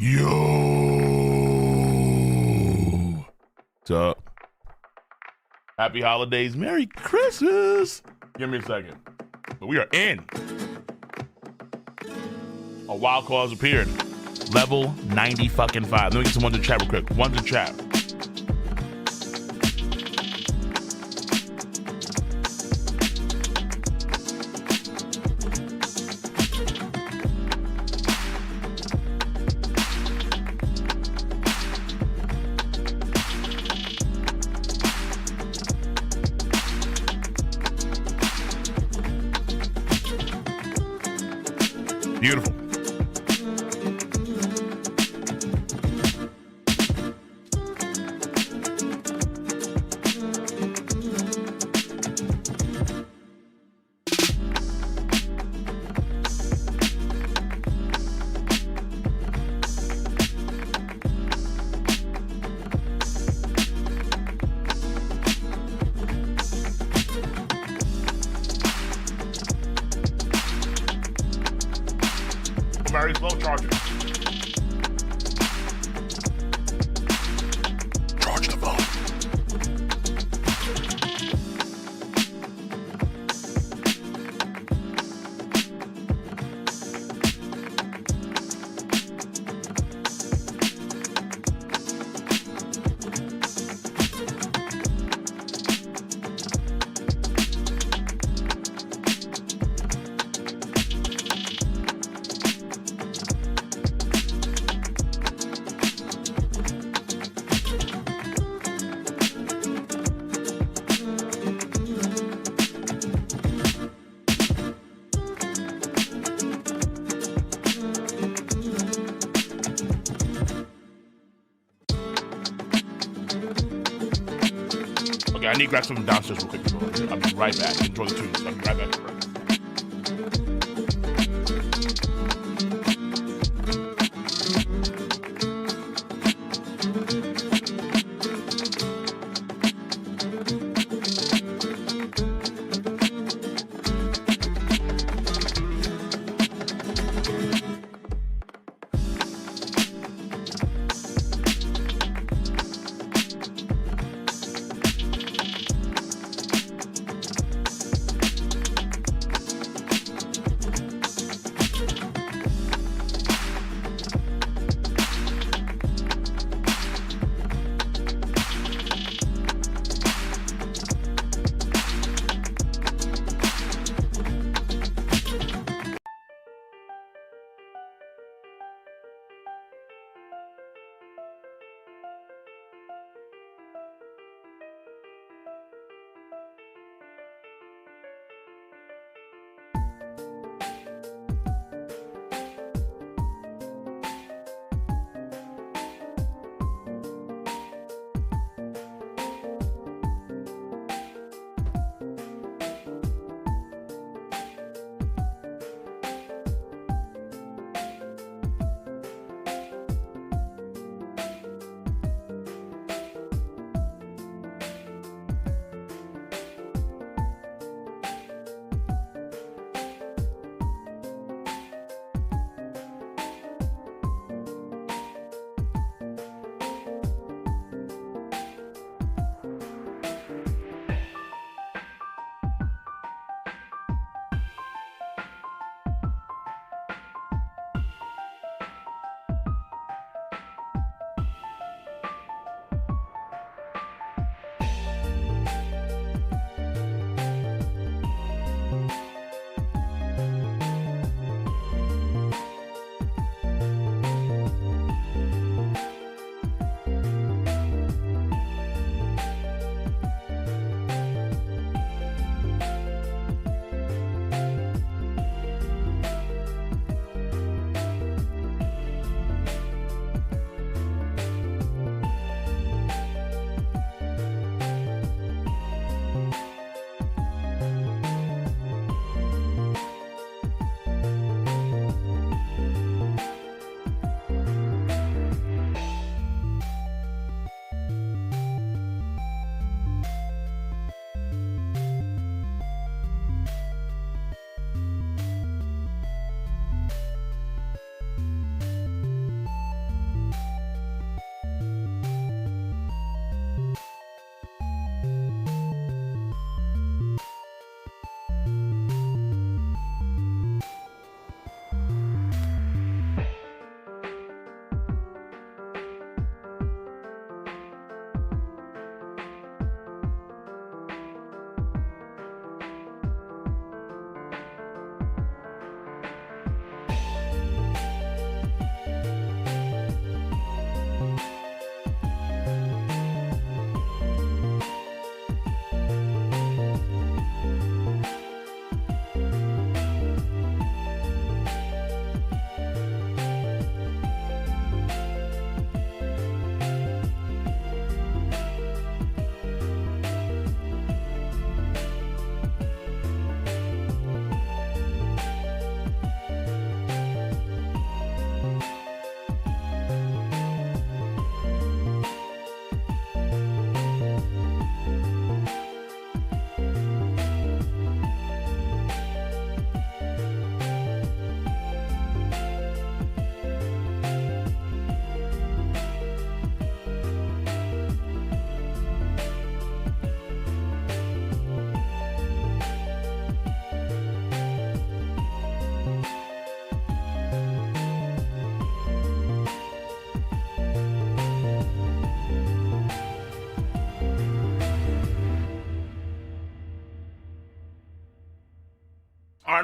Yo. What's up? Happy holidays. Merry Christmas. Give me a second. But we are in. A wild card has appeared. Level 90 fucking 5. Let me get some ones in chat real quick. Ones in chat. Beautiful. Very slow charger. Charge the phone. Okay, I need to grab something downstairs real quick. I'll be right back. Enjoy the tunes. I'll be right back.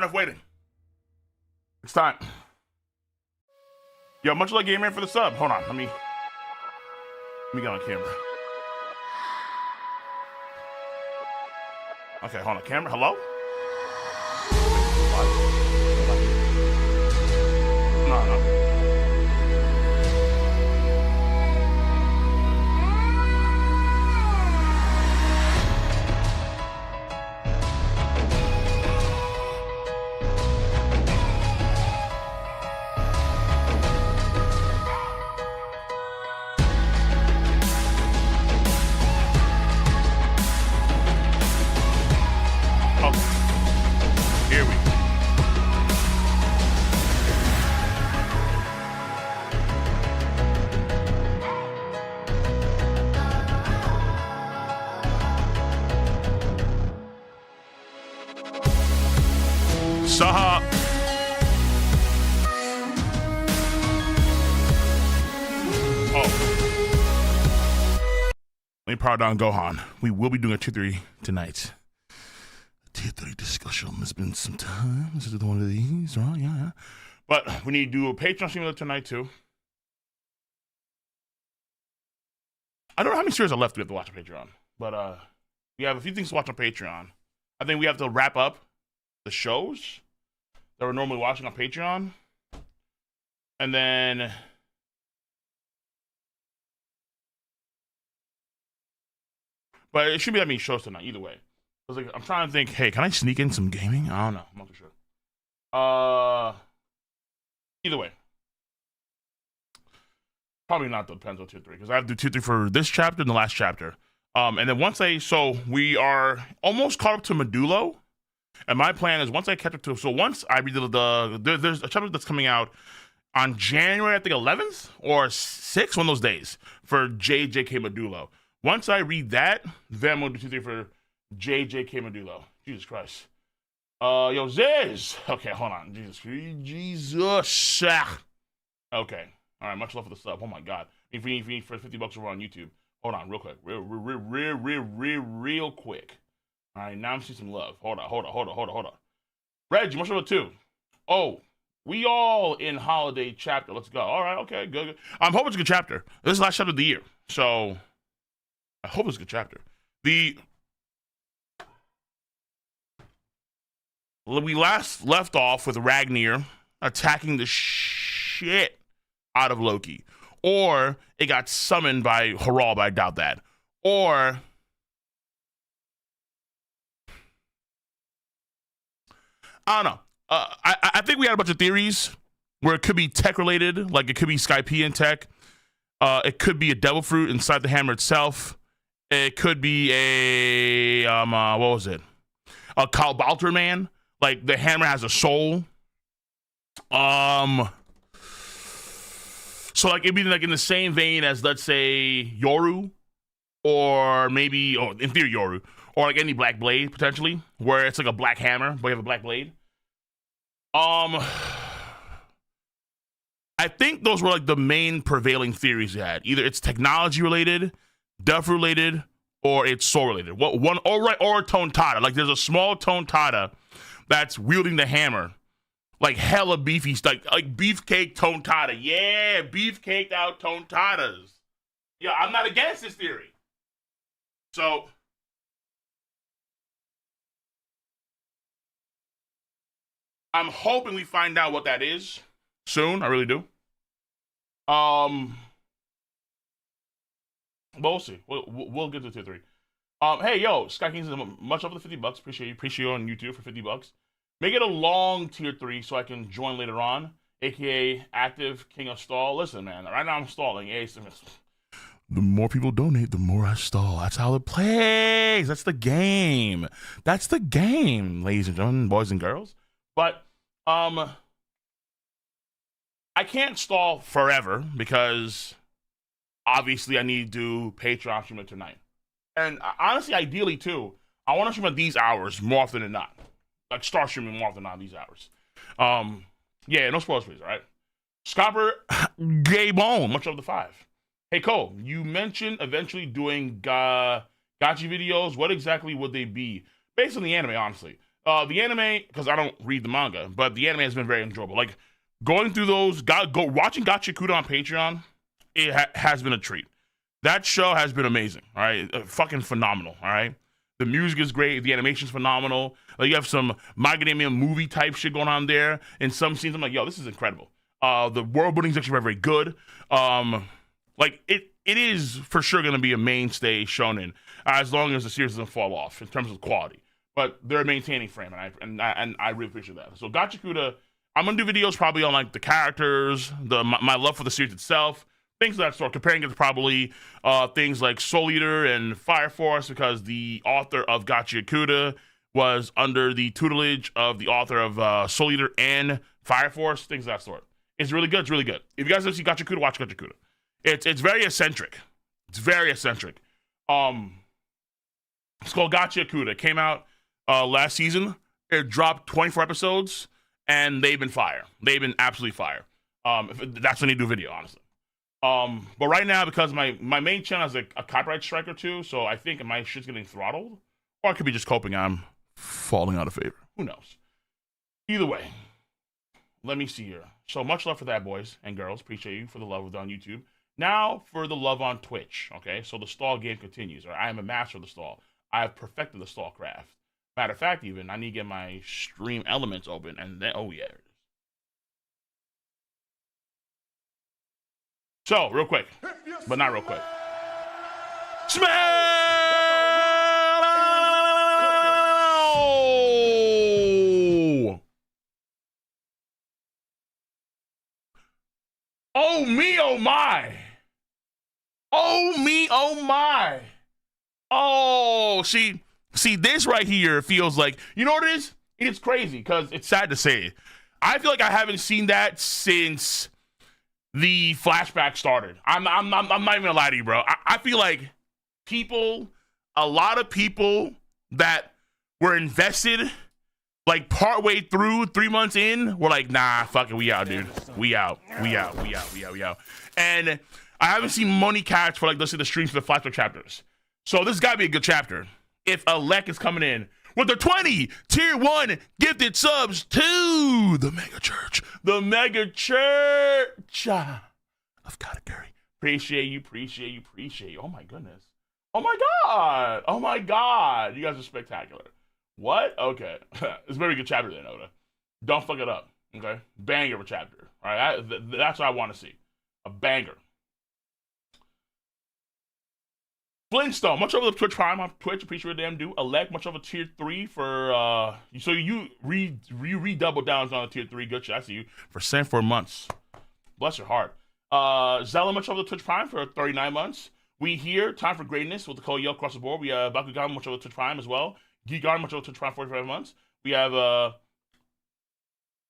enough waiting. It's time. Yo, much like Game Man for the sub. Hold on, let me get on camera. Okay, hold on, camera. Hello? No. Saha. Let me power down Gohan. We will be doing a tier 3 tonight. Tier 3 discussion. It's been some time. This is one of these, right? Yeah. But we need to do a Patreon stream tonight too. I don't know how many series are left we have to watch on Patreon, but we have a few things to watch on Patreon. I think we have to wrap up the shows that we're normally watching on Patreon. And then but it should be that many shows tonight, either way. I was like, I'm trying to think, hey, can I sneak in some gaming? I don't know. I'm not too sure. Either way. Probably not, though. Depends on tier 3. Because I have to do tier 3 for this chapter and the last chapter. And then so we are almost caught up to Medulo. And my plan is once I catch up to, so once I read there's a chapter that's coming out on January, I think 11th or 6th, one of those days for JJK Medulo. Once I read that, then I'm going to do 2, 3 for JJK Medulo. Jesus Christ. Yo, Ziz. Okay, hold on. Jesus. Okay. All right, much love for the sub. Oh my God. If we need for $50 over on YouTube. Hold on, real quick. Real quick. All right, now I'm seeing some love. Hold on. Reggie, much love too. Oh, we all in holiday chapter. Let's go. All right, okay, good. I'm hoping it's a good chapter. This is the last chapter of the year, so I hope it's a good chapter. We last left off with Ragnar attacking the shit out of Loki, or it got summoned by Harald, but I doubt that, or I don't know. I think we had a bunch of theories where it could be tech related, like it could be Skypean tech. It could be a devil fruit inside the hammer itself. It could be a what was it? A Kalbalter man. Like the hammer has a soul. So like it'd be like in the same vein as, let's say, Yoru, or maybe, in theory, Yoru, or like any black blade potentially, where it's like a black hammer but you have a black blade. I think those were like the main prevailing theories you had. Either it's technology related, death related, or it's soul related. Or Tontada. Like there's a small Tontada that's wielding the hammer, like hella beefy stuff, like beefcake Tontada. Yeah, beefcaked out Tontadas. Yeah, I'm not against this theory. So I'm hoping we find out what that is soon. I really do. But we'll see. We'll get to tier 3. Hey, yo, Sky Kings, much over the $50. Appreciate you on YouTube for $50. Make it a long tier 3 so I can join later on, aka active king of stall. Listen, man, right now I'm stalling. The more people donate, the more I stall. That's how it plays. That's the game. That's the game, ladies and gentlemen, boys and girls. But I can't stall forever because obviously I need to do Patreon stream tonight. And honestly, ideally too, I want to stream at these hours more often than not. Like start streaming more often than not these hours. Yeah, no spoilers, please, all right? Scopper Gay Bone, much of the 5. Hey Cole, you mentioned eventually doing gacha videos. What exactly would they be? Based on the anime, honestly. The anime, because I don't read the manga, but the anime has been very enjoyable. Like going through those, watching Gachakuda on Patreon, it has been a treat. That show has been amazing. All right, fucking phenomenal. All right, the music is great. The animation's phenomenal. Like, you have some Macadamia movie type shit going on there. In some scenes, I'm like, yo, this is incredible. The world building is actually very, very good. Like it is for sure going to be a mainstay shonen as long as the series doesn't fall off in terms of quality. But they're maintaining frame, and I really appreciate that. So Gachakuda, I'm gonna do videos probably on like the characters, my love for the series itself, things of that sort. Comparing it to probably things like Soul Eater and Fire Force, because the author of Gachakuda was under the tutelage of the author of Soul Eater and Fire Force, things of that sort. It's really good. It's really good. If you guys don't see Gachakuda, watch Gachakuda. It's very eccentric. It's very eccentric. It's called Gachakuda. It came out last season. It dropped 24 episodes, and they've been fire. They've been absolutely fire. That's when they do video, honestly. But right now, because my main channel has a copyright strike or two, so I think my shit's getting throttled, or it could be just coping. I'm falling out of favor. Who knows? Either way, let me see here. So much love for that, boys and girls. Appreciate you for the love on YouTube. Now for the love on Twitch. Okay, so the stall game continues. Right? I am a master of the stall. I have perfected the stall craft. Matter of fact, even I need to get my stream elements open, and then oh yeah. So real quick, but not real quick. Smell! Oh me, oh my! Oh me, oh my! Oh, see, this right here feels like, you know what it is? It's crazy because it's sad to say. I feel like I haven't seen that since the flashback started. I'm not even gonna lie to you, bro. I feel like a lot of people that were invested, like partway through, 3 months in, were like, nah, fuck it, we out, dude. We out. And I haven't seen money catch for like, let's say the streams for the flashback chapters. So this has got to be a good chapter. If Alec is coming in with the 20 tier 1 gifted subs to the mega church of Katakuri. Appreciate you. Oh my goodness. Oh my god. You guys are spectacular. What? Okay. It's a very good chapter then, Oda. Don't fuck it up. Okay? Banger of a chapter. All right? That's what I want to see. A banger. Flintstone, much over the Twitch Prime on Twitch. Appreciate what damn do. Elect, much over tier 3 for so you redouble downs on the tier 3. Good shit. I see you for 74 months. Bless your heart. Zella, much over the Twitch Prime for 39 months. We here, time for greatness with the code Yo across the board. We have Bakugan, much over the Twitch Prime as well. Geegar, much over the Twitch Prime 45 months. We have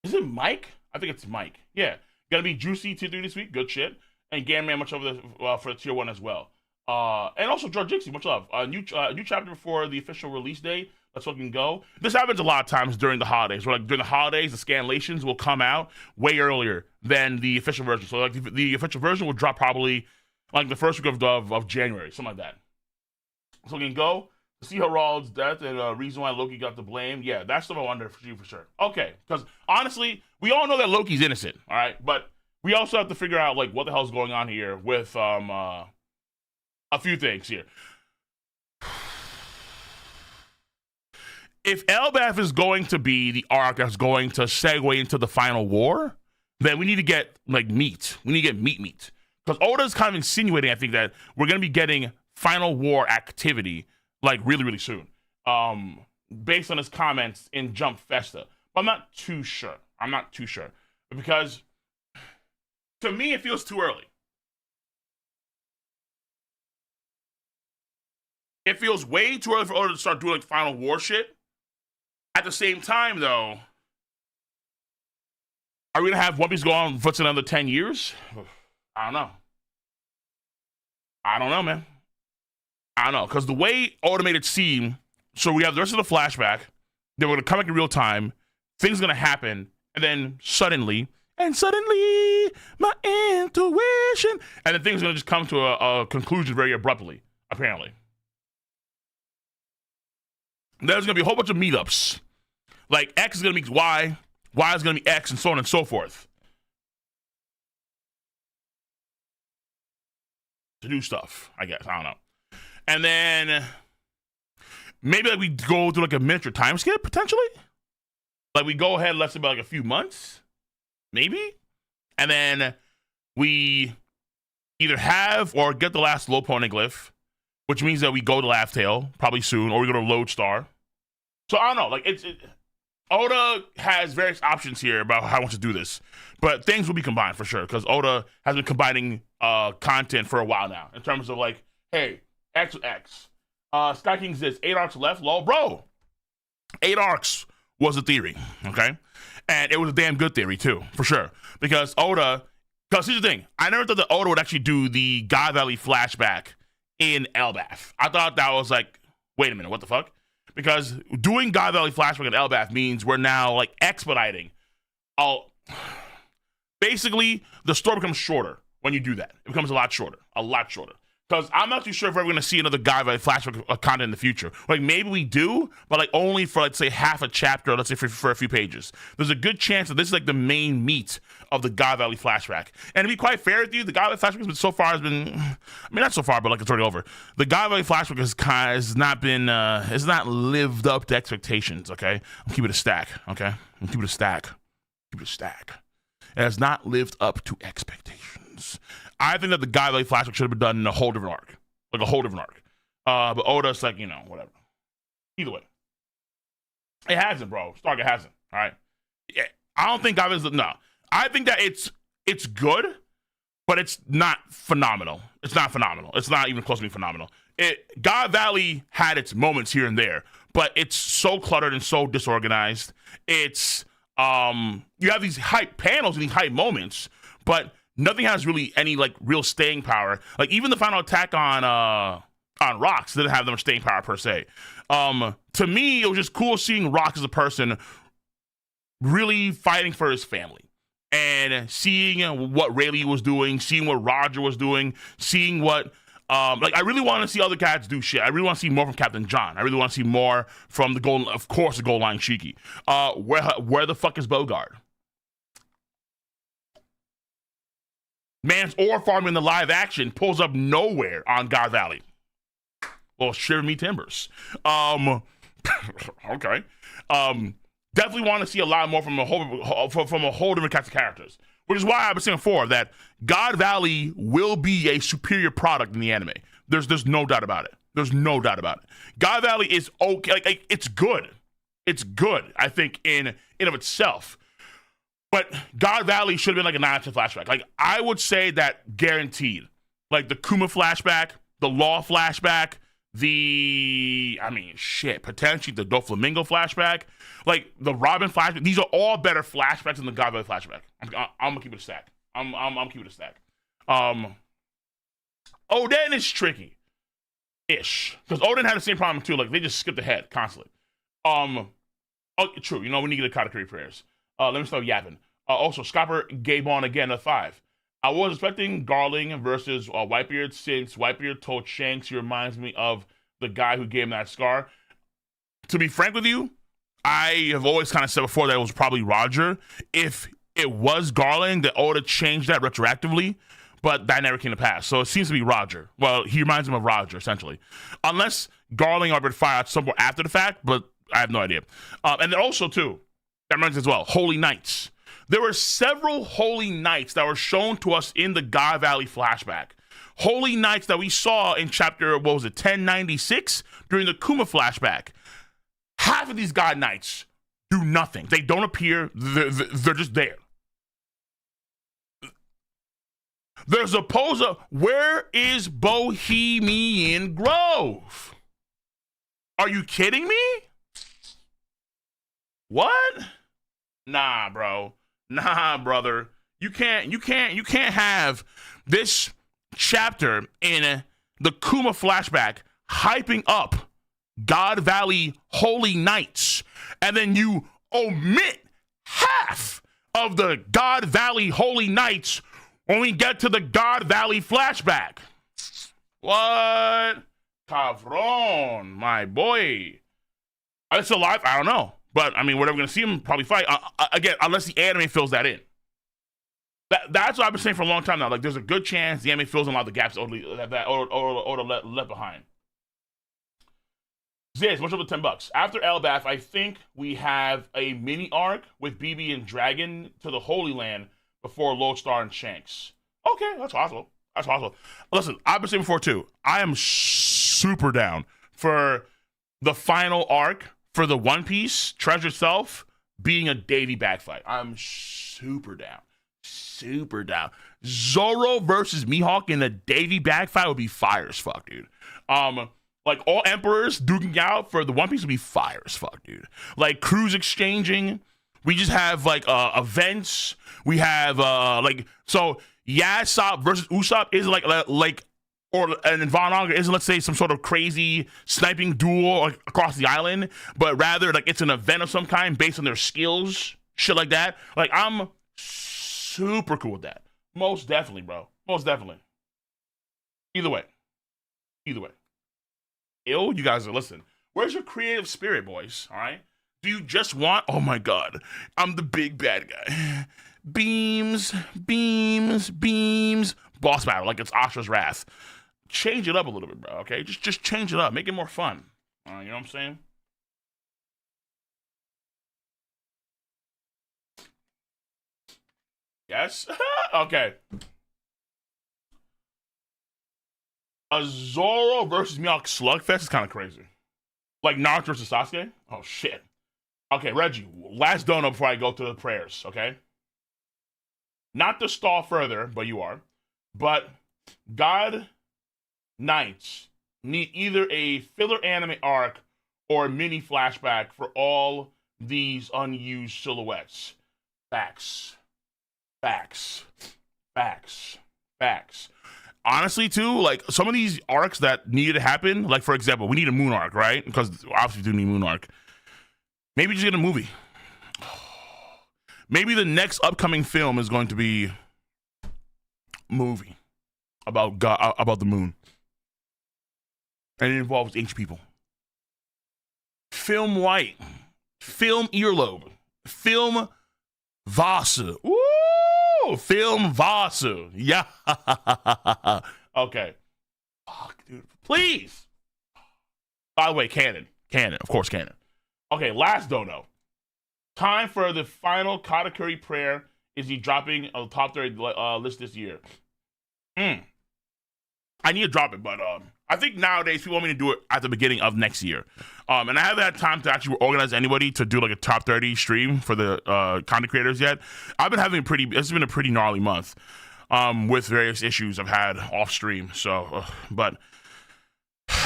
is it Mike? I think it's Mike. Yeah. Gonna be Juicy tier 3 this week. Good shit. And Ganman, much over the for tier 1 as well. And also George Jixie, much love. New chapter before the official release date. Let's fucking go. This happens a lot of times during the holidays. Where like during the holidays, the scanlations will come out way earlier than the official version. So like the official version will drop probably like the first week of January, something like that. So we can go see Harald's death and reason why Loki got the blame. Yeah, that's stuff I wonder for you for sure. Okay, because honestly, we all know that Loki's innocent. All right, but we also have to figure out like what the hell's going on here with a few things here. If Elbaf is going to be the arc that's going to segue into the final war, then we need to get like meat. We need to get meat. Because Oda's kind of insinuating, I think, that we're going to be getting final war activity like really, really soon. Based on his comments in Jump Festa. But I'm not too sure. Because to me, it feels too early. It feels way too early for Oda to start doing like final war shit. At the same time, though, are we gonna have One Piece go on for another 10 years? I don't know, man. I don't know, because the way Oda made it seem, so we have the rest of the flashback, then we're gonna come back in real time, things are gonna happen, and then suddenly, my intuition, and then things are gonna just come to a conclusion very abruptly, apparently. There's gonna be a whole bunch of meetups. Like X is gonna be Y, Y is gonna be X, and so on and so forth. To do stuff, I guess. I don't know. And then maybe like we go through like a miniature time skip potentially. Like we go ahead, let's say about like a few months, maybe, and then we either have or get the last low poneglyph, which means that we go to Laugh Tale probably soon, or we go to Lodestar. So I don't know. Like Oda has various options here about how he wants to do this, but things will be combined for sure because Oda has been combining content for a while now in terms of like, hey, X with X. Sky King says 8 arcs left. Lol, bro. 8 arcs was a theory, okay? And it was a damn good theory too, for sure. Because here's the thing, I never thought that Oda would actually do the God Valley flashback in Elbaf. I thought that was like, wait a minute, what the fuck? Because doing God Valley flashback in Elbaf means we're now like expediting. Basically, the story becomes shorter when you do that. It becomes a lot shorter. Because I'm not too sure if we're going to see another God Valley flashback content in the future. Like, maybe we do, but like only for, let's say, half a chapter, let's say for a few pages. There's a good chance that this is like the main meat of the God Valley flashback. And to be quite fair with you, the God Valley flashback has been, not so far, but like it's already over. The God Valley flashback has not lived up to expectations, okay? I'm keeping it a stack, okay? Keep it a stack. It has not lived up to expectations. I think that the God Valley flashback should have been done in a whole different arc. But Oda's like, whatever. Either way. It hasn't, bro. Stark, it hasn't. All right. Yeah, I don't think God Valley's, no. I think that it's good, but it's not phenomenal. It's not even close to being phenomenal. God Valley had its moments here and there, but it's so cluttered and so disorganized. It's you have these hype panels and these hype moments, but nothing has really any like real staying power. Like even the final attack on Rocks didn't have them staying power per se. To me, it was just cool seeing Rocks as a person really fighting for his family and seeing what Rayleigh was doing, seeing what Roger was doing, seeing what I really want to see other cats do shit. I really want to see more from Captain John. I really want to see more from the gold line Shiki. Where the fuck is Bogard? Man's ore farming in the live action pulls up nowhere on God Valley. Well, shiver me timbers. Okay. Definitely want to see a lot more from a whole different cast of characters. Which is why I've been saying before that God Valley will be a superior product in the anime. There's no doubt about it. God Valley is okay. Like it's good. It's good, I think, in of itself. But God Valley should have been like a 9-10 flashback. Like I would say that guaranteed. Like the Kuma flashback, the Law flashback, potentially the Doflamingo flashback, like the Robin flashback. These are all better flashbacks than the God Valley flashback. I'm gonna keep it a stack. I'm keeping it a stack. Oden is tricky ish because Oden had the same problem too. Like they just skipped ahead constantly. True. We need to get the Katakuri prayers. Let me start yapping. Also, Scopper gave on again a 5. I was expecting Garling versus Whitebeard since Whitebeard told Shanks he reminds me of the guy who gave him that scar. To be frank with you, I have always kind of said before that it was probably Roger. If it was Garling, that Oda changed that retroactively, but that never came to pass. So it seems to be Roger. Well, he reminds him of Roger, essentially. Unless Garling arbitered fire out somewhere after the fact, but I have no idea. And then also, too, that reminds me as well, Holy Knights. There were several Holy Knights that were shown to us in the God Valley flashback. Holy Knights that we saw in chapter, 1096 during the Kuma flashback. Half of these God Knights do nothing. They don't appear. They're just there. There's a pose of, where is Bohemian Grove? Are you kidding me? What? Nah, bro. Nah, brother. You can't have this chapter in the Kuma flashback hyping up God Valley Holy Knights, and then you omit half of the God Valley Holy Knights when we get to the God Valley flashback. What? Cabron, my boy. Are they still alive? I don't know. But I mean, we're never gonna see him probably fight again, unless the anime fills that in. That's what I've been saying for a long time now. Like, there's a good chance the anime fills in a lot of the gaps that Oda left behind. Ziz, what's up with $10? After Elbaf, I think we have a mini arc with BB and Dragon to the Holy Land before Lodestar and Shanks. Okay, that's possible. That's possible. Listen, I've been saying before too, I am super down for the final arc for the One Piece treasure itself being a Davy bag fight. I'm super down. Super down. Zoro versus Mihawk in a Davy bag fight would be fire as fuck, dude. Like, all Emperors duking out for the One Piece would be fire as fuck, dude. Like, crews exchanging. We just have, like, events. We have, so Yasopp versus Usopp is and Von Ogre isn't, let's say, some sort of crazy sniping duel like, across the island, but rather, like, it's an event of some kind based on their skills, shit like that. Like, I'm super cool with that. Most definitely, bro. Most definitely. Either way. You guys are listening. Where's your creative spirit, boys? All right? Do you just want, oh my God, I'm the big bad guy. Beams. Boss battle, like it's Asura's Wrath. Change it up a little bit, bro, okay? Just change it up. Make it more fun. You know what I'm saying? Yes? Okay. A Zoro versus Mihawk slugfest is kind of crazy. Like Naruto versus Sasuke? Oh, shit. Okay, Reggie, last donut before I go to the prayers, okay? Not to stall further, but you are. But God Knights need either a filler anime arc or a mini flashback for all these unused silhouettes. Facts. Honestly, too, like, some of these arcs that needed to happen, like, for example, we need a moon arc, right? Because obviously we do need moon arc. Maybe just get a movie. Maybe the next upcoming film is going to be movie about God, about the moon. And it involves H people. Film White. Film Earlobe. Film Vasu. Woo! Film Vasu. Yeah. Okay. Fuck, dude. Please. By the way, canon. Of course, canon. Okay, last dono. Time for the final Katakuri prayer. Is he dropping a top 30 list this year? I need to drop it, but I think nowadays people want me to do it at the beginning of next year. And I haven't had time to actually organize anybody to do like a top 30 stream for the content creators yet. I've been having it's been a pretty gnarly month with various issues I've had off stream. So, but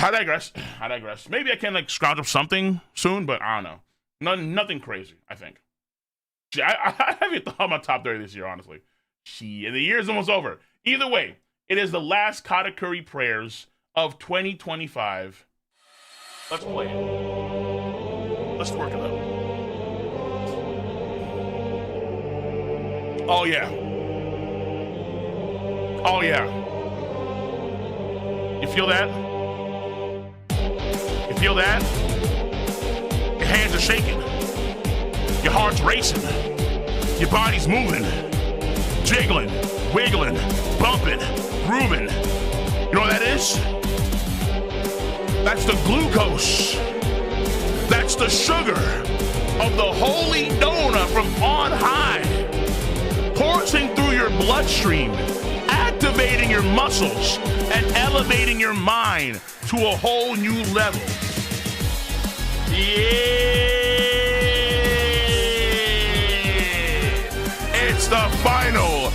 I digress. Maybe I can like scrounge up something soon, but I don't know. Nothing crazy, I think. I haven't thought of my top 30 this year, honestly. And the year is almost over. Either way, it is the last Katakuri prayers of 2025. Let's play it. Let's work it out. Oh, yeah. You feel that? Your hands are shaking. Your heart's racing. Your body's moving. Jiggling, wiggling, bumping, grooving. You know what that is? That's the glucose. That's the sugar of the holy donut from on high, coursing through your bloodstream, activating your muscles, and elevating your mind to a whole new level. Yeah! It's the final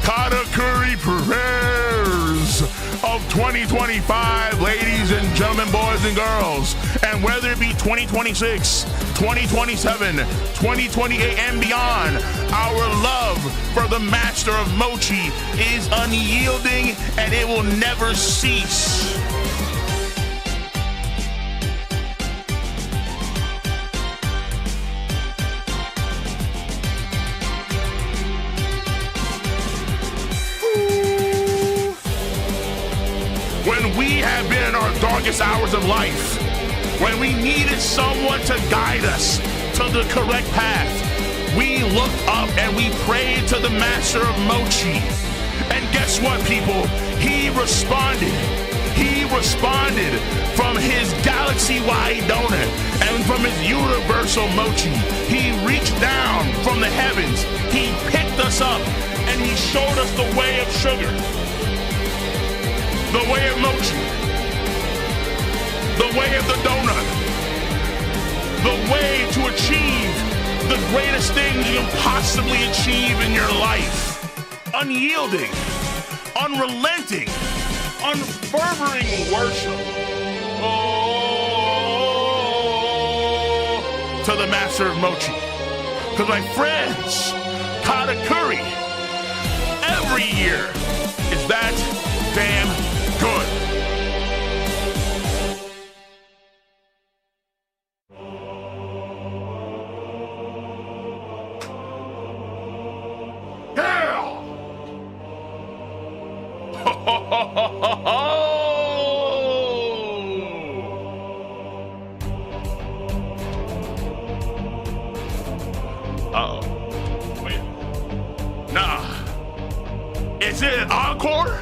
Katakuri prayers of 2025, ladies and gentlemen, boys and girls. And whether it be 2026, 2027, 2028, and beyond, our love for the master of Mochi is unyielding and it will never cease. When we have been in our darkest hours of life, when we needed someone to guide us, to the correct path. We looked up and we prayed to the master of Mochi. And guess what, people? He responded. He responded from his galaxy-wide donut and from his universal Mochi. He reached down from the heavens. He picked us up and he showed us the way of sugar, the way of Mochi, the way of the donut, the way to achieve the greatest things you can possibly achieve in your life. Unyielding, unrelenting, unfervoring worship. Oh, to the master of Mochi. Because my friends, Katakuri, every year is that damn good. Uh-oh. Wait. Nah. Is it an encore?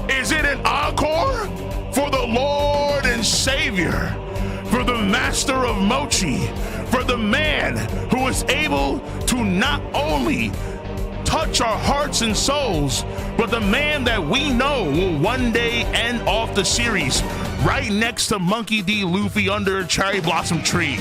Is it an encore for the Lord and Savior, for the master of Mochi, for the man who is able to not only touch our hearts and souls, but the man that we know will one day end off the series right next to Monkey D. Luffy under a cherry blossom tree?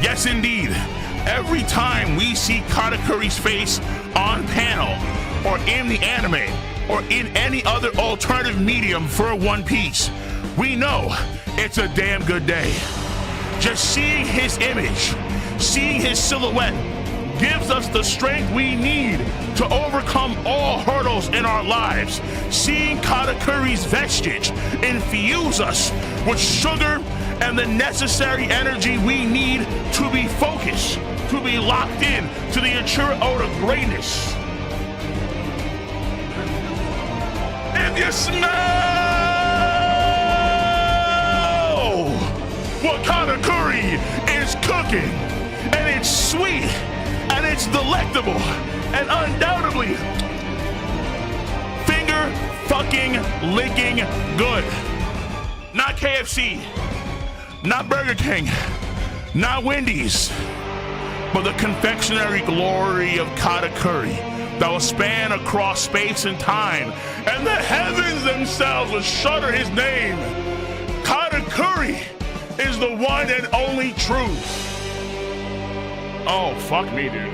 Yes, indeed. Every time we see Katakuri's face on panel, or in the anime, or in any other alternative medium for One Piece, we know it's a damn good day. Just seeing his image, seeing his silhouette, gives us the strength we need to overcome all hurdles in our lives. Seeing Katakuri's vestige infuse us with sugar and the necessary energy we need to be focused, to be locked in to the Achura Oda greatness. If you smell what Katakuri is cooking, and it's sweet, and it's delectable, and undoubtedly finger fucking licking good. Not KFC, not Burger King, not Wendy's, but the confectionery glory of Katakuri that will span across space and time, and the heavens themselves will shudder his name. Katakuri is the one and only truth. Oh, fuck me, dude.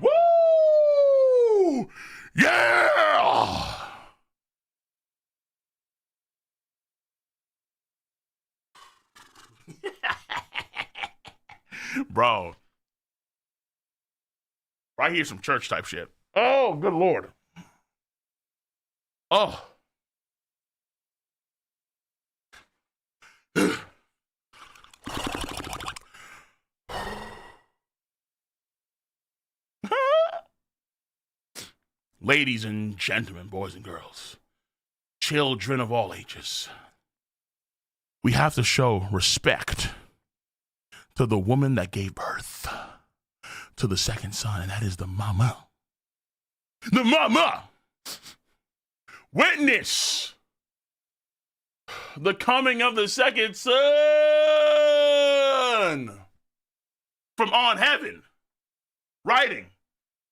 Woo! Yeah! Bro. Right here, some church type shit. Oh, good Lord. Oh. Ladies and gentlemen, boys and girls, children of all ages, we have to show respect to the woman that gave birth to the second son, and that is the mama. The mama! Witness the coming of the second son from on heaven, writing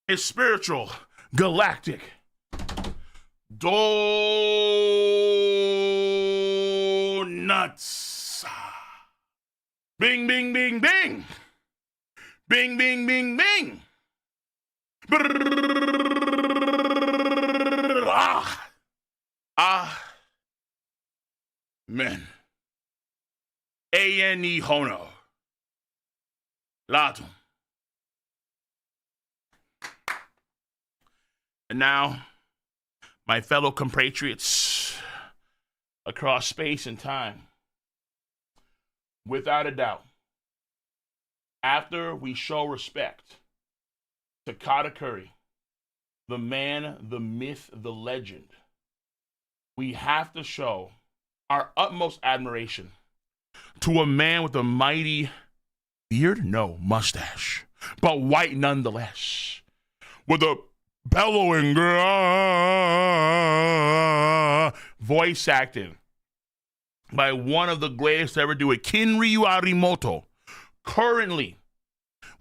his spiritual galactic donuts. Bing, bing, bing, bing. Bing, bing, bing, bing. Men. A-N-E Hono. Latum. And now, my fellow compatriots across space and time, without a doubt, after we show respect to Katakuri, the man, the myth, the legend, we have to show our utmost admiration to a man with a mighty beard, no, mustache, but white nonetheless, with a bellowing voice acting by one of the greatest to ever do it, Kinryu Arimoto, currently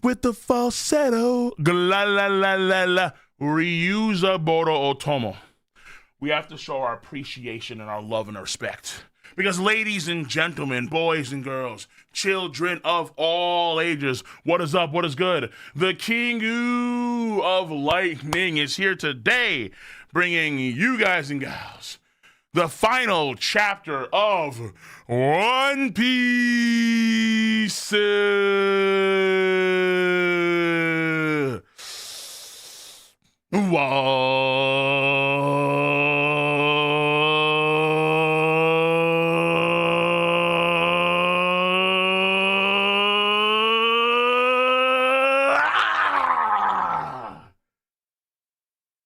with the falsetto, la la la la la, Ryuza Boro Otomo. We have to show our appreciation and our love and respect. Because ladies and gentlemen, boys and girls, children of all ages, what is up, what is good? The King of Lightning is here today, bringing you guys and gals the final chapter of One Piece.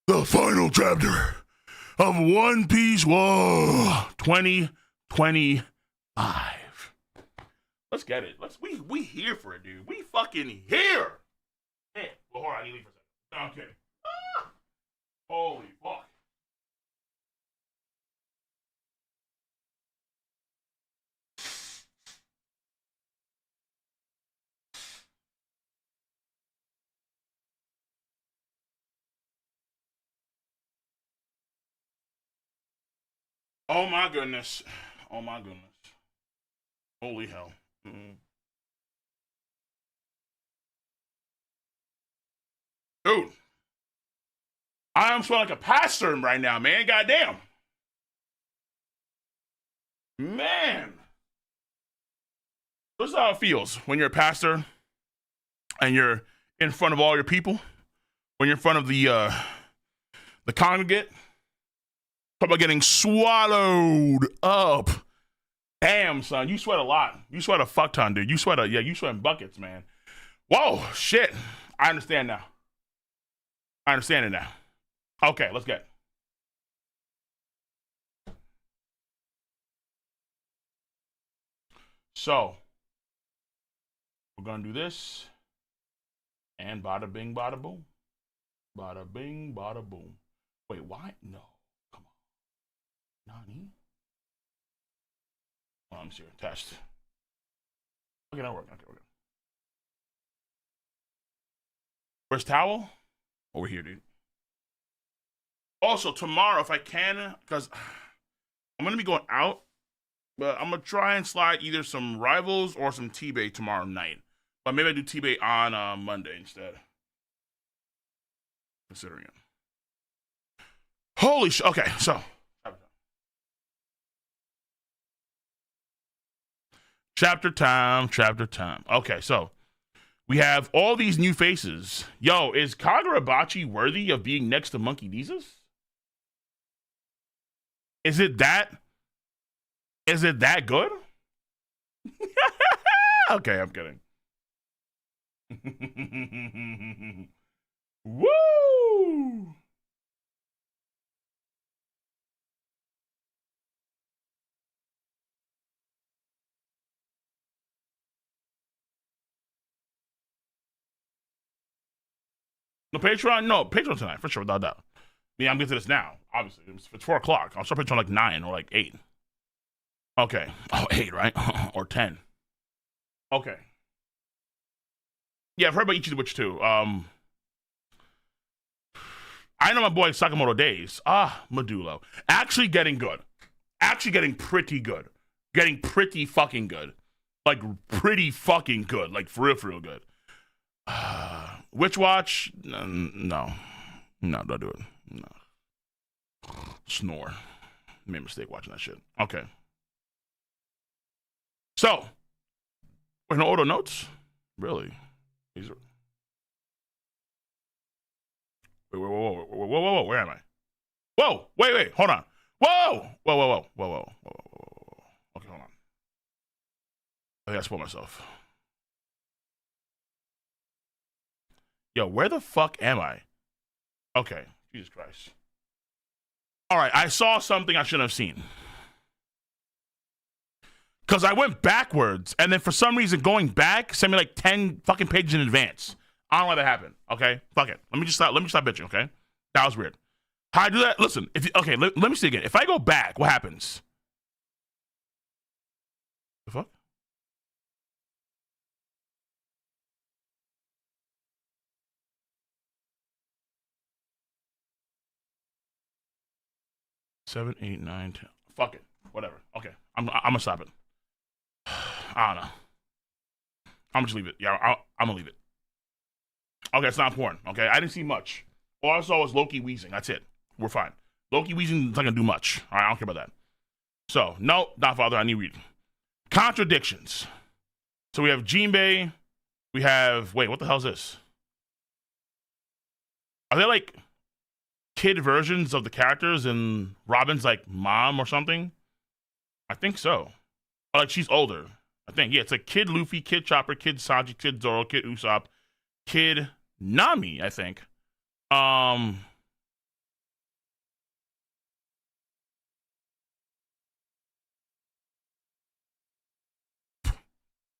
The final chapter of One Piece 2025. Let's get it. We here for it, dude. We fucking here. Hey, well, hold on, I need to leave for a second. No, I'm kidding. Holy fuck. Oh my goodness. Oh my goodness. Holy hell. Dude. I am sweating like a pastor right now, man. Goddamn. Man. This is how it feels when you're a pastor and you're in front of all your people. When you're in front of the congregate. Talk about getting swallowed up. Damn, son, you sweat a lot. You sweat a fuck ton, dude. You sweat you sweat in buckets, man. Whoa, shit. I understand now. I understand it now. Okay, let's get it. So, we're gonna do this. And bada bing, bada boom. Bada bing, bada boom. Wait, why? No. Nani? Oh, I'm serious. Test. Okay, not working. Okay, we're good. Where's towel? Over here, dude. Also, tomorrow, if I can, because I'm going to be going out, but I'm going to try and slide either some Rivals or some T-Bay tomorrow night. But maybe I do T-Bay on Monday instead. Considering it. Holy shit. Okay, so. Chapter time. Okay, so we have all these new faces. Yo, is Kagurabachi worthy of being next to Monkey Jesus? Is it that good? Okay, I'm kidding. Woo! No Patreon? No, Patreon tonight, for sure, without doubt. Yeah, I'm getting to this now, obviously. It's 4 o'clock. I'll start Patreon like 9 or like 8. Okay. Oh, 8, right? Or 10. Okay. Yeah, I've heard about Ichi the Witch too. I know my boy Sakamoto Days. Medulo. Actually getting good. Actually getting pretty good. Getting pretty fucking good. Like, pretty fucking good. Like, for real good. Witch Watch? No. No, don't do it. No. Snore. Made a mistake watching that shit. Okay. So, we're gonna order notes? Really? These are... Whoa, where am I? Whoa, wait, hold on. Whoa. Okay, hold on. I gotta spoil myself. Yo, where the fuck am I? Okay, Jesus Christ. All right, I saw something I shouldn't have seen. Because I went backwards, and then for some reason going back sent me like 10 fucking pages in advance. I don't know why that happened. Okay, fuck it. Let me stop bitching. Okay, that was weird. How I do that? Listen, let me see again. If I go back, what happens? The fuck? Seven, 8, 9, 10. Fuck it. Whatever. Okay, I'm gonna stop it. I don't know. I'm gonna just leave it. Yeah, I'm gonna leave it. Okay, it's not important. Okay, I didn't see much. All I saw was Loki wheezing. That's it. We're fine. Loki wheezing is not gonna do much. All right, I don't care about that. So, no, not father. I need reading. Contradictions. So we have Jinbei. We have what the hell is this? Are they like kid versions of the characters and Robin's like mom or something? I think so. Or like she's older. I think, yeah, it's like Kid Luffy, Kid Chopper, Kid Sanji, Kid Zoro, Kid Usopp, Kid Nami, I think.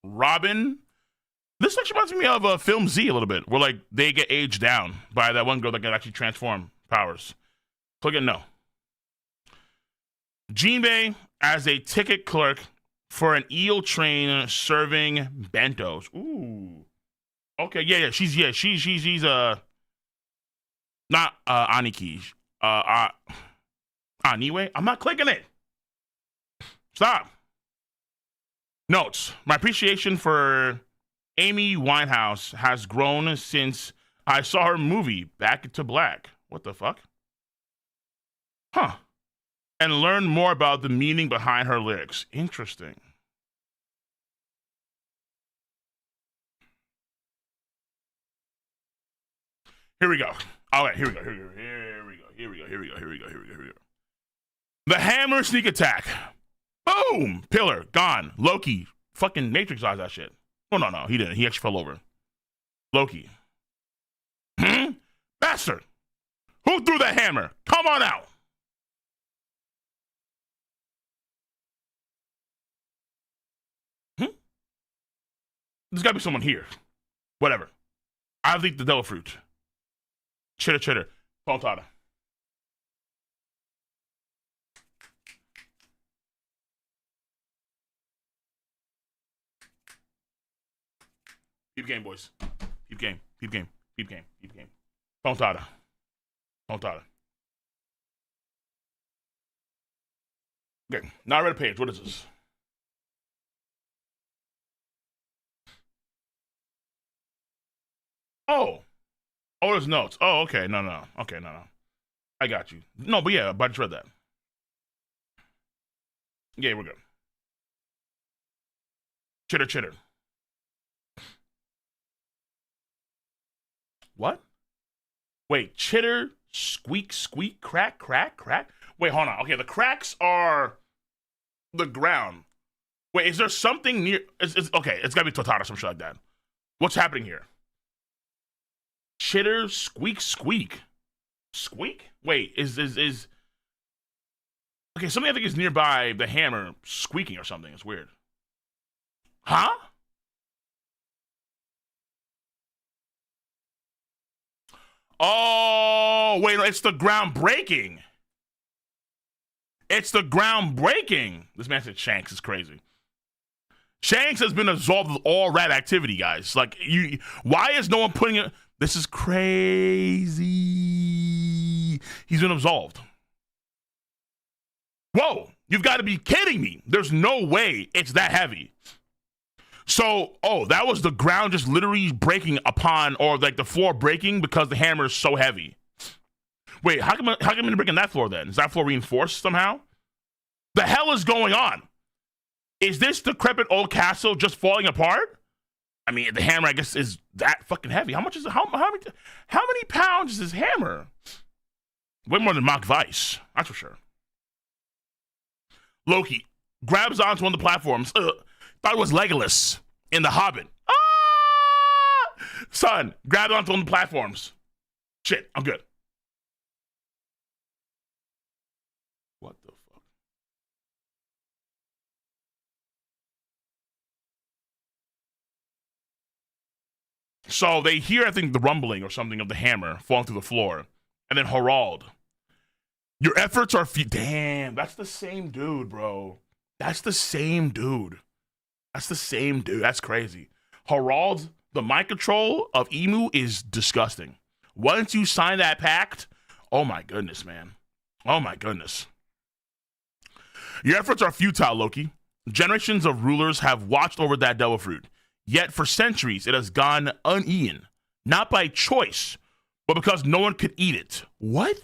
Robin. This actually reminds me of a film Z a little bit, where like they get aged down by that one girl that can actually transform powers. Click it no. Jinbei as a ticket clerk for an eel train serving bentos. Ooh. Okay, yeah. She's not Aniki. Anyway, I'm not clicking it. Stop. Notes. My appreciation for Amy Winehouse has grown since I saw her movie Back to Black. What the fuck? Huh. And learn more about the meaning behind her lyrics. Interesting. Here we go. All right, here we go. The hammer sneak attack. Boom! Pillar, gone. Loki, fucking Matrix eyes that shit. Oh, no, he didn't. He actually fell over. Loki. Bastard! Who threw the hammer? Come on out! There's gotta be someone here. Whatever. I'll eat the devil fruit. Chitter. Pontada. Peep game, boys. Peep game. Pontada. Okay, now I read a page. What is this? Oh, there's notes. Oh, okay. No. Okay, no. I got you. No, but yeah, I just read that. Yeah, we're good. Chitter. What? Wait, chitter, squeak, crack. Wait, hold on. Okay, the cracks are the ground. Wait, is there something near? Okay, it's gotta be Totara or some shit like that. What's happening here? Chitter, squeak. Squeak? Wait, is okay, something I think is nearby the hammer squeaking or something. It's weird. Huh? Oh, wait, it's the ground breaking. This man said Shanks is crazy. Shanks has been absolved of all rat activity, guys. Like, why is no one putting it? This is crazy. He's been absolved. Whoa, you've got to be kidding me. There's no way it's that heavy. So, that was the ground just literally breaking upon, or like the floor breaking because the hammer is so heavy. Wait, how come they're breaking that floor then? Is that floor reinforced somehow? The hell is going on? Is this decrepit old castle just falling apart? I mean, the hammer, I guess, is that fucking heavy. How much is it? How many pounds is this hammer? Way more than Mock Vice, that's for sure. Loki grabs onto one of the platforms. Thought it was Legolas in The Hobbit. Son, grab onto one of the platforms. Shit, I'm good. What the fuck? So they hear, I think, the rumbling or something of the hammer falling through the floor. And then Harald. Your efforts are damn, that's the same dude, bro. That's the same dude. That's crazy. Harald, the mind control of Emu is disgusting. Once you sign that pact, oh my goodness, man. Oh my goodness. Your efforts are futile, Loki. Generations of rulers have watched over that devil fruit. Yet for centuries, it has gone uneaten. Not by choice, but because no one could eat it. What?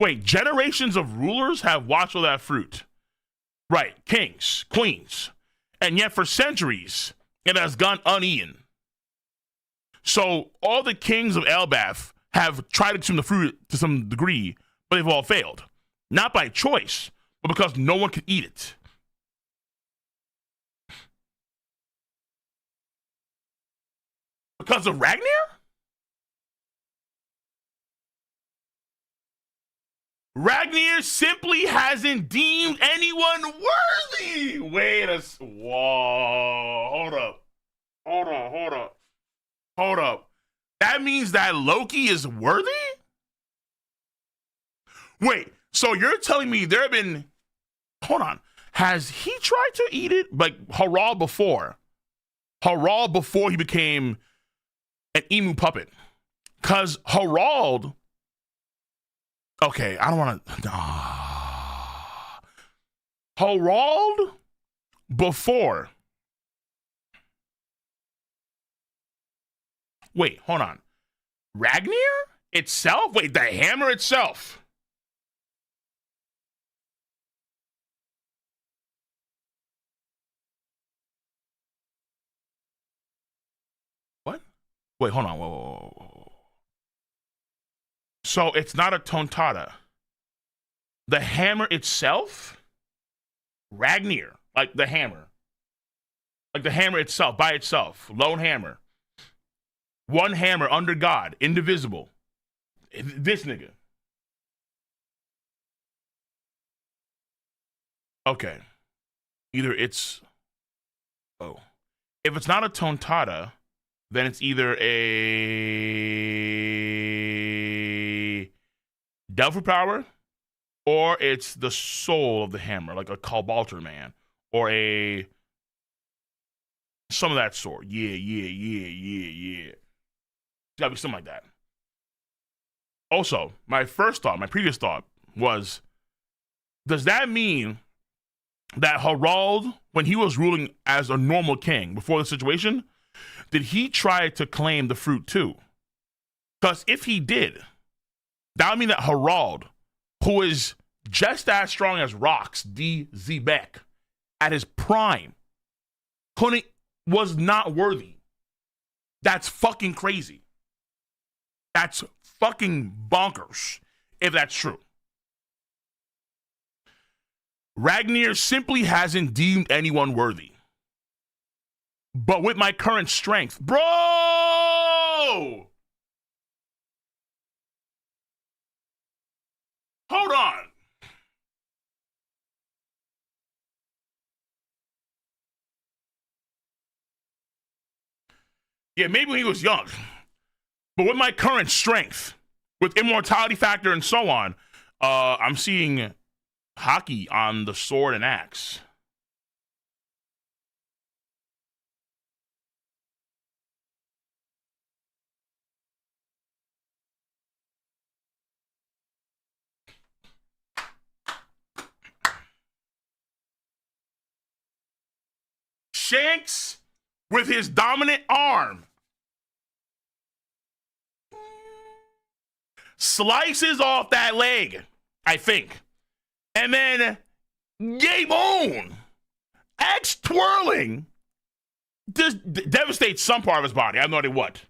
Wait, generations of rulers have watched over that fruit. Right, kings, queens. And yet for centuries, it has gone uneaten. So all the kings of Elbaf have tried to consume the fruit to some degree, but they've all failed. Not by choice, but because no one could eat it. Because of Ragnar? Ragnar simply hasn't deemed anyone worthy. Whoa, hold up. That means that Loki is worthy? Wait, so you're telling me there have been, hold on, has he tried to eat it? Like Harald before he became an emu puppet. Because Harald, okay, I don't want to. Harald before. Wait, hold on. Ragnar itself? Wait, the hammer itself. What? Wait, hold on. Whoa. So it's not a tontata. The hammer itself? Ragnar, like the hammer. Like the hammer itself, by itself. Lone hammer. One hammer under God, indivisible. This nigga. Okay. Either it's, if it's not a tontata, then it's either a devil power, or it's the soul of the hammer, like a Kalbalter man, or some of that sort. Yeah. It's gotta be something like that. Also, my previous thought was, does that mean that Harald, when he was ruling as a normal king before the situation, did he try to claim the fruit too? Because if he did, that would mean that Harald, who is just as strong as Rox D. Zebek at his prime, was not worthy. That's fucking crazy. That's fucking bonkers, if that's true. Ragnar simply hasn't deemed anyone worthy. But with my current strength, bro! Hold on. Yeah, maybe when he was young. But with my current strength, with immortality factor and so on, I'm seeing Haki on the sword and axe. Shanks with his dominant arm slices off that leg, I think. And then, yay boom! Axe twirling just devastates some part of his body. I have no idea what.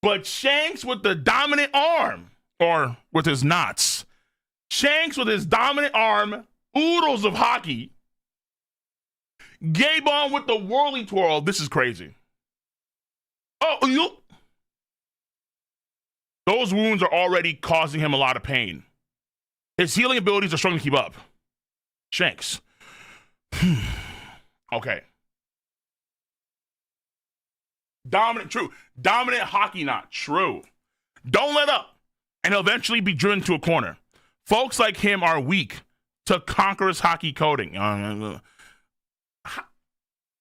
But Shanks with the dominant arm, or with his knots, Shanks with his dominant arm, oodles of Haki, Gabon with the whirly twirl. This is crazy. Oh, those wounds are already causing him a lot of pain. His healing abilities are struggling to keep up. Shanks. Okay. Dominant, true. Dominant Haki knot, true. Don't let up, and he'll eventually be driven to a corner. Folks like him are weak to conquer his Haki coding.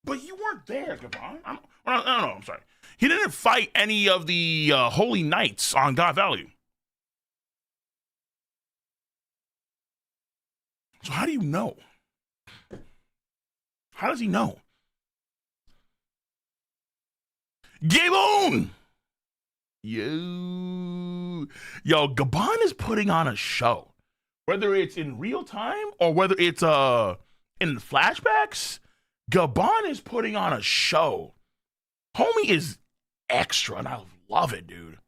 But you weren't there, Gabon. I don't know, I'm sorry. He didn't fight any of the holy knights on God Valley. So how do you know? How does he know? Gabon! Yo, Gabon is putting on a show. Whether it's in real time or whether it's in flashbacks, Gabon is putting on a show. Homie is extra, and I love it, dude.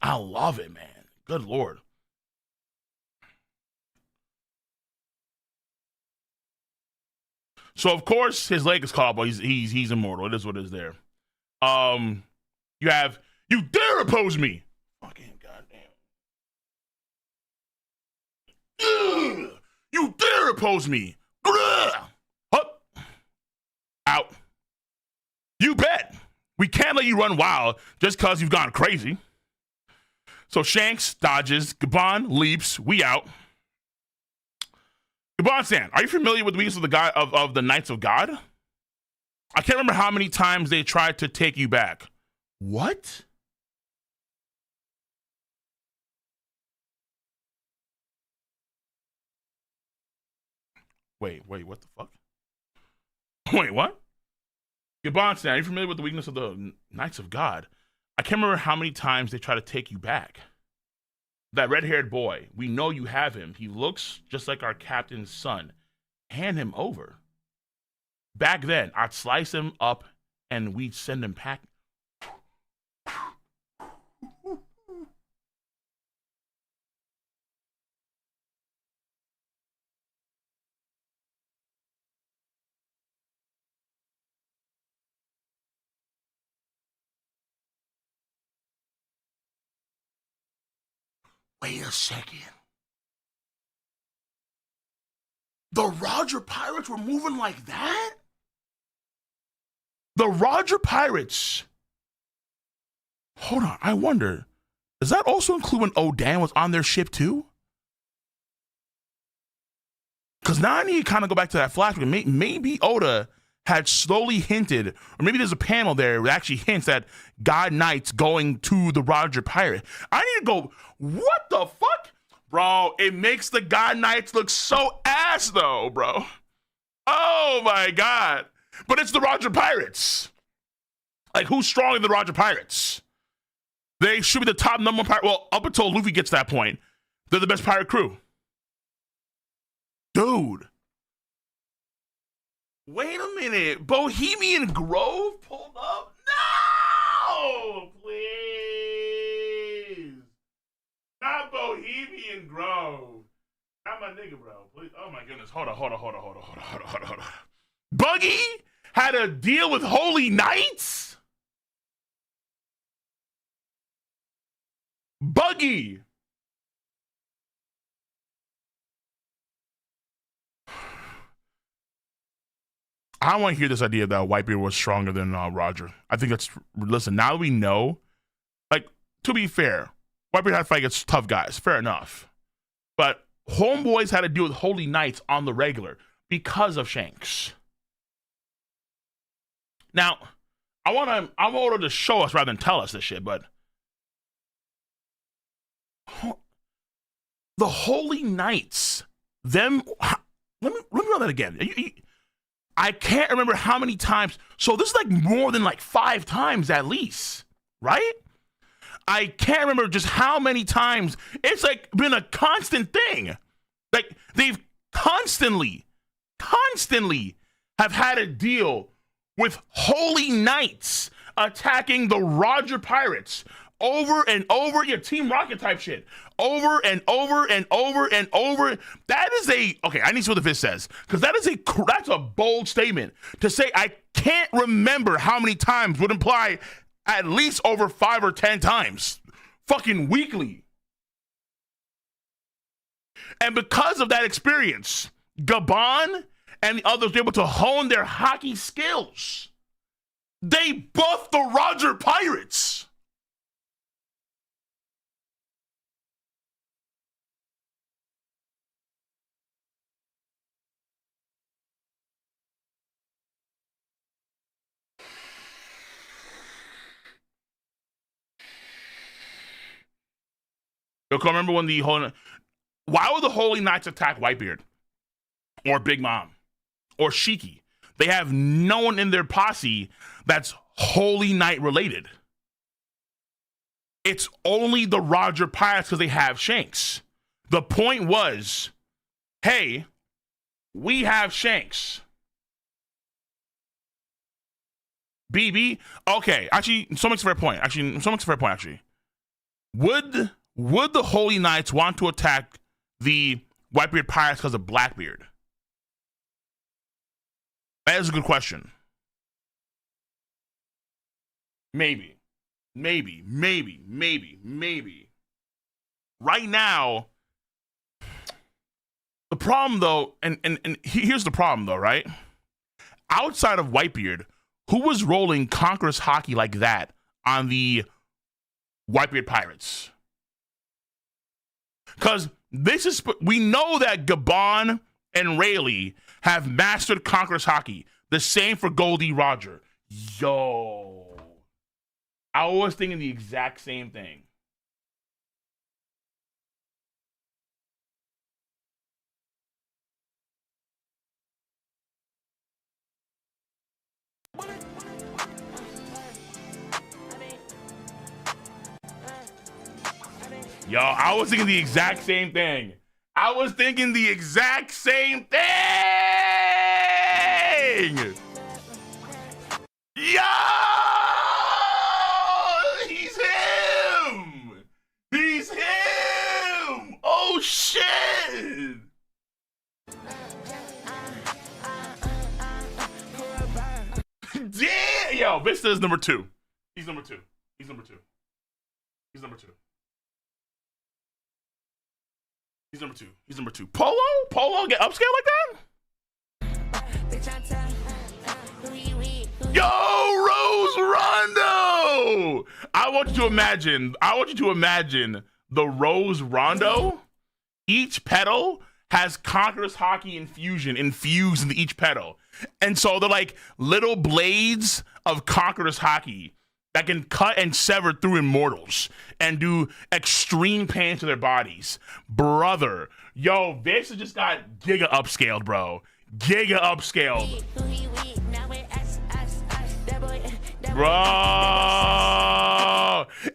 I love it, man. Good Lord. So of course his leg is caught, but he's immortal. It is what it is there. You dare oppose me. Fucking goddamn. Ugh. You dare oppose me. Up. Out. You bet. We can't let you run wild just because you've gone crazy. So Shanks dodges, Gabon leaps, we out. Gabon-san, are you familiar with the weakness of the guy of the Knights of God? I can't remember how many times they tried to take you back. What? Wait, what the fuck? Wait, what? Gabon-san, are you familiar with the weakness of the Knights of God? I can't remember how many times they try to take you back. That red-haired boy, we know you have him. He looks just like our captain's son. Hand him over. Back then, I'd slice him up and we'd send him pack. Wait a second. The Roger Pirates were moving like that? The Roger Pirates. Hold on, I wonder. Does that also include when Odan was on their ship too? Because now I need to kind of go back to that flashback. Maybe Oda had slowly hinted, or maybe there's a panel there that actually hints at God Knights going to the Roger Pirate. I need to go, what the fuck? Bro, it makes the God Knights look so ass though, bro. Oh my God. But it's the Roger Pirates. Like, who's stronger than the Roger Pirates? They should be the top number one pirate. Well, up until Luffy gets to that point, they're the best pirate crew. Dude. Wait a minute. Bohemian Grove pulled up? No! Please. Not Bohemian Grove. Not my nigga, bro. Please. Oh my goodness. Hold on. Buggy had a deal with Holy Knights? Buggy. I don't want to hear this idea that Whitebeard was stronger than Roger. I think that's, listen, now that we know, like, to be fair, Whitebeard had to fight against tough guys. Fair enough. But homeboys had to deal with Holy Knights on the regular because of Shanks. Now, I want Oda to show us rather than tell us this shit, but the Holy Knights, them, let me run that again. I can't remember how many times. So this is like more than like 5 times at least, right? I can't remember just how many times. It's like been a constant thing. Like they've constantly have had a deal with Holy Knights attacking the Roger Pirates over and over, your Team Rocket type shit, over and over and over and over. That is okay. I need to see what the fist says, because that's a bold statement to say. I can't remember how many times would imply at least over 5 or 10 times, fucking weekly. And because of that experience, Gabon and the others were able to hone their Haki skills. They buffed the Roger Pirates. You'll remember when why would the Holy Knights attack Whitebeard or Big Mom or Shiki? They have no one in their posse that's Holy Knight related. It's only the Roger Pirates because they have Shanks. The point was, hey, we have Shanks. BB, okay, actually, so makes a fair point. Would the Holy Knights want to attack the Whitebeard Pirates because of Blackbeard? That is a good question. Maybe. Right now, the problem though, and here's the problem though, right? Outside of Whitebeard, who was rolling Conqueror's Haki like that on the Whitebeard Pirates? Because we know that Gabon and Rayleigh have mastered Conqueror's Haki. The same for Goldie Roger. Yo. I was thinking the exact same thing. Yo, I was thinking the exact same thing. Yo! He's him! Oh, shit! Damn! Yo, Vista is number 2. He's number 2. Polo get upscale like that? Yo, Rose Rondo! I want you to imagine the Rose Rondo. Each petal has Conqueror's Haki infused into each petal. And so they're like little blades of Conqueror's Haki that can cut and sever through immortals and do extreme pain to their bodies. Brother, yo, Vista just got giga upscaled, bro. Giga upscaled. Bro.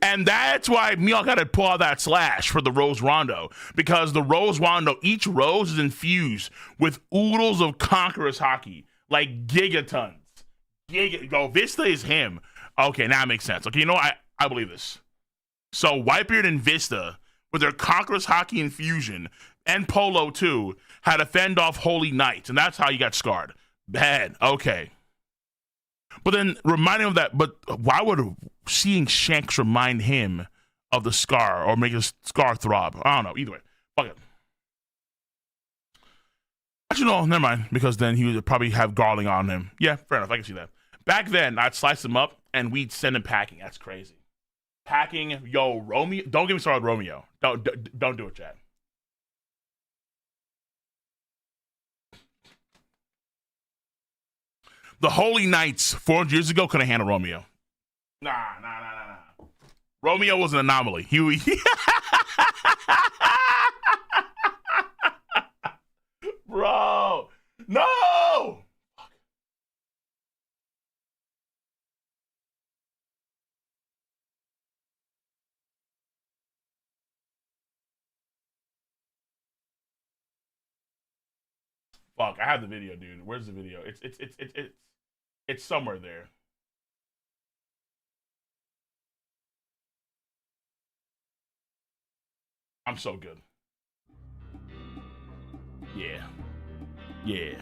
And that's why Mio gotta pull out that slash for the Rose Rondo. Because the Rose Rondo, each rose is infused with oodles of Conqueror's Haki. Like gigatons. Yo, Vista is him. Okay, now it makes sense. Okay, you know what? I believe this. So Whitebeard and Vista, with their Conqueror's Haki infusion, and Polo too, had to fend off Holy Knights, and that's how you got scarred. Bad. Okay. But then reminding him of that, but why would seeing Shanks remind him of the scar or make his scar throb? I don't know. Either way. Fuck it. Actually, no, never mind, because then he would probably have Garling on him. Yeah, fair enough. I can see that. Back then, I'd slice him up and we'd send him packing. That's crazy. Packing, yo, Romeo. Don't get me started with Romeo. Don't do it, Chad. The Holy Knights 400 years ago couldn't handle Romeo. Nah. Romeo was an anomaly. He Bro, no! Fuck, I have the video, dude. Where's the video? It's somewhere there. I'm so good. Yeah. Yeah.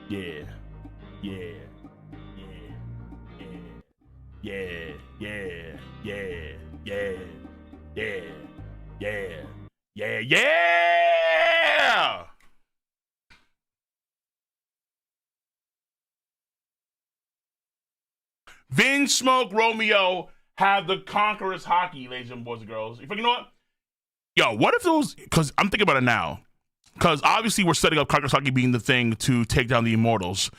Yeah. Yeah. Yeah. Yeah. Yeah. Yeah. Yeah. Yeah. Yeah. Yeah. Vin Smoke Romeo have the conqueror's Haki, ladies and boys and girls. You know what? Yo, what if those? Because I'm thinking about it now. Because obviously we're setting up conqueror's Haki being the thing to take down the immortals,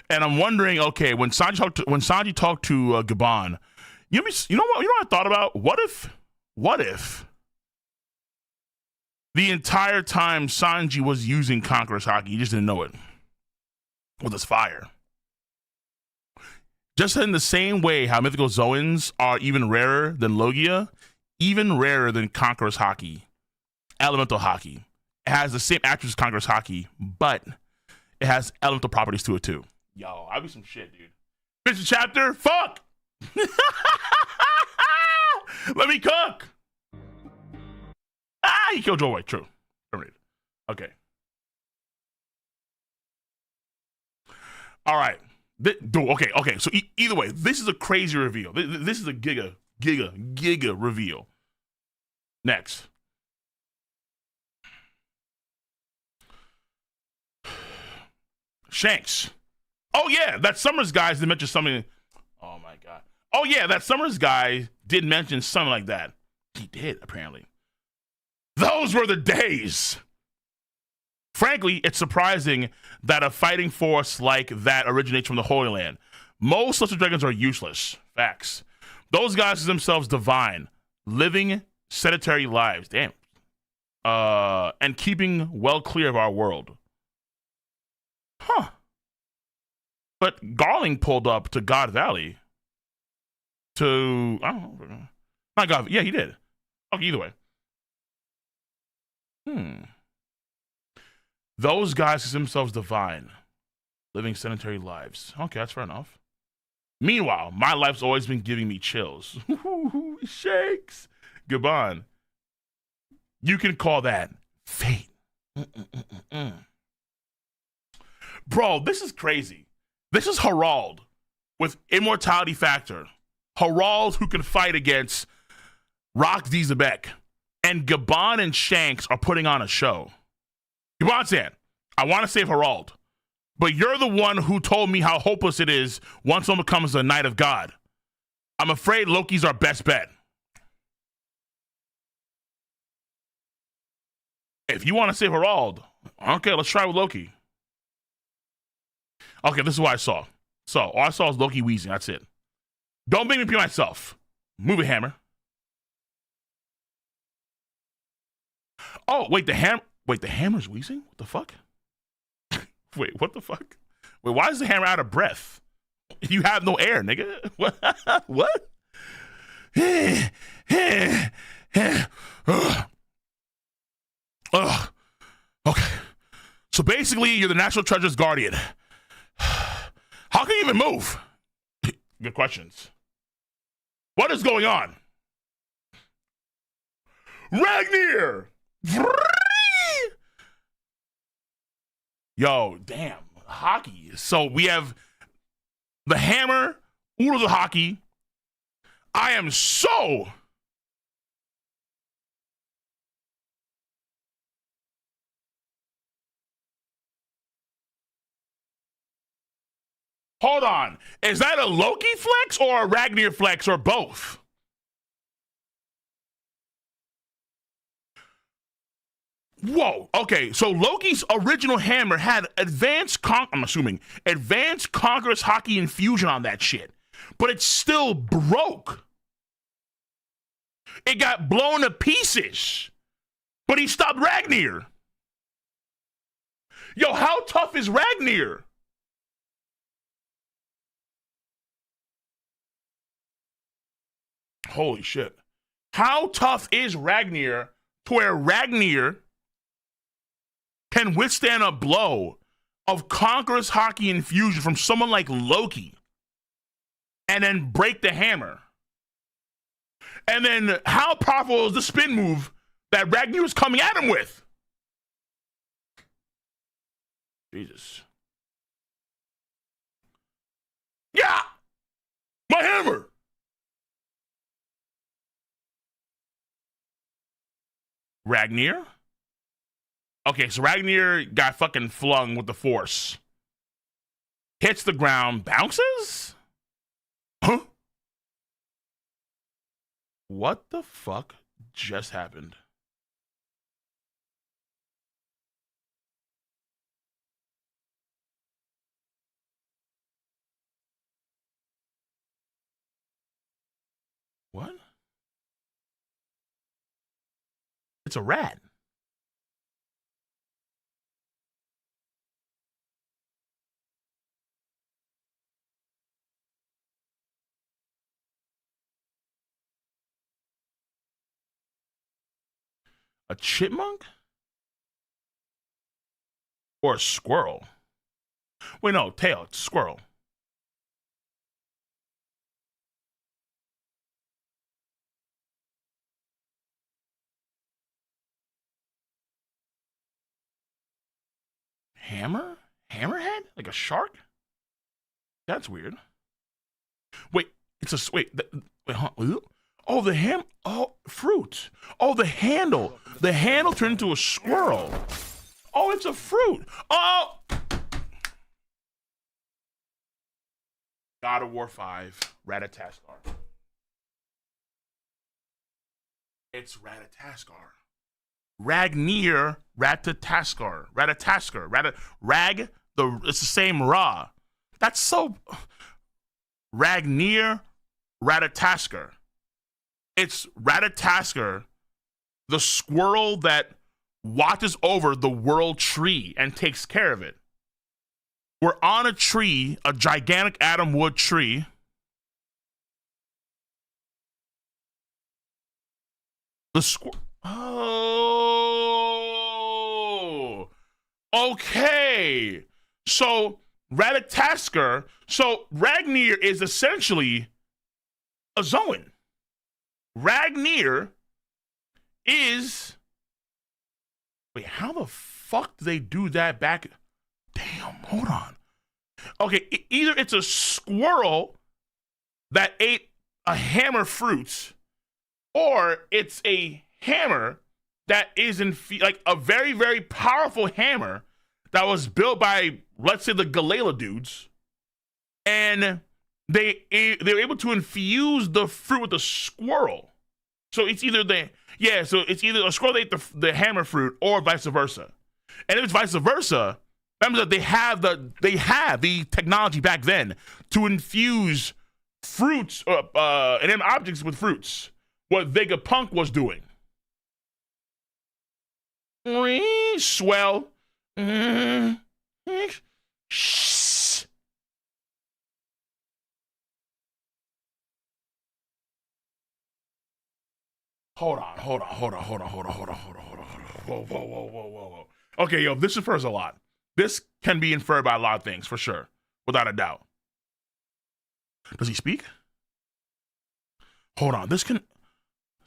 and I'm wondering, okay, when Sanji talked to Gabon, you know what I thought about? What if the entire time Sanji was using conqueror's Haki, he just didn't know it with his fire? Just in the same way how mythical Zoans are even rarer than Logia, even rarer than Conqueror's Haki, Elemental Haki. It has the same attributes as Conqueror's Haki, but it has elemental properties to it too. Yo, I'll be some shit, dude. Finish the chapter? Fuck! Let me cook! He killed Joy. True. Terminated. Okay. All right. Okay. So either way, this is a crazy reveal. This is a giga reveal. Next. Shanks. Oh yeah, that Summers guy did mention something. Oh my god. Oh yeah, that Summers guy did mention something like that. He did, apparently. Those were the days. Frankly, it's surprising that a fighting force like that originates from the Holy Land. Most Celestial Dragons are useless. Facts. Those guys are themselves divine, living sedentary lives. Damn. And keeping well clear of our world. Huh. But Garling pulled up to God Valley to, I don't know. Not God, yeah, he did. Okay, either way. Those guys are themselves divine, living sedentary lives. Okay, that's fair enough. Meanwhile, my life's always been giving me chills. Shakes. Gabon. You can call that fate. Bro, this is crazy. This is Harald with immortality factor. Harald who can fight against Rock D. Zebek. And Gabon and Shanks are putting on a show. Gabon-san, I want to save Harald, but you're the one who told me how hopeless it is once someone becomes a Knight of God. I'm afraid Loki's our best bet. If you want to save Harald, okay, let's try with Loki. Okay, this is what I saw. So, all I saw was Loki wheezing. That's it. Don't make me pee myself. Move it, Hammer. Oh, wait, the hammer's wheezing? What the fuck? Wait, what the fuck? Wait, why is the hammer out of breath? You have no air, nigga. What? Okay. So basically, you're the National Treasure's guardian. How can you even move? Good questions. What is going on? Ragnir! Yo, damn. Haki. So we have the hammer, oodles of Haki. I am so... Hold on. Is that a Loki flex or a Ragnir flex or both? Whoa. Okay, so Loki's original hammer had advanced advanced Conqueror's Haki infusion on that shit. But it still broke. It got blown to pieces. But he stopped Ragnir. Yo, how tough is Ragnir? Holy shit. How tough is Ragnir to where Ragnir can withstand a blow of Conqueror's Haki infusion from someone like Loki and then break the hammer? And then how powerful is the spin move that Ragnar was coming at him with. Jesus. Yeah! My hammer! Ragnar? Okay, so Ragnar got fucking flung with the force. Hits the ground, bounces? Huh? What the fuck just happened? What? It's a rat. A chipmunk? Or a squirrel? Wait, no, tail, it's a squirrel. Hammer? Hammerhead? Like a shark? That's weird. Wait, it's a wait. Wait, huh? Oh, the ham. Oh, fruit. Oh, the handle. The handle turned into a squirrel. Oh, it's a fruit. Oh. God of War 5, Ratataskar. It's Ratataskar. Ragnar Ratataskar. Rag, it's the same Ra. That's so. Ragnar Ratataskar. It's Ratataskar, the squirrel that watches over the world tree and takes care of it. We're on a tree, a gigantic Adam wood tree. The squirrel. Oh, okay. So Ratataskar. So Ragnar is essentially a Zoan. Ragnar is. Wait, how the fuck did they do that back? Damn, hold on. Okay, either it's a squirrel that ate a hammer fruit, or it's a hammer that is like a very, very powerful hammer that was built by, let's say, the Galila dudes, and they were able to infuse the fruit with a squirrel. So it's either it's either a squirrel that ate the hammer fruit, or vice versa. And if it's vice versa, that means that they have the technology back then to infuse fruits and objects with fruits. What Vegapunk was doing. Swell. Hold on. Whoa. Okay, yo, this infers a lot. This can be inferred by a lot of things, for sure. Without a doubt. Does he speak? Hold on, this can...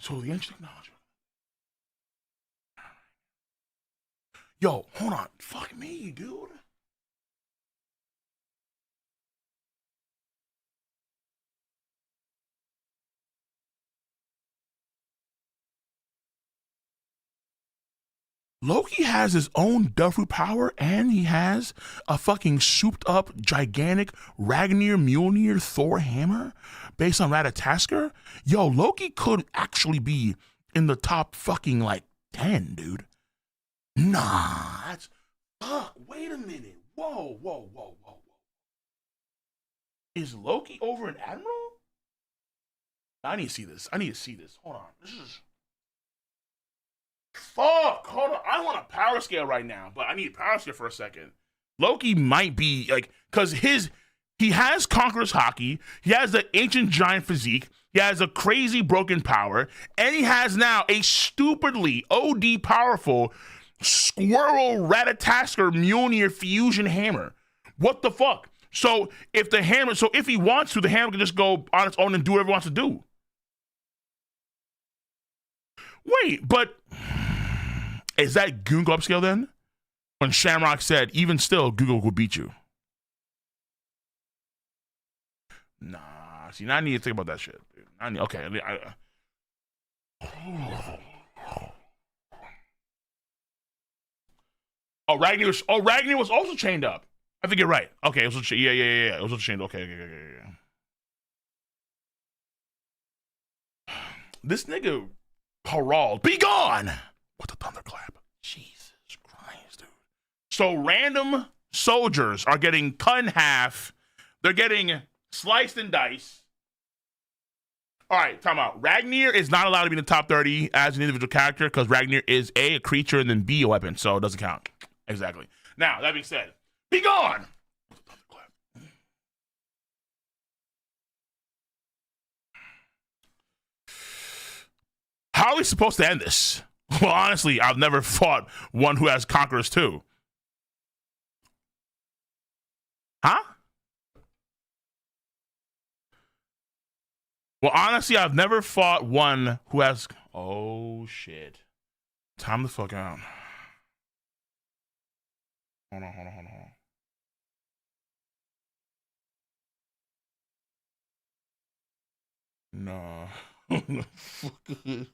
So the ancient technology... Yo, hold on. Fuck me, dude. Loki has his own Dufru power, and he has a fucking souped up, gigantic Ragnar Mjolnir Thor hammer based on Ratataskar. Yo, Loki could actually be in the top fucking like 10, dude. Nah, that's fuck. Wait a minute. Whoa. Is Loki over an admiral? I need to see this. Hold on. This is. Fuck, hold on. I want a power scale right now, but I need a power scale for a second. Loki might be like, because he has Conqueror's Haki, he has the ancient giant physique, he has a crazy broken power, and he has now a stupidly OD powerful squirrel Ratataskar Mjolnir fusion hammer. What the fuck? So if he wants to, the hammer can just go on its own and do whatever it wants to do. Wait, but Is that Goonko upscale then? When Shamrock said, even still, Google will beat you. Nah, see, now I need to think about that shit. Okay. Ragnar was also chained up. I think you're right. Okay, it was yeah. It was also chained. Okay. This nigga Harald, be gone with the thunderclap. Jesus Christ, dude. So random soldiers are getting cut in half. They're getting sliced and diced. All right, time out. Ragnar is not allowed to be in the top 30 as an individual character because Ragnar is A, a creature, and then B, a weapon, so it doesn't count. Exactly. Now, that being said, be gone! How are we supposed to end this? Well, honestly, I've never fought one who has Conquerors too. Huh? Well, honestly, I've never fought one who has... Oh, shit. Time the fuck out. Hold on. No. Wait a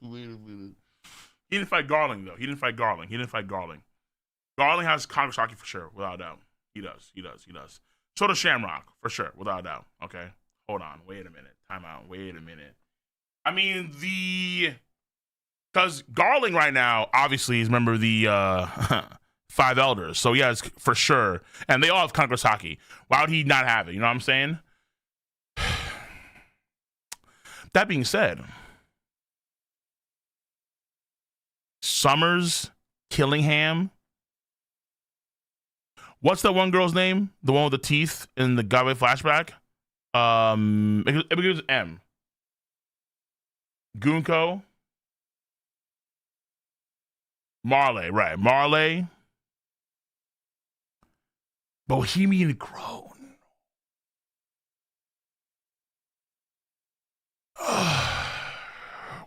minute. He didn't fight Garling, though. He didn't fight Garling. Garling has Conquerors Haki for sure, without a doubt. He does. So does Shamrock, for sure, without a doubt. Okay? Hold on. Wait a minute. Time out. Wait a minute. I mean, because Garling right now, obviously, is a member of the Five Elders. So, yes, for sure. And they all have Conquerors Haki. Why would he not have it? You know what I'm saying? That being said, Summers, Killingham. What's that one girl's name? The one with the teeth in the Gabe flashback? It begins with M. Goonko. Marley, right. Marley. Bohemian Crone.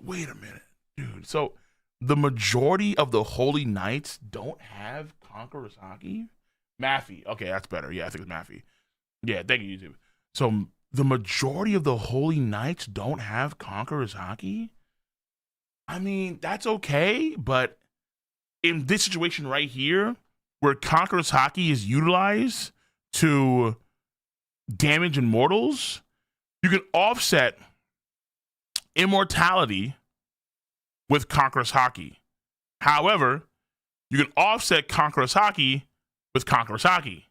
Wait a minute, dude. So the majority of the Holy Knights don't have Conquerors Haki? Maffy. Okay, that's better. Yeah, I think it's Maffy. Yeah, thank you, YouTube. So the majority of the Holy Knights don't have Conquerors Haki? I mean, that's okay, but in this situation right here, where Conquerors Haki is utilized to damage immortals, you can offset immortality with Conquerors Haki. However, you can offset Conquerors Haki with Conquerors Haki.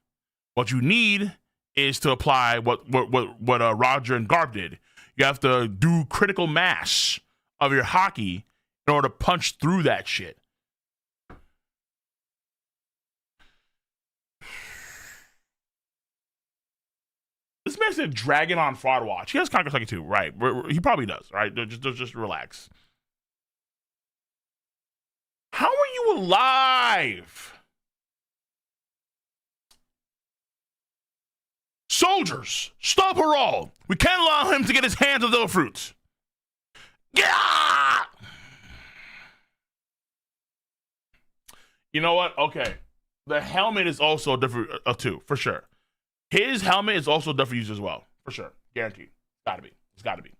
What you need is to apply what Roger and Garp did. You have to do critical mass of your Haki in order to punch through that shit. This man said Dragon on Fraud Watch. He has Conquerors Haki too, right? He probably does, right? Just relax. How are you alive? Soldiers, stop Harald. We can't allow him to get his hands on those fruits. Yeah! You know what? Okay. The helmet is also different too, for sure. His helmet is also different use as well, for sure. Guaranteed. It's gotta be.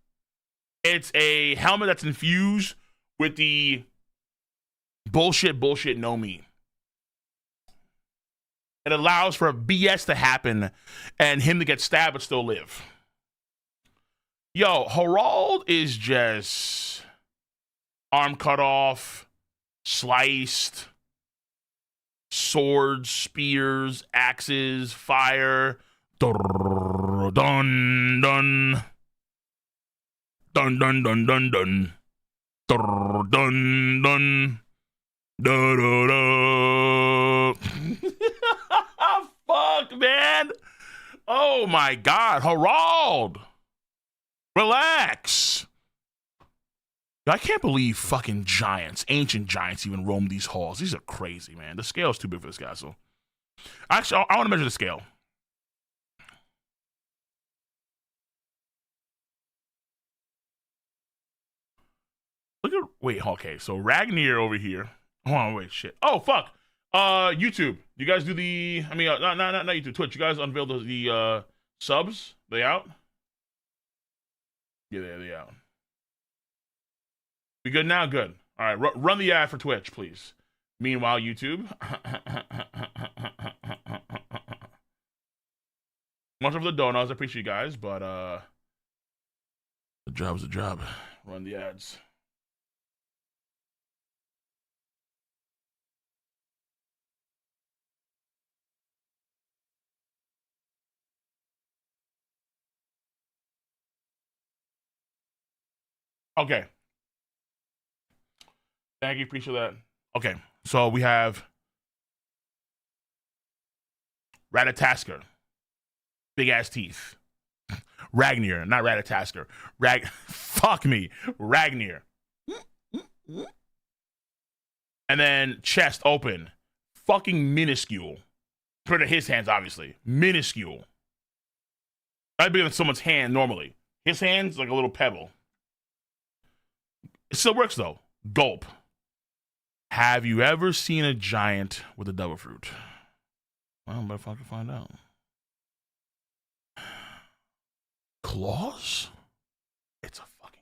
It's a helmet that's infused with the bullshit no me. It allows for a BS to happen and him to get stabbed but still live. Yo, Harald is just arm cut off, sliced, swords, spears, axes, fire. Dun dun dun. Dun dun dun dun dun. Dun dun dun. Da da da. Fuck, man. Oh my God, Harald. Relax. I can't believe fucking giants, ancient giants, even roam these halls. These are crazy, man. The scale's too big for this castle. Actually, I want to measure the scale. Look at, wait, okay. So Ragnar over here. Hold on, wait, shit. Oh, fuck. YouTube. You guys do the, I mean, not YouTube, Twitch. You guys unveiled the subs? They out? Yeah, they out. We good now? Good. All right, run the ad for Twitch, please. Meanwhile, YouTube. Much of the donuts. I appreciate you guys, but the job's a job. Run the ads. Okay. Thank you. Appreciate that. Okay. So we have Ratatasker. Big ass teeth. Ragnar, not Ratatasker. Fuck me. Ragnar. And then chest open. Fucking minuscule. Compared to his hands, obviously. Minuscule. That'd be like someone's hand normally. His hand's like a little pebble. It still works though. Gulp. Have you ever seen a giant with a devil fruit? Well, I'm about to fucking find out. Claws? It's a fucking...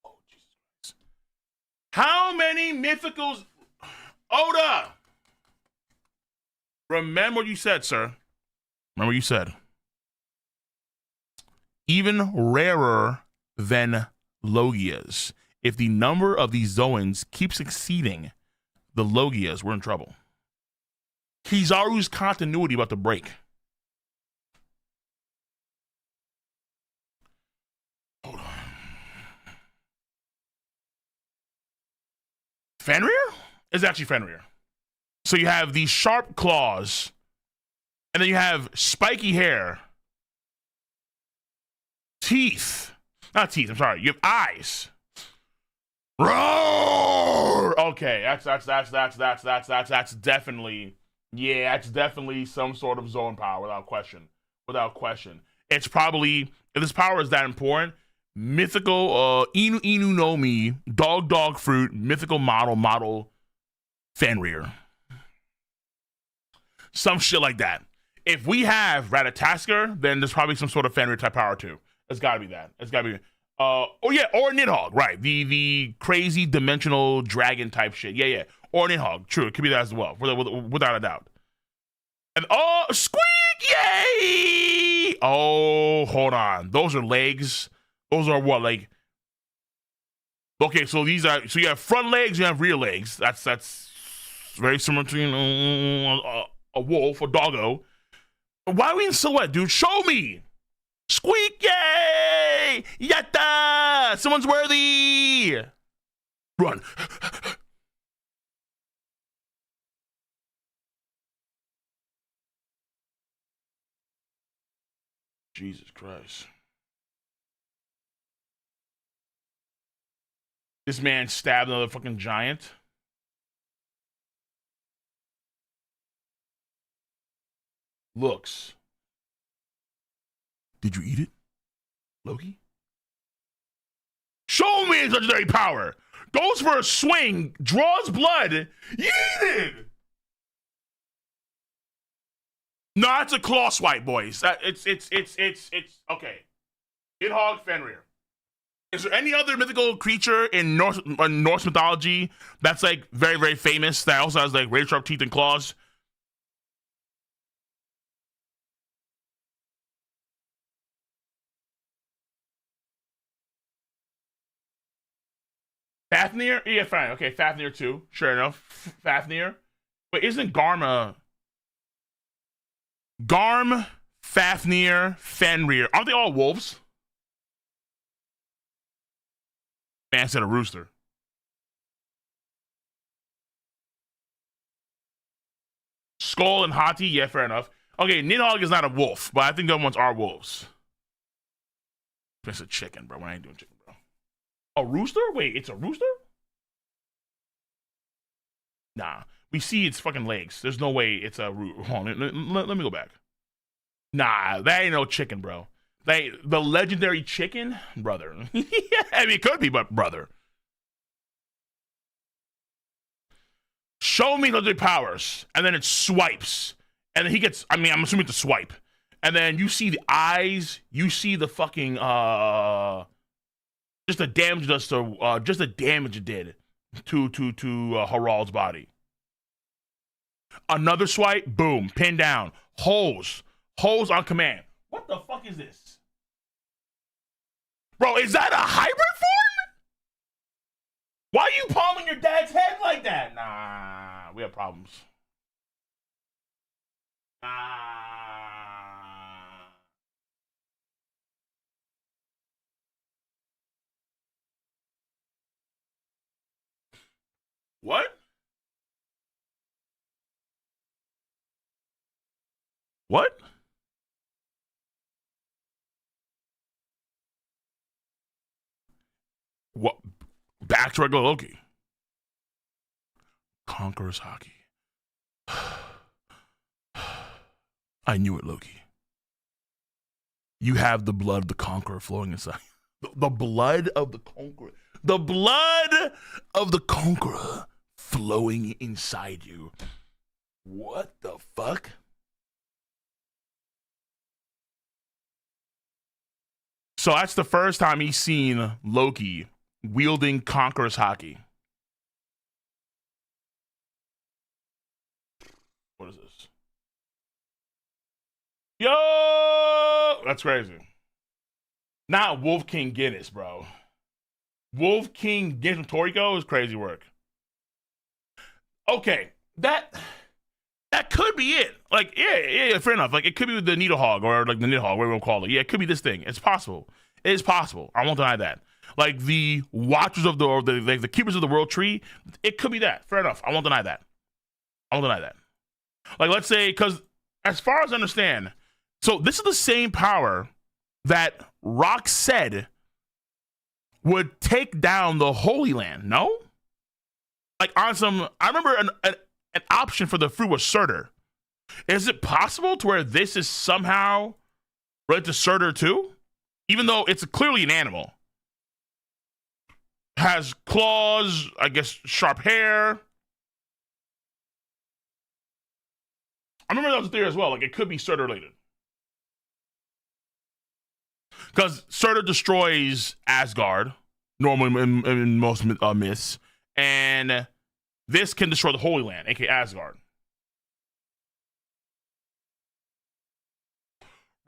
Oh, Jesus Christ. How many mythicals... Oda! Remember what you said, sir. Remember what you said. Even rarer than Logias. If the number of these Zoans keeps exceeding the Logias, we're in trouble. Kizaru's continuity about to break. Hold on. Fenrir? It's actually Fenrir. So you have these sharp claws, and then you have spiky hair, teeth. Not teeth, I'm sorry. You have eyes. Roar! Okay, that's definitely, yeah, that's definitely some sort of zone power without question. Without question. It's probably, if this power is that important, mythical Inu no Mi, dog fruit, mythical model Fenrir. Some shit like that. If we have Ratatasker, then there's probably some sort of Fenrir type power too. It's gotta be that. It's gotta be or Nidhogg, right? The crazy dimensional dragon type shit. Yeah. Or Nidhogg. True, it could be that as well, without a doubt. And squeak! Yay! Oh, hold on. Those are legs. Those are what, like? Okay, so these are, so you have front legs, you have rear legs. That's very similar to a wolf or doggo. Why are we in silhouette, dude? Show me. Squeak! Yay! Yatta! Someone's worthy! Run. Jesus Christ. This man stabbed another fucking giant. Looks. Did you eat it, Loki? Show me his legendary power. Goes for a swing, draws blood, yeeted. No, it's a claw swipe, boys. It's okay. Nidhogg, Fenrir. Is there any other mythical creature in Norse mythology that's like very, very famous that also has like razor sharp teeth and claws? Fafnir? Yeah, fine. Okay, Fafnir too. Sure enough. Fafnir. Wait, isn't Garm, Fafnir, Fenrir. Aren't they all wolves? Man said a rooster. Skull and Hati? Yeah, fair enough. Okay, Nidhogg is not a wolf, but I think the other ones are wolves. It's a chicken, bro. I ain't doing chicken, bro. A rooster? Wait, it's a rooster? Nah. We see its fucking legs. There's no way it's a rooster. Hold on, let me go back. Nah, that ain't no chicken, bro. The legendary chicken? Brother. Yeah, I mean, it could be, but brother. show me legendary powers, and then it swipes, and then he gets. I mean, I'm assuming it's a swipe, and then you see the eyes, you see the fucking just the damage it did to Harald's body. Another swipe, boom, pin down, holes on command. What the fuck is this, bro? Is that a hybrid form? Why are you palming your dad's head like that? Nah, we have problems. What? What? What? Back to regular Loki. Conqueror's Haki. I knew it, Loki. You have the blood of the conqueror flowing inside. The blood of the conqueror. The blood of the conqueror flowing inside you. What the fuck? So that's the first time he's seen Loki wielding Conqueror's Haki. What is this? Yo! That's crazy. Not Wolf King Guinness, bro. Wolf King Guinness from Toriko is crazy work. Okay, that could be it. Like, yeah, fair enough. Like, it could be the Needle Hog or like the Needle Hog, whatever we'll call it. Yeah, it could be this thing. It's possible. It is possible. I won't deny that. Like the Watchers of the Keepers of the World Tree, it could be that. Fair enough. I won't deny that. I won't deny that. Like, let's say, because as far as I understand, so this is the same power that Rock said would take down the Holy Land. No? Like, on some, I remember an option for the fruit was Surtur. Is it possible to where this is somehow related to Surtur too? Even though it's clearly an animal. Has claws, I guess sharp hair. I remember that was a theory as well. Like, it could be Surtur related. Because Surtur destroys Asgard, normally in most myths. And this can destroy the Holy Land, aka Asgard.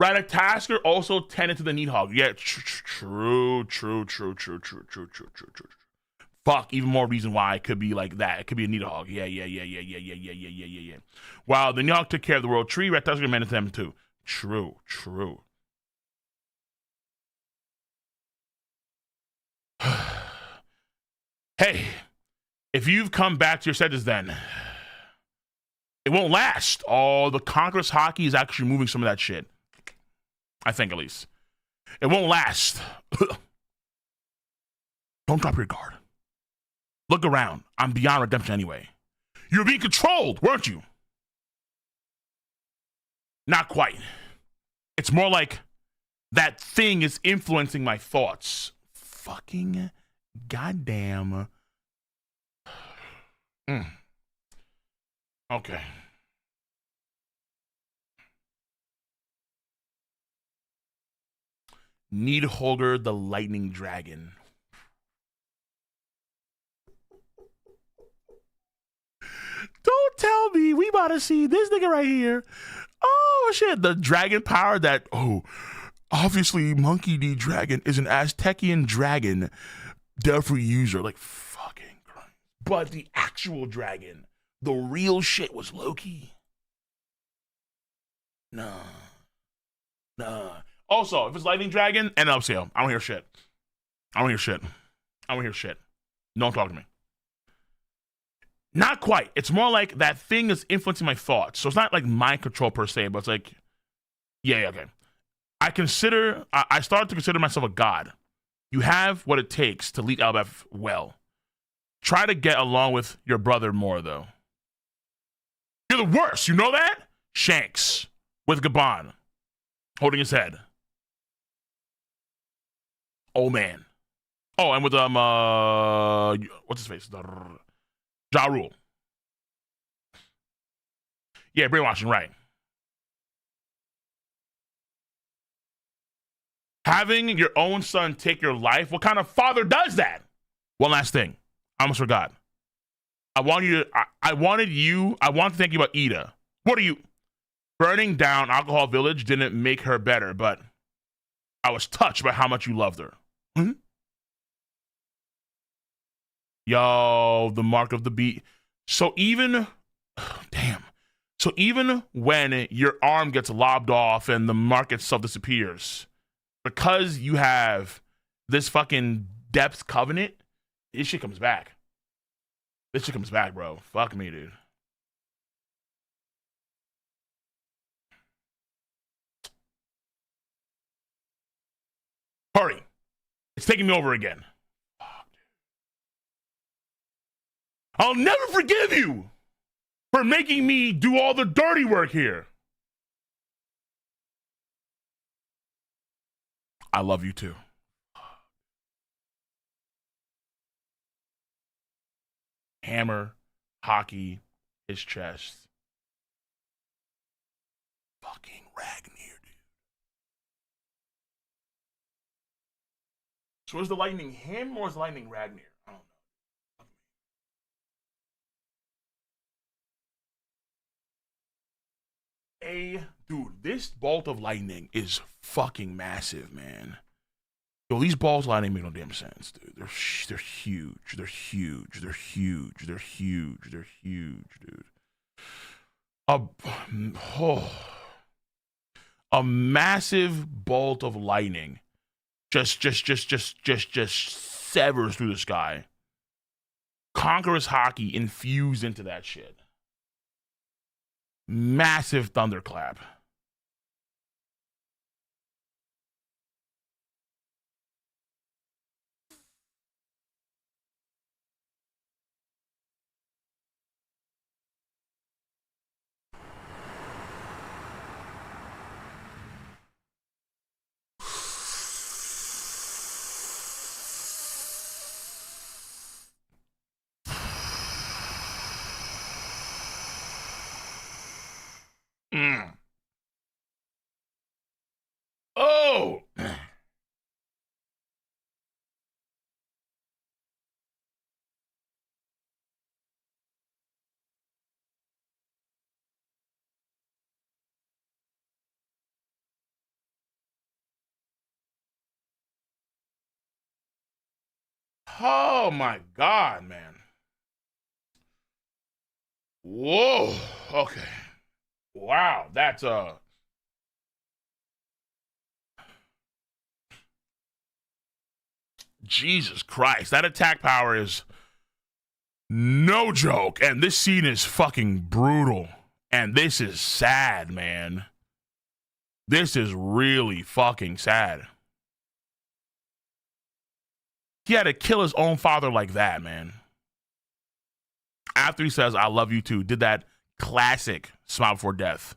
Ratatasker also tended to the Needhog. Yeah, true. Fuck, even more reason why it could be like that. It could be a Needhog. Yeah. While the Needhog took care of the World Tree, Ratatasker managed them too. True. Hey, if you've come back to your senses, then it won't last. Oh, the Conqueror's Haki is actually moving some of that shit. I think, at least. It won't last. Don't drop your guard. Look around. I'm beyond redemption anyway. You were being controlled, weren't you? Not quite. It's more like that thing is influencing my thoughts. Fucking goddamn. Okay. Needholder the Lightning Dragon. Don't tell me we about to see this nigga right here. Oh shit, the dragon power that, obviously Monkey D Dragon is an Aztecian dragon, therefore user. Like, fucking Christ. But the actual dragon, the real shit was Loki. Nah. Also, if it's Lightning Dragon, and upscale, I don't hear shit. Don't talk to me. Not quite. It's more like that thing is influencing my thoughts. So it's not like mind control per se, but it's like, yeah, okay. I started to consider myself a god. You have what it takes to lead Albaf well. Try to get along with your brother more, though. You're the worst, you know that? Shanks, with Gabon, holding his head. Oh, man. Oh, and with, what's his face? Ja Rule. Yeah, brainwashing, right. Having your own son take your life, what kind of father does that? One last thing. I almost forgot. I want to thank you about Ida. What are you? Burning down Alcohol Village didn't make her better, but I was touched by how much you loved her. Mm-hmm. Yo, the mark of the beast. So even, damn. So even when your arm gets lobbed off and the mark itself disappears, because you have this fucking depth covenant, this shit comes back. This shit comes back, bro. Fuck me, dude. Hurry. It's taking me over again. I'll never forgive you for making me do all the dirty work here. I love you too. Hammer, Haki, his chest. Fucking Ragnar, dude. So is the lightning him or is the lightning Ragnar? I don't know. Dude, this bolt of lightning is fucking massive, man. Yo, these balls of lightning make no damn sense, dude. They're huge. They're huge. They're huge. They're huge. They're huge, dude. A massive bolt of lightning just severs through the sky. Conqueror's Haki infused into that shit. Massive thunderclap. Oh! Oh my God, man. Whoa. Okay. Wow. That's Jesus Christ. That attack power is no joke. And this scene is fucking brutal. And this is sad, man. This is really fucking sad. He had to kill his own father like that, man. After he says, I love you too, did that classic smile before death.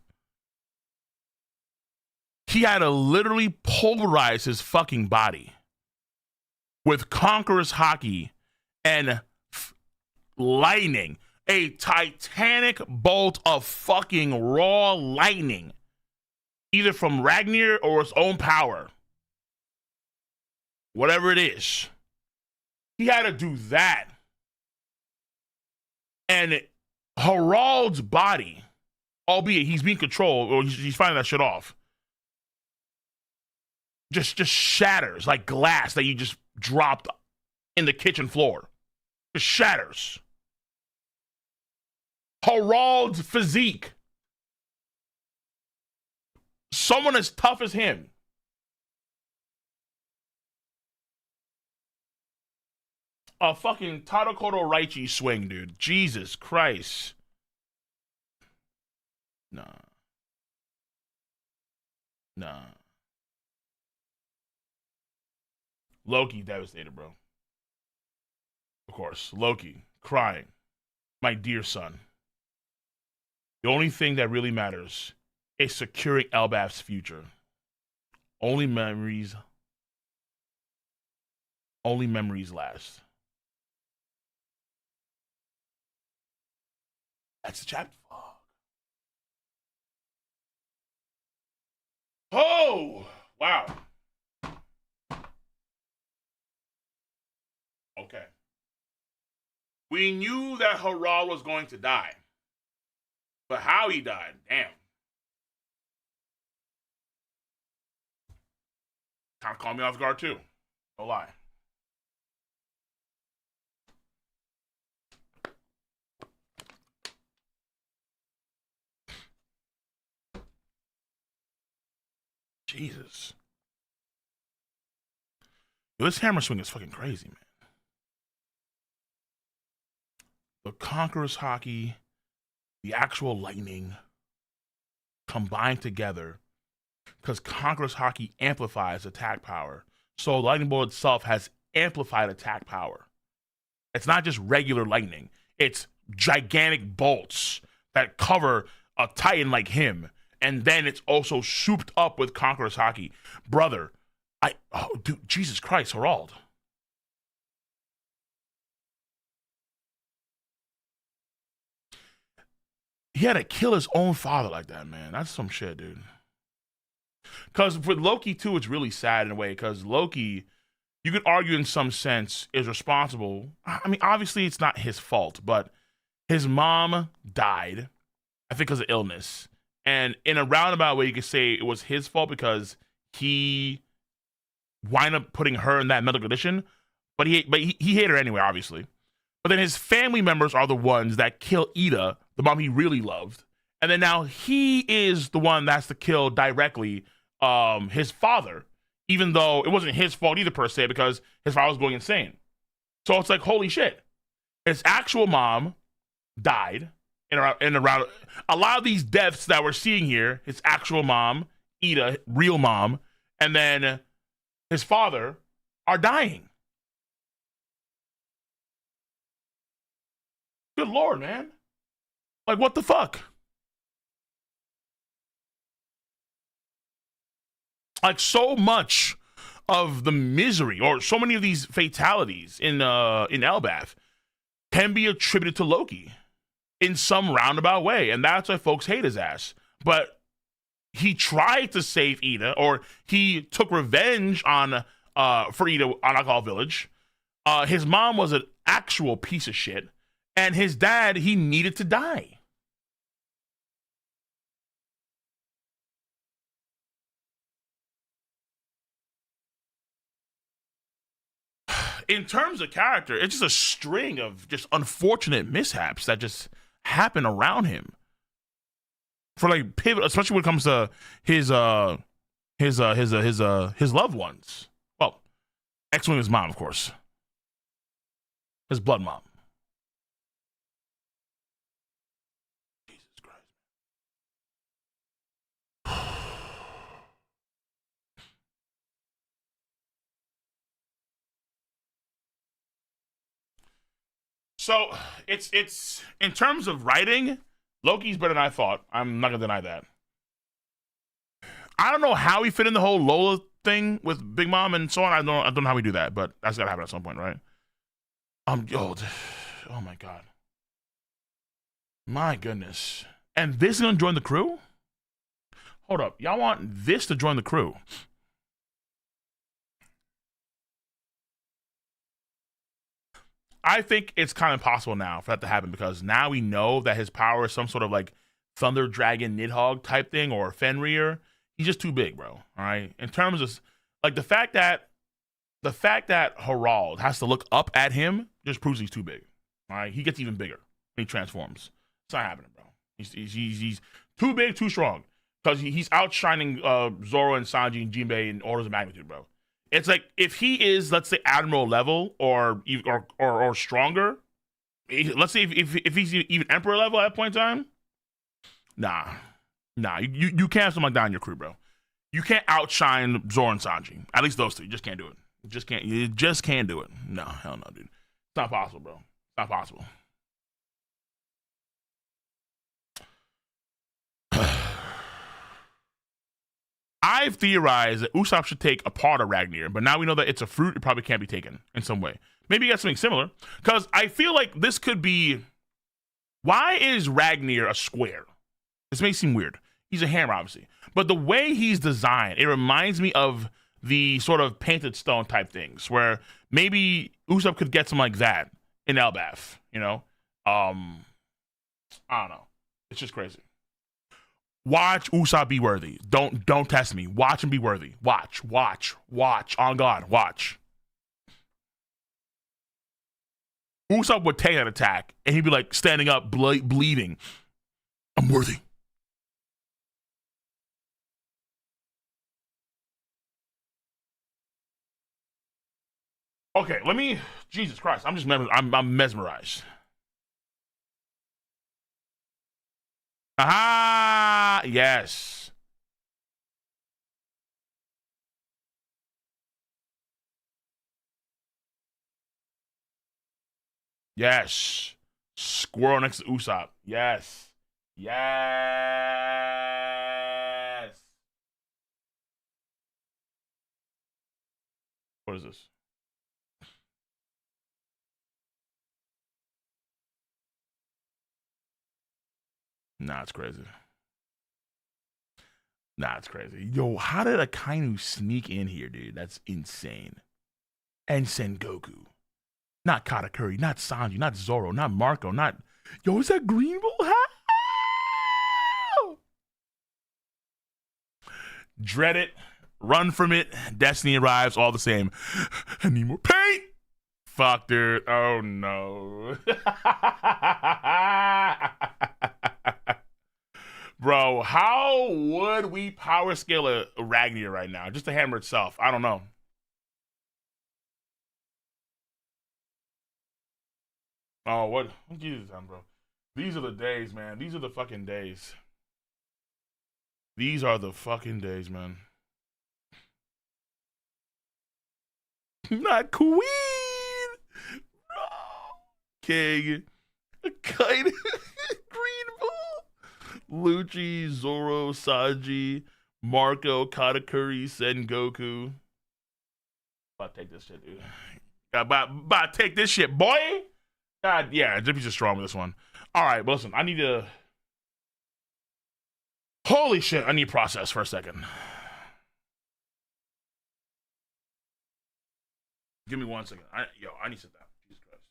He had to literally pulverize his fucking body with Conqueror's Haki and lightning. A titanic bolt of fucking raw lightning. Either from Ragnar or his own power. Whatever it is. He had to do that. And Harald's body, albeit he's being controlled, or he's finding that shit off, just shatters like glass that you just dropped in the kitchen floor. Just shatters. Harald's physique. Someone as tough as him. A fucking Tadakoto Raichi swing, dude. Jesus Christ. Nah. Loki devastated, bro. Of course. Loki crying. My dear son. The only thing that really matters is securing Elbaf's future. Only memories last. That's the chapter. Oh, wow. Okay. We knew that Harald was going to die. But how he died, damn. Kind of caught me off guard too. No lie. Jesus. Yo, this hammer swing is fucking crazy, man. The Conqueror's Haki, the actual lightning combined together, because Conqueror's Haki amplifies attack power. So lightning bolt itself has amplified attack power. It's not just regular lightning. It's gigantic bolts that cover a titan like him. And then it's also souped up with Conqueror's Haki. Brother, dude, Jesus Christ, Harald. He had to kill his own father like that, man. That's some shit, dude. Because with Loki, too, it's really sad in a way. Because Loki, you could argue in some sense, is responsible. I mean, obviously, it's not his fault. But his mom died, I think, because of illness. And in a roundabout way, you could say it was his fault because he wind up putting her in that medical condition. But he hated her anyway, obviously. But then his family members are the ones that kill Ida, the mom he really loved. And then now he is the one that has to kill directly his father, even though it wasn't his fault either per se, because his father was going insane. So it's like, holy shit. His actual mom died in around a lot of these deaths that we're seeing here, his actual mom, Ida, real mom, and then his father are dying. Good Lord, man. Like, what the fuck? Like, so much of the misery or so many of these fatalities in Elbath can be attributed to Loki in some roundabout way. And that's why folks hate his ass. But he tried to save Ida, or he took revenge on for Ida on Alcohol Village. His mom was an actual piece of shit. And his dad, he needed to die. In terms of character, it's just a string of just unfortunate mishaps that just happen around him. For like pivot, especially when it comes to his loved ones. Well, ex-wing his mom, of course. His blood mom. So it's in terms of writing, Loki's better than I thought. I'm not gonna deny that. I don't know how he fit in the whole Lola thing with Big Mom and so on. I don't know how we do that, but that's gotta happen at some point, right? Oh my god, my goodness! And this is gonna join the crew? Hold up, y'all want this to join the crew? I think it's kind of impossible now for that to happen because now we know that his power is some sort of like Thunder Dragon Nidhogg type thing or Fenrir. He's just too big, bro. All right. In terms of like the fact that Harald has to look up at him just proves he's too big. All right. He gets even bigger when he transforms. It's not happening, bro. He's too big, too strong because he's outshining Zoro and Sanji and Jinbei in orders of magnitude, bro. It's like if he is, let's say, admiral level or stronger. Let's say if he's even emperor level at that point in time. Nah. You can't have something like that in your crew, bro. You can't outshine Zoro and Sanji. At least those two. You just can't do it. You just can't do it. No, hell no, dude. It's not possible, bro. It's not possible. I've theorized that Usopp should take a part of Ragnir, but now we know that it's a fruit. It probably can't be taken in some way. Maybe you got something similar. Because I feel like this could be... Why is Ragnir a square? This may seem weird. He's a hammer, obviously. But the way he's designed, it reminds me of the sort of painted stone type things, where maybe Usopp could get some like that in Elbaf, you know? I don't know. It's just crazy. Watch Usopp be worthy. Don't test me. Watch him be worthy. Watch. On God, watch. Usopp would take that attack, and he'd be like standing up, bleeding. I'm worthy. Okay, let me. Jesus Christ, I'm mesmerized. Aha! Yes. Yes. Squirrel next to Usopp. Yes. Yes. What is this? Nah, it's crazy. Nah, it's crazy. Yo, how did Akainu sneak in here, dude? That's insane. And Sengoku. Not Katakuri, not Sanji, not Zoro, not Marco, not... Yo, is that Green Bull? How? Dread it. Run from it. Destiny arrives, all the same. I need more paint. Fuck, dude. Oh, no. Bro, how would we power scale a Ragnar right now? Just the hammer itself. I don't know. Oh, what? Jesus, bro. These are the days, man. These are the fucking days. These are the fucking days, man. Not Queen. King. Kite. Green Bull. Lucci, Zoro, Sanji, Marco, Katakuri, Sengoku. About to take this shit, dude. About to take this shit, boy. God, yeah, Jimmy's just strong with this one. All right, but listen, I need to... Holy shit, I need to process for a second. Give me 1 second. I need to sit down. Jesus Christ.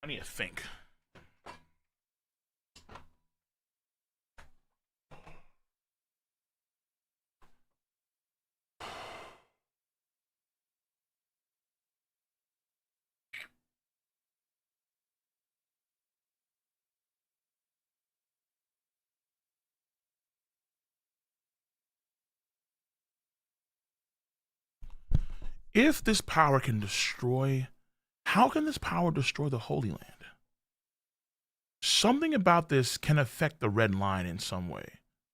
I need to think. If this power can destroy, how can this power destroy the Holy Land? Something about this can affect the Red Line in some way.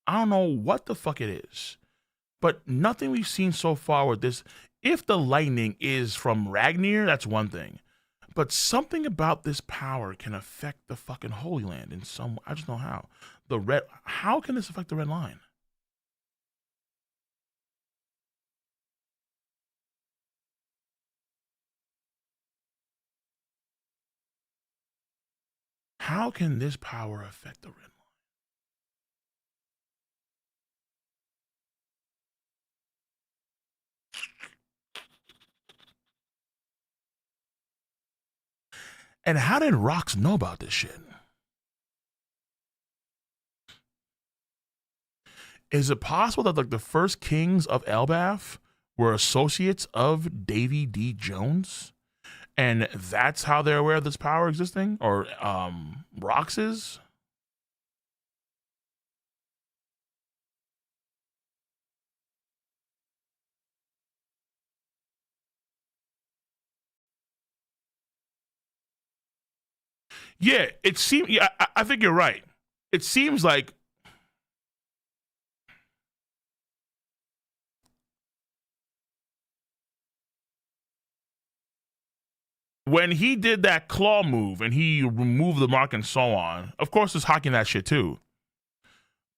I don't know what the fuck it is, but nothing we've seen so far with this. If the lightning is from Ragnar, that's one thing, but something about this power can affect the fucking Holy Land in some way. I just know how. How can this affect the Red Line? How can this power affect the Red Line? And how did Rox know about this shit? Is it possible that like the first kings of Elbaf were associates of Davy D. Jones? And that's how they're aware of this power existing? Or Rox is? Yeah, it seems. Yeah, I think you're right. It seems like when he did that claw move and he removed the mark and so on. Of course, there's Haki in that shit too.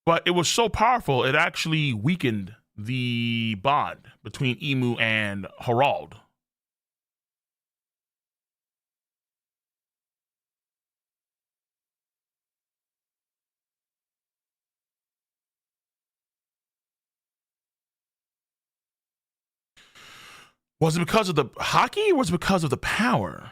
But it was so powerful, it actually weakened the bond between Emu and Harald. Was it because of the Haki or was it because of the power?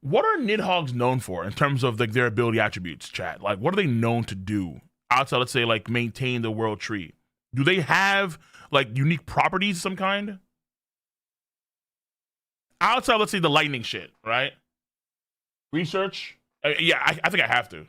What are Nidhogg's known for in terms of like their ability attributes, chat? Like, what are they known to do outside, let's say, like maintain the world tree? Do they have like unique properties of some kind? Outside, let's say, the lightning shit, right? Research? Yeah, I think I have to.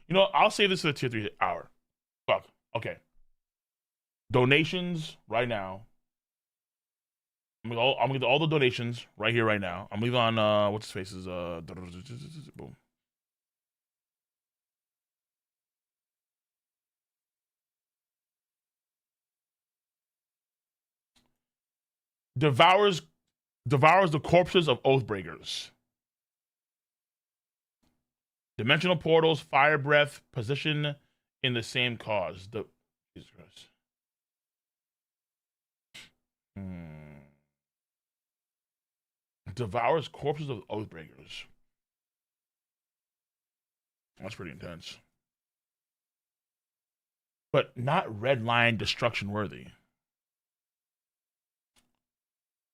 You know, I'll say this for the tier 3 hour. Fuck. Okay. Donations right now. I'm gonna get all the donations right here, right now. I'm leaving on what's his face's boom. Devours the corpses of Oathbreakers. Dimensional portals, fire breath, position in the same cause. Jesus Christ. Devours corpses of Oathbreakers. That's pretty intense. But not red line destruction worthy.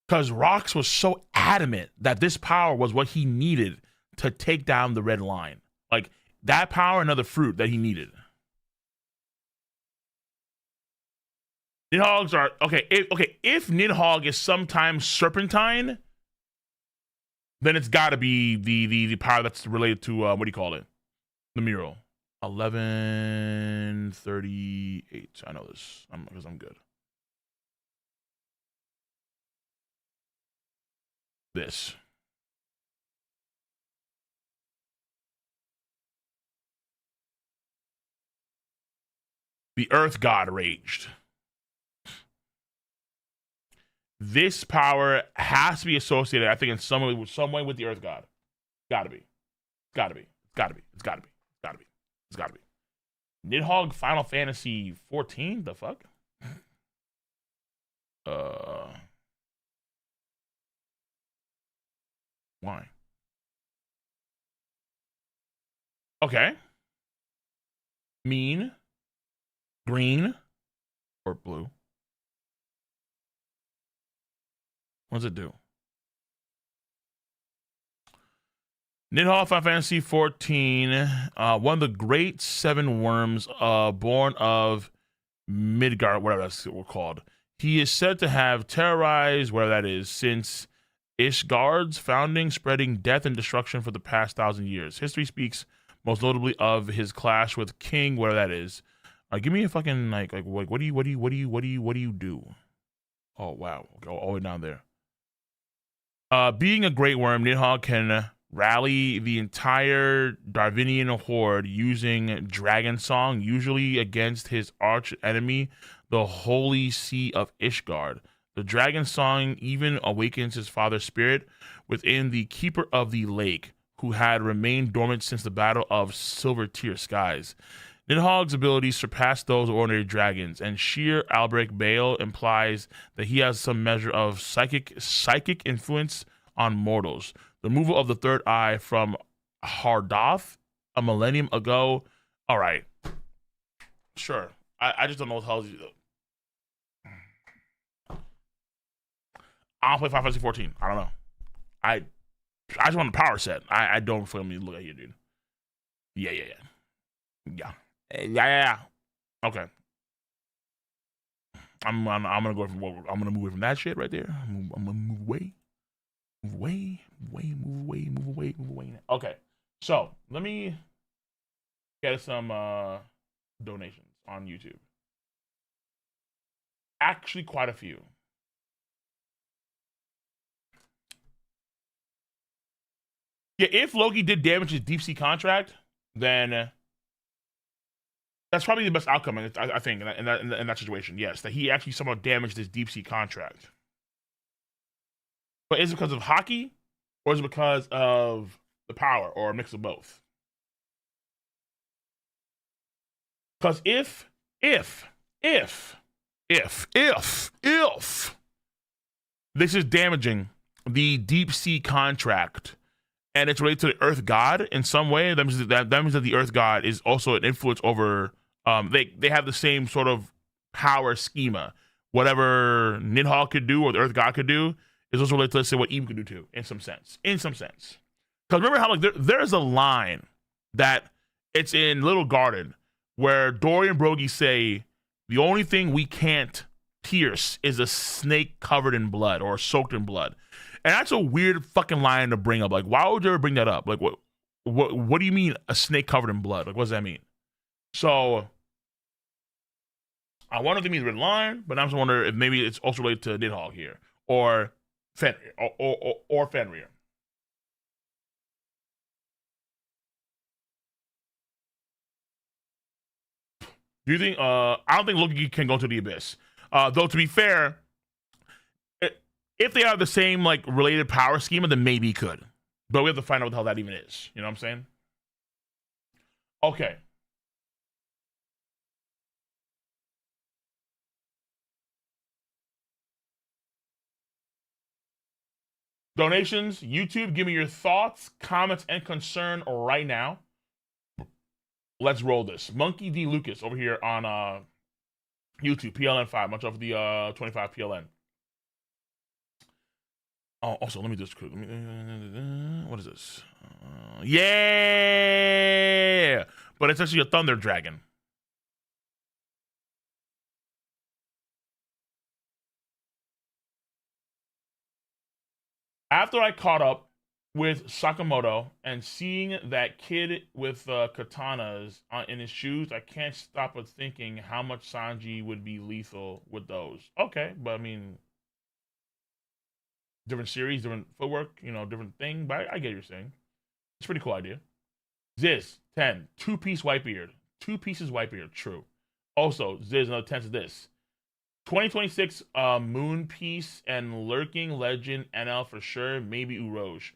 Because Rox was so adamant that this power was what he needed to take down the red line. Like, that power, another fruit that he needed. Nidhoggs are okay. If Nidhogg is sometimes serpentine, then it's got to be the power that's related to what do you call it? The mural. 11:38. I know this. Because I'm good. This. The Earth God raged. This power has to be associated, I think, in some way with the Earth God. Gotta be. Gotta be. Gotta be. It's gotta be. It's gotta be. It's gotta be. Nidhogg Final Fantasy 14? The fuck? Why? Okay. Mean. Green. Or blue. What does it do? Nidhogg Final Fantasy 14, one of the great seven worms born of Midgard, whatever that's what we're called. He is said to have terrorized, where that is, since Ishgard's founding, spreading death and destruction for the past 1,000 years. History speaks most notably of his clash with King, where that is. Give me a fucking like what do you do? Oh wow, go all the way down there. Being a great worm, Nidhogg can rally the entire Darwinian horde using Dragon Song, usually against his arch enemy, the Holy Sea of Ishgard. The Dragon Song even awakens his father's spirit within the Keeper of the Lake, who had remained dormant since the Battle of Silver Tear Skies. Nidhogg's abilities surpass those of ordinary dragons, and sheer Albrecht Bale implies that he has some measure of psychic influence on mortals. The removal of the third eye from Hardoth a millennium ago. All right. Sure. I just don't know what the hell is. I'll play Final Fantasy 14. I don't know. I just want the power set. I don't feel me look at you, dude. Yeah. Okay. I'm gonna go from I'm gonna move away from that shit right there. I'm gonna move away. Move away. Okay. So let me get some donations on YouTube. Actually, quite a few. Yeah, if Loki did damage his deep sea contract, then that's probably the best outcome. I think in that situation, yes, that he actually somehow damaged his deep sea contract. But is it because of Haki, or is it because of the power, or a mix of both? Because if if, if, if this is damaging the deep sea contract and it's related to the Earth God in some way, that means that the Earth God is also an influence over. They have the same sort of power schema. Whatever Nidhogg could do or the Earth God could do is also related to, let's say, what Eve could do too, in some sense. Because remember how like there's a line that it's in Little Garden where Dory and Brogy say the only thing we can't pierce is a snake covered in blood or soaked in blood. And that's a weird fucking line to bring up. Like, why would you ever bring that up? Like, what do you mean a snake covered in blood? Like, what does that mean? So I wonder if they mean the red line, but I'm just wondering if maybe it's also related to Nidhogg here or Fenrir or Fenrir. Do you think? I don't think Loki can go to the abyss. Though to be fair, if they have the same like related power schema, then maybe he could. But we have to find out what the hell that even is. You know what I'm saying? Okay. Donations, YouTube, give me your thoughts, comments, and concern right now. Let's roll this. Monkey D. Lucas over here on YouTube, PLN5. Much of the 25 PLN. Oh, also, let me just quick. What is this? Yeah! But it's actually a thunder dragon. After I caught up with Sakamoto and seeing that kid with katanas in his shoes, I can't stop but thinking how much Sanji would be lethal with those. Okay, but I mean, different series, different footwork, you know, different thing. But I get what you're saying. It's a pretty cool idea. Ziz, 10, two-piece Whitebeard. 2 pieces Whitebeard, true. Also, Ziz, another 10 to this. 2026 Moon Piece and Lurking Legend NL for sure. Maybe Urouge.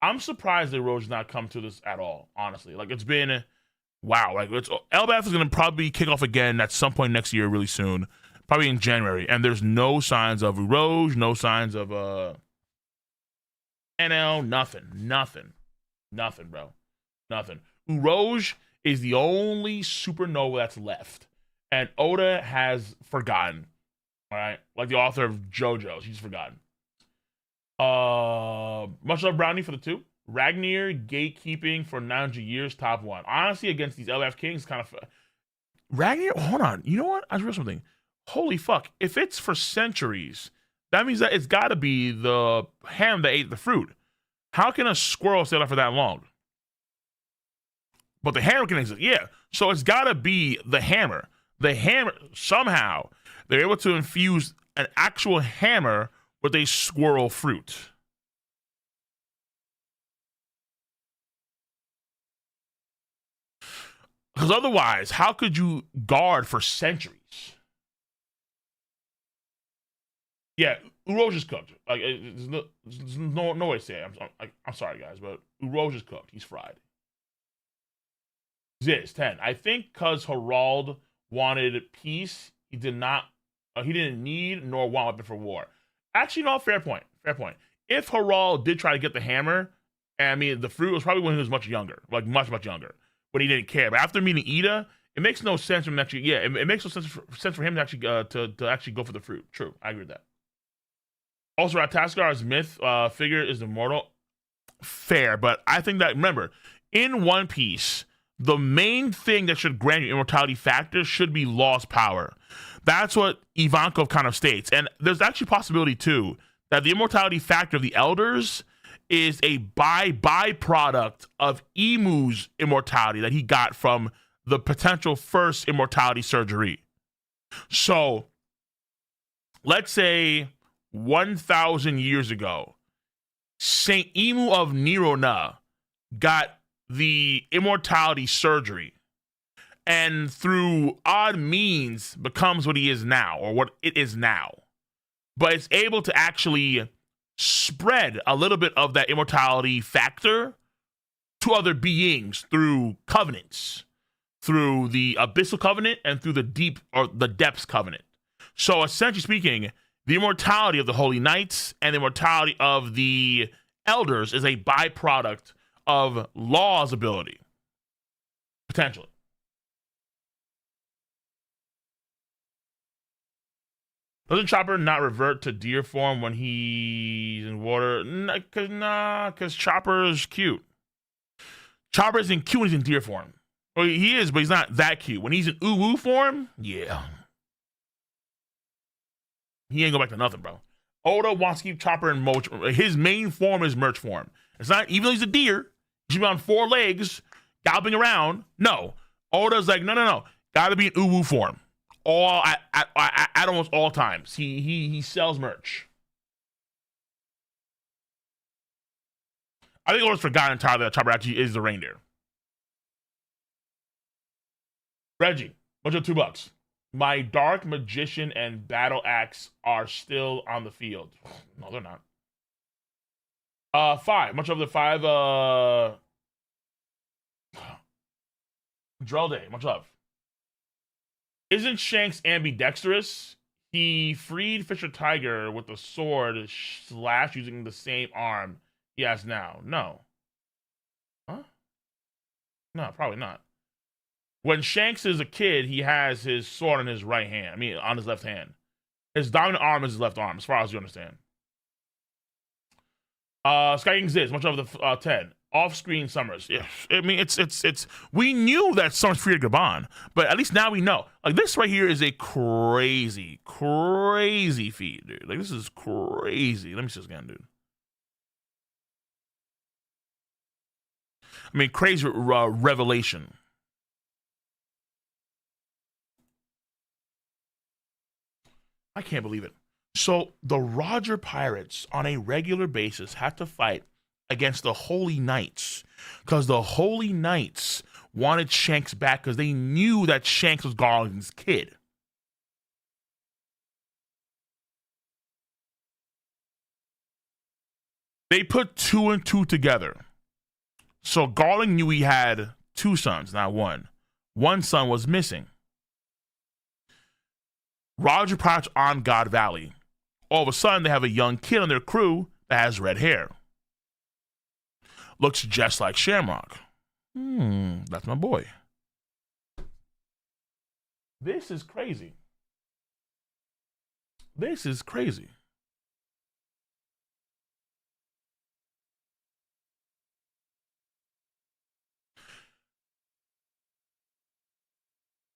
I'm surprised that Urouge not come to this at all, honestly. Like, it's been, wow. Like, Elbaf is going to probably kick off again at some point next year really soon. Probably in January. And there's no signs of Urouge, no signs of NL, nothing, bro. Nothing. Urouge is the only supernova that's left. And Oda has forgotten. All right, like the author of JoJo, she's forgotten. Much love, Brownie, for the 2. Ragnar gatekeeping for 900 years, top 1. Honestly, against these LF Kings, kind of. Ragnar, hold on. You know what? I just realized something. Holy fuck! If it's for centuries, that means that it's got to be the ham that ate the fruit. How can a squirrel stay alive for that long? But the hammer can exist. Yeah, so it's got to be the hammer. The hammer somehow. They're able to infuse an actual hammer with a squirrel fruit. Because otherwise, how could you guard for centuries? Yeah, Urouge is cooked. Like, there's no way to say it. I'm sorry, guys, but Urouge is cooked. He's fried. Ziz, 10. I think because Harald wanted peace, he didn't need nor want weapon for war. Actually, no, fair point. If Harald did try to get the hammer, I mean, the fruit was probably when he was much younger, like much younger, when he didn't care. But after meeting Ida, it makes no sense for him actually. Yeah, it makes no sense for him to actually to actually go for the fruit. True, I agree with that. Also, Rataskar's myth figure is immortal. Fair, but I think that, remember, in One Piece, the main thing that should grant you immortality factor should be lost power. That's what Ivankov kind of states. And there's actually a possibility, too, that the immortality factor of the Elders is a byproduct of Imu's immortality that he got from the potential first immortality surgery. So, let's say 1,000 years ago, Saint Imu of Nirona got the immortality surgery, and through odd means becomes what he is now, or what it is now. But it's able to actually spread a little bit of that immortality factor to other beings through covenants. through the Abyssal Covenant and through the Deep or the Depths Covenant. So essentially speaking, the immortality of the Holy Knights and the immortality of the Elders is a byproduct of Law's ability, potentially. Doesn't Chopper not revert to deer form when he's in water? Because Chopper is cute. Chopper isn't cute when he's in deer form. Well, he is, but he's not that cute. When he's in Uwu form, yeah. He ain't go back to nothing, bro. Oda wants to keep Chopper in Moch. His main form is merch form. It's not, even though he's a deer, he should be on 4 legs, galloping around. No. Oda's like, no. Gotta be in Uwu form. All at almost all times. He sells merch. I think Oda's forgotten entirely that Chopper actually is the reindeer. Reggie, bunch of $2. My Dark Magician and Battle Axe are still on the field. No, they're not. 5. Much of the 5. Drell Day. Much love. Isn't Shanks ambidextrous? He freed Fisher Tiger with the sword slash using the same arm he has now. No. Huh? No, probably not. When Shanks is a kid, he has his sword on his right hand. I mean, on his left hand. His dominant arm is his left arm, as far as you understand. Sky King Ziz, much of the 10. Off-screen Summers. Yeah, I mean, it's. We knew that Summers freed Gabon, but at least now we know. Like, this right here is a crazy feat, dude. Like, this is crazy. Let me see this again, dude. I mean, crazy revelation. I can't believe it. So the Roger Pirates on a regular basis have to fight against the Holy Knights because the Holy Knights wanted Shanks back because they knew that Shanks was Garland's kid. They put 2 and 2 together. So Garland knew he had 2 sons, not 1. 1 son was missing. Roger Pirates on God Valley. All of a sudden, they have a young kid on their crew that has red hair. Looks just like Shamrock. That's my boy. This is crazy. This is crazy.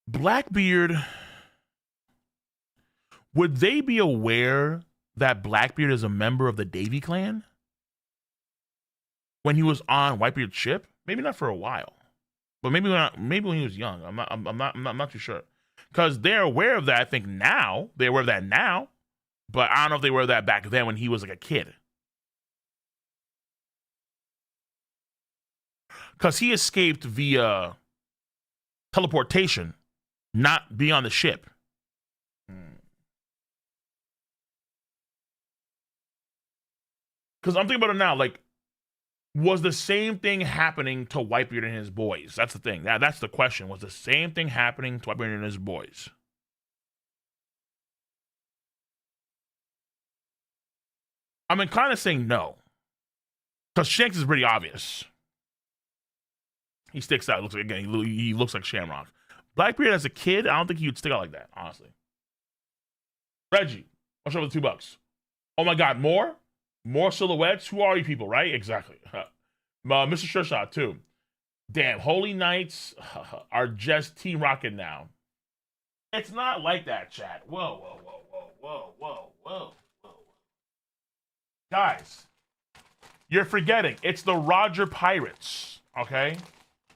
Blackbeard, would they be aware that Blackbeard is a member of the Davy clan? When he was on Whitebeard's ship? Maybe not for a while. But maybe when he was young. I'm not too sure. Because they're aware of that, I think now. They're aware of that now. But I don't know if they were that back then when he was like a kid. Because he escaped via teleportation, not be on the ship. Because I'm thinking about it now, like, was the same thing happening to Whitebeard and his boys? That's the thing. That's the question. Was the same thing happening to Whitebeard and his boys? I'm inclined to say no. Because Shanks is pretty obvious. He sticks out. He looks like Shamrock. Blackbeard as a kid, I don't think he would stick out like that, honestly. Reggie, I'll show the $2. Oh my God, more? More silhouettes? Who are you people, right? Exactly. Mr. Sure too. Damn, Holy Knights are just Team Rocket now. It's not like that, chat. Whoa. Guys, you're forgetting. It's the Roger Pirates, okay?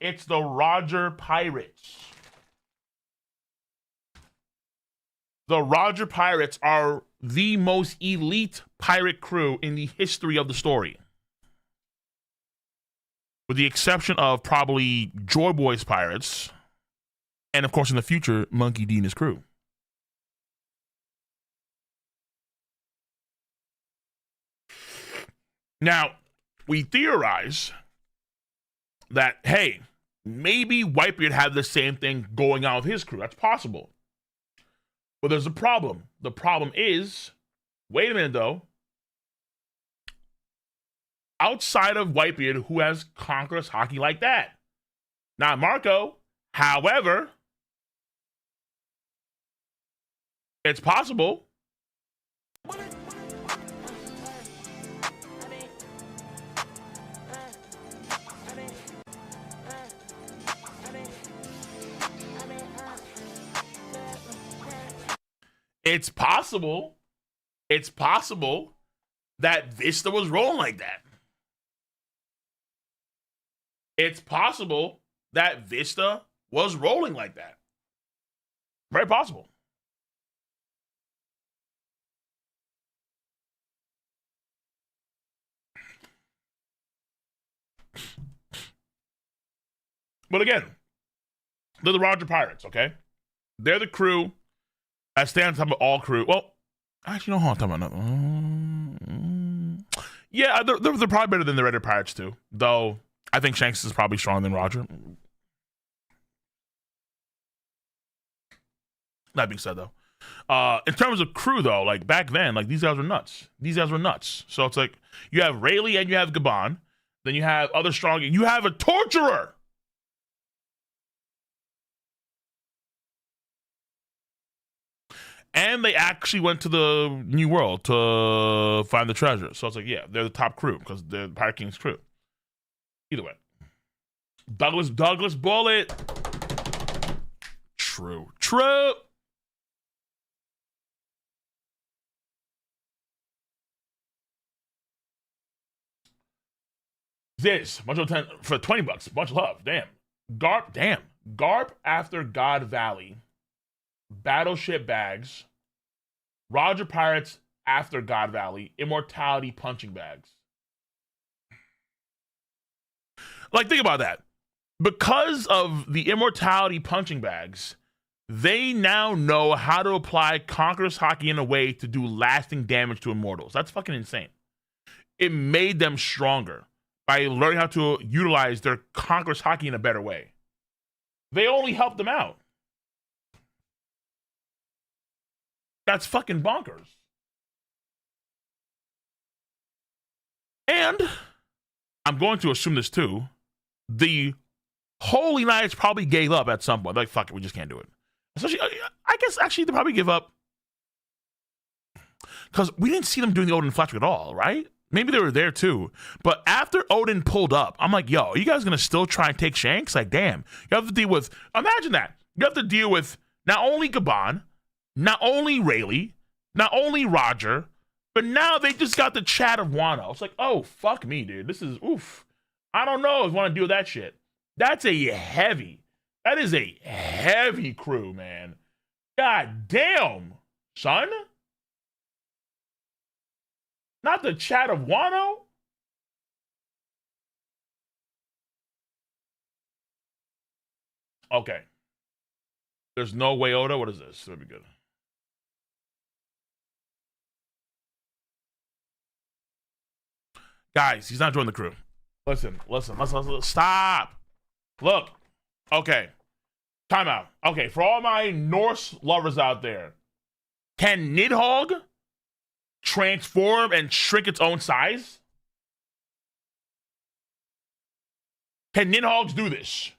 It's the Roger Pirates. The Roger Pirates are the most elite pirate crew in the history of the story. With the exception of probably Joy Boy's pirates, and of course in the future, Monkey D and his crew. Now, we theorize that, hey, maybe Whitebeard had the same thing going on with his crew. That's possible. But there's a problem. The problem is, wait a minute though. Outside of Whitebeard, who has conquerors Haki like that? Not Marco. However, it's possible. It's possible. It's possible that Vista was rolling like that. It's possible that Vista was rolling like that. Very possible. But again, they're the Roger Pirates, okay? They're the crew that stand on top of all crew. Well, actually, no, hold on, I'm talking about. Yeah, they're probably better than the Red Pirates too. Though I think Shanks is probably stronger than Roger. That being said, though, in terms of crew, though, like back then, like these guys were nuts. These guys were nuts. So it's like you have Rayleigh and you have Gabon. Then you have other strong. You have a torturer. And they actually went to the New World to find the treasure. So it's like, yeah, they're the top crew because they're the Pirate King's crew. Either way. Douglas Bullet. True. This, much of 10 for $20. Much love. Damn. Garp after God Valley. Battleship bags, Roger Pirates after God Valley, Immortality punching bags. Like, think about that. Because of the Immortality punching bags, they now know how to apply Conqueror's Haki in a way to do lasting damage to immortals. That's fucking insane. It made them stronger by learning how to utilize their Conqueror's Haki in a better way. They only helped them out. That's fucking bonkers. And I'm going to assume this too. The Holy Knights probably gave up at some point. Like, fuck it, we just can't do it. Especially, I guess actually they probably give up because we didn't see them doing the Odin Fletcher at all, right? Maybe they were there too. But after Odin pulled up, I'm like, yo, are you guys gonna still try and take Shanks? Like, damn, you have to deal with. Imagine that. You have to deal with not only Gabon, not only Rayleigh, not only Roger, but now they just got the chat of Wano. It's like, oh, fuck me, dude. This is, oof. I don't know if I want to deal with that shit. That is a heavy crew, man. God damn, son. Not the chat of Wano? Okay. There's no way Oda. What is this? That'd be good. Guys, he's not joining the crew. Listen. Stop. Look. Okay. Time out. Okay, for all my Norse lovers out there, can Nidhogg transform and shrink its own size? Can Nidhoggs do this?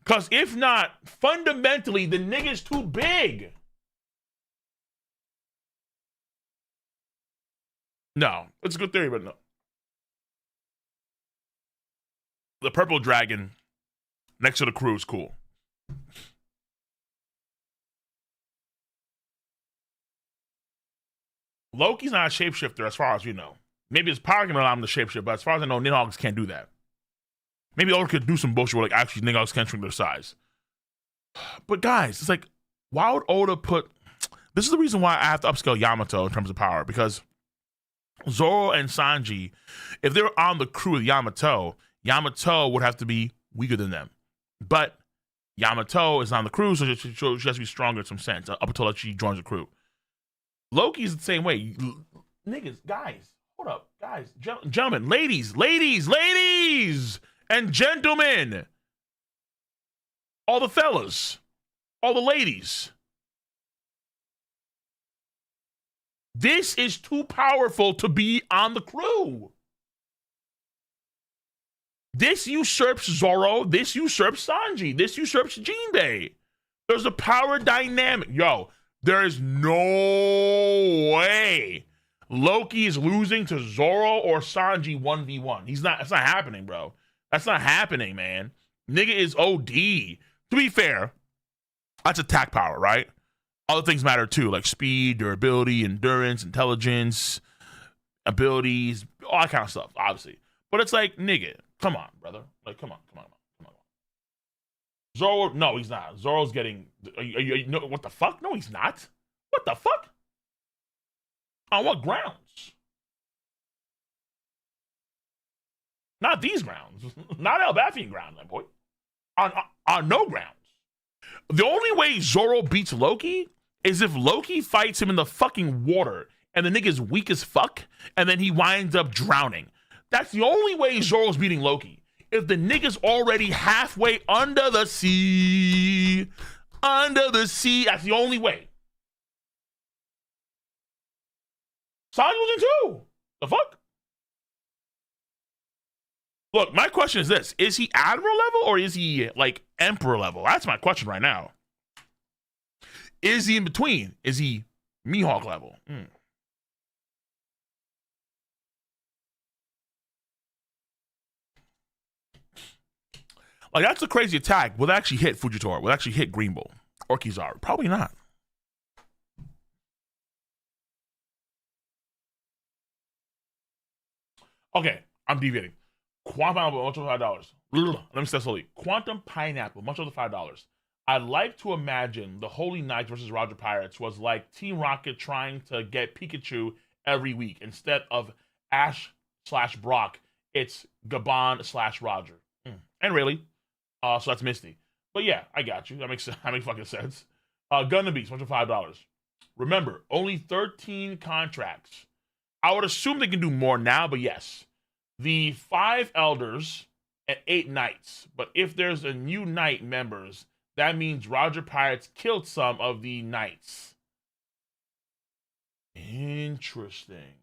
Because if not, fundamentally, the nigga's too big. No, it's a good theory, but no. The purple dragon next to the crew is cool. Loki's not a shapeshifter as far as we know. Maybe his power can allow him to shapeshift, but as far as I know, Nidhoggs can't do that. Maybe Oda could do some bullshit where, like, actually Nidhoggs can shrink their size. But guys, it's like, why would Oda put... This is the reason why I have to upscale Yamato in terms of power, because Zoro and Sanji, if they were on the crew with Yamato would have to be weaker than them. But Yamato is on the crew, so she has to be stronger in some sense, up until she joins the crew. Loki's the same way. Niggas, guys, hold up, guys, gentlemen, ladies, and gentlemen, all the fellas, all the ladies. This is too powerful to be on the crew. This usurps Zoro. This usurps Sanji. This usurps Jinbei. There's a power dynamic. Yo, there is no way Loki is losing to Zoro or Sanji 1v1. He's not. That's not happening, bro. That's not happening, man. Nigga is OD. To be fair, that's attack power, right? Other things matter too, like speed, durability, endurance, intelligence, abilities, all that kind of stuff, obviously. But it's like, nigga, come on, brother. Like, come on. Zoro, no, he's not. Zoro's getting, no, what the fuck? No, he's not. What the fuck? On what grounds? Not these grounds. Not Elbathian ground, my boy. On no grounds. The only way Zoro beats Loki is if Loki fights him in the fucking water and the nigga's weak as fuck and then he winds up drowning. That's the only way Zoro's beating Loki. If the nigga's already halfway under the sea, that's the only way. Sanji was in too. The fuck? Look, my question is this. Is he Admiral level or is he like Emperor level? That's my question right now. Is he in between? Is he Mihawk level? Like, that's a crazy attack. Will it actually hit Fujitora? Will it actually hit Green Bull? Or Kizaru? Probably not. Okay, I'm deviating. Quantum Pineapple, much over $5. Let me say slowly. Quantum Pineapple, much over $5. I'd like to imagine the Holy Knights versus Roger Pirates was like Team Rocket trying to get Pikachu every week. Instead of Ash/Brock, it's Gabon/Roger. And really. So that's Misty. But yeah, I got you. That makes fucking sense. Gun and Beast, much over $5. Remember, only 13 contracts. I would assume they can do more now, but yes. The 5 elders and 8 knights. But if there's a new knight members, that means Roger Pirates killed some of the knights. Interesting.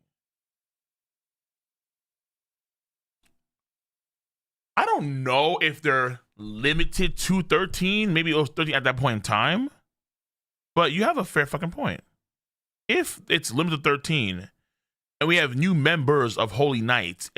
I don't know if they're limited to 13. Maybe it was 13 at that point in time. But you have a fair fucking point. If it's limited to 13 and we have new members of Holy Knights,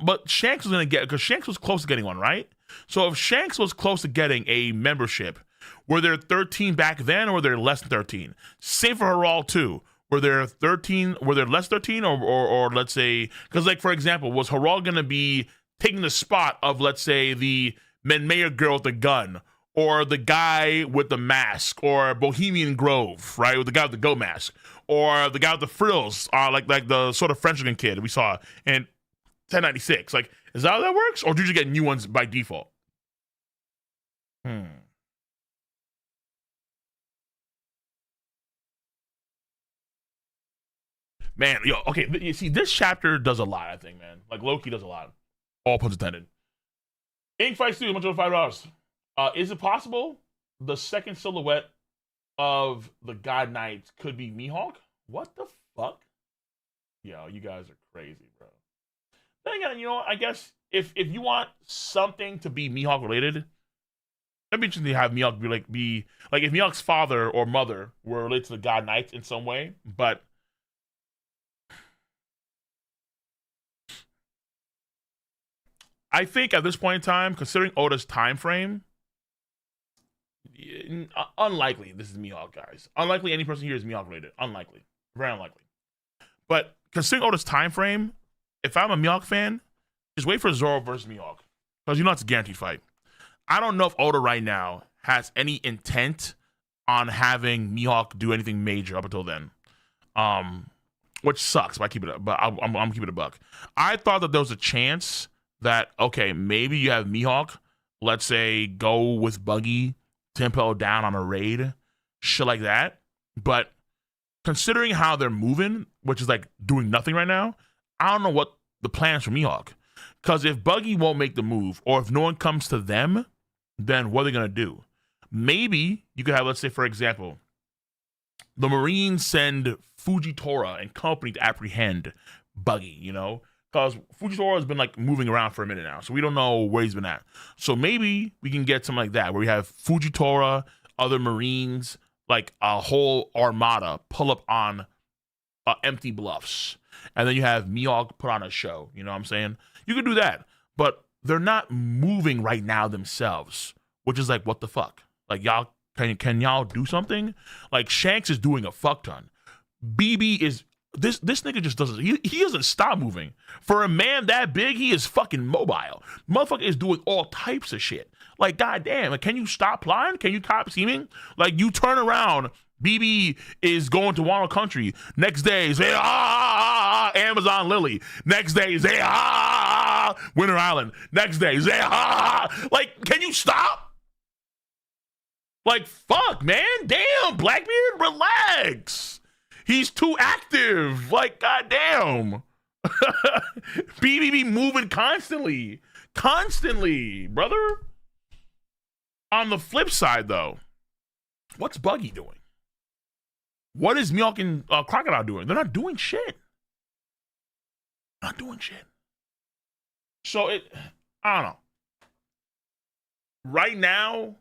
but Shanks was going to get, because Shanks was close to getting one, right? So if Shanks was close to getting a membership, were there 13 back then or were there less than 13? Same for Harald too. Were there 13, were there less 13 or let's say, because like for example, was Harald going to be taking the spot of, let's say, the Menmayer girl with the gun, or the guy with the mask, or Bohemian Grove, right, with the guy with the goat mask, or the guy with the frills, like the sort of French-looking kid we saw in 1096. Like, is that how that works, or do you just get new ones by default? Man, yo, okay, you see, this chapter does a lot, I think, man. Like, Loki does a lot. All puns intended. Ink Fight Studio, much over $5. Is it possible the second silhouette of the God Knights could be Mihawk? What the fuck? Yo, you guys are crazy, bro. Then again, you know what? I guess if you want something to be Mihawk related, that'd be interesting to have Mihawk be like if Mihawk's father or mother were related to the God Knights in some way, but I think at this point in time, considering Oda's time frame, unlikely this is Mihawk, guys. Unlikely any person here is Mihawk related. Unlikely. Very unlikely. But considering Oda's time frame, if I'm a Mihawk fan, just wait for Zoro versus Mihawk. Because you know it's a guaranteed fight. I don't know if Oda right now has any intent on having Mihawk do anything major up until then. Which sucks, but I'm keeping it a buck. I thought that there was a chance that, okay, maybe you have Mihawk, let's say, go with Buggy, tempo down on a raid, shit like that. But considering how they're moving, which is like doing nothing right now, I don't know what the plan is for Mihawk. Because if Buggy won't make the move, or if no one comes to them, then what are they going to do? Maybe you could have, let's say, for example, the Marines send Fujitora and company to apprehend Buggy, you know? Because Fujitora has been like moving around for a minute now, so we don't know where he's been at. So maybe we can get something like that, where we have Fujitora, other Marines, like a whole armada pull up on empty bluffs. And then you have Mihawk put on a show, you know what I'm saying? You could do that, but they're not moving right now themselves, which is like, what the fuck? Like, y'all, can y'all do something? Like, Shanks is doing a fuck ton. BB is, this nigga just doesn't, he doesn't stop moving. For a man that big, he is fucking mobile. Motherfucker is doing all types of shit. Like, goddamn, like, can you stop plying? Can you cop seeming? Like, you turn around, BB is going to Wano Country. Next day, say, Amazon Lily. Next day, say, Winter Island. Next day, say, Like, can you stop? Like, fuck, man. Damn, Blackbeard, relax. He's too active. Like, goddamn. BB moving constantly. Constantly, brother. On the flip side, though, what's Buggy doing? What is Mihawk and Crocodile doing? They're not doing shit. Not doing shit. So I don't know. Right now,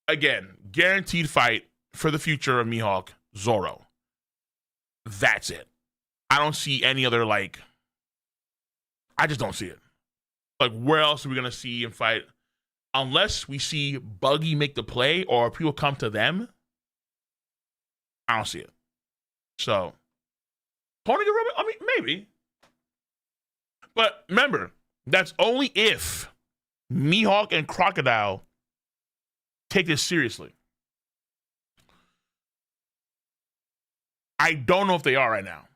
again, guaranteed fight for the future of Mihawk, Zoro. That's it. I don't see any other, like, I just don't see it. Like, where else are we going to see him fight? Unless we see Buggy make the play or people come to them, I don't see it. So, Pony Gorilla, I mean, maybe. But remember, that's only if Mihawk and Crocodile take this seriously. I don't know if they are right now.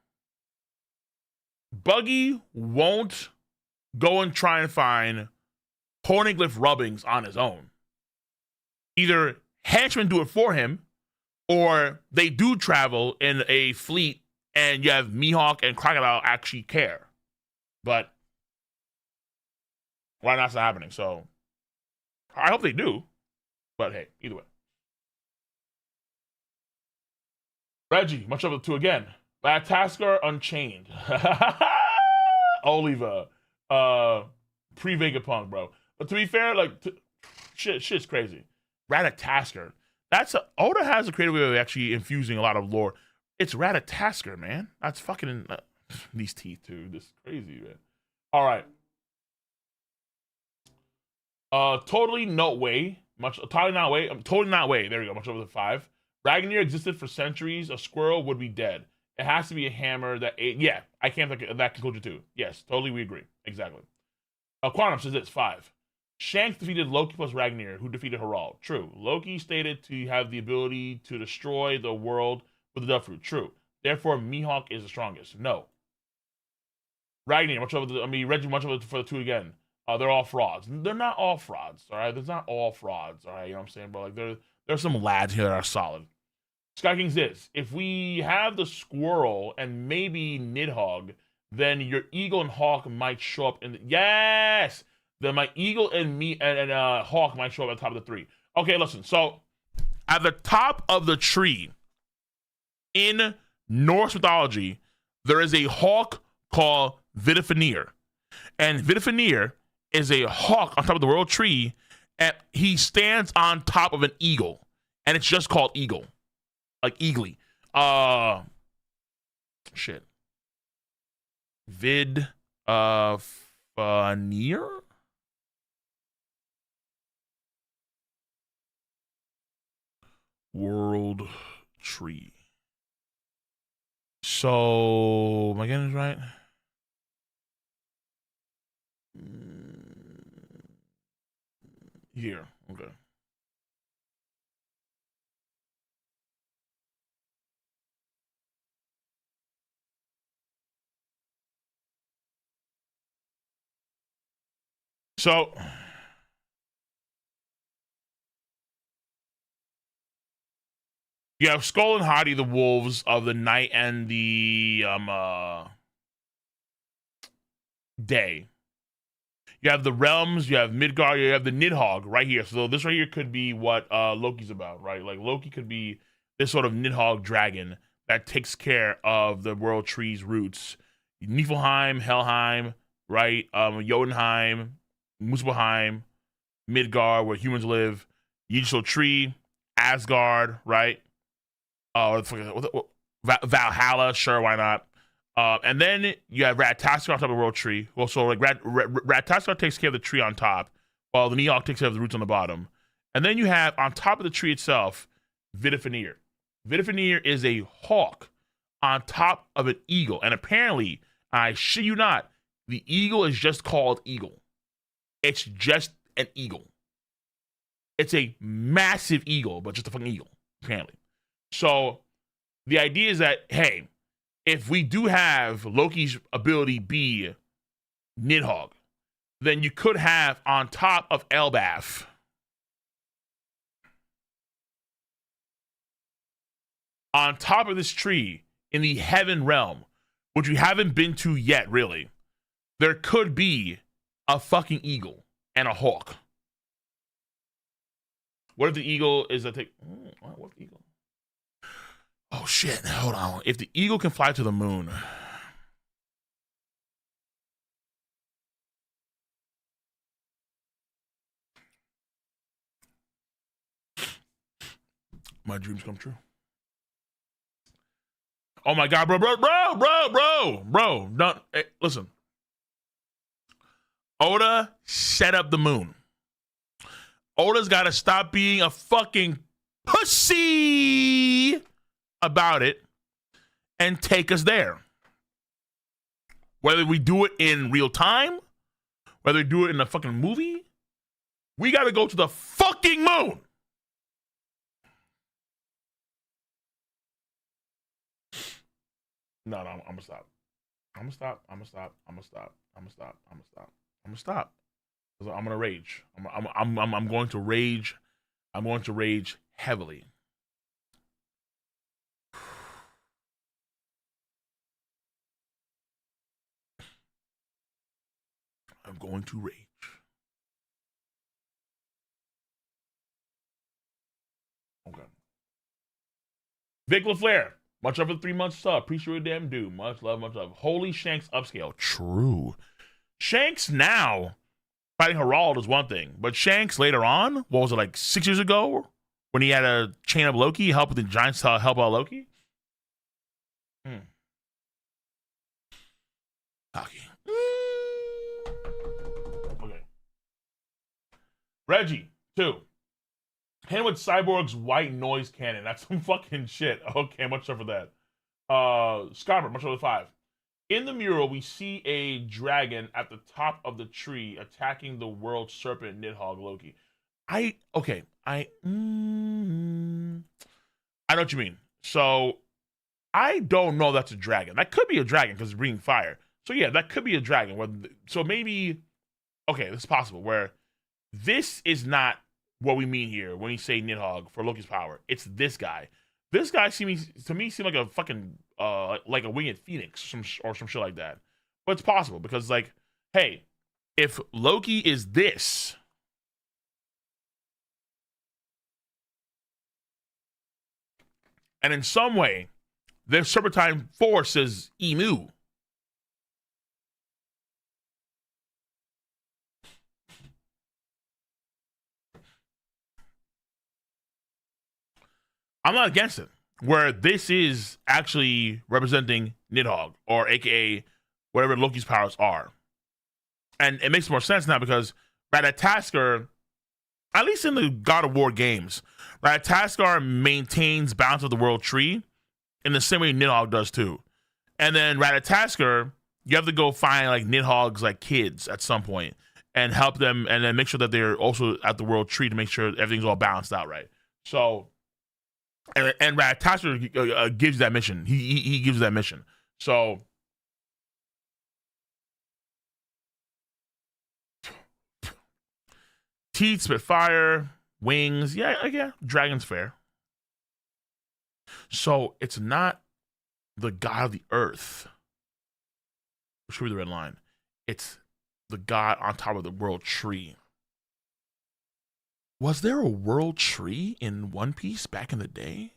Buggy won't go and try and find pornoglyph rubbings on his own. Either henchmen do it for him, or they do travel in a fleet and you have Mihawk and Crocodile actually care. But why not happening? So I hope they do. But hey, either way. Reggie, much of it too again. Bad Tasker Unchained. Oliva. Pre-Vegapunk, bro. But to be fair, like, shit's crazy. Ratatasker. Oda has a creative way of actually infusing a lot of lore. It's Ratatasker, man. That's fucking these teeth too. This is crazy, man. All right. Totally no way. Totally not way. Totally not way. There we go. Much over the 5. Ragnar existed for centuries. A squirrel would be dead. It has to be a hammer that ate. Yeah, I can't think of that conclusion too. Yes, totally, we agree. Exactly. Quantum says it's 5. Shanks defeated Loki plus Ragnar, who defeated Harald. True. Loki stated to have the ability to destroy the world with the Dove Fruit. True. Therefore, Mihawk is the strongest. No. Ragnar, Reggie, much of it for the 2 again. They're all frauds. They're not all frauds, all right? There's not all frauds, all right? You know what I'm saying? But like, there's some lads here that are solid. Sky Kings is, if we have the squirrel and maybe Nidhogg, then your eagle and hawk might show up in the... Yes! Then my eagle and hawk might show up at the top of the 3. Okay, listen. So, at the top of the tree, in Norse mythology, there is a hawk called Vidifenir. And Vidifenir is a hawk on top of the world tree, and he stands on top of an eagle. And it's just called eagle. Like eagly. Shit. Vidifenir? World tree. So, am I getting this right? Here, okay. So, you have Skull and Hati, the wolves of the night and the day. You have the realms, you have Midgard, you have the Nidhogg right here. So this right here could be what Loki's about, right? Like Loki could be this sort of Nidhogg dragon that takes care of the world tree's roots. Niflheim, Helheim, right? Jotunheim, Muspelheim, Midgard, where humans live. Yggdrasil tree, Asgard, right? Valhalla, sure, why not? And then you have Ratataskar on top of the world tree. Well, so like Ratataskar takes care of the tree on top, while the Nihawk takes care of the roots on the bottom. And then you have on top of the tree itself, Vidifnir. Vidifnir is a hawk on top of an eagle. And apparently, I shit you not, the eagle is just called eagle. It's just an eagle. It's a massive eagle, but just a fucking eagle, apparently. So the idea is that, hey, if we do have Loki's ability be Nidhogg, then you could have on top of Elbaf on top of this tree in the heaven realm, which we haven't been to yet, really, there could be a fucking eagle and a hawk. What if the eagle is a take? What eagle? Oh shit, hold on. If the eagle can fly to the moon. My dreams come true. Oh my god, bro. No, hey, listen. Oda set up the moon. Oda's got to stop being a fucking pussy about it and take us there. Whether we do it in real time, whether we do it in a fucking movie, we got to go to the fucking moon. No, I'm gonna stop. I'm gonna stop. I'm gonna rage. I'm going to rage. I'm going to rage heavily. I'm going to rage. Okay. Vic LaFleur, much love for the 3 months sub. Appreciate your damn do. Much love, much love. Holy Shanks upscale. True. Shanks now fighting Harald is one thing, but Shanks later on, what was it, like 6 years ago, when he had a chain up Loki, help with the giants to help out Loki? Haki. Okay. Reggie, 2. Hit with Cyborg's white noise cannon. That's some fucking shit. Okay, much love for that. Scarber, much love for 5. In the mural, we see a dragon at the top of the tree attacking the world serpent Nidhogg Loki. I know what you mean. So I don't know that's a dragon. That could be a dragon because it's breathing fire. So yeah, that could be a dragon. So maybe, okay, it's possible where this is not what we mean here when we say Nidhogg for Loki's power. It's this guy. This guy seems like a fucking like a winged phoenix or some shit like that. But it's possible because, like, hey, if Loki is this, and in some way the Serpentine Force is Emu, I'm not against it. Where this is actually representing Nidhogg, or aka whatever Loki's powers are. And it makes more sense now because Ratataskar, at least in the God of War games, Ratataskar maintains balance of the world tree in the same way Nidhogg does too. And then Ratataskar, you have to go find like Nidhogg's like kids at some point and help them, and then make sure that they're also at the world tree to make sure everything's all balanced out right. So, and Ratataskar gives that mission. He gives that mission. So teeth, spit fire, wings. Yeah. Dragon's fair. So it's not the god of the earth. Should be the red line. It's the god on top of the world tree. Was there a world tree in One Piece back in the day?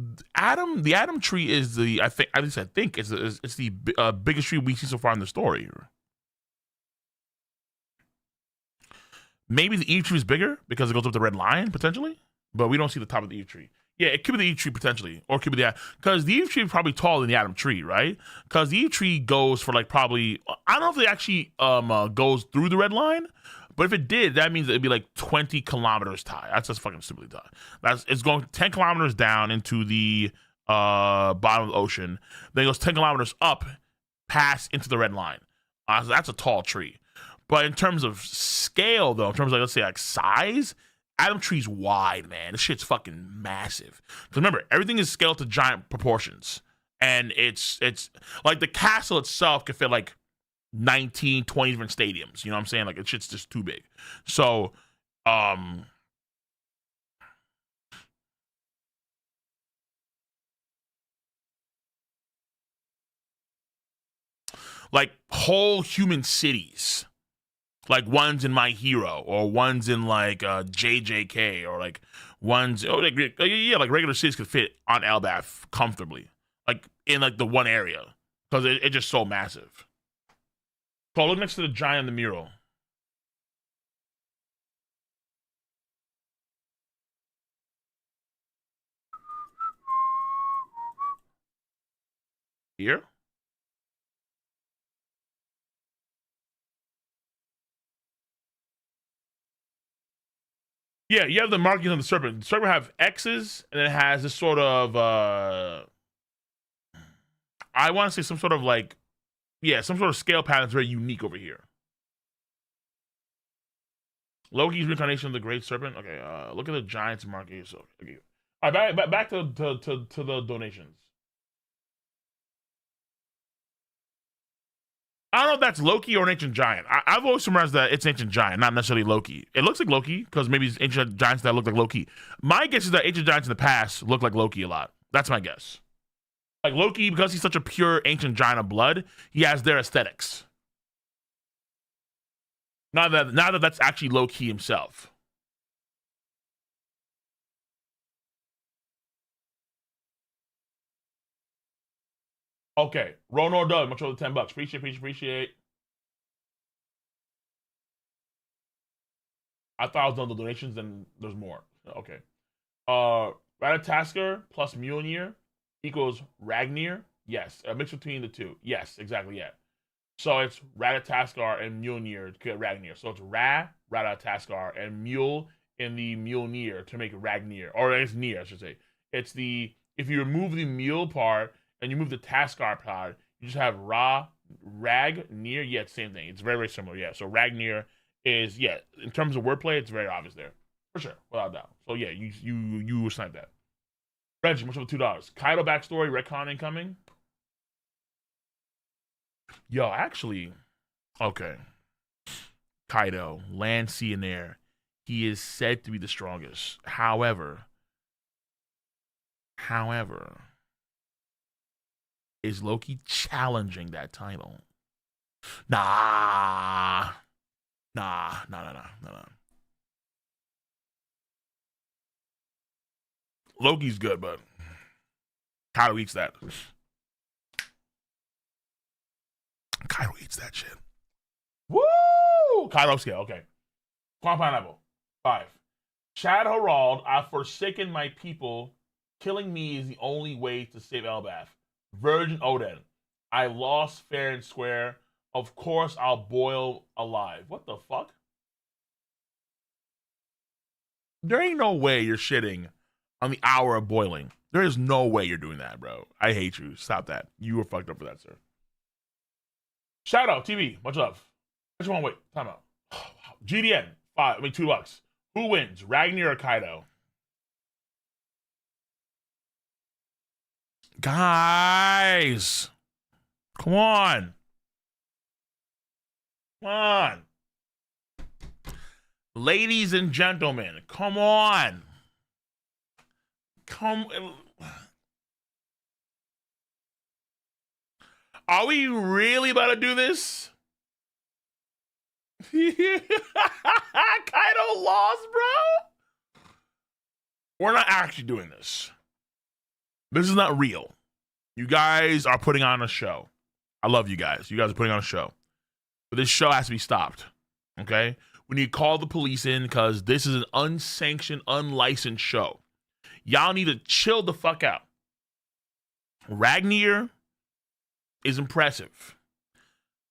The Adam tree is the at least I think it's the biggest tree we see so far in the story. Maybe the Eve tree is bigger because it goes up the red line potentially, but we don't see the top of the Eve tree. Yeah, it could be the Eve tree potentially, or it could be the because the Eve tree is probably taller than the Adam tree, right? Because the Eve tree goes for like probably I don't know if it actually goes through the red line, but if it did, that means it'd be like 20 kilometers high. That's just fucking stupidly high. It's going 10 kilometers down into the bottom of the ocean. Then it goes 10 kilometers up, past into the red line. So that's a tall tree. But in terms of scale, though, in terms of, like, let's say, like, size, Adam Tree's wide, man. This shit's fucking massive. Because remember, everything is scaled to giant proportions. And it's like, the castle itself could fit, like, 19, 20 different stadiums. You know what I'm saying? Like, it's shit's just too big. So, like, whole human cities. Like one's in My Hero, or one's in like JJK, or like one's like regular cities could fit on Elbaf comfortably, like in like the one area because it's just so massive. Cole, look next to the giant in the mural. Here. Yeah, you have the markings on the serpent. The serpent have X's, and it has this sort of I want to say some sort of like, yeah, some sort of scale pattern that's very unique over here. Loki's reincarnation of the Great Serpent. Okay, look at the giant's markings. So, okay. All right, back to the donations. I don't know if that's Loki or an ancient giant. I've always surmised that it's ancient giant, not necessarily Loki. It looks like Loki because maybe it's ancient giants that look like Loki. My guess is that ancient giants in the past look like Loki a lot. That's my guess. Like Loki, because he's such a pure ancient giant of blood, he has their aesthetics. Now that that's actually Loki himself. Okay, Ronor Doug, much over $10. Appreciate. I thought I was done with the donations, and there's more. Okay. Ratatasker plus Mjolnir equals Ragnir. Yes, a mix between the two. Yes, exactly. Yeah. So it's Ratataskar and Mjolnir to get Ragnir. So it's Ratataskar, and Mule in the Mjolnir to make Ragnir, or it's Nier, I should say. It's the if you remove the Mule part and you move the Taskar part, you just have Ragnir. Yeah, it's the same thing. It's very similar. Yeah. So Ragnir is in terms of wordplay, it's very obvious there for sure, without doubt. So yeah, you sniped that. Reggie, much over $2. Kaido backstory, retcon incoming. Yo, actually, okay. Kaido, land, sea, and air. He is said to be the strongest. However, is Loki challenging that title? Nah. Loki's good, but Kaido eats that. Kaido eats that shit. Woo! Kaido scale, okay. Quan Pineapple, 5. Chad Harald, I've forsaken my people. Killing me is the only way to save Elbaf. Virgin Odin, I lost fair and square. Of course I'll boil alive. What the fuck? There ain't no way you're shitting on the hour of boiling. There is no way you're doing that, bro. I hate you. Stop that. You were fucked up for that, sir. Shout out, TV. Much love. Which one? Wait, time out. GDN, $2. Who wins, Ragnar or Kaido? Guys, come on. Come on. Ladies and gentlemen, come on. Come, are we really about to do this? Kaido lost, bro. We're not actually doing this. This is not real. You guys are putting on a show. I love you guys. You guys are putting on a show. But this show has to be stopped. Okay? We need to call the police in because this is an unsanctioned, unlicensed show. Y'all need to chill the fuck out. Ragnar is impressive.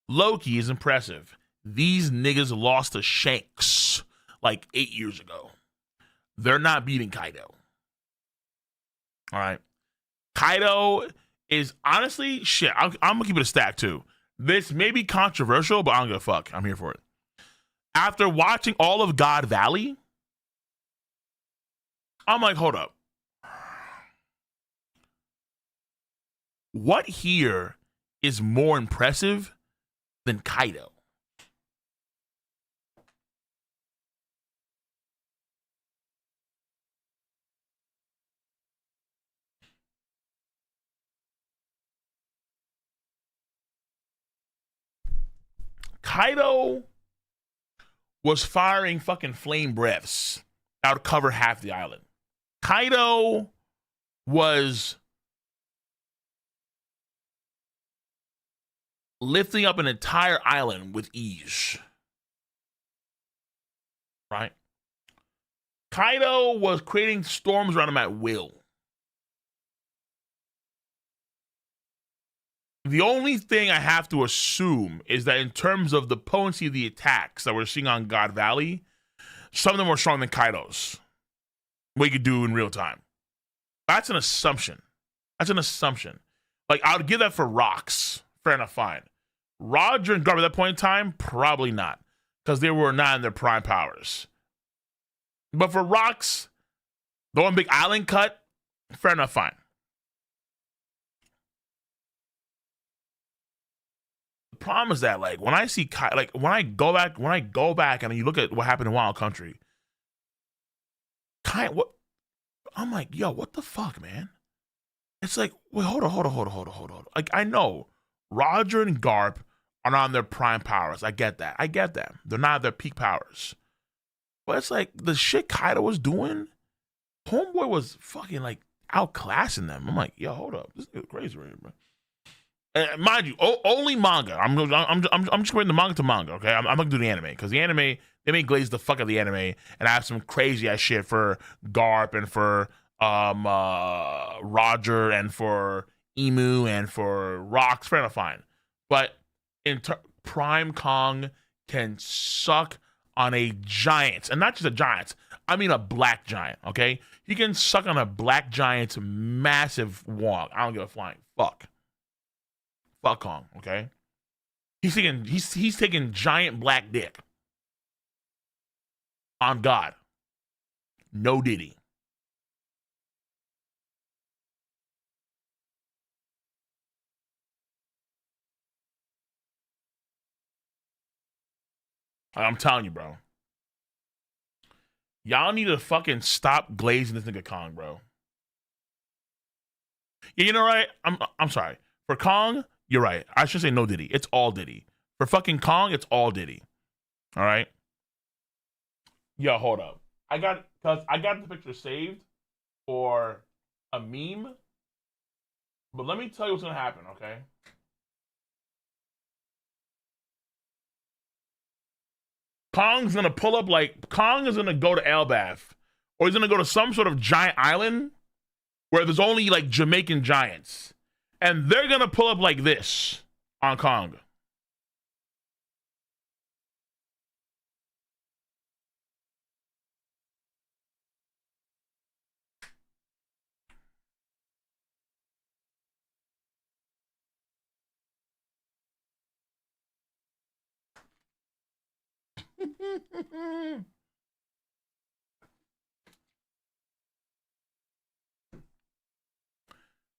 Loki is impressive. These niggas lost to Shanks like 8 years ago. They're not beating Kaido. All right. Kaido is honestly shit. I'm gonna keep it a stack too. This may be controversial, but I don't give a fuck. I'm here for it. After watching all of God Valley, I'm like, hold up. What here is more impressive than Kaido? Kaido was firing fucking flame breaths that would cover half the island. Kaido was lifting up an entire island with ease. Right? Kaido was creating storms around him at will. The only thing I have to assume is that in terms of the potency of the attacks that we're seeing on God Valley, some of them were stronger than Kaido's. What you could do in real time. That's an assumption. That's an assumption. Like, I would give that for rocks. Fair enough, fine. Roger and Garp at that point in time, probably not. Because they were not in their prime powers. But for rocks, the one big island cut, fair enough, fine. Problem is that like when I see like when I go back and you look at what happened in Wild Country, what I'm like, yo, what the fuck, man? It's like, wait, hold on. Like, I know Roger and Garp are not on their prime powers. I get that. They're not at their peak powers. But it's like the shit Kaido was doing, Homeboy was fucking like outclassing them. I'm like, yo, hold up, this is crazy right here, bro. And mind you, only manga. I'm just going the manga to manga. Okay, I'm not gonna do the anime because the anime they may glaze the fuck out of the anime and I have some crazy ass shit for Garp and for Roger and for Emu and for Rocks. Fair enough, fine. But Prime Kong can suck on a giant, and not just a giant. I mean a black giant. Okay, he can suck on a black giant's massive wong. I don't give a flying fuck. Fuck Kong, okay? He's taking giant black dick on God. No Diddy. I'm telling you, bro. Y'all need to fucking stop glazing this nigga Kong, bro. Yeah, you know, right? I'm sorry. For Kong, you're right. I should say no Diddy. It's all Diddy. For fucking Kong, it's all Diddy. All right? Yo, hold up. I got the picture saved for a meme. But let me tell you what's gonna happen, okay? Kong's gonna pull up like Kong is gonna go to Elbaf. Or he's gonna go to some sort of giant island where there's only like Jamaican giants. And they're going to pull up like this on Kong.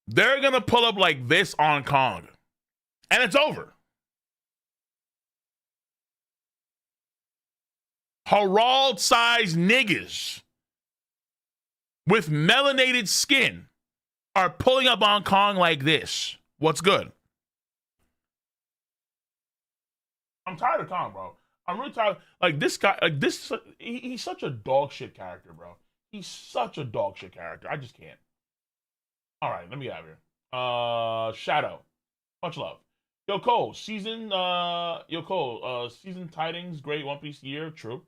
They're going to pull up like this on Kong. And it's over. Harald-sized niggas with melanated skin are pulling up on Kong like this. What's good? I'm tired of Kong, bro. I'm really tired. Like this guy, like this, he's such a dog shit character, bro. He's such a dog shit character. I just can't. All right, let me get out of here. Shadow, much love. Yo Cole, season tidings, great One Piece year, true.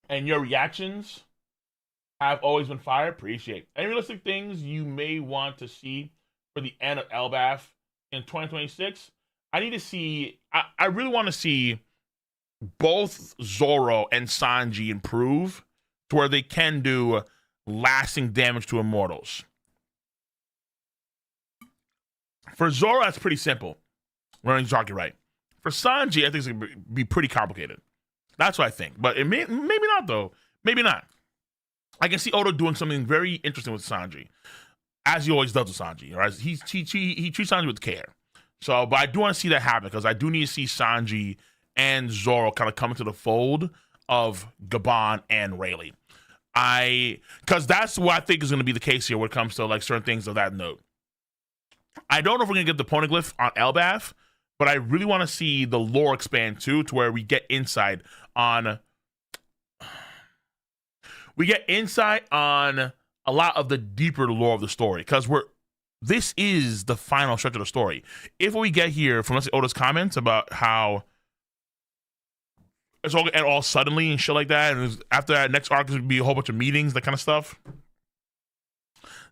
And your reactions have always been fire. Appreciate. Any realistic things you may want to see for the end of Elbaf in 2026? I need to see. I really want to see both Zoro and Sanji improve to where they can do lasting damage to immortals. For Zoro, that's pretty simple. Learning Zaki right. For Sanji, I think it's going to be pretty complicated. That's what I think. But it maybe not, though. Maybe not. I can see Oda doing something very interesting with Sanji, as he always does with Sanji. Right? He treats Sanji with care. So, but I do want to see that happen because I do need to see Sanji and Zoro kind of come into the fold of Gabon and Rayleigh. Because that's what I think is going to be the case here when it comes to like certain things of that note. I don't know if we're going to get the poneglyph on Elbaf, but I really want to see the lore expand too, to where we get insight on a lot of the deeper lore of the story, because this is the final stretch of the story. If what we get here from, let's say, Oda's comments about how it's all going to end all suddenly and shit like that, and after that next arc is going to be a whole bunch of meetings, that kind of stuff,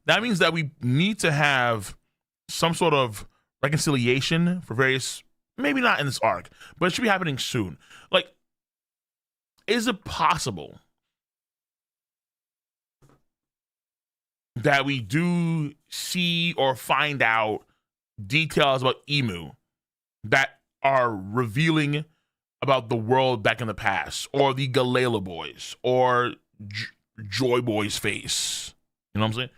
that means that we need to have some sort of reconciliation for various, maybe not in this arc, but it should be happening soon. Like, is it possible that we do see or find out details about Emu that are revealing about the world back in the past, or the Galela boys, or Joy Boy's face? You know what I'm saying?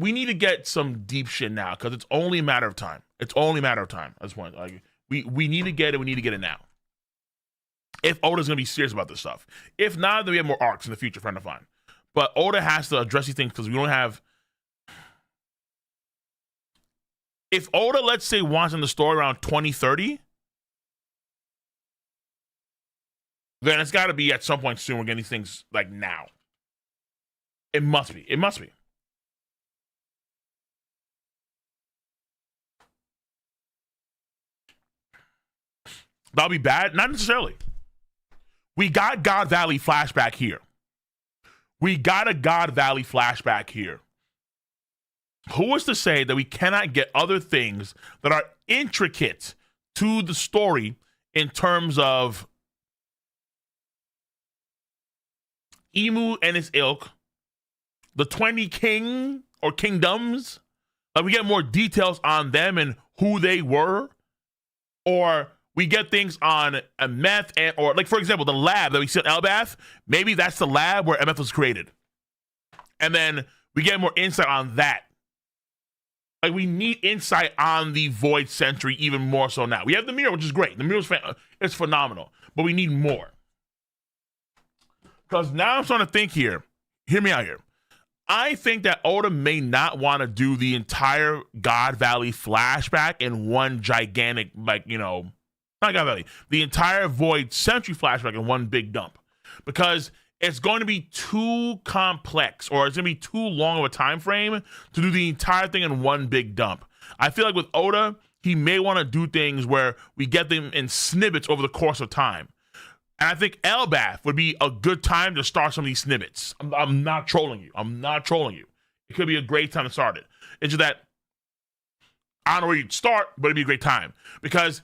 We need to get some deep shit now, because it's only a matter of time. It's only a matter of time at this point. Like, we need to get it. We need to get it now. If Oda's going to be serious about this stuff. If not, then we have more arcs in the future for him to find. But Oda has to address these things, because we don't have... If Oda, let's say, wants in the story around 2030, then it's got to be at some point soon. We're getting these things like now. It must be. It must be. That'll be bad? Not necessarily. We got God Valley flashback here. We got a God Valley flashback here. Who is to say that we cannot get other things that are intricate to the story in terms of Emu and his ilk, the 20 king or kingdoms, like we get more details on them and who they were, or we get things on a meth, or like, for example, the lab that we see on Elbaf, maybe that's the lab where MF was created. And then we get more insight on that. Like, we need insight on the Void Century even more so now. We have the mirror, which is great. The mirror is phenomenal, but we need more. Because now I'm starting to think here. Hear me out here. I think that Oda may not want to do the entire God Valley flashback in one gigantic, like, you know, not God Valley, the entire Void Century flashback in one big dump. Because it's going to be too complex, or it's going to be too long of a time frame to do the entire thing in one big dump. I feel like with Oda, he may want to do things where we get them in snippets over the course of time. And I think Elbaf would be a good time to start some of these snippets. I'm not trolling you. I'm not trolling you. It could be a great time to start it. It's just that I don't know where you'd start, but it'd be a great time. Because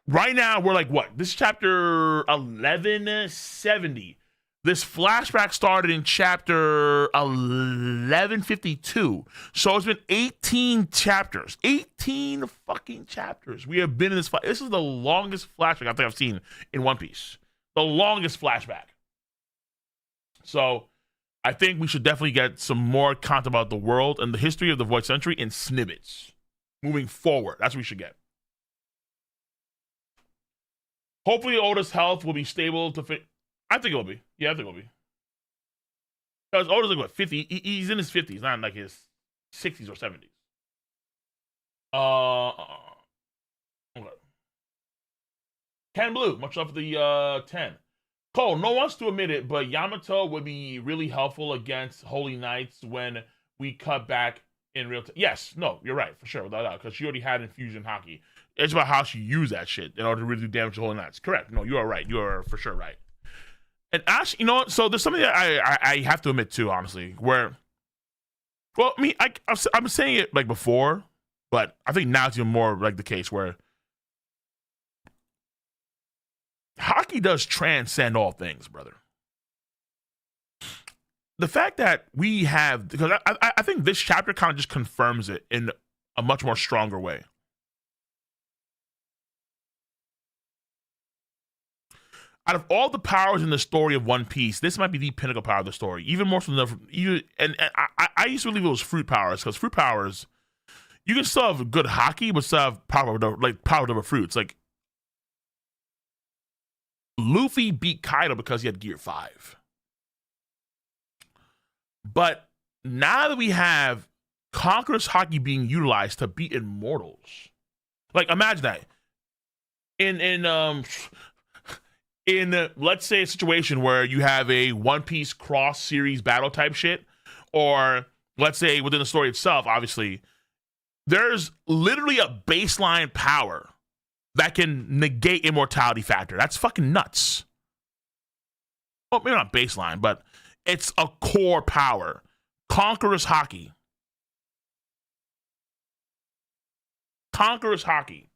right now, we're like, what? This is chapter 1170. This flashback started in chapter 1152. So it's been 18 chapters. 18 fucking chapters. We have been in this. This is the longest flashback I think I've seen in One Piece. The longest flashback. So I think we should definitely get some more content about the world and the history of the Void Century in snippets. Moving forward. That's what we should get. Hopefully Oda's health will be stable to fit. I think it will be. Yeah, I think it will be. Because Oda's like what 50? He's in his 50s, not in like his 60s or 70s. Okay. Ken Blue, much love for the 10. Cole, no one wants to admit it, but Yamato would be really helpful against Holy Knights when we cut back in real time. Yes, no, you're right, for sure, without doubt, because she already had infusion Haki. It's about how she used that shit in order to really do damage to Holy Knights. Correct. No, you are right. You are for sure right. And actually, you know what? So there's something that I have to admit too, honestly, where, well, I mean, I'm saying it like before, but I think now it's even more like the case where Haki does transcend all things, brother. The fact that we have, because I think this chapter kind of just confirms it in a much more stronger way. Out of all the powers in the story of One Piece, this might be the pinnacle power of the story. Even more so than I used to believe it was fruit powers, because fruit powers, you can still have good Haki, but still have power over fruits. Like Luffy beat Kaido because he had Gear 5. But now that we have Conqueror's Haki being utilized to beat immortals, like imagine that in let's say a situation where you have a One Piece cross series battle type shit, or let's say within the story itself, obviously there's literally a baseline power that can negate immortality factor. That's fucking nuts. Well, maybe not baseline, but it's a core power. Conqueror's Haki. Conqueror's Haki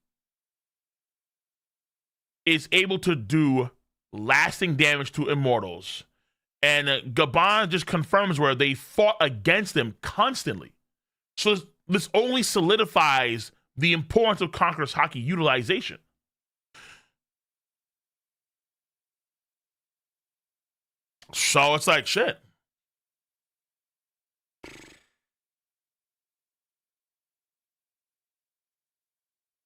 is able to do lasting damage to immortals. And Gaban just confirms where they fought against them constantly. So this only solidifies the importance of Conqueror's Haki utilization. So it's like shit.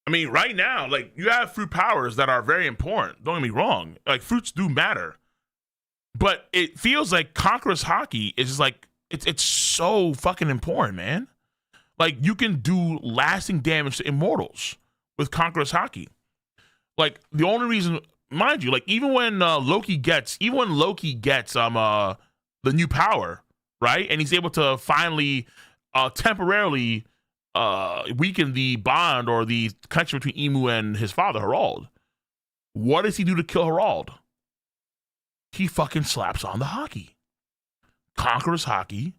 I mean, right now, like you have fruit powers that are very important. Don't get me wrong. Like fruits do matter. But it feels like Conqueror's Haki is just like it's so fucking important, man. Like you can do lasting damage to immortals with Conqueror's Haki. Like the only reason, mind you, like even when Loki gets the new power, right? And he's able to finally temporarily weaken the bond or the connection between Imu and his father, Harald. What does he do to kill Harald? He fucking slaps on the Haki. Conqueror's Haki,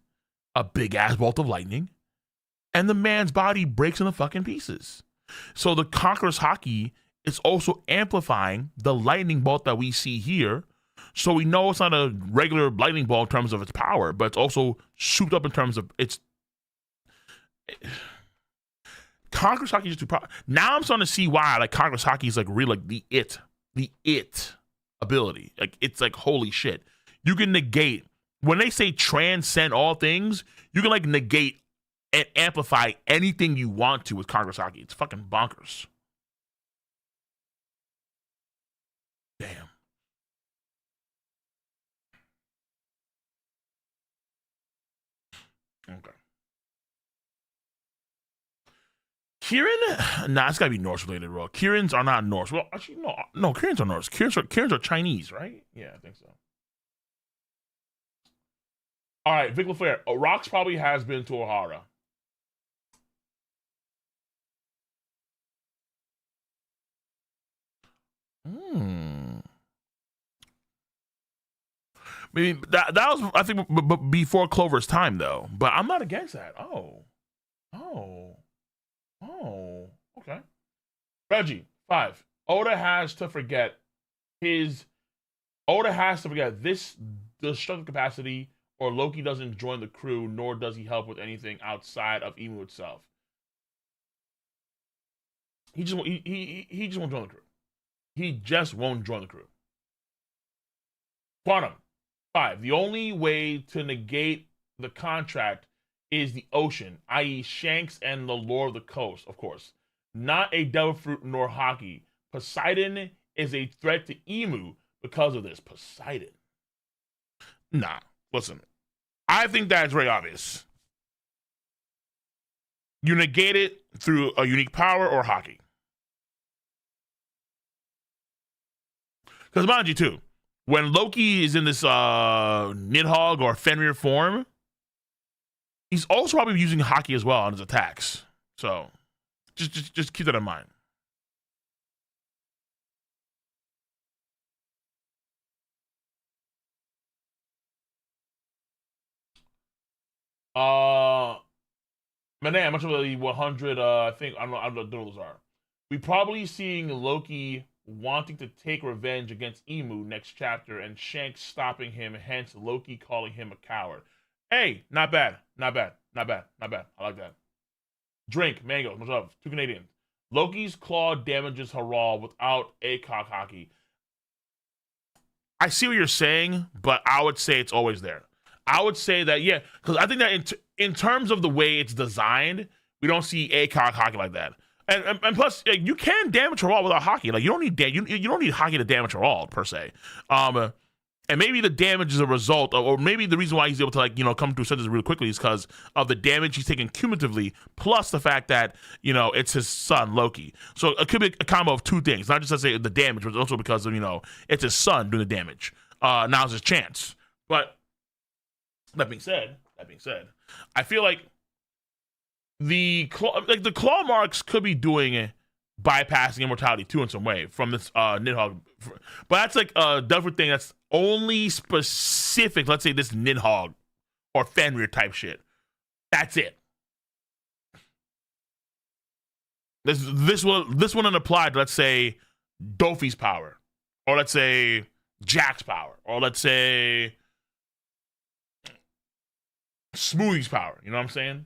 a big ass bolt of lightning, and the man's body breaks into fucking pieces. So the Conqueror's Haki is also amplifying the lightning bolt that we see here. So we know it's not a regular lightning bolt in terms of its power, but it's also souped up in terms of its. Conqueror's Haki is too powerful. Now I'm starting to see why like Conqueror's Haki is like really like the it ability. Like it's like holy shit. You can negate when they say transcend all things. You can like negate and amplify anything you want to with Conqueror's Haki. It's fucking bonkers. Damn. Okay. Kirin? Nah, it's gotta be Norse related, bro. Kirins are not Norse. Well, actually, no, Kirins are Norse. Kirins are Chinese, right? Yeah, I think so. All right, Vic LaFleur. Rox probably has been to Ohara. I mean, that was, I think, before Clover's time, though. But I'm not against that. Oh, okay. Reggie, 5. Oda has to forget this destructive capacity, or Loki doesn't join the crew, nor does he help with anything outside of Imu itself. He just won't join the crew. He just won't join the crew. Quantum, 5. The only way to negate the contract is the ocean, i.e. Shanks and the lore of the coast, of course. Not a devil fruit nor Haki. Poseidon is a threat to Imu because of this. Poseidon. Nah, listen. I think that's very obvious. You negate it through a unique power or Haki. Because mind you, too, when Loki is in this Nidhogg or Fenrir form, he's also probably using Haki as well on his attacks. So just keep that in mind. Man, how much of the 100? I think I don't know those are. We probably seeing Loki wanting to take revenge against Emu next chapter, and Shanks stopping him. Hence, Loki calling him a coward. Hey, not bad, not bad, not bad, not bad. I like that. Drink mango. Much love. 2 Canadian. Loki's claw damages Harald without a Haki. I see what you're saying, but I would say it's always there. I would say that, yeah, because I think that in terms of the way it's designed, we don't see a Haki like that. And plus, you can damage Harald without Haki. Like you don't need you don't need Haki to damage Harald per se. And maybe the damage is a result of, or maybe the reason why he's able to come to senses really quickly is because of the damage he's taken cumulatively, plus the fact that it's his son Loki. So it could be a combo of two things, not just to say the damage, but also because of it's his son doing the damage. Now's his chance. But that being said, I feel like the claw marks could be doing bypassing immortality too in some way from this Nidhogg, but that's like a different thing that's only specific. Let's say this Nidhogg or Fenrir type shit. That's it. This wouldn't apply to, let's say, Dofi's power, or let's say Jack's power, or let's say Smoothie's power. You know what I'm saying?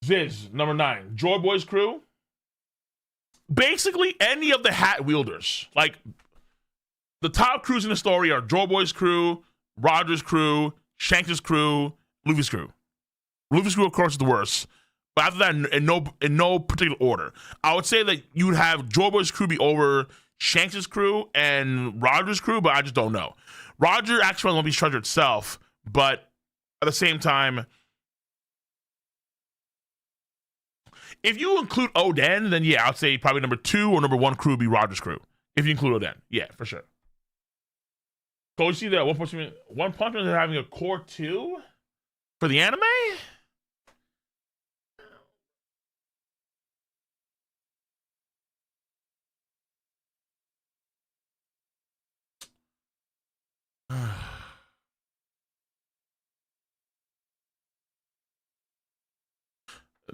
Ziz, number 9. Joy Boy's crew. Basically, any of the hat wielders. Like, the top crews in the story are Joy Boy's crew, Roger's crew, Shanks' crew, Luffy's crew. Luffy's crew, of course, is the worst. But after that, in no particular order. I would say that you would have Joy Boy's crew be over Shanks' crew and Roger's crew, but I just don't know. Roger actually won't be treasure itself, but at the same time, if you include Oden, then yeah, I'd say probably number 2 or number 1 crew would be Roger's crew. If you include Oden, yeah, for sure. So you see that One Punch Man is having a core 2 for the anime?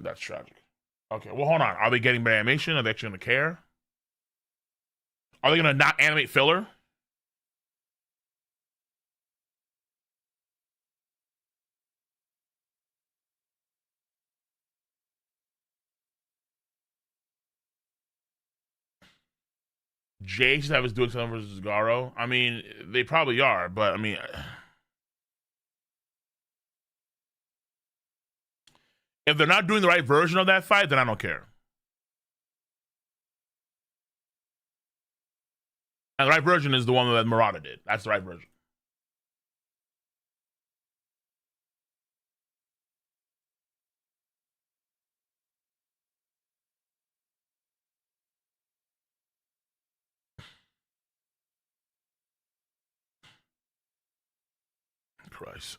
That's tragic. Okay, well, hold on. Are they getting better animation? Are they actually going to care? Are they going to not animate filler? Jay should have his doing something versus Garo. I mean, they probably are, but I mean, if they're not doing the right version of that fight, then I don't care. And the right version is the one that Murata did. That's the right version. Christ.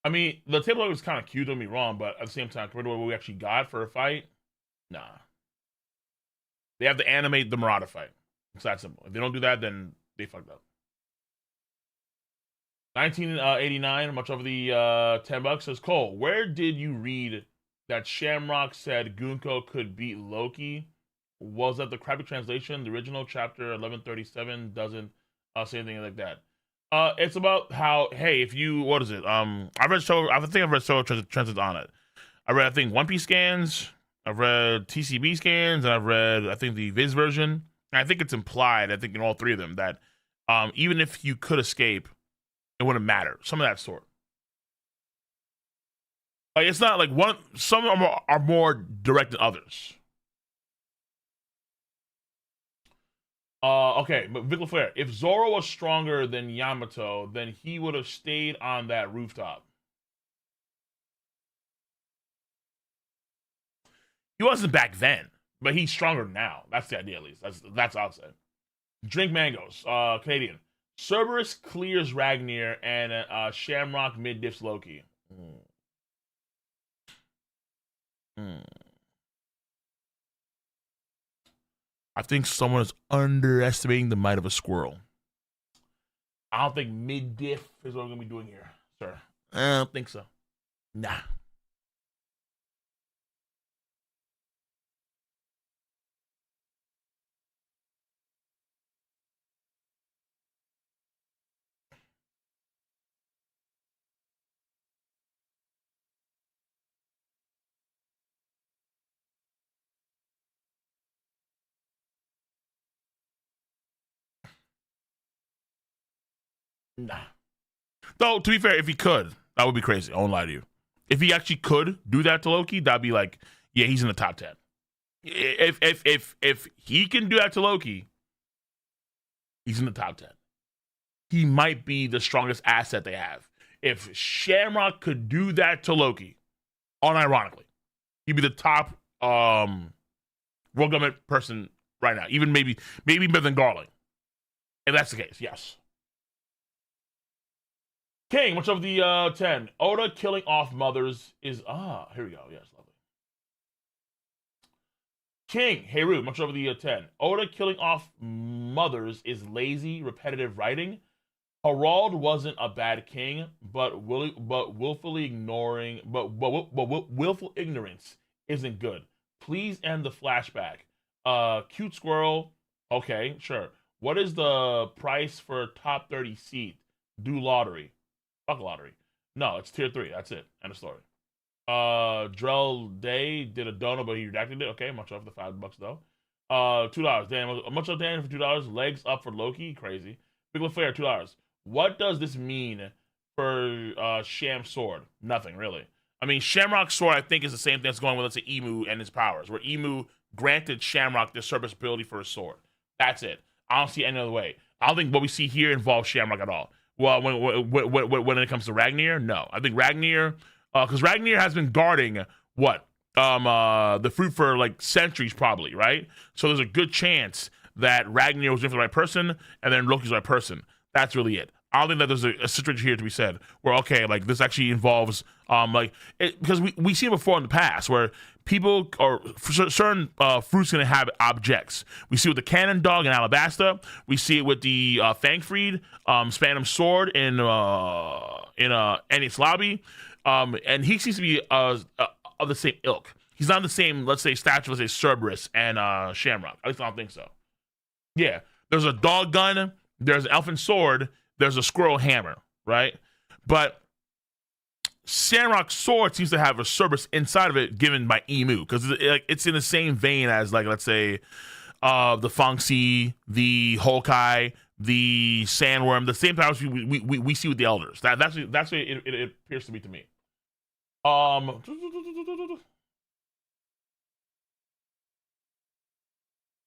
I mean, the table was kind of cute, don't be wrong, but at the same time, compared to what we actually got for a fight, nah. They have to animate the Murata fight. It's that simple. If they don't do that, then they fucked up. 1989, much over the $10 says Cole. Where did you read that Shamrock said Gunko could beat Loki? Was that the crappy translation? The original chapter 1137 doesn't say anything like that. It's about how, hey, if you, what is it? I think I've read several translations on it. I read, I think, One Piece scans. I've read TCB scans, and I've read, I think, the Viz version. And I think it's implied, I think, in all three of them, that even if you could escape, it wouldn't matter. Some of that sort. Like it's not like one. Some of them are more direct than others. Okay, but Vic LaFleur, if Zoro was stronger than Yamato, then he would have stayed on that rooftop. He wasn't back then, but he's stronger now. That's the idea, at least. That's what I'll say. Drink mangoes. Canadian. Cerberus clears Ragnar and Shamrock mid diffs Loki. Mm. Mm. I think someone is underestimating the might of a squirrel. I don't think mid diff is what we're gonna be doing here, sir. I don't think so. Nah. Nah. Though, to be fair, if he could, that would be crazy. I won't lie to you. If he actually could do that to Loki, that'd be like, yeah, he's in the top 10. If he can do that to Loki, he's in the top 10. He might be the strongest asset they have. If Shamrock could do that to Loki, unironically, he'd be the top world government person right now. Even maybe better than Garling. If that's the case, yes. King, much of the 10. Oda killing off mothers is here we go. Yes, lovely. King, Heru, much over the 10. Oda killing off mothers is lazy, repetitive writing. Harald wasn't a bad king, but willful ignorance isn't good. Please end the flashback. Cute squirrel. Okay, sure. What is the price for top 30 seat? Do lottery. Fuck lottery. No, it's tier 3. That's it. End of story. Drell Day did a donut, but he redacted it. Okay, much off the $5 though. $2. Damn, much of Dan for $2. Legs up for Loki. Crazy. Big LaFleur, $2. What does this mean for Sham Sword? Nothing really. I mean, Shamrock's sword, I think, is the same thing that's going with, let's say, Emu and his powers, where Emu granted Shamrock the serviceability for his sword. That's it. I don't see any other way. I don't think what we see here involves Shamrock at all. Well, when it comes to Ragnar, no. I think Ragnar, because Ragnar has been guarding what the fruit for like centuries, probably, right? So there's a good chance that Ragnar was doing for the right person, and then Loki's the right person. That's really it. I don't think that there's a situation here to be said where, okay, like this actually involves because we seen it before in the past where people or certain fruits gonna have objects. We see it with the cannon dog in Alabasta. We see it with the Fangfried Spandam sword in Ennis lobby, and he seems to be of the same ilk. He's not the same, let's say, stature, let's say Cerberus and Shamrock. At least I don't think so. Yeah, there's a dog gun, there's an elfin sword, there's a squirrel hammer, right? But Shamrock's sword seems to have a Cerberus inside of it given by Emu, because it's in the same vein as, like, let's say, the Fangxi, the Hokai, the Sandworm, the same powers we see with the Elders. That's what it appears to be to me.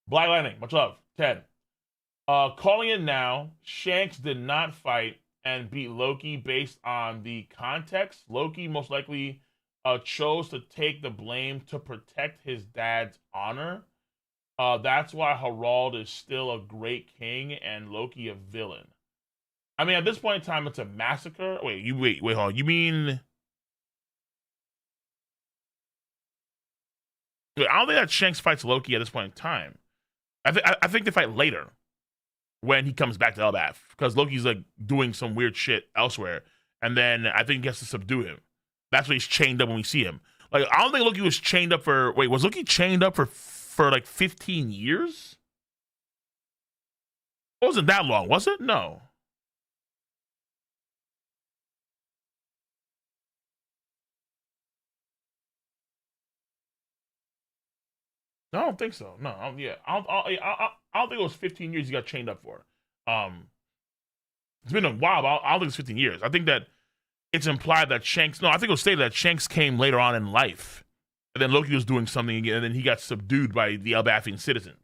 Black Lightning, much love. 10. Calling it now, Shanks did not fight and beat Loki based on the context. Loki most likely chose to take the blame to protect his dad's honor. That's why Harald is still a great king and Loki a villain. I mean, at this point in time, it's a massacre. Wait, hold on. You mean... I don't think that Shanks fights Loki at this point in time. I think they fight later when he comes back to Elbaf, because Loki's like doing some weird shit elsewhere, and then I think he has to subdue him. That's why he's chained up when we see him. Like, I don't think Loki was chained up for... Wait, was Loki chained up for like 15 years? It wasn't that long, was it? No. I don't think so. No, I don't think it was 15 years he got chained up for. It's been a while, but I don't think it's 15 years. I think that it's implied that Shanks. No, I think it was stated that Shanks came later on in life, and then Loki was doing something again, and then he got subdued by the Elbathian citizens.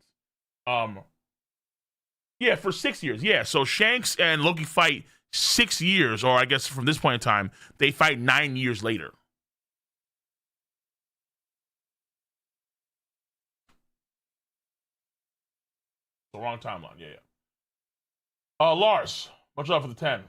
Yeah, for 6 years. Yeah, so Shanks and Loki fight 6 years, or I guess from this point in time, they fight 9 years later. The wrong timeline. Yeah, yeah. Lars, much love for the 10.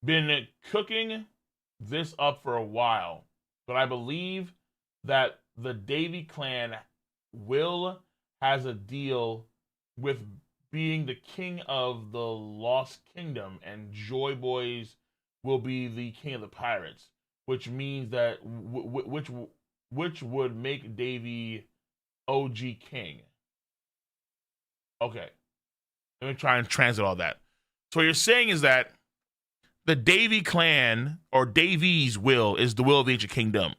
Been cooking this up for a while, but I believe that the Davy clan will has a deal with being the king of the Lost Kingdom, and Joy Boys will be the king of the pirates, which means that which would make Davy OG king. Okay, let me try and translate all that. So what you're saying is that the Davy clan or Davy's will is the will of the ancient kingdom,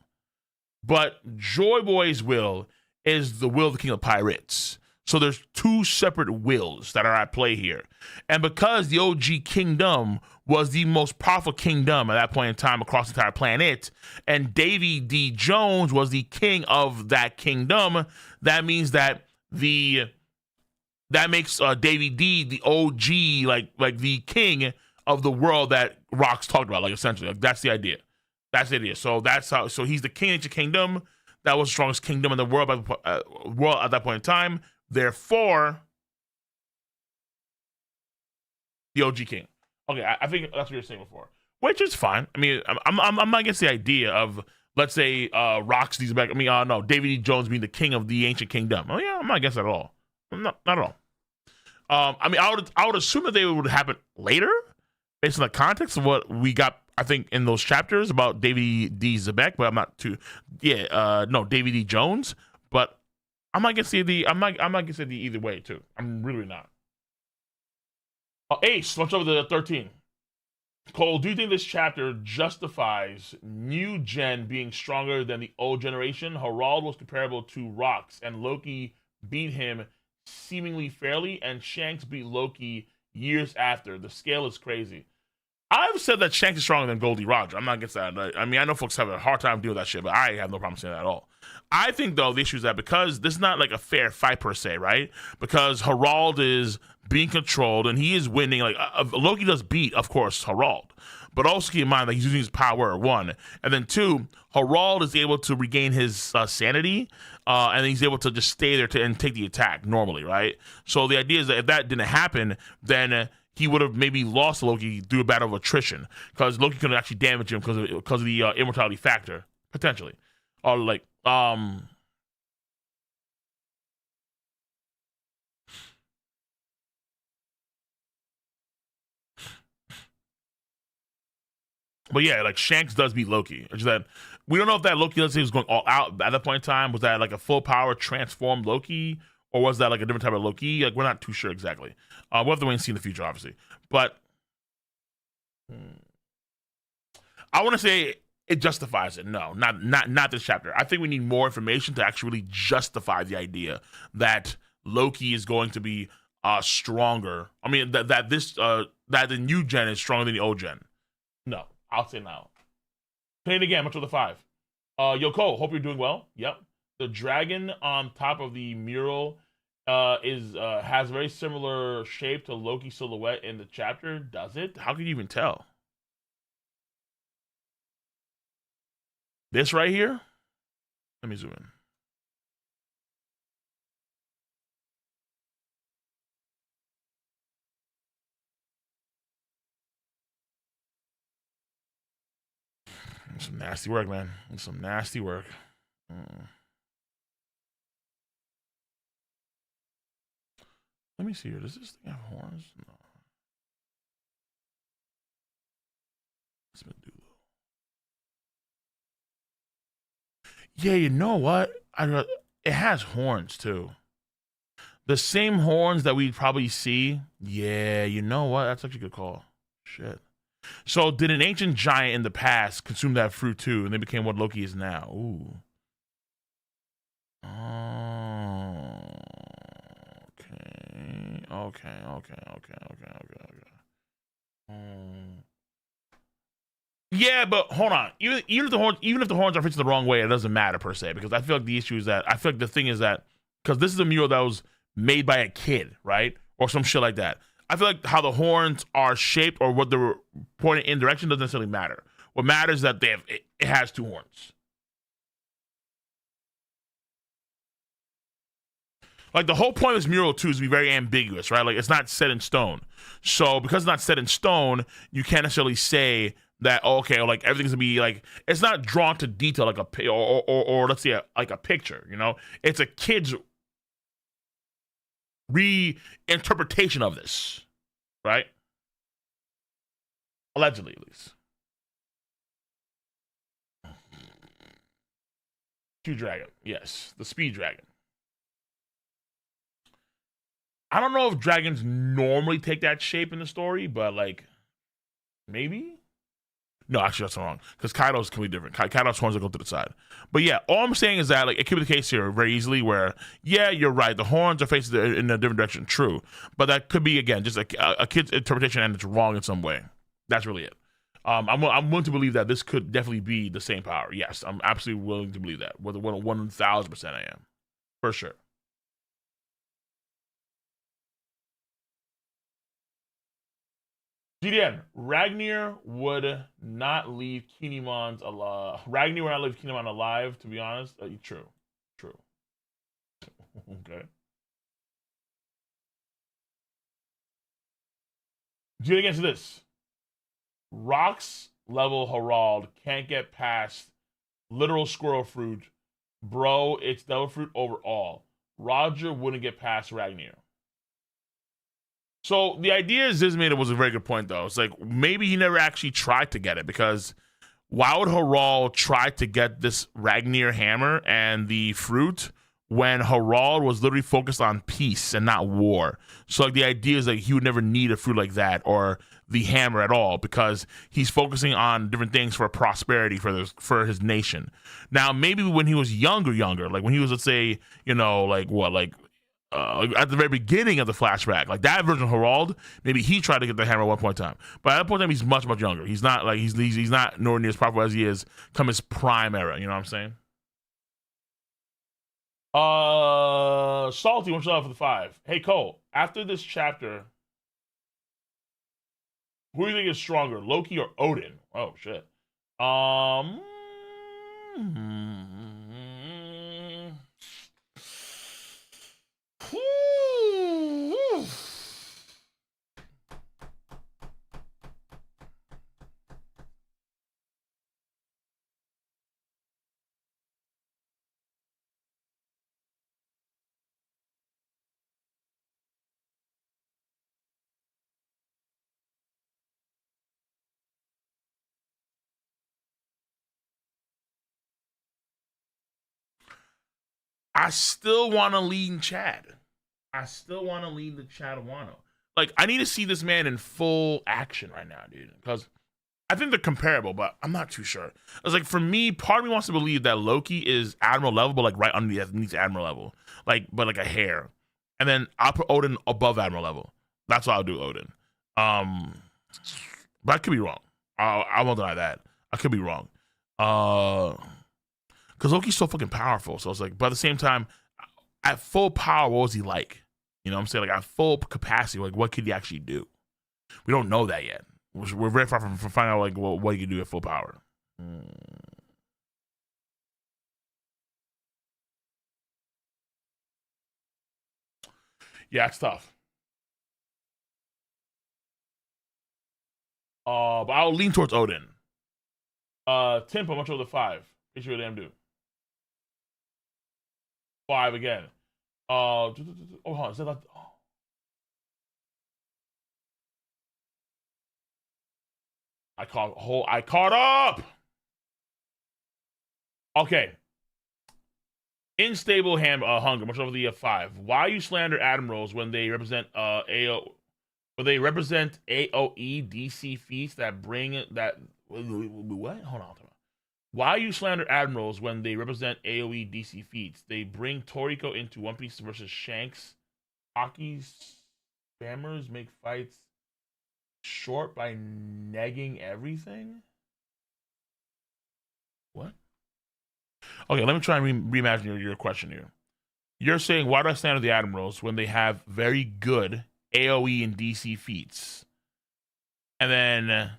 but Joy Boy's will is the will of the king of pirates. So there's two separate wills that are at play here. And because the OG kingdom was the most powerful kingdom at that point in time across the entire planet, and Davy D. Jones was the king of that kingdom, that means that that makes Davy D the OG, like the king of the world that Rox talked about, like essentially. Like, that's the idea. That's the idea. So that's how. So he's the king of the kingdom. That was the strongest kingdom in the world at that point in time. Therefore, the OG king. Okay, I think that's what you were saying before, which is fine. I mean, I'm not against the idea of, let's say, Roxy's back. I mean, no, David E. Jones being the king of the ancient kingdom. Oh yeah, I'm not against that at all. Not at all. I mean, I would assume that they would happen later, based on the context of what we got, I think, in those chapters about David D. Zebek, but I'm not too. Yeah, no, David E. Jones, but I'm not gonna say I'm not gonna say the either way too. I'm really not. Ace, let's over the 13. Cole, do you think this chapter justifies new gen being stronger than the old generation? Harald was comparable to Rox, and Loki beat him seemingly fairly, and Shanks beat Loki years after. The scale is crazy. I've said that Shanks is stronger than Goldie Roger. I'm not against that. I mean, I know folks have a hard time dealing with that shit, but I have no problem saying that at all. I think, though, the issue is that because this is not like a fair fight per se, right? Because Harald is being controlled and he is winning. Like Loki does beat, of course, Harald, but also keep in mind that he's using his power, one, and then two, Harald is able to regain his sanity, and he's able to just stay there and take the attack normally, right? So the idea is that if that didn't happen, then he would have maybe lost Loki through a battle of attrition, because Loki couldn't actually damage him because of the immortality factor, potentially. Or like, but yeah, like Shanks does beat Loki. It's just that we don't know if that Loki, let's say, was going all out at that point in time. Was that like a full power transformed Loki, or was that like a different type of Loki? Like, we're not too sure exactly. We'll have to wait and see in the future, obviously. But I want to say it justifies it. No, not this chapter. I think we need more information to actually justify the idea that Loki is going to be stronger. I mean, that the new gen is stronger than the old gen. No, I'll say no. Play it again. Much of the 5. Yoko, hope you're doing well. Yep. The dragon on top of the mural has a very similar shape to Loki's silhouette in the chapter. Does it? How can you even tell? This right here? Let me zoom in. Some nasty work, man. Some nasty work. Let me see here. Does this thing have horns? No. It's Medulla. Yeah, you know what? It has horns too. The same horns that we'd probably see. Yeah, you know what? That's actually a good call. Shit. So, did an ancient giant in the past consume that fruit too, and they became what Loki is now? Ooh. Oh. Yeah, but hold on. Even if the horns are fixed the wrong way, it doesn't matter per se, because I feel like the issue is that I feel like the thing is that because this is a mural that was made by a kid, right, or some shit like that. I feel like how the horns are shaped or what they're pointing in direction doesn't necessarily matter. What matters is that it has two horns. Like the whole point of this mural too is to be very ambiguous, right? Like it's not set in stone. So because it's not set in stone, you can't necessarily say that okay, like everything's gonna be like it's not drawn to detail like or let's say like a picture. You know, it's a kid's reinterpretation of this, right? Allegedly, at least. Speed dragon, yes, the speed dragon. I don't know if dragons normally take that shape in the story, but like maybe. No, actually, that's wrong. Because Kaido's completely different. Kaido's horns will go to the side. But yeah, all I'm saying is that like it could be the case here very easily where, yeah, you're right. The horns are facing in a different direction. True. But that could be, again, just a kid's interpretation and it's wrong in some way. That's really it. I'm willing to believe that this could definitely be the same power. Yes, I'm absolutely willing to believe that. With 1,000% I am. For sure. GDN, Ragnar would not leave Kinemon's alive. Ragnar would not leave Kinemon alive, to be honest. True. True. Okay. GDN against this. Rocks level Harald can't get past literal squirrel fruit. Bro, it's devil fruit overall. Roger wouldn't get past Ragnar. So the idea is Zizmeda was a very good point though. It's like maybe he never actually tried to get it because why would Harald try to get this Ragnar hammer and the fruit when Harald was literally focused on peace and not war? So like the idea is like he would never need a fruit like that or the hammer at all because he's focusing on different things for prosperity for his nation. Now maybe when he was younger, like when he was, let's say, you know, like what, like at the very beginning of the flashback, like that version of Harald, maybe he tried to get the hammer at one point in time. But at that point in time, he's much younger. He's not like he's not nowhere near as powerful as he is come his prime era. You know what I'm saying? Salty, what's up for the 5? Hey Cole, after this chapter, who do you think is stronger, Loki or Odin? Oh shit. Um. I still want to lean Chad. I still want to lean the Chad Wano. Like, I need to see this man in full action right now, dude. Because I think they're comparable, but I'm not too sure. It's like, for me, part of me wants to believe that Loki is Admiral level, but like right underneath Admiral level. Like, but like a hair. And then I'll put Odin above Admiral level. That's why I'll do Odin. But I could be wrong. I won't deny that. I could be wrong. Because Loki's so fucking powerful. So it's like, but at the same time, at full power, what was he like? You know what I'm saying? Like at full capacity, like what could he actually do? We don't know that yet. We're very far from finding out like what he can do at full power. Yeah, it's tough. But I'll lean towards Odin. Tempo, much over the 5. Issue with them do. 5 again. Oh, hold on. Is that like, oh. I caught up. Okay. Unstable hunger, much over the 5. Why you slander admirals when they represent AO when they represent AOE DC feats that bring that what? Hold on. Why you slander admirals when they represent AOE DC feats? They bring Toriko into One Piece versus Shanks, Haki's spammers make fights short by negging everything? What? Okay, let me try and reimagine your question here. You're saying, why do I stand with the Admirals when they have very good AoE and DC feats? And then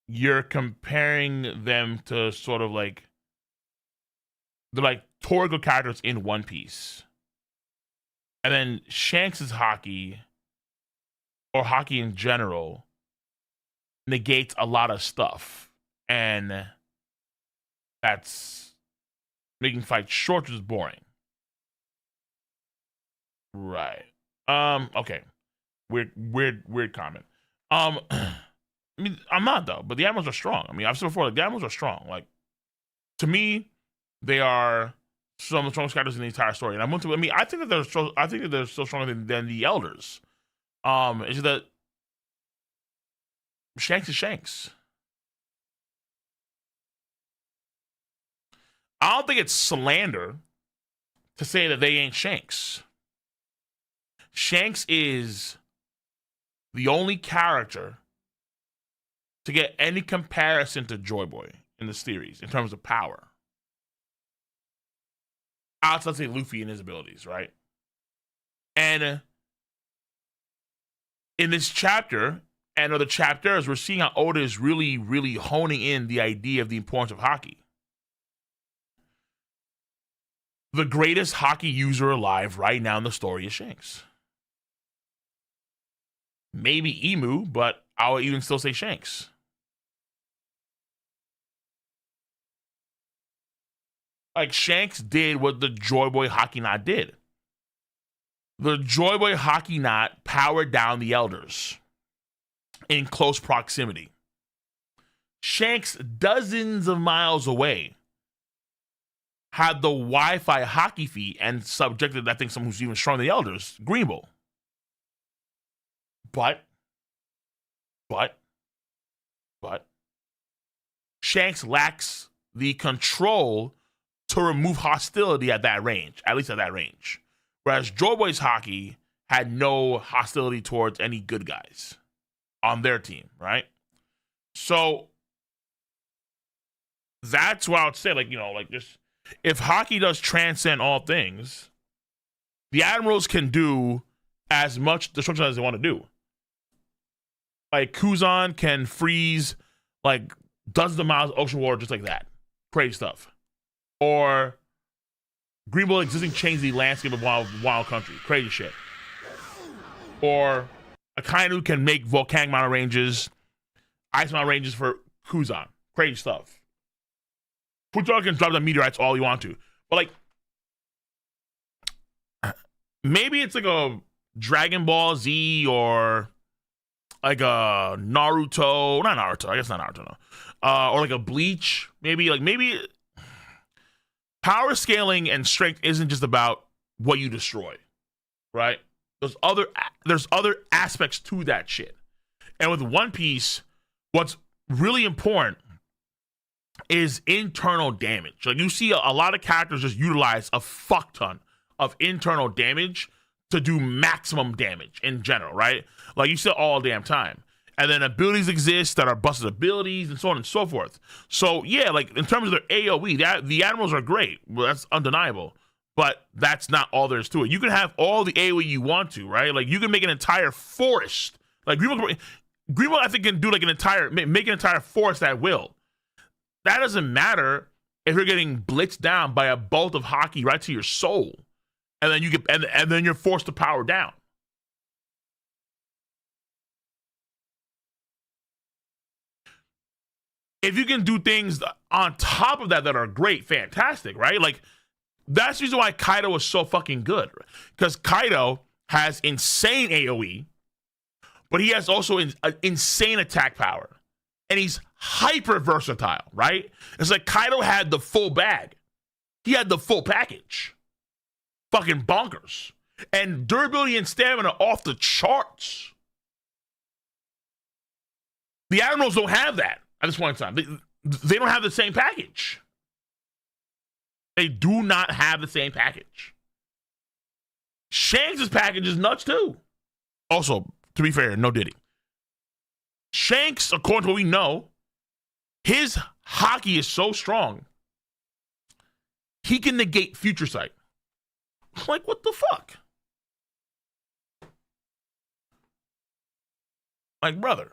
you're comparing them to sort of like, they're like Torgo characters in One Piece. And then Shanks' Haki, or Haki in general, negates a lot of stuff. And that's making fights short, which is boring. Right. Okay. Weird comment. I mean, I'm not though, but the Admirals are strong. I mean, I've said before, like, the Admirals are strong. Like, to me, they are some of the strongest characters in the entire story. And I think that they're still stronger than the Elders. It's just that Shanks is Shanks. I don't think it's slander to say that they ain't Shanks. Shanks is the only character to get any comparison to Joy Boy in the series in terms of power. Outside, let's say, Luffy and his abilities, right? And in this chapter and other chapters, we're seeing how Oda is really, really honing in the idea of the importance of Haki. The greatest Haki user alive right now in the story is Shanks. Maybe Emu, but I'll even still say Shanks. Like, Shanks did what the Joy Boy Haki Knot did. The Joy Boy Haki Knot powered down the Elders in close proximity. Shanks, dozens of miles away, had the Wi-Fi Haki feat and subjected, I think, someone who's even stronger than the Elders, Green Bull. But Shanks lacks the control to remove hostility at that range, at least at that range. Whereas Joy Boy's Haki had no hostility towards any good guys on their team, right? So that's what I would say, like, you know, like, just if Haki does transcend all things, the Admirals can do as much destruction as they want to do. Like, Kuzan can freeze like dozens of miles of ocean water just like that. Crazy stuff. Or Green Bull existing change the landscape of wild country. Crazy shit. Or Akainu can make volcanic mountain ranges, ice mountain ranges for Kuzan. Crazy stuff. Futaro can drop the meteorites all you want to. But, like, maybe it's like a Dragon Ball Z or like a Naruto. Not Naruto. I guess not Naruto, no. Or like a Bleach. Maybe power scaling and strength isn't just about what you destroy, right? There's other aspects to that shit. And with One Piece, what's really important is internal damage. Like, you see a lot of characters just utilize a fuck ton of internal damage to do maximum damage in general, right? Like, you see it all damn time. And then abilities exist that are busted abilities and so on and so forth. So, yeah, like, in terms of their AoE, the Admirals are great. Well, that's undeniable. But that's not all there is to it. You can have all the AoE you want to, right? Like, you can make an entire forest. Like, Greenville, I think, can do, like, make an entire forest at will. That doesn't matter if you're getting blitzed down by a bolt of Haki right to your soul. And then and then you're forced to power down. If you can do things on top of that are great, fantastic, right? Like, that's the reason why Kaido was so fucking good. Because Kaido has insane AoE, but he has also insane attack power. And he's hyper versatile, right? It's like Kaido had the full bag. He had the full package. Fucking bonkers. And durability and stamina off the charts. The Admirals don't have that at this point in time. They don't have the same package. They do not have the same package. Shanks' package is nuts too. Also, to be fair, no Diddy. Shanks, according to what we know, his Haki is so strong, he can negate future sight. Like, what the fuck? Like, brother.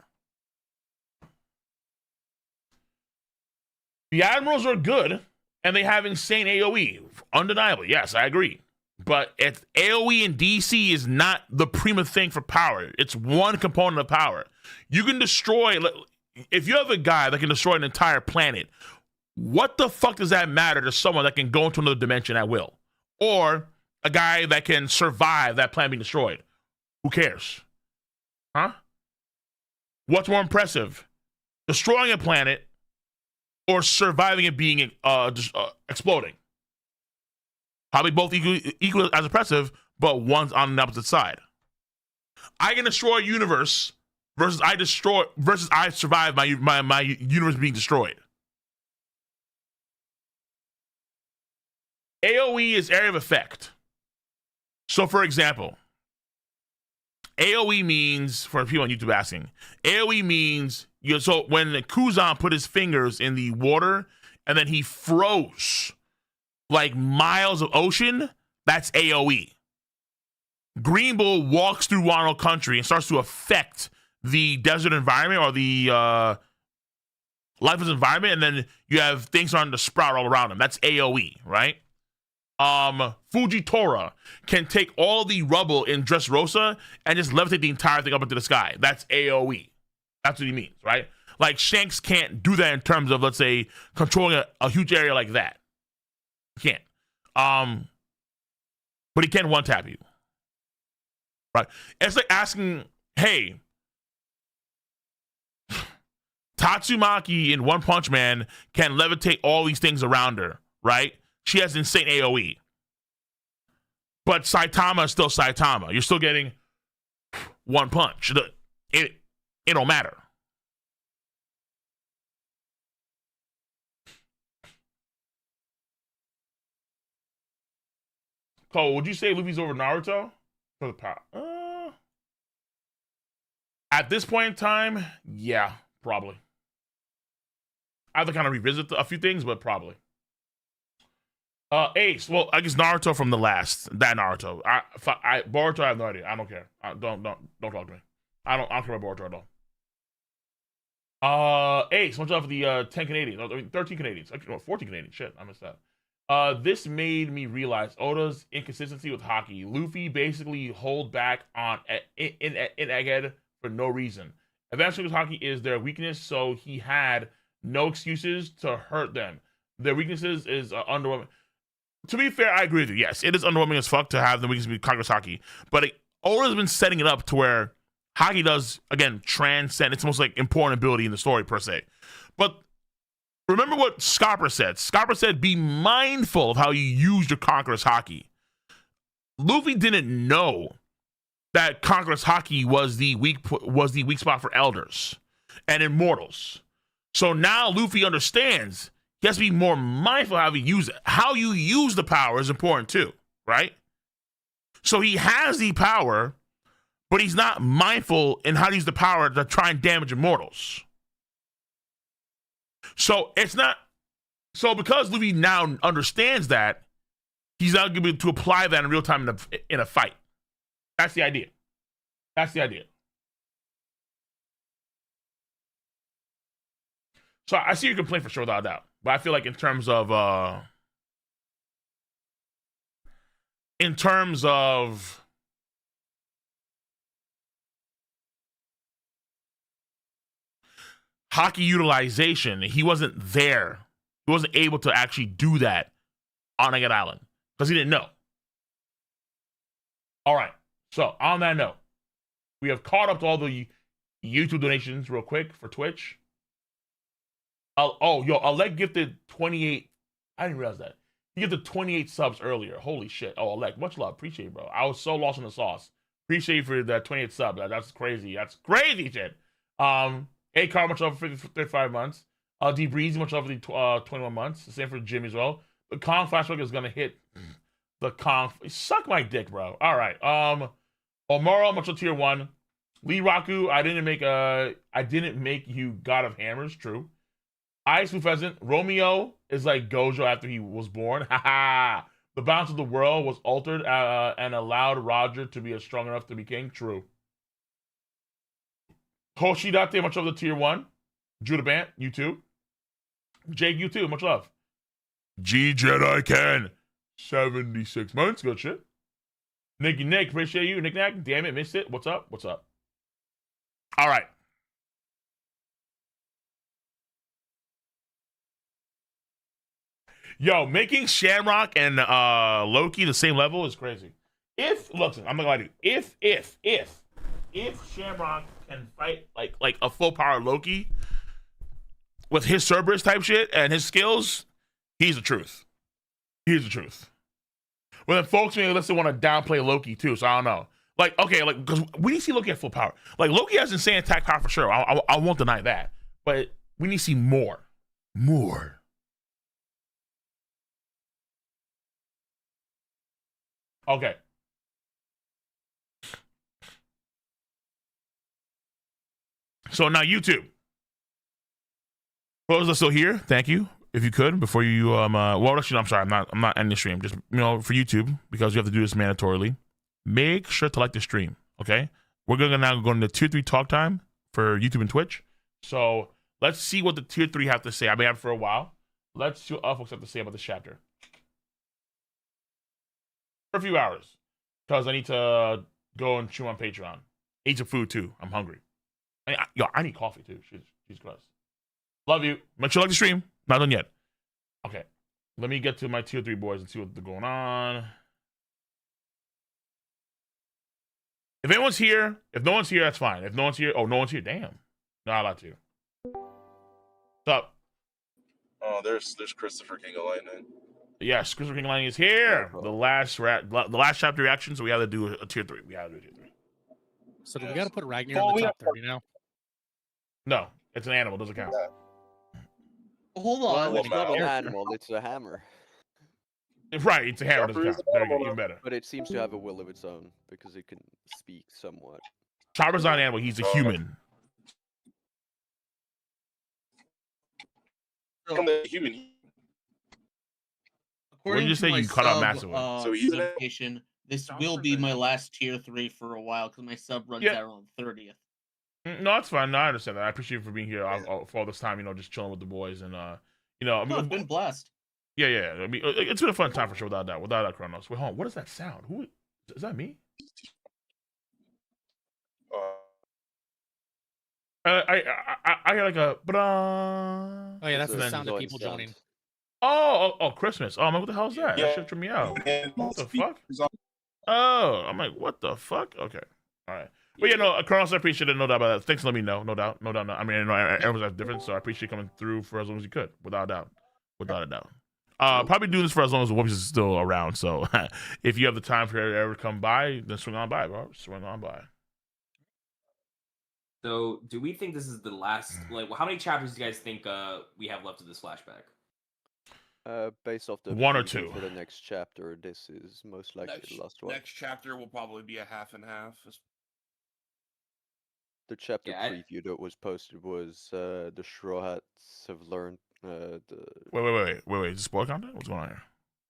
The Admirals are good, and they have insane AoE. Undeniably, yes, I agree. But it's AoE in DC is not the prima thing for power. It's one component of power. You can destroy, if you have a guy that can destroy an entire planet, what the fuck does that matter to someone that can go into another dimension at will? Or a guy that can survive that planet being destroyed? Who cares? Huh? What's more impressive? Destroying a planet or surviving it being exploding? Probably both equal as impressive, but one's on the opposite side. I can destroy a universe versus I survive my universe being destroyed. AoE is area of effect. So, for example, AoE means, for people on YouTube asking, AoE means, so when Kuzan put his fingers in the water and then he froze like miles of ocean, that's AoE. Green Bull walks through Wano country and starts to affect the desert environment or the lifeless environment, and then you have things starting to sprout all around him. That's AoE, right? Fujitora can take all the rubble in Dressrosa and just levitate the entire thing up into the sky. That's AoE. That's what he means, right? Like, Shanks can't do that in terms of, let's say, controlling a huge area like that. He can't. But he can one-tap you. Right? It's like asking, hey, Tatsumaki in One Punch Man can levitate all these things around her, right? She has insane AoE. But Saitama is still Saitama. You're still getting one punch. It don't matter. Cole, would you say Luffy's over Naruto? For the power? At this point in time, yeah, probably. I have to kind of revisit a few things, but probably. Ace. Well, I guess Naruto from the last. That Naruto. Boruto, I have no idea. I don't care. Don't talk to me. I don't care about Boruto at all. Ace. Much love for the 10 Canadians. I mean, 13 Canadians. Actually, no, 14 Canadians. Shit, I missed that. This made me realize Oda's inconsistency with Haki. Luffy basically hold back on in Egghead for no reason. Eventually, with Haki is their weakness, so he had no excuses to hurt them. Their weaknesses is underwhelming. To be fair, I agree with you. Yes, it is underwhelming as fuck to have the weakness be Congress Haki, but Oda's been setting it up to where Haki does, again, transcend. It's almost like important ability in the story per se. But remember what Scarper said. Scarper said, be mindful of how you use your Conqueror's Haki. Luffy didn't know that Conqueror's Haki was the weak spot for elders and immortals. So now Luffy understands he has to be more mindful how you use it. How you use the power is important too, right? So he has the power, but he's not mindful in how to use the power to try and damage immortals. So it's not. So because Luffy now understands that, he's now going to be able to apply that in real time in a fight. That's the idea. That's the idea. So I see your complaint for sure, without a doubt. But I feel like in terms of Haki utilization, he wasn't there. He wasn't able to actually do that on Egghead Island because he didn't know. All right. So on that note, we have caught up to all the YouTube donations real quick for Twitch. Alec gifted 28. I didn't realize that. He gifted 28 subs earlier. Holy shit. Oh, Alec, much love. Appreciate it, bro. I was so lost in the sauce. Appreciate you for that 28 sub. That's crazy. That's crazy shit. A Car, much love for 35 months. D Breezy, much love for the 21 months. The same for Jimmy as well. The Kong flashback is gonna hit the Kong. Suck my dick, bro. All right. Omoro, much of tier 1. Lee Raku, I didn't make you God of Hammers, true. Ice Blue Pheasant, Romeo is like Gojo after he was born. Haha. The balance of the world was altered and allowed Roger to be strong enough to be king, true. Hoshidate, much love the tier 1. Judah Bant, you too. Jake, you too, much love. G Jedi Ken, 76 months, good shit. Nicky Nick, appreciate you. Nick Nack, damn it, missed it. What's up? What's up? All right. Yo, making Shamrock and Loki the same level is crazy. Look, I'm not gonna lie to you. If Shamrock can fight like a full power Loki with his Cerberus type shit and his skills, he's the truth. He's the truth. Well, then folks may listen want to downplay Loki too, so I don't know. Like, okay, like because we need to see Loki at full power. Like Loki has insane attack power for sure. I won't deny that, but we need to see more. Okay. So now YouTube. For those that are still here, thank you. If you could, before you well actually I'm sorry, I'm not ending the stream. Just for YouTube, because you have to do this mandatorily. Make sure to like the stream. Okay? We're gonna now go into tier 3 talk time for YouTube and Twitch. So let's see what the tier 3 have to say. I've been at it for a while. Let's see what other folks have to say about this chapter. For a few hours. Because I need to go and chew on Patreon. Eat some food too. I'm hungry. I need coffee too. She's gross. Love you. Make sure you like the stream. Not done yet. Okay. Let me get to my tier 3 boys and see what's going on. If anyone's here, if no one's here, that's fine. If no one's here, no one's here. Damn. Not allowed to. What's up? Oh, there's Christopher King of Lightning. Yes, Christopher King of Lightning is here. The last chapter reaction, so we have to do a tier 3. We have to do a tier 3. So do we got to put Ragnar in the top 30 now? No, it's an animal. Doesn't count. Hold on. Well, it's not an animal, it's a hammer. Right, it's a hammer. Doesn't count. There you go. Even better. But it seems to have a will of its own, because it can speak somewhat. Chopper's not an animal. He's a human. From the human. What did you say? You cut out massively. So he's an This will be my last tier 3 for a while because my sub runs out on the 30th. No, it's fine. No, I understand that. I appreciate you for being here for all this time. Just chilling with the boys and I've been blessed. Yeah. I mean, it's been a fun time for sure. Without that, Kronos. Wait, hold on. What is that sound? Who is that? Me? I hear like a. Oh yeah, that's the sound of people joining. Oh, Christmas. Oh, man, what the hell is that? That shit tripped me out. What the fuck? Oh, I'm like, what the fuck? Okay, all right. But Kronos, I appreciate it. No doubt about that. Thanks for letting me know. No doubt. No. I mean, everyone's different, so I appreciate coming through for as long as you could, without a doubt. Probably do this for as long as the Whoopies is still around. So if you have the time for it to ever come by, then swing on by, bro. Swing on by. So, do we think this is the last? How many chapters do you guys think we have left of this flashback? Based off the one or two for the next chapter, this is most likely the last one. Next chapter will probably be a half and half. The chapter preview that was posted was the Straw Hats have learned the. Wait! Is this spoiler content? What's going on here?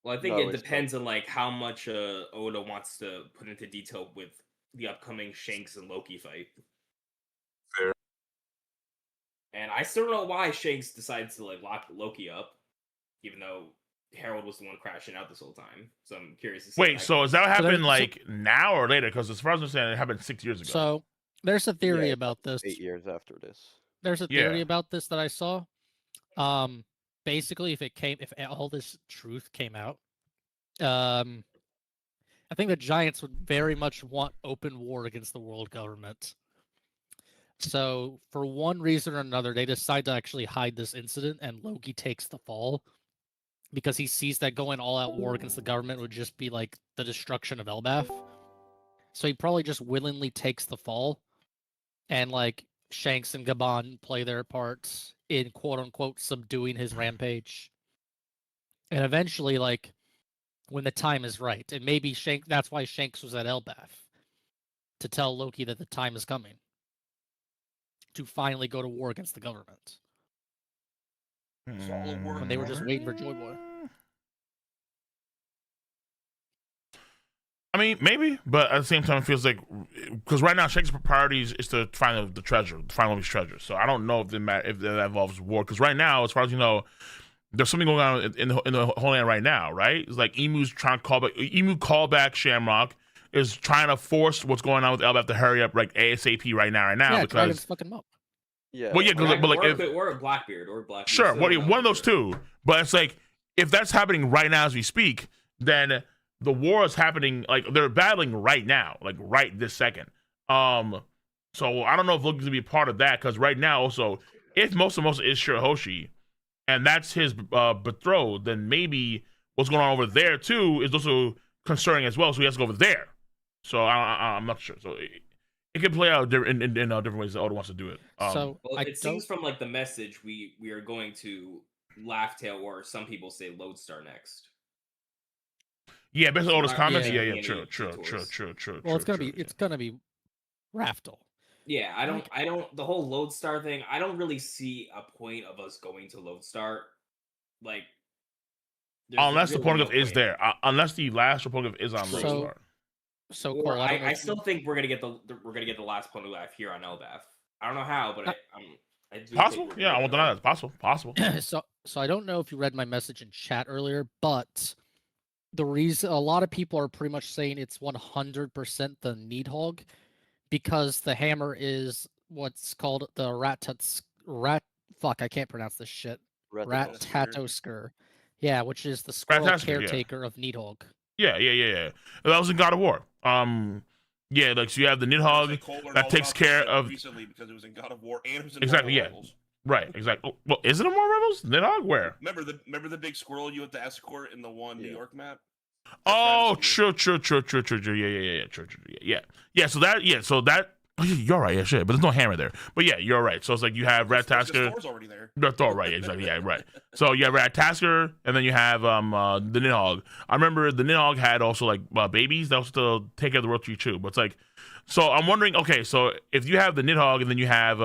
Well, I think it depends on how much Oda wants to put into detail with the upcoming Shanks and Loki fight. Fair. And I still don't know why Shanks decides to lock Loki up, even though Harald was the one crashing out this whole time. So I'm curious to see. Wait, so is that what happened now or later? Because as far as I'm saying, it happened 6 years ago. So there's a theory about this. 8 years after this. There's a theory about this that I saw. Basically, if all this truth came out, I think the Giants would very much want open war against the world government. So, for one reason or another, they decide to actually hide this incident, and Loki takes the fall because he sees that going all-out war against the government would just be like the destruction of Elbaf. So he probably just willingly takes the fall, and Shanks and Gabon play their parts in quote-unquote subduing his rampage. And eventually, when the time is right, and maybe that's why Shanks was at Elbaf, to tell Loki that the time is coming to finally go to war against the government. It's all a work When they were just product. waiting for Joy Boy. I mean, maybe, but at the same time, it feels like because right now Shaggy's priorities is to find the treasure, find Loki's treasure. So I don't know if that involves war. Because right now, as far as you know, there's something going on in the Holy Land right now, right? It's like Emu's trying to call back. Emu call back Shamrock is trying to force what's going on with Elbaf to hurry up, like ASAP right now, Yeah, because Dragon's fucking him up. Yeah. well, yeah, Or, but like if or Blackbeard or Blackbeard. sure, still don't know one of for those sure. two. But it's like if that's happening right now as we speak, then the war is happening. Like they're battling right now, like right this second. So I don't know if Loki's gonna be a part of that because right now, also, if most is Shirahoshi, and that's his betrothed, then maybe what's going on over there too is also concerning as well. So he has to go over there. So I'm not sure. So it can play out in different ways that Oda wants to do it. So Well, I it seems from like the message we are going to Laugh Tale, or some people say Lodestar next. yeah, based on Oda's Yeah. comments, Yeah. yeah, Any true. well, it's gonna be Raftel. Yeah, I don't. The whole Lodestar thing, I don't really see a point of us going to Lodestar. Like, there's Unless the really no Pornograph is point. there, unless the last Pornograph is on So- Lodestar. So Or Cole, I, don't know I if still you- think we're gonna get the last Poneglyph here on Elbaf. I don't know how, but I do Possible? think we're Yeah, I gonna won't get deny that. that. Possible. so I don't know if you read my message in chat earlier, but the reason a lot of people are pretty much saying it's 100% the Needhog because the hammer is what's called the I can't pronounce this shit. Ratatosker. Yeah, which is the squirrel Ratatosker, yeah. caretaker of Needhog. Yeah. That was in God of War. Yeah, like so you have the Nidhogg that takes care of recently because it was in God of War and it was in Exactly, Marvel yeah. Rebels. right, exactly. Well, is it a more Rebels? Nidhogg where? Remember the big squirrel you had to escort in the New Yeah. York map? Oh, That's true. Yeah. Yeah. So that you're right. Yeah, shit. But there's no hammer there. But yeah, you're right. So it's like you have Ratatasker. Thor's already there. That's all right. Exactly. Yeah, right. So you have Ratatasker, and then you have the Nidhogg. I remember the Nidhogg had also like babies that was to take care of the World Tree too. But it's like, so I'm wondering. Okay, so if you have the Nidhogg and then you have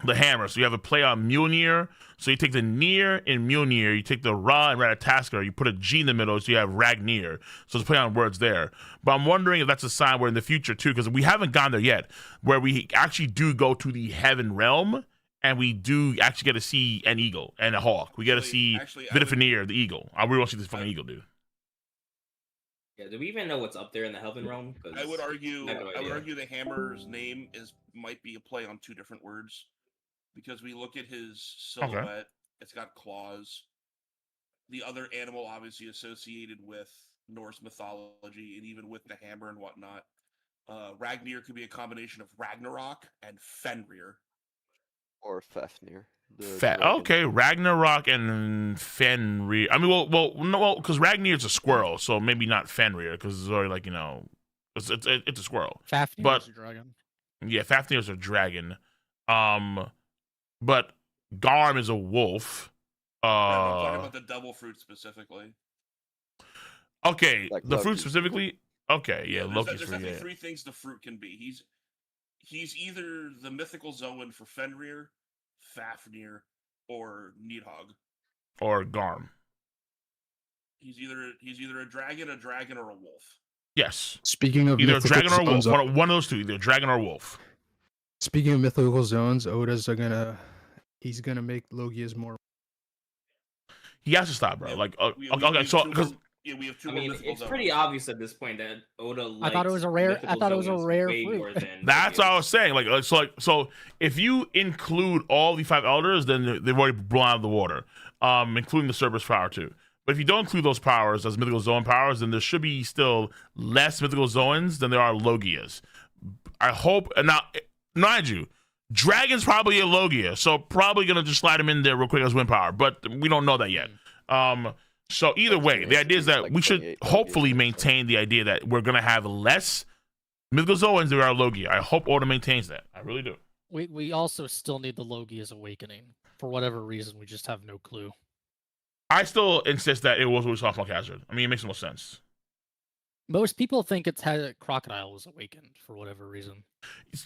the hammer, so you have a play on Mjolnir. So you take the Nier in Mjolnir, you take the Ra and Ratatasker, you put a G in the middle, so you have Ragnir. So it's play on words there. But I'm wondering if that's a sign where in the future too, because we haven't gone there yet, where we actually do go to the Heaven Realm, and we do actually get to see an eagle and a hawk. We get to see Actually, I would- Vidifanir, the eagle. I really want to see this fucking eagle, dude. Yeah, do we even know what's up there in the Heaven Realm? 'Cause I would argue. I have no I would idea. argue the hammer's name might be a play on two different words, because we look at his silhouette. It's got claws. The other animal, obviously associated with Norse mythology and even with the hammer and whatnot. Ragnir could be a combination of Ragnarok and Fenrir. Or Fafnir. the Fat. dragon. Okay, Ragnarok and Fenrir. I mean, well, because Ragnir's a squirrel, so maybe not Fenrir, because it's already like it's a squirrel. Fafnir But- is a dragon. Yeah, Fafnir's a dragon. But Garm is a wolf. I'm talking about the devil fruit specifically. Okay, Like the fruit Loki. specifically. Okay, yeah, There's Loki's there's fruit. definitely Yeah. three things the fruit can be. He's either the mythical Zoan for Fenrir, Fafnir, or Needhogg. Or Garm. He's either a dragon, or a wolf. Yes, Speaking of either a mythical dragon or a wolf. zones, One of those two, either a dragon or a wolf. speaking of mythical zones, he's gonna make Logias more. He has to stop, bro. Yeah, Like, we okay, have so two because more- we have two I more mean, mythical it's zones. pretty obvious at this point that Oda likes I thought it was a rare fruit. that's what I was saying. So if you include all the five elders, then they've already blown out of the water, including the Cerberus power too. But if you don't include those powers as mythical zone powers, then there should be still less mythical zones than there are Logias. I hope. And now, mind you, Dragon's probably a Logia, so probably gonna just slide him in there real quick as wind power. But we don't know that yet. So either way, the idea is that we should hopefully maintain the idea that we're gonna have less mythical zones than there are Logia. I hope Oda maintains that. I really do. We also still need the Logia's awakening for whatever reason. We just have no clue. I still insist that it was Soft Hazard. I mean, it makes no sense. Most people think it's had Crocodile was awakened for whatever reason.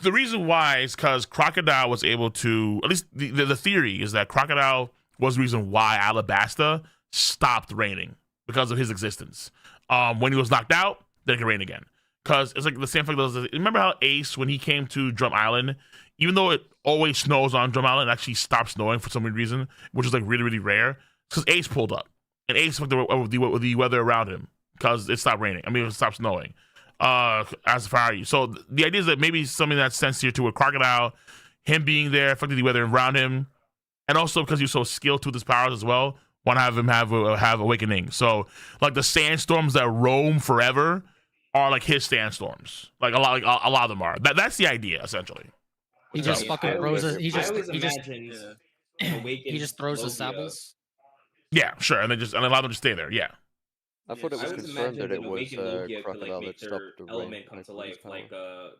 The reason why is because Crocodile was able to, at least the theory is that Crocodile was the reason why Alabasta stopped raining because of his existence. When he was knocked out, then it could rain again. Because it's like the same thing. Remember how Ace, when he came to Drum Island, even though it always snows on Drum Island, it actually stopped snowing for some weird reason, which is like really, really rare. Because Ace pulled up, and Ace fucked the weather around him because it stopped raining. I mean, it stopped snowing. As far as you, so the idea is that maybe something that's sensitive to a Crocodile, him being there, affecting the weather around him, and also because he's so skilled with his powers as well, want to have him have awakening. So like the sandstorms that roam forever are like his sandstorms. Like a lot of them are. That's the idea essentially. He just I fucking always- throws. He I just always he just imagined Yeah. awakened he just throws the Loki up. sables. Yeah, sure, and allow them to stay there. Yeah. I thought it Yes. was I always confirmed imagined that it an was awakened Loki could Crocodile make that their stopped the rain. element come like, to with his life, power. like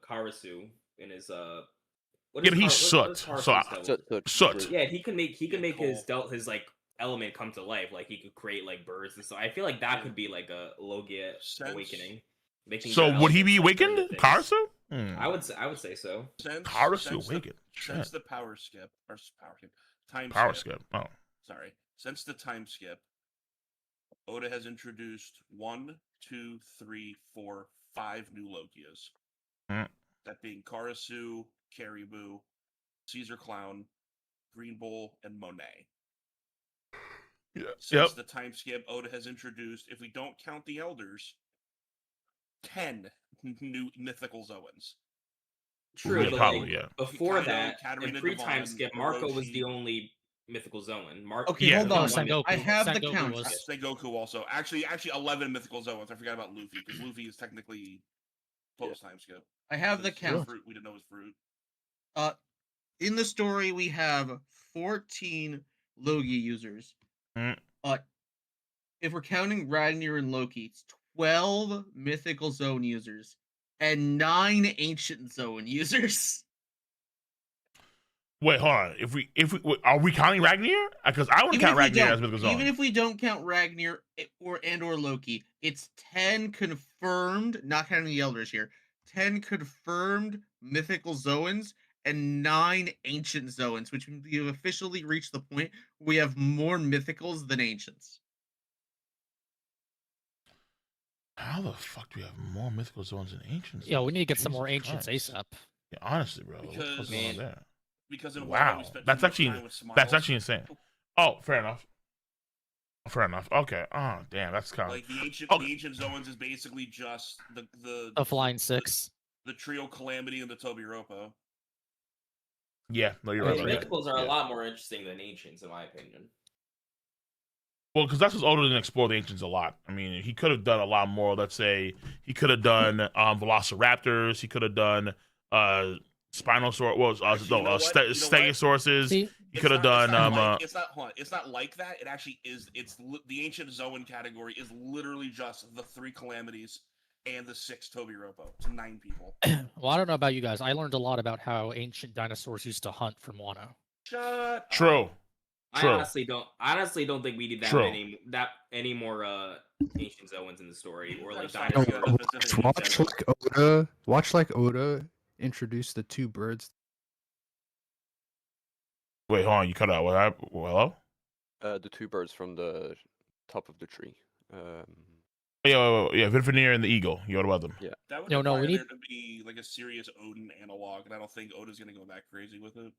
Karasu in his what Yeah, is but he's Kar- what is soot, Karasu's so devil? Soot. Yeah, he can make his cool. his like element come to life. Like he could create like birds and stuff. I feel like that could be like a Logia Sense- awakening. Making So their would he be elements, like, awakened, living Karasu? things. I would say so. Karasu awakened. Since Shit. the power skip or time Power skip. skip. Oh. Sorry. Since the time skip, Oda has introduced 1, 2, 3, 4, 5 new Lokias. Mm. That being Karasu, Caribou, Caesar Clown, Green Bull, and Monet. Yeah. Since the time skip, Oda has introduced, if we don't count the elders, 10 new mythical Zoans. True, Yeah, but probably, like, yeah. before Kaido, that, in Katarina pre-time Devon, skip, Marco was the Orochi. only mythical Zoan. Okay, Yeah. hold No, on. Sengoku. I have the Sengoku count. was- Sengoku also. Actually 11 mythical Zoans. I forgot about Luffy, because Luffy is technically post time skip. I have the Because count. Fruit, we didn't know it was fruit. In the story, we have 14 Logi users. Mm. If we're counting Ragnar and Loki, it's 12 mythical zone users and 9 ancient zone users. Wait, hold on. If we are we counting Ragnar? Because I wouldn't Even count if we Ragnar don't- as mythical zone. Even if we don't count Ragnar or Loki, it's 10 confirmed, not counting the elders here. 10 confirmed mythical zoans and 9 ancient zoans, which means we have officially reached the point where we have more mythicals than ancients. How the fuck do we have more mythical zones than ancients? Yeah, we need to get some more Jesus ancients Christ. ASAP. Yeah, honestly, bro. What the fuck's Because- going on Man. there? Because in Wano, Wow, we spent that's too much actually time with Smiles. that's actually insane. Oh, fair enough. Fair enough. Okay. Oh, damn, that's kind of Like the ancient Zoans is basically just The Flying Six. the trio Calamity and the Tobiropo. yeah. No, you're I right. mean, about that. mythicals are Yeah. a lot more interesting than ancients, in my opinion. Well, because that's just Oda didn't explore the ancients a lot. I mean, he could have done a lot more. Let's say he could have done Velociraptors. He could have done Spinosaurus. Well, Actually, you know what? You know what? Stegosauruses. See, He It's could have not- done It's not. Hold on. It's not like that. It actually is. The ancient Zoan category is literally just the 3 calamities and the 6 Tobiropo. It's 9 people. well, I don't know about you guys. I learned a lot about how ancient dinosaurs used to hunt from Wano. Shut up. True. I True. honestly don't think we need True. any more ancient Zoans in the story or like Sorry, dinosaurs. sorry. Specific Watch like Oda introduce the 2 birds. Wait, hold on. You cut out. What? Hello? The 2 birds from the top of the tree. Yeah. Vinfenir and the eagle. You know about them? That would No, require we need- there to be like a serious Odin analog, and I don't think Oda's gonna go that crazy with it.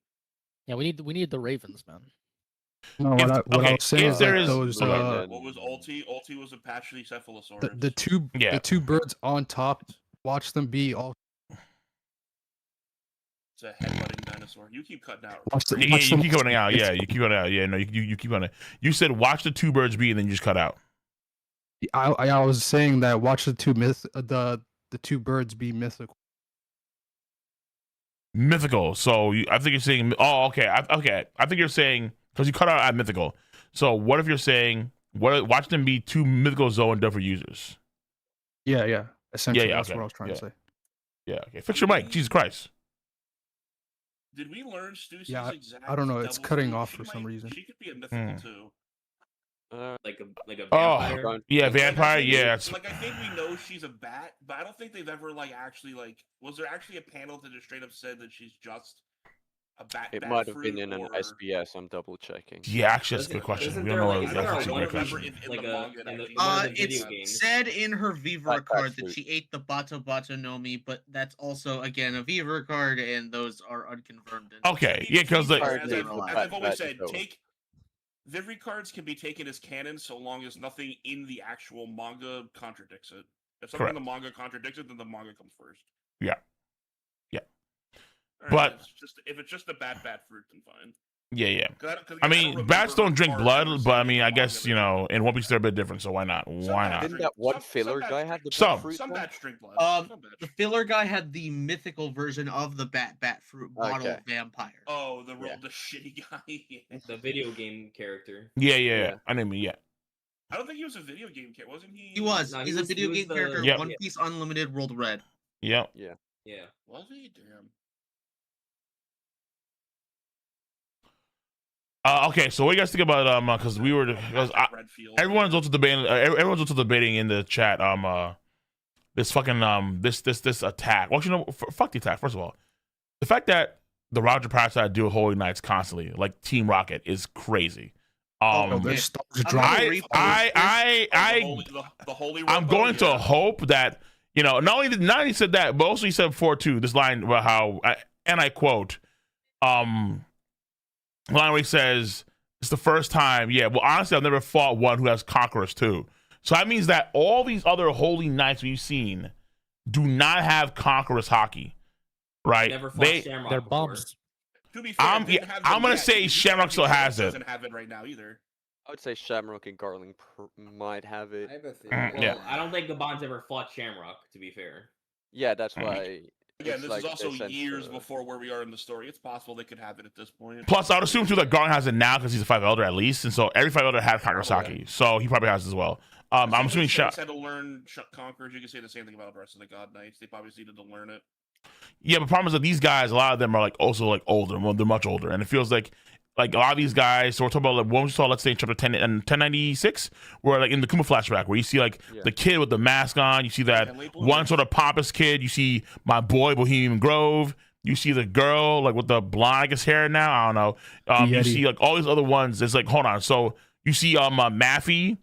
Yeah, we need the ravens, man. No, If- what I okay, was saying if is there like is- those okay. What was Ulti? Ulti was a Patchy Cephalosaurus. the two Yeah. the 2 birds on top. Watch them be all. It's a headbutting dinosaur. You keep cutting out. Watch, Yeah, watch you them keep going out. Yeah, you keep going out. Yeah, no, you keep on it. You said watch the 2 birds be, and then you just cut out. I was saying that watch the 2 birds be mythical. Mythical. So I think you're saying. Oh, okay. I think you're saying because you cut out at mythical. So what if you're saying watch them be 2 mythical Zoan Duffer users? Yeah. Essentially, that's okay, what I was trying to say. Yeah. Okay. Fix your mic. Jesus Christ. Did we learn Stussy's Yeah, exact? I don't know, it's double cutting speak? off She for some reason. She could be a mythical Hmm. too. like a Oh, vampire. yeah, Like, I vampire. think- Yeah, it's, Like I think we know she's a bat, but I don't think they've ever like actually like. Was there actually a panel that just straight up said that she's just a bat? It bat might have been fruit, in an or... SBS. I'm double checking. yeah. Actually, that's a good question. Isn't We don't there, know. like- That's isn't there actually a one great remember question. if in Like the manga it in actually- one of the It's video games. said in her Vivra Bat card that fruit. she ate the Bata Bata Nomi, but that's also again a Vivra card, and those are unconfirmed. and- Okay, yeah, because the Card as name I've, for as Bat I've always Bat said, Joe. take Vivri cards can be taken as canon so long as nothing in the actual manga contradicts it. If something in the manga contradicts it, then the manga comes first. Yeah. Yeah. Alright, But- if it's just a bat fruit, then fine. yeah. 'Cause I I don't mean, bats remember don't drink cards blood, ever but I saying mean, in I the guess manga you that- know, in One Piece they're a bit different, so why not? Some Why bats not? Didn't that one some filler bats guy drink- have the Some. bat fruit? Some one? bats drink blood. Some bats The drink- filler guy had the mythical version of the bat fruit bottle Okay. vampire. Oh, the Yeah. the shitty guy. The video game character. Yeah. Yeah. I didn't mean yeah. I don't think he was a video game character, wasn't he? He was. No, He's he a was- video he was game the- character. Yep. One Piece Unlimited World Red. Yep. Yeah. Yeah. Was he? Damn. Okay, so what do you guys think about because we were because Redfield. everyone's also debating in the chat this fucking this attack. Well, you know, fuck the attack. First of all, the fact that the Roger Parasite do Holy Knights constantly, like Team Rocket, is crazy. Oh, there's stars dropping. The holy I'm Robo, going to yeah. hope that, you know, not only he said that, but also he said before too, this line about how, and I quote, line where he says, it's the first time, yeah, well, honestly, I've never fought one who has conquerors too. So that means that all these other holy knights we've seen do not have conquerors Haki, right? Never fought Shamrock They're before. bums. To be fair, I'm- it didn't yeah, have I'm them gonna yet. say You Shamrock can't still say has it. Doesn't have it right now either. I would say Shamrock and Garling might have it. I have a theory. Well, Yeah. I don't think Gabon's ever fought Shamrock, to be fair. Yeah, that's Mm. why. Again, it's this like is also they sent, years before where we are in the story. It's possible they could have it at this point. Plus, I would assume too that Garland has it now because he's a 5 elder at least, and so every 5 elder had conquerors Probably. Haki, so he probably has it as well. I'm assuming Shanks shot. had to learn Conquerors. You can say the same thing about the rest of the God Knights. They probably needed to learn it. Yeah, but the problem is that these guys, a lot of them are like also like older. Well, they're much older, and it feels like a lot of these guys. So we're talking about like one we saw, let's say in chapter 10 and 1096, where like in the Kuma flashback, where you see like Yeah. the kid with the mask on, you see that And late one bloomers. sort of pompous kid. You see my boy Bohemian Grove. You see the girl like with the blonde, I guess, hair now. I don't know. You Yeti. see like all these other ones. It's like hold on. So you see Maffy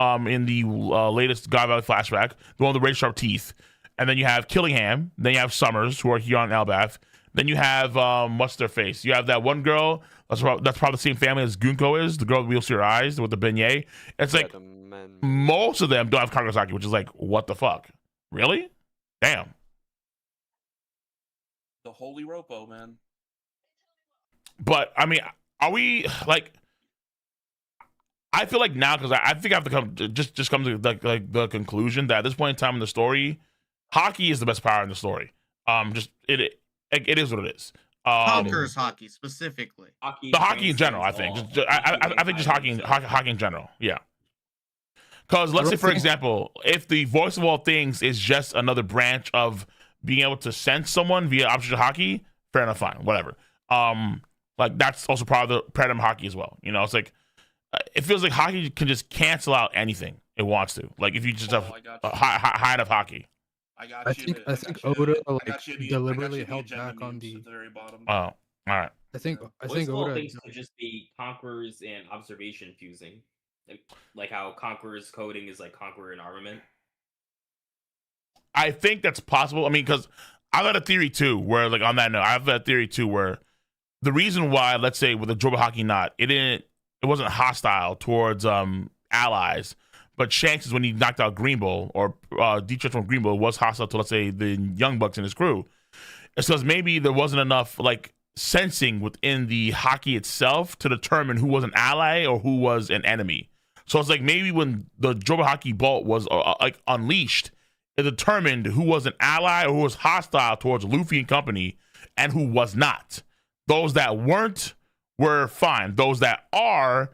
in the latest God Valley flashback, the one with the razor sharp teeth. And then you have Killingham. Then you have Summers, who are here on Elbath. Then you have what's their face? You have that one girl that's probably the same family as Gunko is, the girl with wheels to your eyes with the beignet. It's Yeah, like the men. most of them don't have Katakuri, which is like, what the fuck? Really? Damn. The Holy Ropo, man. But I mean, are we like? I feel like now because I think I have to come to like the conclusion that at this point in time in the story, Haki is the best power in the story. Just it is what it is. Conquerors hockey specifically. Hockey The hockey in general, I transcends think. all. I think just hockey in general. Yeah. Because let's I say, don't for think- example, if the voice of all things is just another branch of being able to sense someone via option of hockey, fair enough, fine, whatever. Like that's also part of the paradigm of hockey as well. You know, it's like it feels like hockey can just cancel out anything it wants to. Like if you just have I got a you. high enough hockey. I got I you. think I think got you. Oda I like got you in the- I got you deliberately in the held agenda back on memes the. at the very bottom. Oh, all right. I think Voice of all Oda. things could just be conquerors and observation fusing, like how conquerors coding is like conqueror and armament. I think that's possible. I mean, because I've had a theory too, where like on that note, I've had a theory too, where the reason why, let's say with the Joba Haki knot, it wasn't hostile towards allies, but Shanks is when he knocked out Green Bull or Dietrich from Green Bull was hostile to, let's say, the Young Bucks and his crew. It's because maybe there wasn't enough like sensing within the Haki itself to determine who was an ally or who was an enemy. So it's like maybe when the Joba Haki bolt was like unleashed, it determined who was an ally or who was hostile towards Luffy and company and who was not. Those that weren't were fine. Those that are,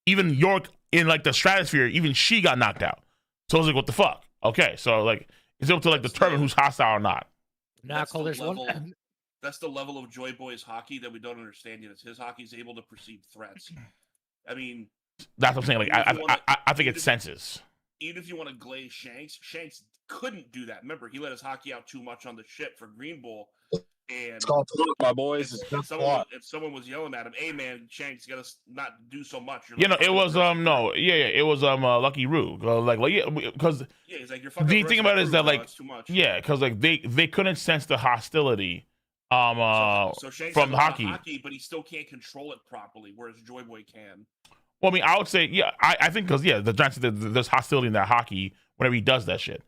even York in like the stratosphere, even she got knocked out. So I was like, what the fuck? Okay, so like it's able to like determine who's hostile or not. Now, That's Cole, the there's level- one. That's the level of Joy Boy's hockey that we don't understand yet. It's his hockey is able to perceive threats. I mean, That's what I'm saying. Like, Even if you wanna- I think even it's if- senses. Even if you want to glaze Shanks, Shanks couldn't do that. Remember, he let his Haki out too much on the ship for Green Bull. And It's called Talk, my boys. It's just plot. if someone was yelling at him, "Hey man, Shanks, you gotta not do so much." You're You know, like it fucking was the rest of the no, crew." yeah, it was Lucky Roo. Like yeah, because Yeah, he's like, you're fucking the rest thing of the about it is crew, that bro, like it's too much. yeah, because like they couldn't sense the hostility So Shanks from has a lot of Haki. Haki, but he still can't control it properly, whereas Joy Boy can. Well, I mean, I would say yeah, I think because yeah, the Giants there's hostility in that Haki whenever he does that shit.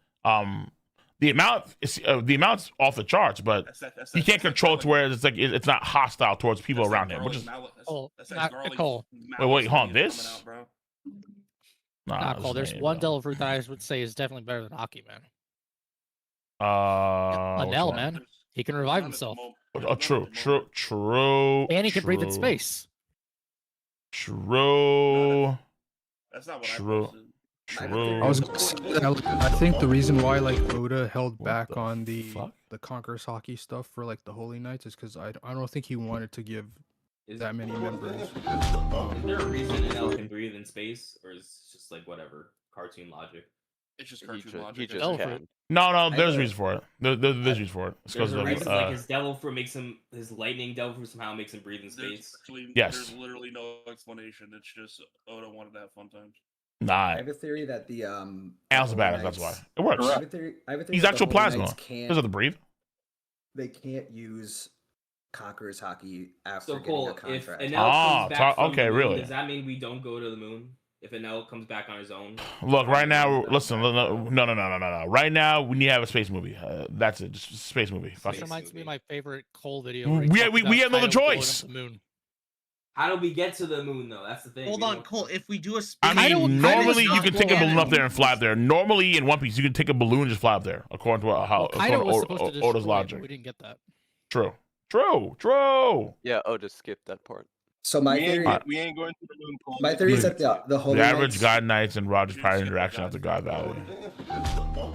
The amount's off the charts, but he can't control it to where it's like it's not hostile towards people around him, which is Cole. wait, hold on, this? Bro. nah, Cole. There's one devil fruit that I would say is definitely better than Haki, man. which Anel, one? man. He can revive himself. Oh, true. And he can breathe in true, space. True. That's not what True. I posted. True. I was gonna say that, I think the reason why like Oda held What back the on the fuck? Conqueror's Haki stuff for like the Holy Knights is because I don't think he wanted to give that many members. Is there a reason Anel can breathe in space, or is it just like whatever cartoon logic? It's just He cartoon just, logic. he just Devil can. fruit. No, there's have a- reason for it. There's reason for it. It's There's because a of reason like his devil fruit makes him his lightning devil fruit somehow makes him breathe in space. Yes. There's literally no explanation. It's just Oda wanted to have fun times. I nah. have a theory that the Al's Holy badass. That's why Knights- it works. I have a theory He's that the actual Holy plasma. Knights He doesn't have to breathe. they can't use Conqueror's Haki after So getting Cole, a if contract. Anel Ah, comes back from okay, the moon, really? does that mean we don't go to the moon? If Anel comes back on his own? Look, right now, listen, no. Right now, we need to have a space movie. That's it, just a space movie. Fuck This it. reminds me of my favorite Cole video. We- where he we- talked we- about we have no other Kaido blowing up choice. the moon. How do we get to the moon though? That's the thing. Hold we on, don't- Cole. If we do a I space- mean, Kaido normally is you not can take a blowing balloon up up there and fly up there. Normally in One Piece, you can take a balloon and just fly up there, according to how Kaido was according supposed to to Oda's destroy it, logic. but we didn't get that. True. Yeah, Oda skipped that part. So my We ain't, theory, we ain't going to the moon. Paul. my theory is that the Holy The average Knights, God Knights and Roger's prior interaction after God Valley.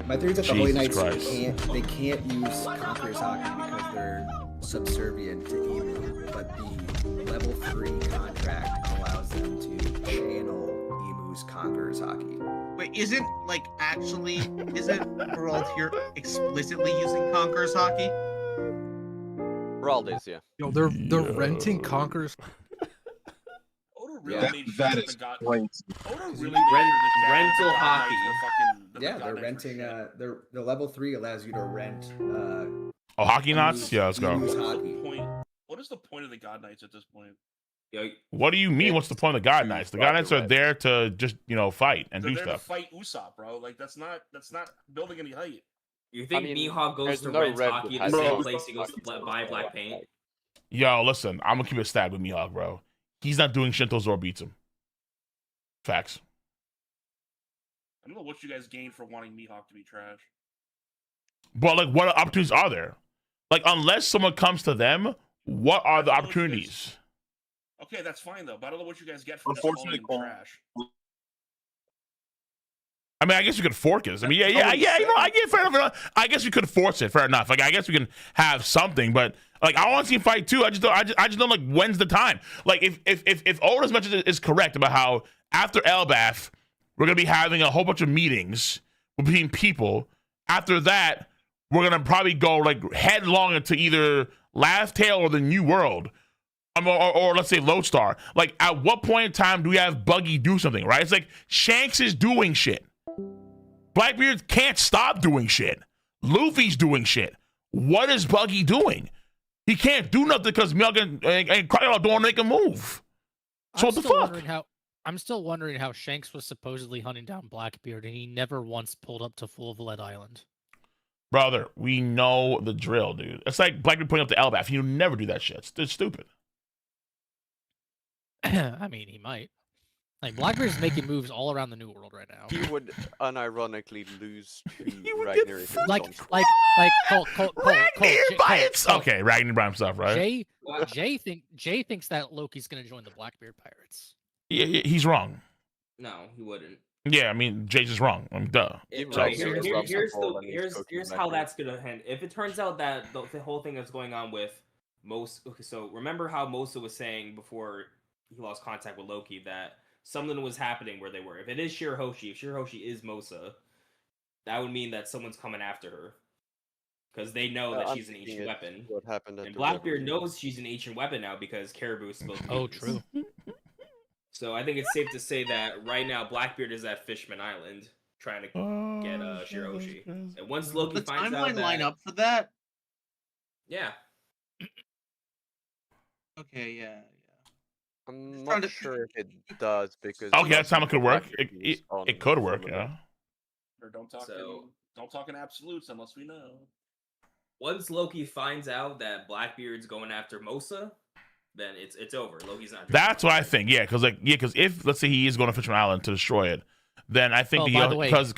my theory is that the Holy Jesus Knights Christ. they can't use Conqueror's Haki because they're subservient to Emu, but the level 3 contract allows them to channel Emu's Conqueror's Haki. Wait, isn't Harald here explicitly using Conqueror's Haki? Rald is, yeah. Yo, they're Yeah. renting Conqueror's. Oda really Yeah, made that sure is the God. crazy. Oda really Rent- made sure the rental God Knights hockey. were fucking- the Yeah, God they're Knights were renting. shit. The level 3 allows you to rent. Oh, hockey knots? Yeah, let's go. Emu's What's the Haki. point? What is the point of the God Knights at this point? Yo, What do you mean? What's the point of the God Knights? The God Knights are there to just fight and They're do there to stuff. fight Usopp, bro. Like that's not building any height. you think mean, Mihawk goes there's to no rent red hockey with the Bro. same place he goes to buy black paint? Yo, listen, I'm gonna keep it stab with Mihawk, bro. He's not doing shit until Zoro beats him. Facts. I don't know what you guys gained for wanting Mihawk to be trash. But like, what opportunities are there? Like, unless someone comes to them, what are the I don't know if you guys- opportunities? Okay, that's fine though. But I don't know what you guys get from just calling Unfortunately, him Cole- trash. I mean, I guess you could fork it. I mean, That's yeah. totally You know, I fair. get fair enough. I guess we could force it. Fair enough. Like, I guess we can have something, but like, I want to see him fight too. I just don't like when's the time. Like, if Oda's message is correct about how after Elbaf we're gonna be having a whole bunch of meetings between people. After that, we're gonna probably go like headlong into either Laugh Tale or the New World. Or let's say Lodestar. Like, at what point in time do we have Buggy do something, right? It's like Shanks is doing shit. Blackbeard can't stop doing shit. Luffy's doing shit. What is Buggy doing? He can't do nothing because Manga and Crocodile don't make a move. So what the fuck? I'm still wondering how Shanks was supposedly hunting down Blackbeard and he never once pulled up to Full of Lead Island. Brother, we know the drill, dude. It's like Blackbeard putting up the Elbaf. You never do that shit. It's stupid. I mean, he might. Like, Blackbeard's making moves all around the New World right now. He would unironically lose to He would Ragnar get if he was Like, on screen. Cole, Ragnar by itself. Okay, Ragnar by himself, right? Jay thinks that Loki's gonna join the Blackbeard Pirates. Yeah, he's wrong. No, he wouldn't. Yeah, I mean, Jay's just wrong. I mean, duh. Even Right, Ragnar here's loves here's football and he's coaching here's how Ragnar. that's gonna end. If it turns out that the whole thing that's going on with okay, so remember how Mosa was saying before he lost contact with Loki that something was happening where they were. If it is Shirahoshi, if Shirahoshi is Mosa, that would mean that someone's coming after her. Because they know that she's an ancient weapon. What happened? And Blackbeard knows she's an ancient weapon now because Caribou is supposed to be. Oh, true. So I think it's safe to say that right now Blackbeard is at Fishman Island trying to get Shirahoshi. And once Loki The finds out timeline that, line up for that? yeah, Okay, yeah. I'm trying not to- sure if it does because. Okay, that time it could work. Blackbeard on It could work, some of yeah. Or don't talk So- don't talk in absolutes unless we know. once Loki finds out that Blackbeard's going after Mosa, then it's over. Loki's not. That's what I think. Yeah, because if let's say he is going to Fishman Island to destroy it, then I think Oh, by the way- because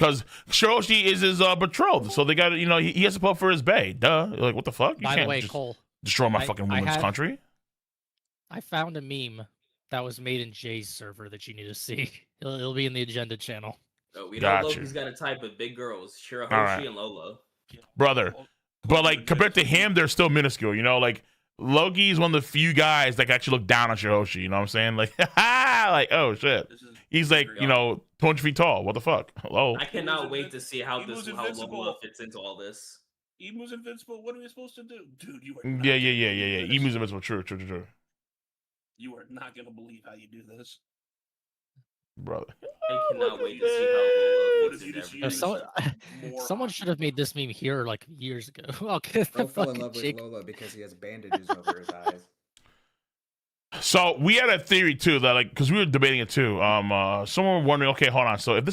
Shirahoshi is his betrothed, so they got he has to put up for his bae. Duh. Like what the fuck? You By the can't way, just Cole, destroy my I- fucking I woman's have- country. I found a meme that was made in Jay's server that you need to see. It'll be in the agenda channel. So we know Gotcha. Loki's got a type of big girls, Shirahoshi right. and Lola. Brother. But like compared to him, they're still minuscule. Like Loki is one of the few guys that can actually look down on Shirahoshi. You know what I'm saying? Like, like oh shit. This is He's like 200 feet tall. What the fuck? Hello. I cannot wait to see how He was how invincible. Lola fits into all this. Emu's invincible. What are we supposed to do, dude? You are Yeah. not gonna believe this. Emu's invincible. True. You are not gonna believe how you do this. Brother. I cannot wait to see how Lola What fits if you into just everything. use more Someone should have made this meme here like years ago. I'll get the Bro fell in fucking love with Jake. Lola because he has bandages over his eyes. So we had a theory too that because we were debating it too. Someone were wondering, okay, hold on. So if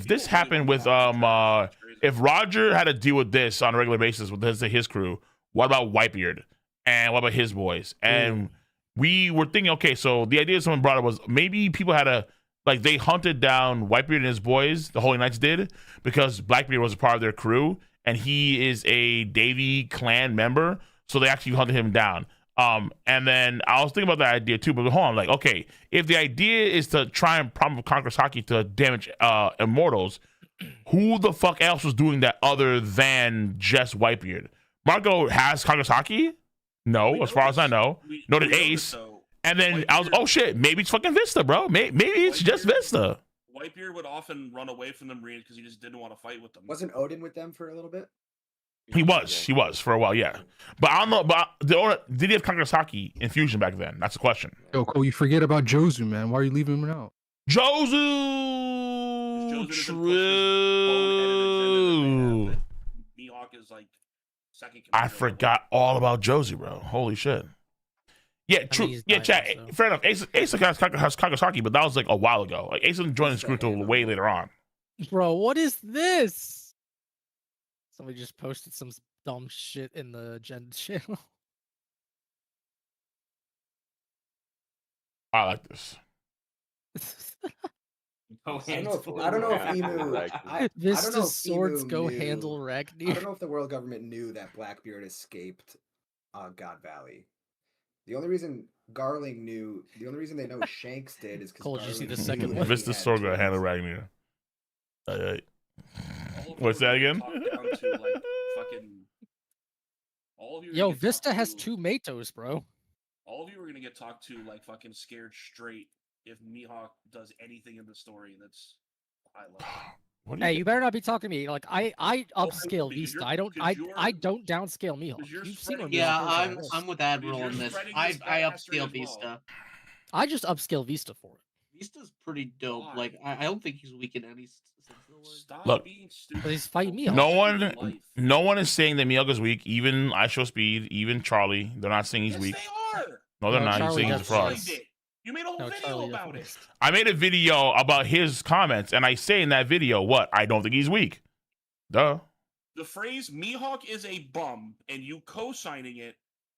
this happened with if Roger had to deal with this on a regular basis with his crew, what about Whitebeard and what about his boys? And we were thinking, okay, so the idea someone brought up was maybe people had a they hunted down Whitebeard and his boys, the Holy Knights did, because Blackbeard was a part of their crew and he is a Davy clan member, so they actually hunted him down. And then I was thinking about that idea too, but hold on, okay, if the idea is to try and probably conquer Haki to damage Immortals, who the fuck else was doing that other than just Whitebeard? Marco has conquered Haki? No, as far as I know. No, did Ace. And then I was, oh shit, maybe it's fucking Vista, bro. Maybe it's just Vista. Whitebeard would often run away from the Marines because he just didn't want to fight with them. Wasn't Odin with them for a little bit? He was for a while, yeah. But I don't know. But did he have conquered Haki in Fusion back then? That's the question. Yo, Cole, you forget about Jozu, man. Why are you leaving him out? Jozu, true. Mihawk is like second. I forgot all about Josie, bro. Holy shit. Yeah, true. he's Yeah, dying chat. also. Fair enough. Ace has Haki, but that was like a while ago. Like Ace didn't join the screw till way later on. Bro, what is this? Somebody just posted some dumb shit in the agenda channel. I like this. Oh, I don't know if, hands I don't know if Yeah, Emu. like- I don't know Vista if swords Emu go knew- handle I Ragnar. don't know if the world government knew that Blackbeard escaped God Valley. The only reason Garling knew, the only reason they know Shanks did is because Cole, did you see the Garling second knew one? that he Vista had sword got twins. handle Ragnar. All of you What's are that gonna again? talk down to, like, fucking- all of you are Yo, gonna get Vista talked has to- 2 Matos, bro. All of you are gonna get talked to like fucking scared straight if Mihawk does anything in the story that's high level. What do Hey, you you better not be talking to me. Like I upscale because Vista. you're- I don't because I don't downscale Mihawk. because you're You've seen where spreading- Yeah, Mihawk is on I'm this. I'm with Admiral You're on this. spreading I this bastard upscale as well. Vista. I just upscale Vista for it. Vista's pretty dope. Why? Like I don't think he's weak in any sense of the word. Stop Look, being stupid. But he's fighting Mihawk. No Life. one, no one is saying that Mihawk is weak. Even I Show Speed, even Charlie, they're not saying he's Yes, weak. they are. No, they're No, not. He's Charlie saying he's a does fraud. this. Did. You made a whole No, video Charlie about it. definitely. I made a video about his comments, and I say in that video, what? I don't think he's weak. Duh. The phrase "Mihawk is a bum" and you co-signing it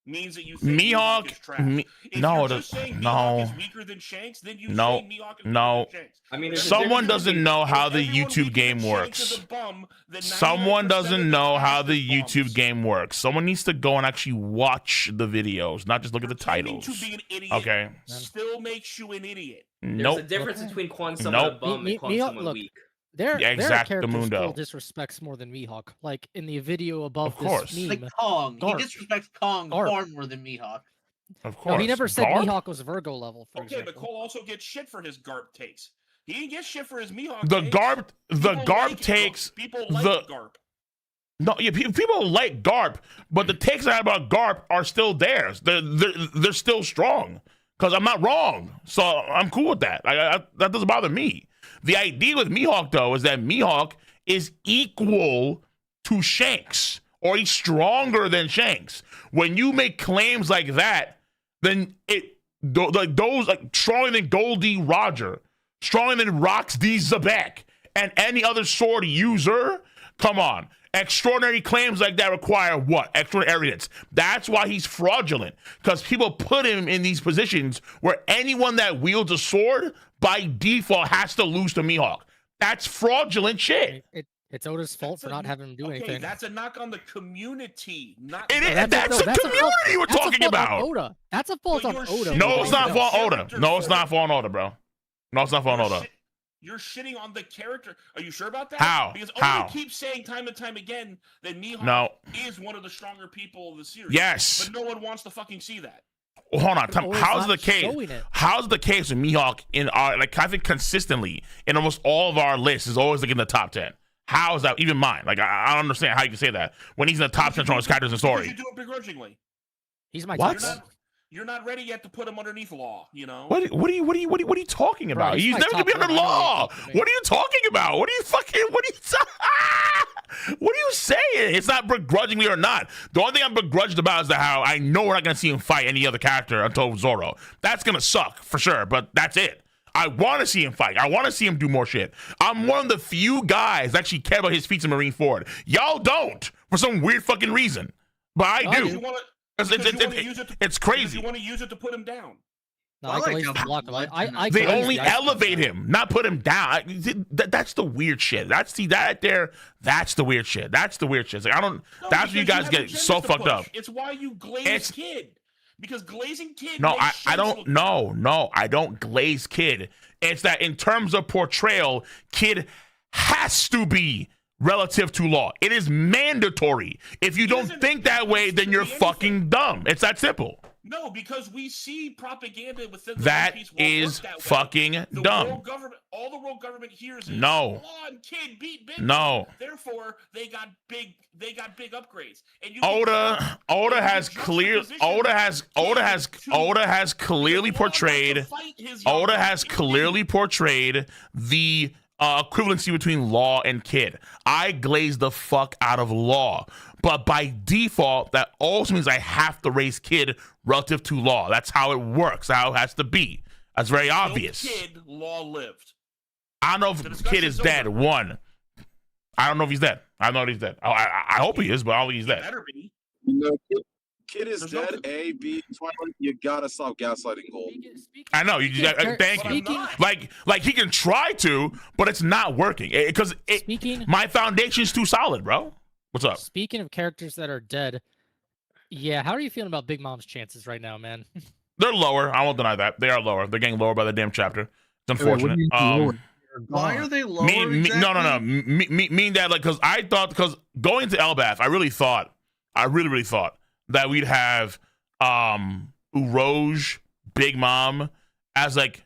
means that you think Mihawk, is trash. If no, you're the- just saying no. Mihawk is weaker than Shanks, then you No, say Mihawk is no. weaker than Shanks. I mean, there's a Someone difference doesn't between- know how If the everyone YouTube weaker game than Shanks is works. a bum, then Someone 99% doesn't of know the how cast the is YouTube bums. game works. Someone needs to go and actually watch the videos, not just look at the Pretending titles. to be an idiot Okay. still makes you an idiot. There's a Nope. difference between calling someone Nope. a bum Me- and calling Mihawk- someone look, weak. There Yeah, are exact characters Mundo. Cole disrespects more than Mihawk. Like in the video above Of course. this meme. Like Kong. Garp. He disrespects Kong Garp. far more than Mihawk. Of course. No, he never said Garp? Mihawk was Virgo level. For Okay, example. but Cole also gets shit for his Garp takes. He didn't get shit for his Mihawk The takes. Garp, the People Garp like takes People like the Garp. no. Yeah, people like Garp, but the takes I have about Garp are still theirs. They're still strong because I'm not wrong. So I'm cool with that. That doesn't bother me. The idea with Mihawk though is that Mihawk is equal to Shanks, or he's stronger than Shanks. When you make claims like that, then those stronger than Goldie Roger, stronger than Rox D Zabek, and any other sword user. Come on. Extraordinary claims like that require what? Extraordinary evidence. That's why he's fraudulent, because people put him in these positions where anyone that wields a sword by default has to lose to Mihawk. That's fraudulent shit. It's Oda's fault for not having him do anything. That's a knock on the community, not It is. That's That's the community we're talking about. Oda. That's a fault on Oda. No, it's not on fault the Oda. character No, it's for not it. fault Oda, bro. No, it's not fault Oda. You're shitting on the character. Are you sure about that? How? Because How? Oda keeps saying time and time again that Mihawk No. is one of the stronger people of the series. Yes. But no one wants to fucking see that. Well, hold on. Oda's How's not the case? showing it. How's the case with Mihawk in our, like, I think consistently in almost all of our lists is always like in the top 10. How is that even mine? Like, I don't understand how you can say that when he's in the top 10 strongest characters in Because story. you do it begrudgingly. He's my What? top. You're not ready yet to put him underneath law, you know? What are you talking about? he's He's my never gonna top be under one. I know law. what you're talking What are you talking about? What are you saying? It's not begrudgingly or not. The only thing I'm begrudged about is how I know we're not gonna see him fight any other character until Zoro. That's gonna suck for sure, but that's it. I want to see him fight. I want to see him do more shit. I'm one of the few guys that actually care about his feats in Marineford. Y'all don't, for some weird fucking reason. But I No, do. dude. It's crazy. You want to use it to put him down. No, I I like glaze how the block. blood They glaze only the ice elevate block. him, not put him down. That's the weird shit. That's the weird shit. That's the weird shit. It's like, No, that's where you because guys have get so agendas to fucked push. up. It's why you glaze It's- Kid. Because glazing Kid No, makes I Shanks don't. look No, I don't glaze Kid. It's that in terms of portrayal, Kid has to be relative to law. It is mandatory. If you don't doesn't think that way, then you're be fucking dumb. It's that simple. No, because we see propaganda within the That One Piece world is work that way. fucking The dumb. world government, all the world government hears is No. Law and Kid beat Big No. Mom. Therefore, they got big upgrades. And you Oda has clearly portrayed the equivalency between Law and Kid. I glaze the fuck out of Law, but by default, that also means I have to raise Kid relative to Law. That's how it works. How it has to be. That's very obvious. Kid, Law lived. I don't know if Kid is dead. One, I don't know if he's dead. I don't know if he's dead. I hope he is, but I don't think he's dead. Better be. No, Kid is There's no- dead. A, B, Twilight, you gotta stop gaslighting Gold. I know. Thank you. Speaking- Like he can try to, but it's not working because Speaking my foundation's too solid, bro. What's up? speaking of characters that are dead, yeah, how are you feeling about Big Mom's chances right now, man? They're lower. I won't deny that. They are lower. They're getting lower by the damn chapter. It's unfortunate. Why are they lower? No. exactly? Mean that, like, because I thought, because going to Elbath, I really thought that we'd have Uroj, Big Mom as like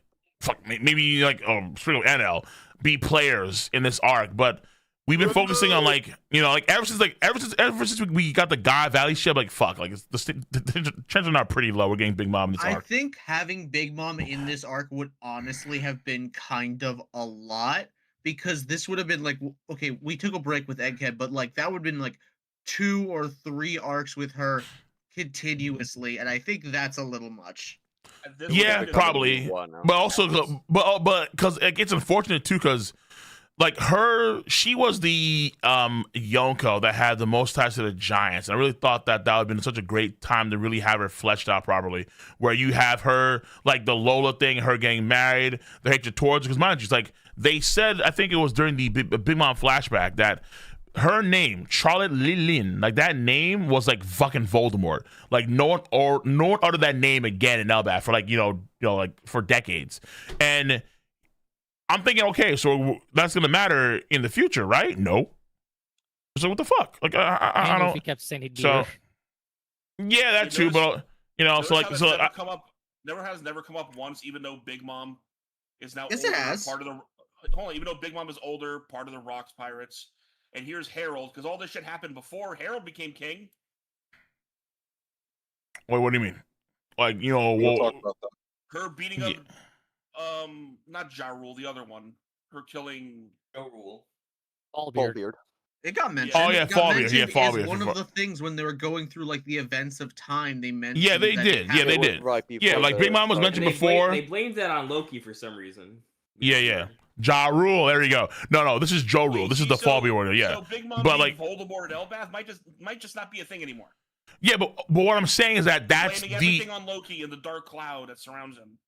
maybe like Sprinkle NL be players in this arc, but we've been focusing on like ever since we got the God Valley shit, like fuck, like the trends are not pretty low. We're getting Big Mom in this I arc. think having Big Mom in this arc would honestly have been kind of a lot, because this would have been like, okay, we took a break with Egghead, but like that would have been like 2 or 3 arcs with her continuously, and I think that's a little much. Yeah, probably. But also, but because it's unfortunate too, because like she was the Yonko that had the most ties to the Giants. And I really thought that would have been such a great time to really have her fleshed out properly, where you have her like the Lola thing, her getting married, the hatred towards. Because mind you, it's like they said, I think it was during the Big Mom flashback, that her name, Charlotte Lilin, like that name was like fucking Voldemort. Like no one uttered that name again in Elbath for like like for decades. And I'm thinking, okay, so that's gonna matter in the future, right? No. So what the fuck? Like I If don't. he kept saying he'd be So there. yeah, that too. But You know, so Notice like, how so that's I, never come up once, even though Big Mom is now Yes, older, it has. part of the. Hold on, even though Big Mom is older, part of the Rocks Pirates, and here's Harald, because all this shit happened before Harald became king. wait, what do you mean? Like, you know, We'll well, talk about that. Her beating Yeah. up, not Ja Rule, the other one. Her killing. No rule. Ballbeard. Ballbeard. It got mentioned. Oh, yeah, It got Fallbeard, mentioned yeah, Fallbeard, as one for- of the things when they were going through like the events of time. They mentioned. Yeah, they that did. it Yeah, they happened. did. Right Yeah, before like the Big Mom was start. mentioned They before. they blamed that on Loki for some reason. Yeah, yeah. Ja Rule, there you go. No, this is Joe Rule. This is the Fallbeard order. Yeah, So Big Mom but being like, Voldemort and Elbath might just not be a thing anymore. yeah, but what I'm saying is that that's Blaming the. everything on Loki and the dark cloud that surrounds him.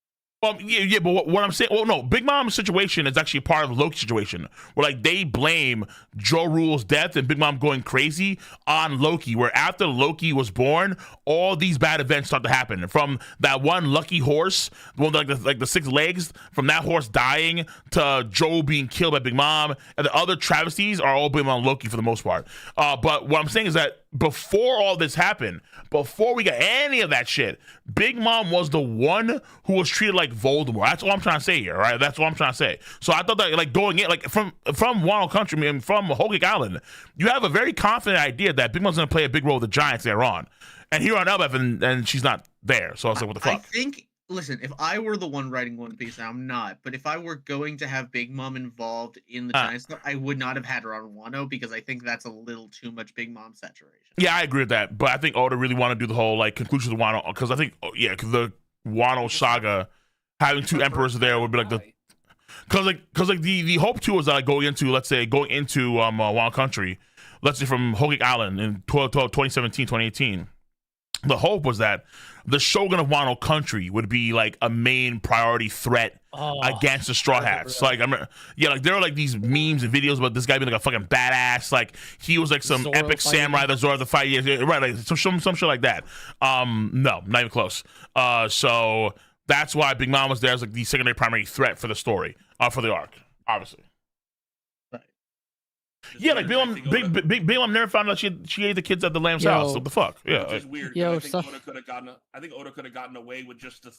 Yeah, but what I'm saying, well, no, Big Mom's situation is actually part of Loki's situation, where like they blame Joe Rule's death and Big Mom going crazy on Loki. Where after Loki was born, all these bad events start to happen. From that one lucky horse, the one like the 6 legs, from that horse dying to Joe being killed by Big Mom, and the other travesties are all blamed on Loki for the most part. But what I'm saying is that before all this happened, before we got any of that shit, Big Mom was the one who was treated like Voldemort. That's all I'm trying to say here, right? That's all I'm trying to say. So I thought that, like, going in, like, from Wano Country, I mean, from Hogak Island, you have a very confident idea that Big Mom's going to play a big role with the Giants there on. And here on Elbeth, and she's not there. So I was like, what the fuck? I think. Listen, if I were the one writing One Piece, now I'm not, but if I were going to have Big Mom involved in the Giants stuff, I would not have had her on Wano because I think that's a little too much Big Mom saturation. Yeah, I agree with that. But I think Oda really want to do the whole, like, conclusion of the Wano, because I think, cause the Wano saga, having 2 emperors there would be like the. Because the hope too is that, like, going into Wano Country, let's say from Hogak Island in 2017, 2018, the hope was that the Shogun of Wano Country would be like a main priority threat against the Straw Hats. Like, like there are like these memes and videos about this guy being like a fucking badass. Like he was like some Zoro epic fighting. samurai that Zoro the fight. Yeah, right, like some shit like that. No, not even close. So that's why Big Mom was there as like the secondary primary threat for the story, for the arc, obviously. Yeah, like Big Mom never found out she ate the kids at the Lamb's house. What the fuck? Yeah, Which is weird. Yo, I think Oda could have gotten. I think Oda could have gotten away with just the.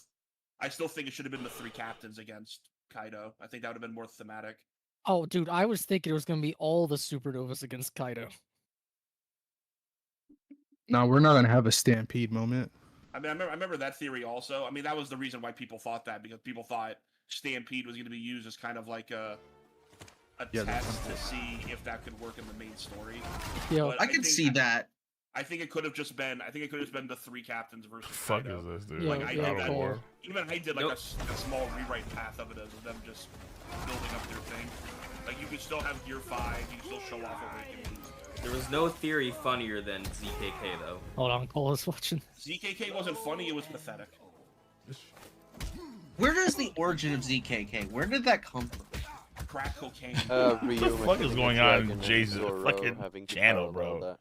I still think it should have been the 3 captains against Kaido. I think that would have been more thematic. Oh, dude, I was thinking it was gonna be all the Supernovas against Kaido. No, we're not gonna have a stampede moment. I mean, I remember that theory also. I mean, that was the reason why people thought that, because people thought Stampede was going to be used as kind of like a test to see if that could work in the main story. Yo, But I could see that. I think it could have just been. I think it could have just been the 3 captains versus. Fuck Kaido. is this, dude? Yo, Like I yo, did that. Cole. Even I did like a small rewrite path of it as them just building up their thing. Like you could still have Gear 5. You could still show off Awakening. There was no theory funnier than ZKK though. Hold on, Cole is watching. ZKK wasn't funny. It was pathetic. Where does the origin of ZKK? Where did that come from? Crack cocaine. What the fuck is going on in Jay's fucking channel, bro?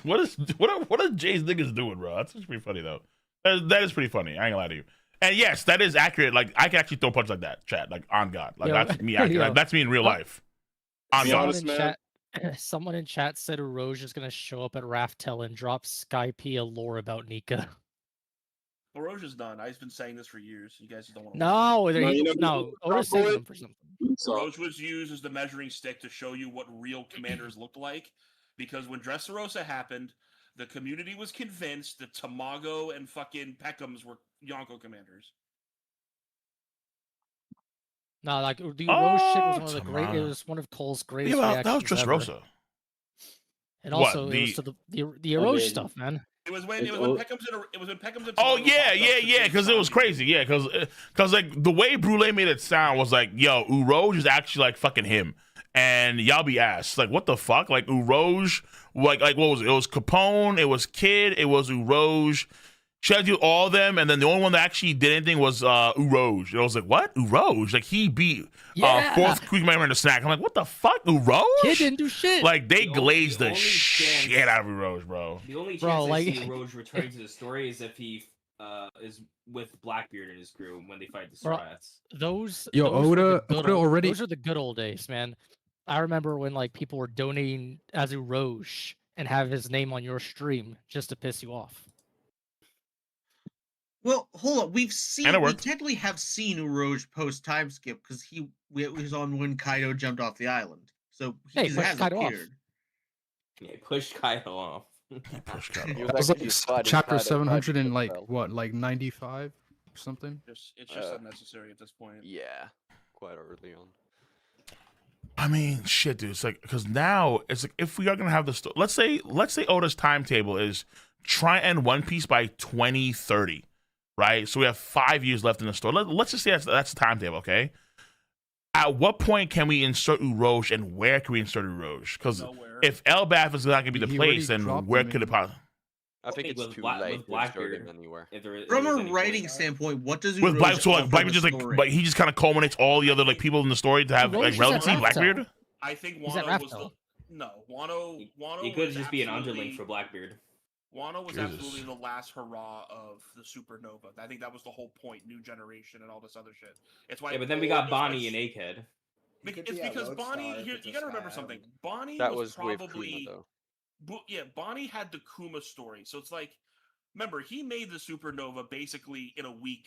What are Jay's niggas doing, bro? That's just pretty funny though. That is pretty funny. I ain't gonna lie to you. And yes, that is accurate. Like I can actually throw punch like that, chat. Like on God, like Yo, that's me. Accurate. yo. Like, that's me in real life. On Be God. honest, man. Someone in chat said Rouge is gonna show up at Raftel and drop Skype a lore about Nika. Oroge is done. I've been saying this for years. You guys don't want to. No, No, you never no, did. Oda's Drop saving it. him for something. So, Oroge was used as the measuring stick to show you what real commanders looked like, because when Dressrosa happened, the community was convinced that Tamago and fucking Peckhams were Yonko commanders. No, like the Rouge shit was one of the great. It Tamara. was one of Cole's Yeah, greatest that was reactions ever. Dressrosa. And What, also, it was to the I Rouge mean, stuff, man. It was when Peckhams and Oh Tamago yeah, popped up yeah, to yeah. face Because it was Zombie. crazy. Yeah, because like the way Brule made it sound was like, yo, Uroge is actually like fucking him, and y'all be asked like, what the fuck? Like Uroge, like what was it? It was Capone, it was Kid, it was Uroge. She had to do all of them, and then the only one that actually did anything was Uroge. And I was like, what? Uroge? Like he beat Yeah. fourth Quick Member in the snack. I'm like, what the fuck? Uroge? Kid didn't do shit. Like they The glazed the only shit chance- out of Uroge, bro. The only chance Bro, I like- see Roge returning to the story is if he is with Blackbeard and his crew when they fight the Bro, Strats. those Yo, those were the Oda- good Oda old- already- those are the good old days, man. I remember when like people were donating Azu Roche and have his name on your stream just to piss you off. Well, hold on. We worked. technically have seen Uroge post time skip because he was on when Kaido jumped off the island, so he Hey, has Kaido off. appeared. Yeah, push Kaido off. Push Kaido He off. was That was actually like fighting chapter Kaido 700 and like himself. what, like 95 or something. It's just unnecessary at this point. Yeah, quite early on. I mean, shit, dude. It's like because now it's like if we are gonna have the let's say Oda's timetable is try and end One Piece by 2030, right? So we have 5 years left in the story. Let's just say that's the timetable, okay? At what point can we insert Uroge and where can we insert Uroge? Because Nowhere. if Elbaf is not gonna be the He already place, then dropped where him could it in- possibly? I think it's with too Black- late with to insert Blackbeard. him anywhere. If there, if From there's a any writing point. standpoint, what does With Black, Uroge so like offer Blackbeard the just like, story? but he just kind of culminates all the other like people in the story to have Uroge like is relevancy. at Blackbeard. I think He's at Wano was Raftel. Wano. He could was just be an absolutely- underling for Blackbeard. Wano was Jesus. absolutely the last hurrah of the Supernova. I think that was the whole point, new generation and all this other shit. It's why. Yeah, but then we got Bonnie and Egghead. It's because Bonnie. You gotta remember something. Bonnie That was was with probably. Kuma, though. Yeah, Bonnie had the Kuma story, so it's like, remember he made the Supernova basically in a week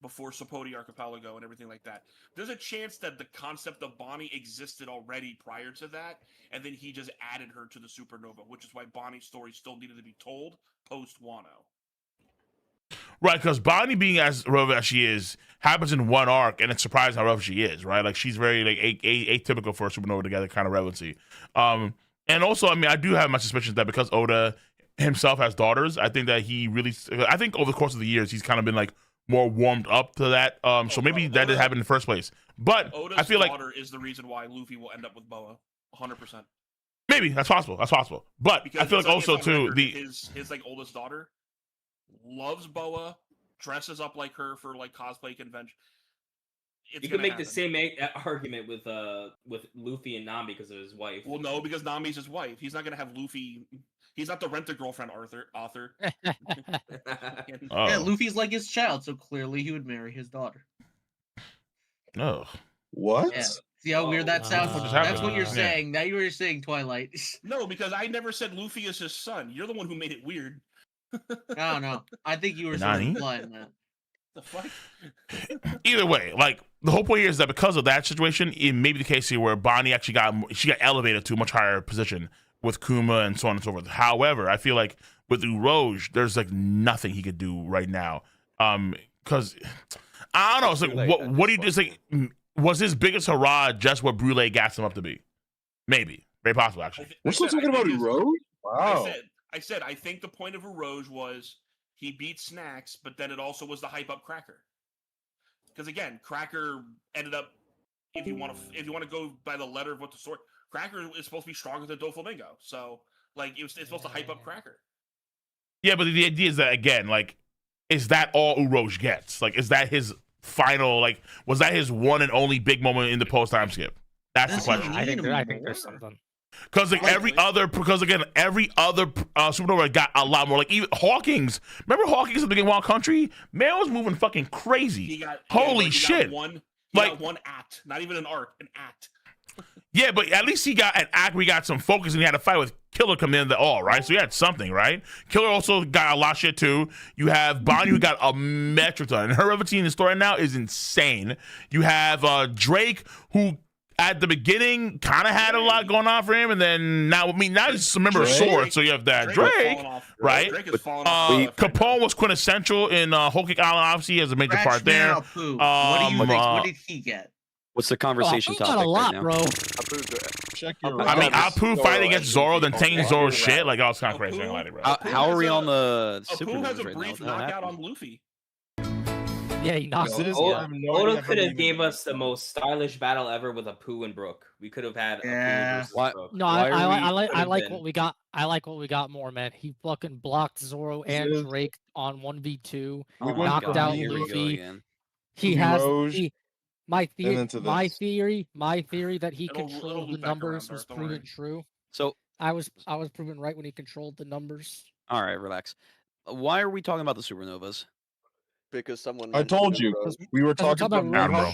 before Sapodi Archipelago and everything like that. There's a chance that the concept of Bonnie existed already prior to that, and then he just added her to the Supernova, which is why Bonnie's story still needed to be told post Wano. Right, because Bonnie being as relevant as she is happens in one arc, and it's surprising how relevant she is, right? Like she's very like atypical for a Supernova to get that kind of relevancy. And also, I mean, I do have my suspicions that because Oda himself has daughters, I think that he really, I think over the course of the years, he's kind of been like more warmed up to that. So maybe that didn't happen in the first place. But Oda's I feel like daughter is the reason why Luffy will end up with Boa, 100%. maybe that's possible. That's possible. But Because I feel like it's on also too record, his like oldest daughter loves Boa, dresses up like her for like cosplay convention. You could make the same argument with Luffy and Nami because of his wife. Well, no, because Nami's his wife. He's not gonna have Luffy. He's not the rent-a-girlfriend author. Yeah, Luffy's like his child, so clearly he would marry his daughter. No. What? Yeah. See how weird that sounds? What just That's happened? what you're Yeah. saying. Now you're saying Twilight. No, because I never said Luffy is his son. You're the one who made it weird. I don't know. I think you were sort of Nani? implying that. The fuck? Either way, like the whole point here is that because of that situation, it may be the case here where Bonnie actually got elevated to a much higher position with Kuma and so on and so forth. However, I feel like with Uroge, there's like nothing he could do right now. Because I don't know. It's like what do you do? It's like was his biggest hurrah just what Brule gassed him up to be? Maybe, very possible actually. We're still talking about Uroge? Wow. I said I think the point of Uroge was he beat Snacks, but then it also was the hype up Cracker. Because again, Cracker ended up, if you want to go by the letter of what the story, Cracker is supposed to be stronger than Doflamingo. So like it's supposed to hype up Cracker. Yeah, but the idea is that again, like, is that all Uroge gets? Like, is that his final? Like, was that his one and only big moment in the post time skip? That's the question. I think there's something. Because like every other Supernova got a lot more. Like even Hawkins. Remember Hawkins at the beginning of Wild Country? Man was moving fucking crazy. Holy shit! He got one act, not even an arc, an act. Yeah, but at least he got an act. We got some focus, and he had a fight with Killer coming in the all right. So he had something, right? Killer also got a lot of shit too. You have Bonnie who got a metric ton, and her relevancy in the story now is insane. You have Drake who. At the beginning, kind of had a lot going on for him, and then now, he's a member of Sword, so you have that Drake, right? Drake is falling off. Capone was quintessential in Whole Cake Island, obviously, as a major part there. What did he get? What's the conversation Apu topic got a lot, right now? bro. I mean, Apu fighting against Zoro, then taking Zoro's shit, like, that was kind of crazy. Bro. How are we on the Apu has a Supernovas right brief now? What knockout happened? on Luffy. Yeah, he knocked it. Oda could have gave us the most stylish battle ever with Apu and Brook. We could have had Apu versus Brook. No, I like what we got. I like what we got more, man. He fucking blocked Zoro and Drake on 1v2. Knocked out Luffy. He has my theory that he controlled the numbers was proven true. So I was proven right when he controlled the numbers. All right, relax. Why are we talking about the Supernovas? Because someone. I told you. We were talking about Admiral.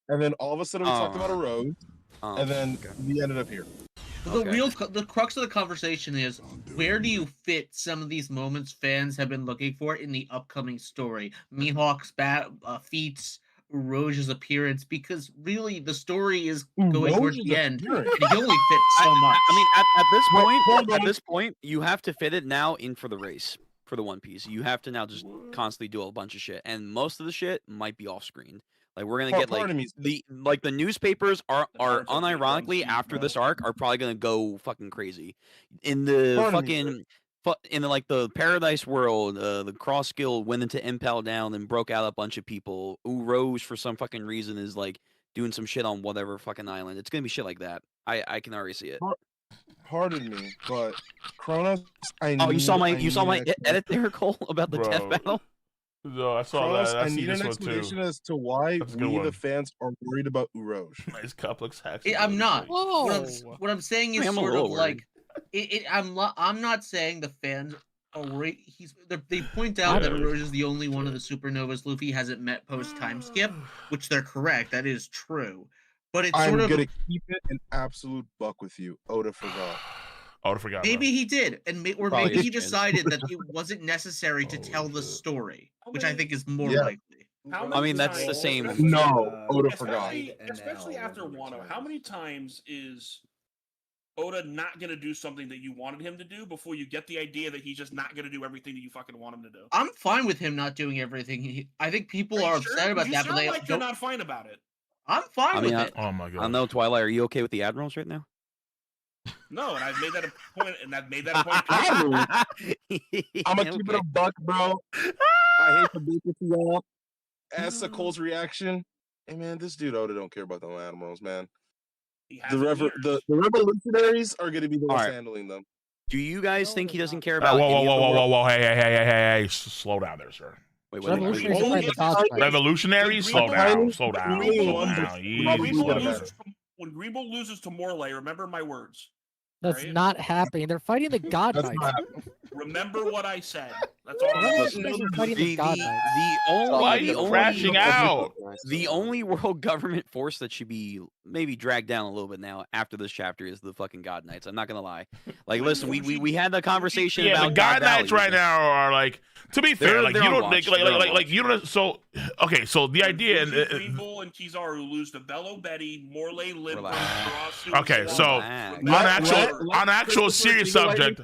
and then all of a sudden we talked about a road, Oh, and then okay. we ended up here. The crux of the conversation is, where do you fit some of these moments fans have been looking for in the upcoming story? Mihawk's feats, Uroge's appearance, because really the story is going towards the end, and you only fit so much. I mean, at this point, you have to fit it now in for the race for the One Piece. You have to now just constantly do a bunch of shit, and most of the shit might be off screen. Like we're gonna get the newspapers are unironically after this arc are probably gonna go fucking crazy. In the the Paradise World, the Cross Guild went into Impel Down and broke out a bunch of people. Uroge for some fucking reason is like doing some shit on whatever fucking island. It's gonna be shit like that. I can already see it. Pardon me, but Kronos. You saw my edit there, Cole, about the death battle. No, I saw Kronos, that. I need an explanation as to why we, the fans, are worried about Uroge. Nice complex hacks. I'm not. What I'm saying is sort of like, I'm not saying the fans are worried. They point out that Uroge is the only one of the supernovas Luffy hasn't met post time skip, which they're correct. That is true. But it's I'm sort of gonna keep it an absolute buck with you. Oda forgot. Oda forgot. Maybe he did, or maybe he decided that it wasn't necessary to tell the story, which I think is more likely. I mean, that's the same. No, Oda forgot. Especially after Wano, how many times is Oda not going to do something that you wanted him to do before you get the idea that he's just not going to do everything that you fucking want him to do? I'm fine with him not doing everything. I think people are upset about that, but you're not fine about it. I'm fine with it. Oh my god! I don't know, Twilight. Are you okay with the admirals right now? No, and I've made that a point. I'm gonna keep it a buck, bro. I hate to break it to y'all. As to Cole's reaction, hey man, this dude Oda don't care about the animals, man. The revolutionaries are gonna be the ones handling them. Do you guys think he doesn't care about? Whoa! Hey! Slow down there, sir. Wait, revolutionaries? Slow down. When Greenbow loses to Morley, remember my words. That's not happening. They're fighting the God Knights. Remember what I said. That's all I'm saying. The only world government force that should be maybe dragged down a little bit now after this chapter is the fucking God Knights. I'm not gonna lie. Like, listen, we had the conversation about the God Knights right now are like, to be fair, like you don't like you don't. So okay, so the idea and Greenbull and Kizaru lose to Bello Betty, Morley, Limbo. Okay, so on actual serious subject.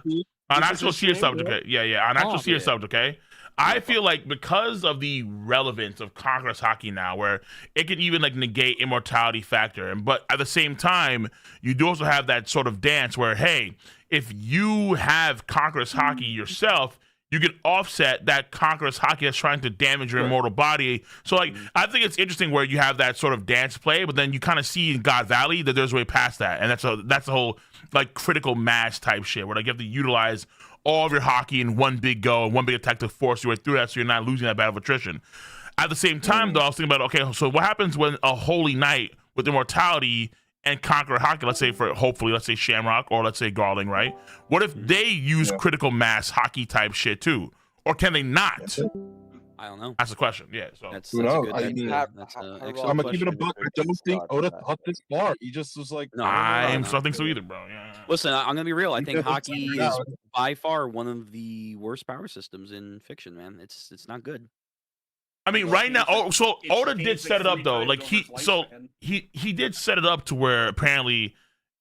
On actual serious subject, okay? On actual serious subject, okay? I feel like because of the relevance of Conqueror's Haki now, where it can even like negate immortality factor, but at the same time, you do also have that sort of dance where, hey, if you have Conqueror's Haki yourself, you can offset that Conqueror's Haki that's trying to damage your immortal body. So, like, I think it's interesting where you have that sort of dance play, but then you kind of see in God Valley that there's way past that, and that's a whole like critical mass type shit where like you have to utilize all of your Haki in one big go and one big attack to force your way through that, so you're not losing that battle of attrition. At the same time, though, I was thinking about, okay, so what happens when a Holy Knight with immortality and Conqueror Haki, let's say Shamrock or let's say Garling, right? What if they use critical mass Haki type shit too, or can they not? I don't know. That's the question. Yeah. So who knows? I'm gonna keep it a buck. I don't think Oda thought this far. He just was like, I don't think so either, bro. Yeah. Listen, I'm gonna be real. I think Haki is by far one of the worst power systems in fiction, man. It's not good. I mean, right now, Oda did set it up though. Like he did set it up to where apparently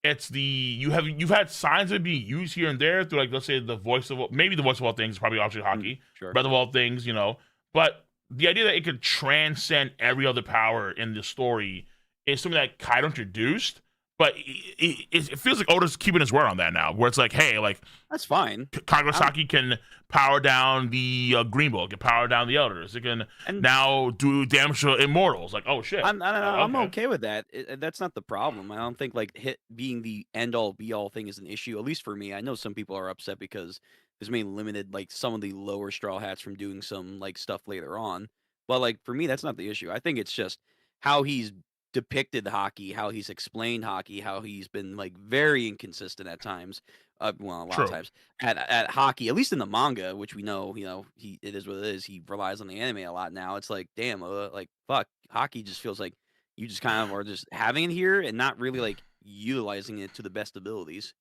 it's you've had signs of it being used here and there through, like, let's say the voice of all things, probably obviously Haki, Breath of all things, you know. But the idea that it could transcend every other power in the story is something that Kaido introduced. But it feels like Oda's keeping his word on that now, where it's like, hey, like, that's fine. Conqueror's Haki can power down the Green Bull, can power down the Elders. It can now do damage to Immortals. Like, oh shit. I'm okay with that. That's not the problem. I don't think like hit being the end all be all thing is an issue. At least for me, I know some people are upset because there's maybe limited like some of the lower Straw Hats from doing some like stuff later on. But like for me, that's not the issue. I think it's just how he's depicted Haki, how he's explained Haki, how he's been like very inconsistent at times. A lot of times at Haki, at least in the manga, which we know, it is what it is. He relies on the anime a lot now. It's like, damn, like fuck, Haki just feels like you just kind of are just having it here and not really like utilizing it to the best abilities.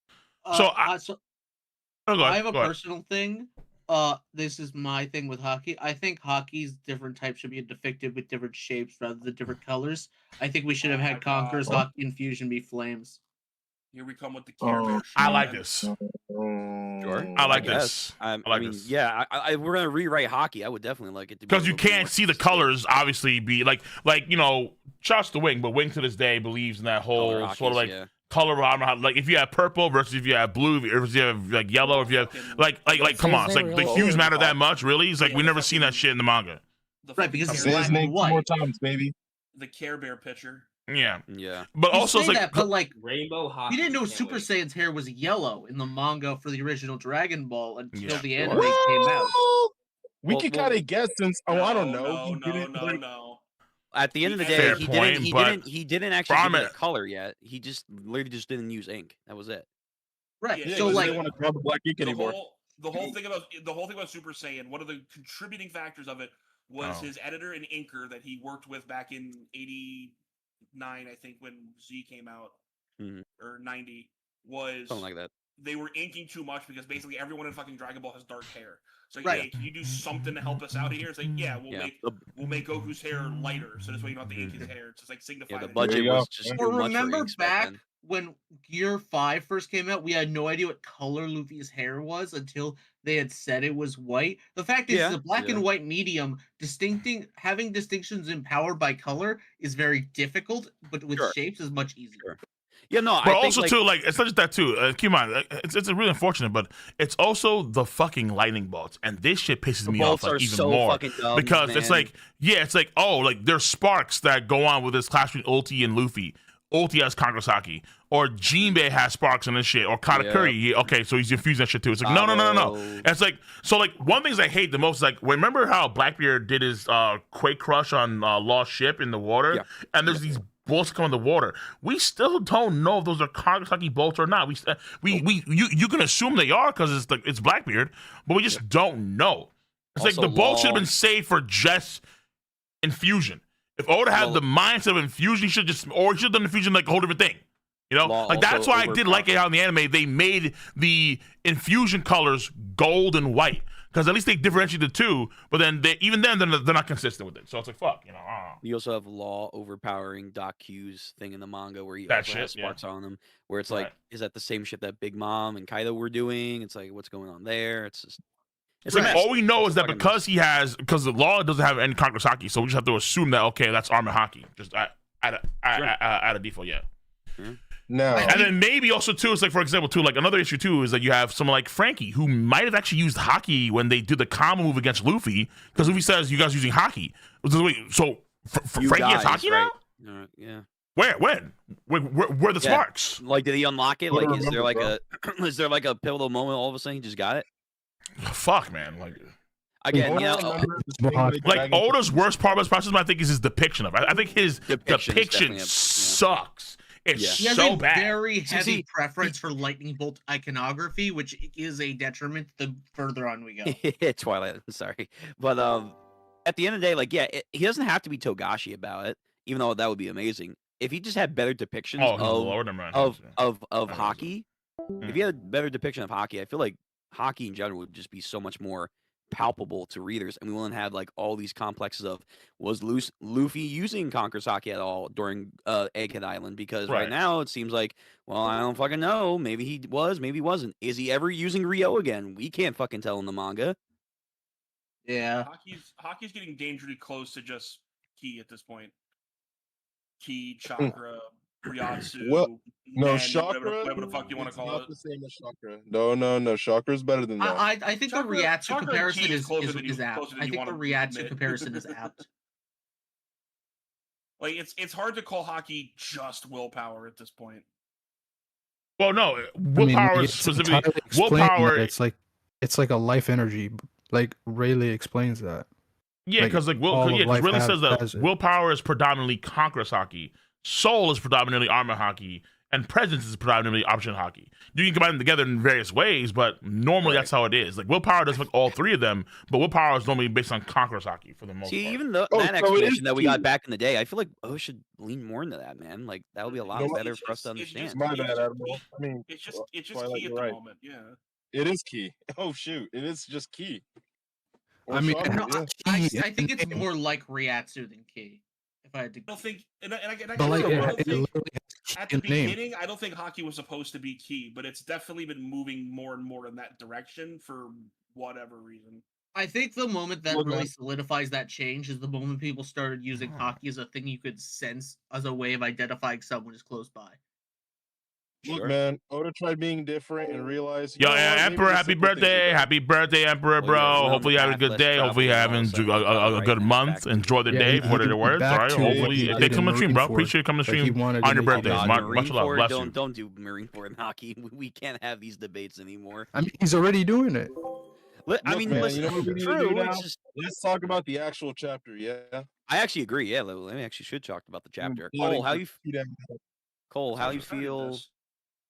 I have a go ahead. personal thing. This is my thing with Haki. I think Haki's different types should be depicted with different shapes rather than different colors. I think we should have had Conqueror's Haki and Fusion be flames. Here we come with the Care Bear. I like this. Sure. I like this. I mean, this. yeah. We're gonna rewrite Haki. I would definitely like it to be because you can't see the colors. Obviously, be like trust the Wing, but Wing to this day believes in that whole Color sort of like Hakis, color armor. Like if you have purple versus if you have blue, or if you have like yellow, if you have like come on, it's like the hues matter that much, really? It's like we never seen that shit in the manga. Right, because it's Say his black name and 2 white. more times, baby. The Care Bear picture. Yeah, But You also say it's like that, but like Rainbow Haki. you didn't know can't Super wait. Saiyan's hair was yellow in the manga for the original Dragon Ball until the anime Well, came out. we could kind of guess since I don't know. No, he didn't, like, no. At the end of the Fair day, point, he didn't actually give it a Promise. color yet. He just literally just didn't use ink. That was it. Right. Yeah, so they like didn't want to draw the black ink anymore. The whole thing about Super Saiyan, one of the contributing factors of it was his editor and inker that he worked with back in '89, I think, when Z came out, or '90, was Something like that. They were inking too much because basically everyone in fucking Dragon Ball has dark hair. So Right. hey, can you do something to help us out here? It's like, yeah, we'll make Goku's hair lighter, so this way you don't have to ink his hair. It's just like signify. Yeah, the that- budget was just too Or much for remember inks back back then. when Gear 5 first came out, we had no idea what color Luffy's hair was until they had said it was white. The fact is, the black and white medium, having distinctions in power by color is very difficult, but with shapes is much easier. Yeah, no, but I think, also too, like it's not just that too. Keep in mind, it's really unfortunate, but it's also the fucking lightning bolts, and this shit pisses me off bolts are like even so more fucking dumb, because it's man. like oh, like there's sparks that go on with this clash between Ulti and Luffy. Ulti has Kangasaki, or Jinbei has sparks in this shit, or Katakuri. Okay, so he's infusing that shit too. It's like no. And it's like so. Like one thing I hate the most is like remember how Blackbeard did his Quake Crush on Lost Ship in the water, and there's these bolts come in the water. We still don't know if those are Kangasaki bolts or not. You can assume they are because it's Blackbeard, but we just don't know. It's Also, like the bolt should have been saved for just infusion. If Oda had the mindset of infusion, he should have done infusion like a whole different thing. You know, like that's why I did like it how in the anime they made the infusion colors gold and white because at least they differentiate the two. But then they're not consistent with it. So it's like fuck, you know. You also have Law overpowering Doc Q's thing in the manga where he That also shit, has sparks yeah. on him. Where it's like, is that the same shit that Big Mom and Kaido were doing? It's like, what's going on there? It's just. It's a mess. All we know It's is a that fucking because the law doesn't have any Kangasaki, so we just have to assume that okay, that's armor Haki, just at a default, yeah. No, and then maybe also too, it's like for example too, like another issue too is that you have someone like Frankie who might have actually used Haki when they did the combo move against Luffy because Luffy says you guys are using Haki. So Frankie has Haki now? Yeah. Where? When? Where are the sparks? Like, did he unlock it? Like, is there like a pivotal moment? All of a sudden, he just got it. Fuck, man. Like again, like Oda's worst part of his process, I think, is his depiction of it. I think his depiction sucks. It's he has so a bad. very heavy preference for lightning bolt iconography, which is a detriment the further on we go. Twilight, sorry, but at the end of the day, like, he doesn't have to be Togashi about it, even though that would be amazing. If he just had better depictions of Haki, if he had a better depiction of Haki, I feel like Haki in general would just be so much more palpable to readers, and we wouldn't have like all these complexes of was Luffy using Conqueror's Haki at all during Egghead Island? Because right now it seems like, well, I don't fucking know. Maybe he was, maybe he wasn't. Is he ever using Ryo again? We can't fucking tell in the manga. Yeah, Haki's getting dangerously close to just Ki at this point. Ki, Chakra, Ryatsu. Well, no, Nen, Chakra. Whatever the fuck you want to call not it. the same as Chakra. No. Chakra's better than that. I think the Ryatsu Chakra comparison Ki is apt. closer than I you think want the to Ryatsu admit. comparison is apt. Like it's hard to call Haki just willpower at this point. Well, no, willpower is specifically willpower. It's like a life energy. Like Rayleigh explains that. Yeah, because like Rayleigh says that willpower is predominantly Conqueror's Haki, Soul is predominantly armor Haki, and presence is predominantly option Haki. You can combine them together in various ways, but normally that's how it is. Like willpower doesn't make all three of them, but willpower is normally based on Conqueror's Haki for the most part. Even though that explanation that we got back in the day, I feel like O should lean more into that, man. Like that would be a lot better for us to understand. My bad, Admiral. I mean, it's just key at the moment. Yeah, it is key. Oh shoot, it is just key. I mean, I think it's more like Ryatsu than key. If I had to, I don't think, and I But think at the beginning, I don't think Haki was supposed to be key, but it's definitely been moving more and more in that direction for whatever reason. I think the moment that really solidifies that change is the moment people started using Haki as a thing you could sense as a way of identifying someone is close by. Look, man, Oda tried being different and realized. Yo, Emperor, happy birthday, Emperor, bro. Hopefully, you having a good day. Hopefully, you're having a good month. Enjoy the day, for the words. All right. Hopefully, thanks for coming to stream, bro. Appreciate you coming to stream on your birthday. Much love. Bless you. Don't do Marineford and Haki. We can't have these debates anymore. I mean, he's already doing it. I mean, listen, you know what we need to do now? Let's talk about the actual chapter. Yeah, I actually agree. Yeah, we actually should talk about the chapter. Cole, how you feel?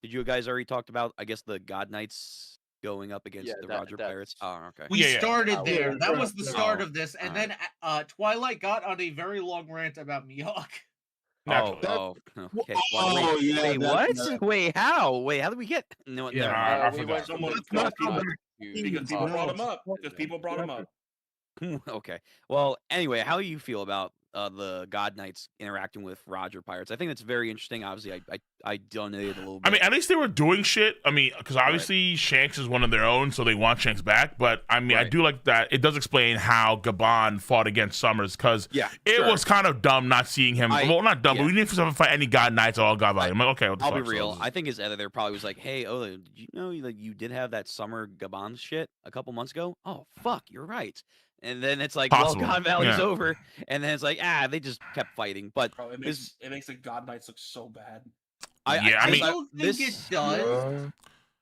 Did you guys already talked about, I guess, the God Knights going up against the Roger Pirates? Oh, okay. We started there. That was the start of this. And then Twilight got on a very long rant about Mihawk. Okay. Wait, what? Wait, how? Wait, how did we get? No, I forgot. Because people brought him up. Okay. Well, anyway, how do you feel about the God Knights interacting with Roger Pirates? I think that's very interesting. Obviously, I donated a little bit. I mean, at least they were doing shit. I mean, because obviously Shanks is one of their own, so they want Shanks back. But I mean, I do like that. It does explain how Gabon fought against Summers, because it was kind of dumb not seeing him. Well, not dumb, but we didn't fight any God Knights or all God Valley. I'm like, okay, what the fuck? I'll be real. I think his editor probably was like, "Hey, Oda, did you know that you did have that Summer Gabon shit a couple months ago? Oh, fuck, you're right." And then it's like, well, God Valley's over. And then it's like, they just kept fighting. But it makes the God Knights look so bad. I don't think it does.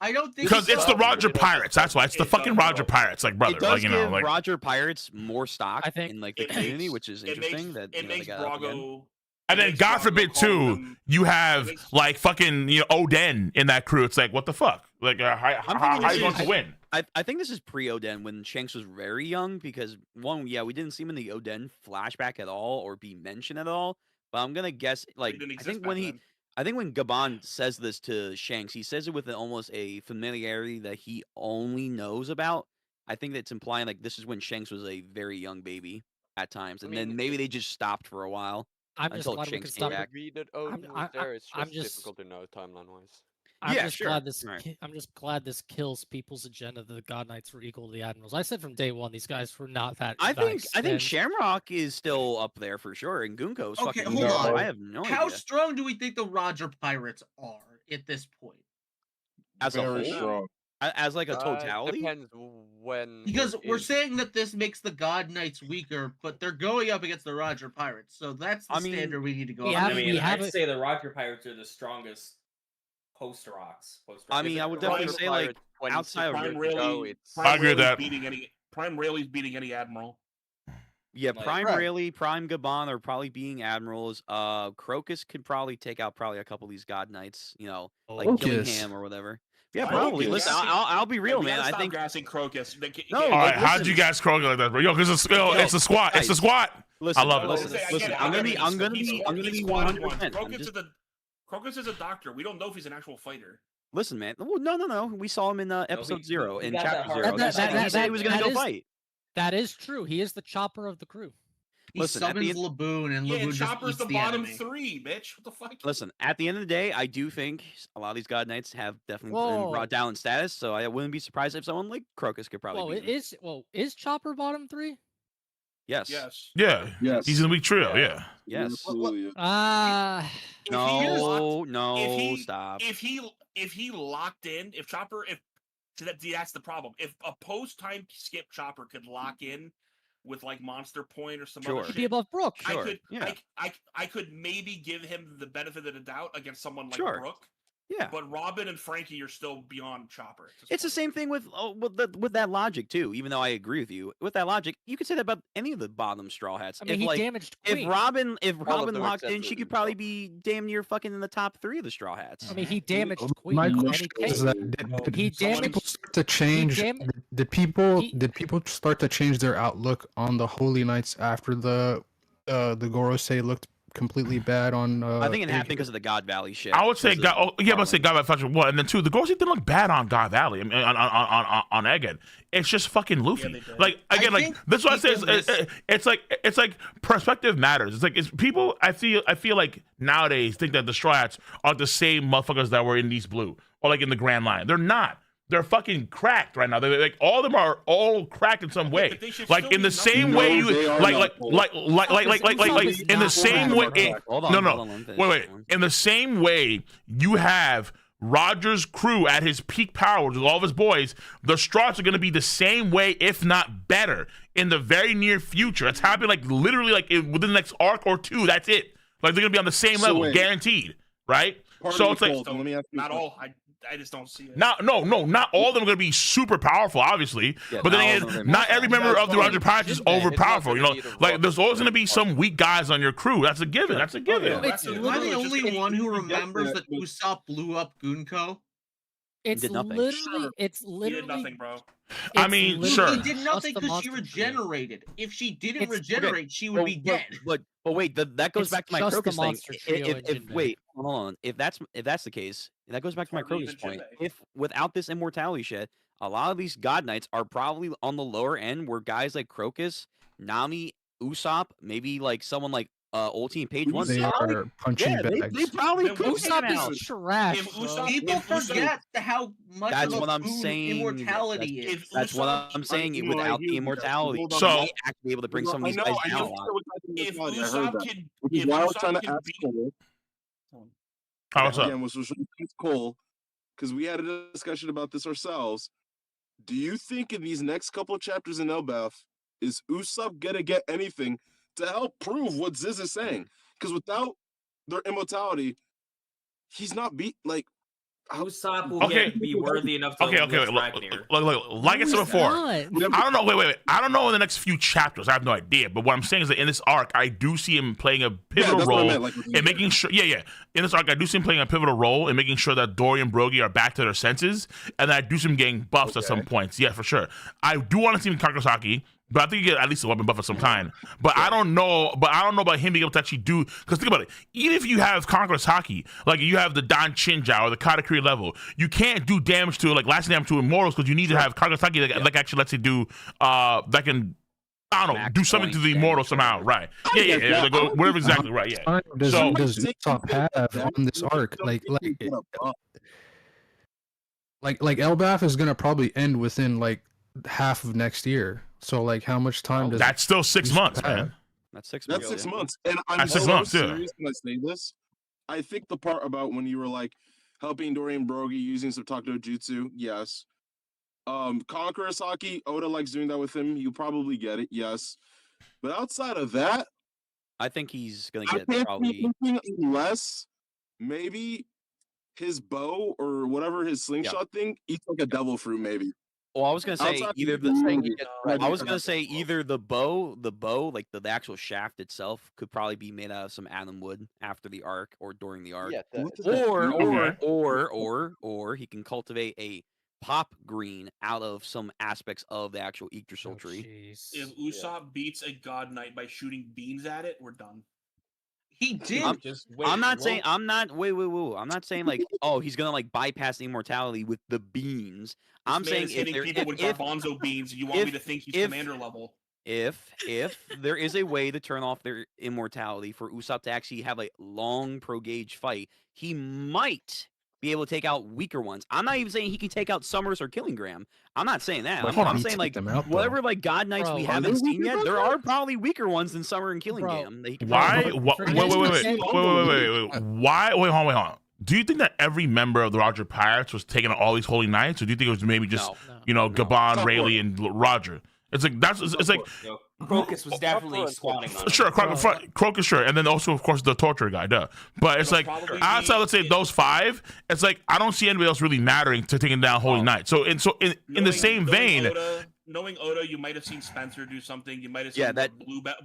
I don't think because it's the Roger Pirates. That's why it's the fucking Roger Pirates, like brother. It does give Roger Pirates more stock, I think, in like the community, which is interesting. It makes Brago. And then, God forbid, too, you have like fucking Oden in that crew. It's like, what the fuck? Like, how are you going to win? I think this is pre-Oden when Shanks was very young, because one, we didn't see him in the Oden flashback at all or be mentioned at all. But I'm gonna guess, like, I think when Gabon says this to Shanks, he says it with almost a familiarity that he only knows about. I think that's implying like this is when Shanks was a very young baby at times, and then maybe they just stopped for a while. I'm just glad we could stop. It's just difficult to know timeline-wise. I'm just glad this kills people's agenda that the God Knights were equal to the Admirals. I said from day one these guys were not that. I think Shamrock is still up there for sure, and Gunko's fucking. Hold on. I have no idea. How strong do we think the Roger Pirates are at this point? As a whole, strong. As like a totality. Depends when. Because we're saying that this makes the God Knights weaker, but they're going up against the Roger Pirates, so that's the standard we need to go. I'd say the Roger Pirates are the strongest. Post-rocks. I mean, I would definitely say like outside of Prime Rayleigh, I agree with that. Prime Rayleigh's beating any Admiral. Yeah, Prime Rayleigh, Prime Gabon are probably being Admirals. Crocus could probably take out a couple of these God Knights, like Gillingham or whatever. Yeah, probably. Listen, I'll be real, man. I think gassing Crocus. No, all right, how'd you guys Crocus like that, bro? Yo, because it's a squat. It's a squat. Listen, I love it. Listen, I'm gonna be 100%. Crocus is a doctor. We don't know if he's an actual fighter. Listen, man. No. We saw him in episode 0, in chapter 0. He said he was going to go fight. That is true. He is the chopper of the crew. He summons Laboon, and Laboon Chopper's just the bottom 3, bitch. What the fuck? Listen, at the end of the day, I do think a lot of these God Knights have definitely been brought down in status, so I wouldn't be surprised if someone like Crocus could probably beat him. Is Chopper bottom 3? Yes. Yeah. Yes. He's in the weak trio. Yeah. Yes. Stop. If he locked in, that's the problem. If a post-time skip Chopper could lock in with like Monster Point or some other shit, be above Brook. I could maybe give him the benefit of the doubt against someone like Brook. Yeah. But Robin and Frankie are still beyond Chopper. It's the same thing with that logic too. Even though I agree with you with that logic, you could say that about any of the bottom Straw Hats. I mean, he damaged if Queen. Robin All of them locked except in, for she could Usopp. probably be damn near fucking in the top 3 of the Straw Hats. I mean, he damaged Queen. My in question any is case. that He damaged. people start to change? Did people start to change their outlook on the Holy Knights after the Gorosei looked completely bad on? I think it happened because of the God Valley shit. I would say God. Oh, yeah, but say God Valley Fashion 1, and then 2. The Gorosei didn't look bad on God Valley. I mean, on Egghead. It's just fucking Luffy. Like again, like this is what I say. It's like perspective matters. It's like people. I feel like nowadays think that the Straw Hats are the same motherfuckers that were in East Blue or like in the Grand Line. They're not. They're fucking cracked right now. They're like all of them are all cracked in some way. Like in the same way you like in the same way. Wait. In the same way you have Roger's crew at his peak power with all of his boys, the Straws are going to be the same way, if not better, in the very near future. It's happening like literally like within the next arc or 2. That's it. Like they're going to be on the same level, guaranteed, right? So it's like not all. I just don't see it. Not all of them are going to be super powerful, obviously. Yeah, but then again, not every member of the Roger Pirates is over powerful. You know, like there's always going to be some weak guys on your crew. That's a given. That's a given. Am I the only one who remembers that Usopp blew up Gunko? It's literally. He did nothing, bro. I mean, sure. He did nothing because she regenerated. If she didn't regenerate, she would be dead. But wait, that goes back to my Crocus thing. Wait, hold on. If that's the case, that goes back to my Crocus point. If without this immortality shit, a lot of these God Knights are probably on the lower end, where guys like Crocus, Nami, Usopp, maybe like someone like Old Team Page One. They are punching bags. They probably could Usopp is trash. People forget how much that's of what a I'm food saying. immortality is. That's what I'm saying. Without the immortality, So they actually be able to bring some of these guys down. If Usopp can, which is why I was trying to ask Cole. What's up? Again, was Cole, because we had a discussion about this ourselves. Do you think in these next couple of chapters in Elbaf, is Usopp gonna get anything to help prove what Ziz is saying? Because without their immortality, he's not beat like. Usopp will be worthy enough to Look, like I said before, I don't know. Wait. I don't know in the next few chapters. I have no idea. But what I'm saying is that in this arc, I do see him playing a pivotal role in making sure. Yeah. In this arc, I do see him playing a pivotal role in making sure that Dory and Brogy are back to their senses, and that I do see him getting buffs at some points. Yeah, for sure. I do want to see him conquer Haki. But I think he get at least a weapon buff of some kind. But I don't know. But I don't know about him being able to actually do. Because think about it. Even if you have Conqueror's Haki, like you have the Dan Chinja or the Katakuri level, you can't do damage to lasting damage to Immortals because you need to have Conqueror's Haki that actually lets you do that can. I don't know, do something to the Immortal somehow, right? Yeah. Whatever, exactly right. Yeah. Does Usopp have on this arc like Elbaf is gonna probably end within like half of next year. So like, how much time does that's still 6 months, man? That's 6 months. That's 6 months, and I'm so serious when I say this. I think the part about when you were like helping Dorian Brogy using some Takuto Jutsu, yes. Conqueror's Haki, Oda likes doing that with him. You probably get it, yes. But outside of that, I think he's gonna get probably unless maybe his bow or whatever his slingshot thing eats like a devil fruit, maybe. Well, I was gonna say either the bow, like the actual shaft itself, could probably be made out of some Adam wood after the arc or during the arc. Or he can cultivate a pop green out of some aspects of the actual Yggdrasil tree. If Usopp beats a God Knight by shooting beans at it, we're done. He did. I'm not saying like, oh, he's gonna like bypass the immortality with the beans. I'm saying hitting people with garbanzo beans, you want me to think he's commander level. If there is a way to turn off their immortality for Usopp to actually have a long pro gauge fight, he might be able to take out weaker ones. I'm not even saying he can take out Summers or Killingram. I'm not saying that. I'm saying like whatever like God Knights we haven't seen yet, there are probably weaker ones than Summer and Killingram. Why? Wait. Why? Wait, hold on. Do you think that every member of the Roger Pirates was taking out all these Holy Knights, or do you think it was maybe just Gabon, Rayleigh, and Roger? It's like it's like Crocus was definitely squatting on him. Sure, Crocus, sure, and then also of course the torture guy, duh. But it's like outside, let's say those 5, it's like I don't see anybody else really mattering to taking down Holy Knight. So in the same vein. Knowing Oda, you might have seen Spencer do something. You might have seen that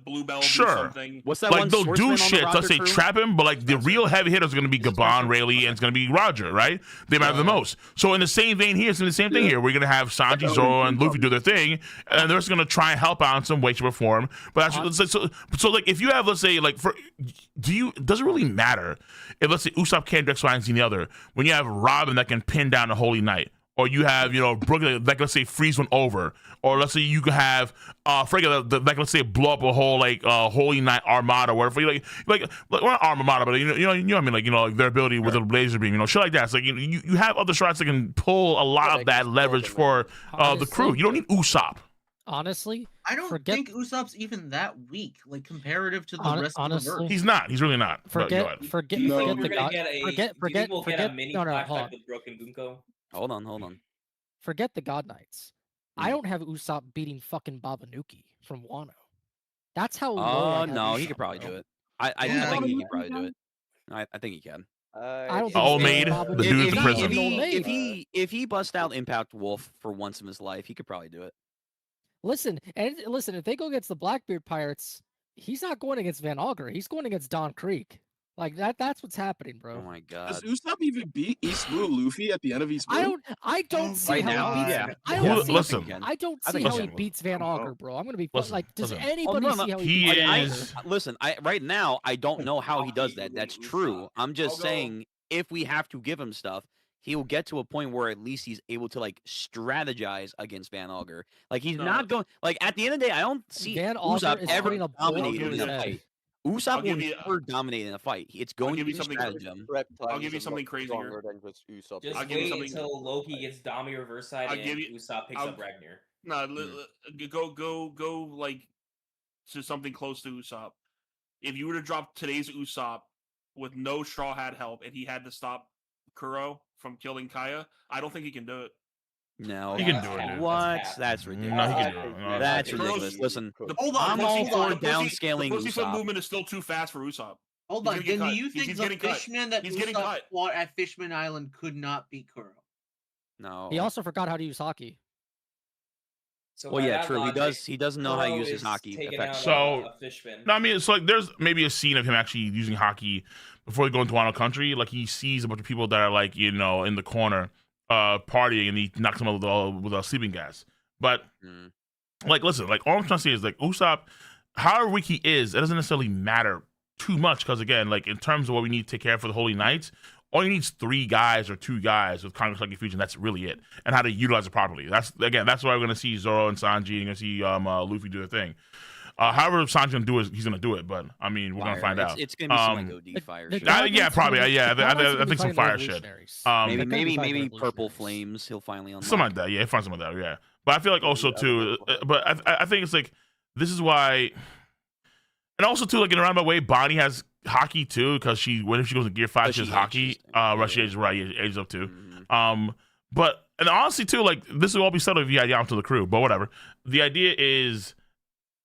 Bluebell do sure. something. What's that like one? They'll do Swordsman shit. on the Let's say Roger trap him, but like the real heavy hitters are going to be Gabon, Rayleigh, and it's going to be Roger, right? They matter the most. So in the same vein here, it's in the same thing here. We're going to have Sanji, Zoro, and Luffy do their thing, and they're just going to try and help out in some way, shape, or form. But that's, so like if you have, let's say, like does it really matter if, let's say, Usopp can't do X, Y, and Z and the other when you have Robin that can pin down the Holy Knight? Or you have, Brooklyn, like, let's say, freeze one over. Or let's say you could have, Frigga, like, let's say, blow up a whole, like, Holy Knight Armada, or whatever. Like not Armada, but, you know what I mean? Like, their ability with the laser beam, shit like that. It's like, you have other shots that can pull a lot of that leverage for the crew. You don't need Usopp. Honestly, I don't think Usopp's even that weak, like comparative to the rest of the verse. He's not. He's really not. Forget the Broken Bunko. Hold on. Forget the God Knights. I don't have Usopp beating fucking Babanuki from Wano. That's how low. Oh no, he could probably do it. I think he could probably do it. I think he can. Old maid, the dude in prison. If he busts out Impact Wolf for once in his life, he could probably do it. Listen, if they go against the Blackbeard Pirates, he's not going against Van Augur. He's going against Don Creek. Like that's what's happening, bro. Oh my god. Does Usopp even beat East Blue Luffy at the end of East Blue? I don't see how he beats. I don't see how he beats Van Augur, bro. I'm gonna be like, does anybody see how he beats? Listen, right now I don't know how he does that. That's true. I'm just saying if we have to give him stuff, he will get to a point where at least he's able to like strategize against Van Augur. Like he's not going like at the end of the day, I don't see Usopp ever dominating in a fight. Usopp will never dominate in a fight. It's going to be stratagem. I'll give you something crazier. Just wait until Loki gets Dami reverse side and Usopp picks up Ragnar. No, go like to something close to Usopp. If you were to drop today's Usopp with no Straw Hat help and he had to stop Kuro from killing Kaya, I don't think he can do it. No, he can do it. Dude. What? That's ridiculous. No, he can do it. That's ridiculous. Listen, I'm all for downscaling Usopp. The Usopp. movement is still too fast for Usopp. Hold on, then do you think the Fishman that Usopp fought at Fishman Island could not beat Kuro? No. He also forgot how to use Haki. So well, yeah, true. He doesn't know how to use his Haki. So, no, I mean, it's like there's maybe a scene of him actually using Haki before he goes into Wano Country. Like he sees a bunch of people that are like in the corner partying, and he knocks them out with a sleeping gas. But like, listen, like all I'm trying to say is like Usopp, however weak he is, it doesn't necessarily matter too much because again, like in terms of what we need to take care of for the Holy Knights, all you need is 3 guys or 2 guys with Congress like Fusion. That's really it, and how to utilize it properly. That's why we're gonna see Zoro and Sanji, and gonna see Luffy do their thing. However, Sanji's gonna do it, he's gonna do it. But I mean, we're gonna find out. It's gonna be some like OD fire shit. Yeah, probably. I think some fire shit. Maybe purple flames. He'll finally unlock. Something like that. Yeah, he'll find something like that. Yeah, but I feel like also too. But I think it's like this is why, and also too, like in a roundabout way, Bonnie has Haki too because if she goes to Gear 5, she has Haki. She ages up too. But and honestly too, like this will all be settled if you add Yamato to the crew. But whatever. The idea is,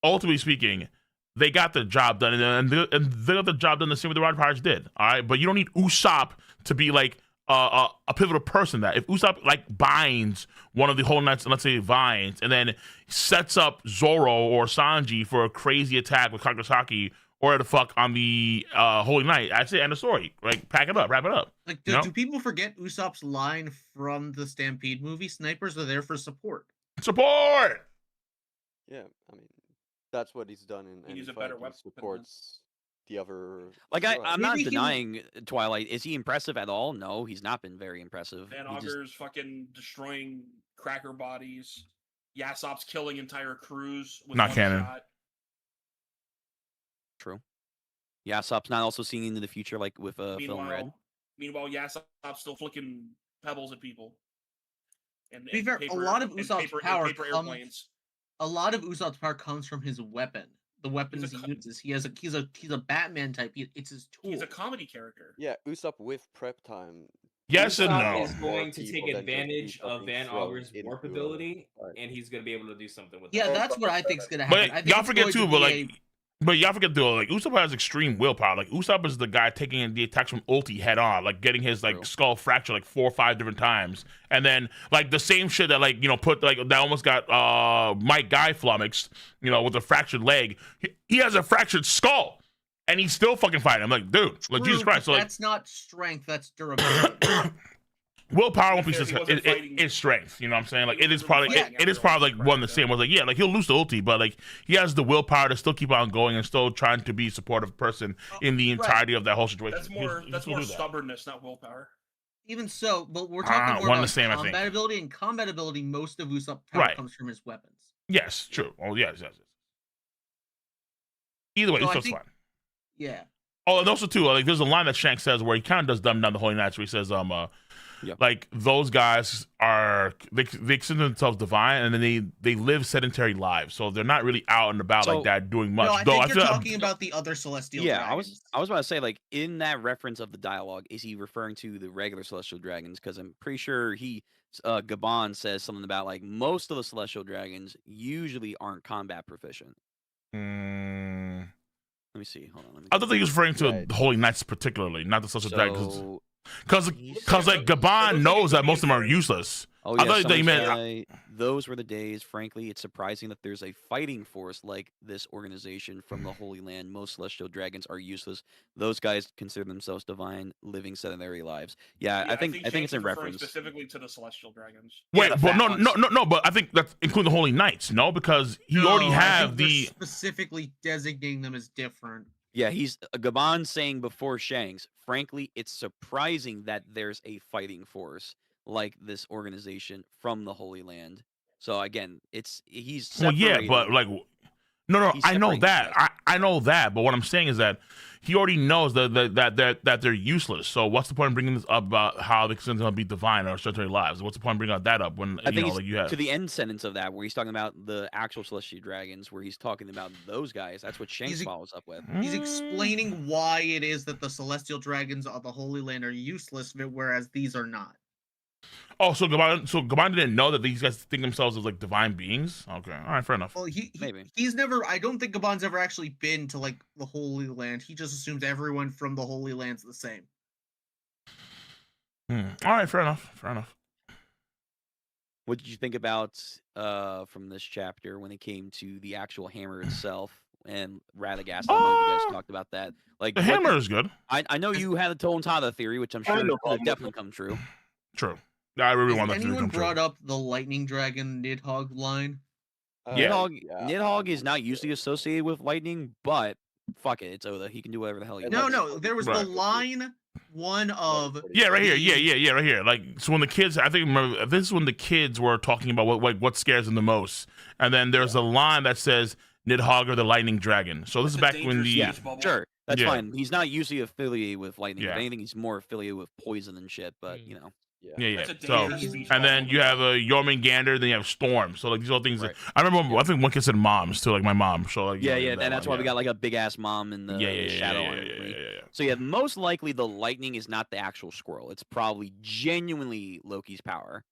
ultimately speaking, they got the job done, and they got the job done the same way the Roger Pirates did. All right, but you don't need Usopp to be like a pivotal person. That if Usopp like binds one of the Holy Knights, let's say Vines, and then sets up Zoro or Sanji for a crazy attack with Katakuri or the fuck on the Holy Knight, I'd say end of story. Like pack it up, wrap it up. Like, do people forget Usopp's line from the Stampede movie? Snipers are there for support. Support. Yeah, I mean. That's what he's done in any fight. He supports the other. Like I'm not denying Twilight. Is he impressive at all? No, he's not been very impressive. Van Augur's fucking destroying cracker bodies. Yasopp's killing entire crews with not canon. Shot. True. Yasopp's not also seeing into the future like with Film Red. Meanwhile, Yasopp's still flicking pebbles at people. And to be fair, a lot of Usopp's power comes. A lot of Usopp's power comes from his weapon. The weapons he uses. He's a Batman type. It's his tool. He's a comedy character. Yeah, Usopp with prep time Yes and Usopp no. is going to take people than just advantage people of being Van thrown Auger's warp into, ability, right. and he's going to be able to do something with Yeah, that. that's what I think's gonna happen. I But think y'all it's forget going too, to but be like, but y'all forget though, like Usopp has extreme willpower. Like Usopp is the guy taking the attacks from ulti head on, like getting his like skull fractured like 4 or 5 different times, and then like the same shit that like put like that almost got Mike Guy flummoxed, with a fractured leg. He has a fractured skull, and he's still fucking fighting. I'm like, dude, like Jesus Christ. So like, that's not strength, that's durability. willpower won't be just it's strength. You know what I'm saying? Like it is probably like one the same. Was like like he'll lose the ulti, but like he has the willpower to still keep on going and still trying to be a supportive person in the entirety of that whole situation. That's more stubbornness, not willpower. Even so, but we're talking more one about the same, combat ability, and combat ability, most of Usopp's power comes from his weapons. Yes, true. Oh yes. Either way, Usopp's fine. Yeah. Oh, and also too, like there's a line that Shanks says where he kind of does dumb down the Holy Knights, where he says, like those guys are they consider themselves divine, and then they live sedentary lives, so they're not really out and about like that doing much. No, I think you're talking about the other celestial dragons. I was about to say, like, in that reference of the dialogue, is he referring to the regular celestial dragons? Because I'm pretty sure Gabon says something about like most of the celestial dragons usually aren't combat proficient. Let me see. Hold on. I thought he was referring to the Holy Knights particularly, not the celestial dragons. Because like Gabon knows that most of them are useless. Oh I yeah, thought they meant those were the days. Frankly, it's surprising that there's a fighting force like this organization from the Holy Land. Most celestial dragons are useless. Those guys consider themselves divine, living sedentary lives. Yeah, I think it's in reference specifically to the celestial dragons. Wait, but no, but I think that's including the Holy Knights, no, because he already have the specifically designating them as different. Yeah, he's Gabon saying before Shanks. Frankly, it's surprising that there's a fighting force like this organization from the Holy Land. So again, he's separating. Well, yeah, but like, no, I know that. I know that, but what I'm saying is that he already knows that they're useless. So what's the point of bringing this up about how they consider them to be divine or sedentary lives? What's the point of bringing that up when you have to the end sentence of that where he's talking about the actual celestial dragons, where he's talking about those guys? That's what Shanks follows up with. He's explaining why it is that the celestial dragons of the Holy Land are useless, whereas these are not. Oh, so Gabon didn't know that these guys think themselves as like divine beings? Okay, all right, fair enough. Well, he's never. I don't think Gabon's ever actually been to like the Holy Land. He just assumes everyone from the Holy Land's the same. All right, fair enough. What did you think about from this chapter when it came to the actual hammer itself and Radagast? I know you guys talked about that. Like the hammer is good. I know you had the Tontata theory, which I'm sure could definitely come true. True. I really want that to anyone brought up the lightning dragon Nidhogg line? Nidhogg is not usually associated with lightning, but fuck it, it's Oda. He can do whatever the hell he wants. No, there was the line one of right here. Yeah, right here. Like so when the kids, I think remember this is when the kids were talking about what scares them the most, and then there's a line that says Nidhogg or the lightning dragon. So this is back when sure. That's fine. He's not usually affiliated with lightning. If anything, he's more affiliated with poison and shit. But you know. Yeah. So, and then you have a Jormungandr, then you have Storm. So like these are all things. That, I remember. I think one kid said moms too, like my mom. So like and that's why we got like a big ass mom in the shadow. So yeah, most likely the lightning is not the actual squirrel. It's probably genuinely Loki's power,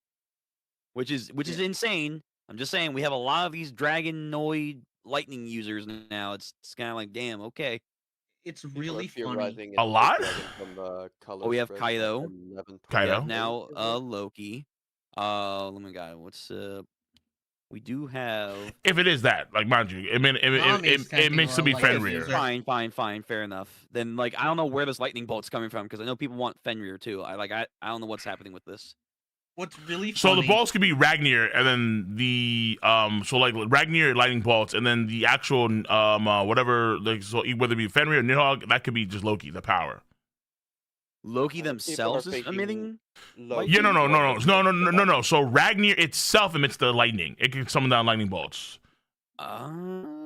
which is insane. I'm just saying we have a lot of these dragonoid lightning users now. It's kind of like damn, okay. It's really funny. A lot? We have Kaido. Kaido. Now Loki. Oh my god, what's we do have if it is that, like mind you, it makes to be Fenrir. Fine, fair enough. Then like I don't know where this lightning bolt's coming from because I know people want Fenrir too. I don't know what's happening with this. What's really funny, so the bolts could be Ragnir, and then the so like Ragnir lightning bolts, and then the actual whatever, like so whether it be Fenrir or Nidhogg, that could be just Loki, the power. Loki themselves is emitting. Yeah, no. So Ragnir itself emits the lightning. It can summon down lightning bolts.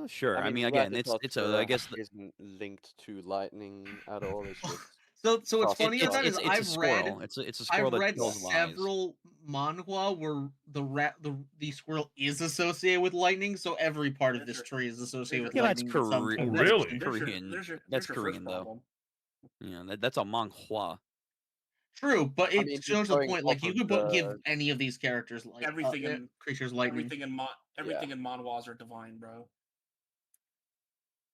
Sure. I mean again, it's I guess isn't linked to lightning at all. It's just So what's funny about it is I've read kills several manhwa where the squirrel is associated with lightning, so every part of this tree is associated with lightning. That's Korean. Really? Korean. That's Korean though. Yeah, that's a manhwa. True, but it just shows the going point. Like off you of could give the any of these characters like everything in creatures lightning. everything in manhwas are divine, bro.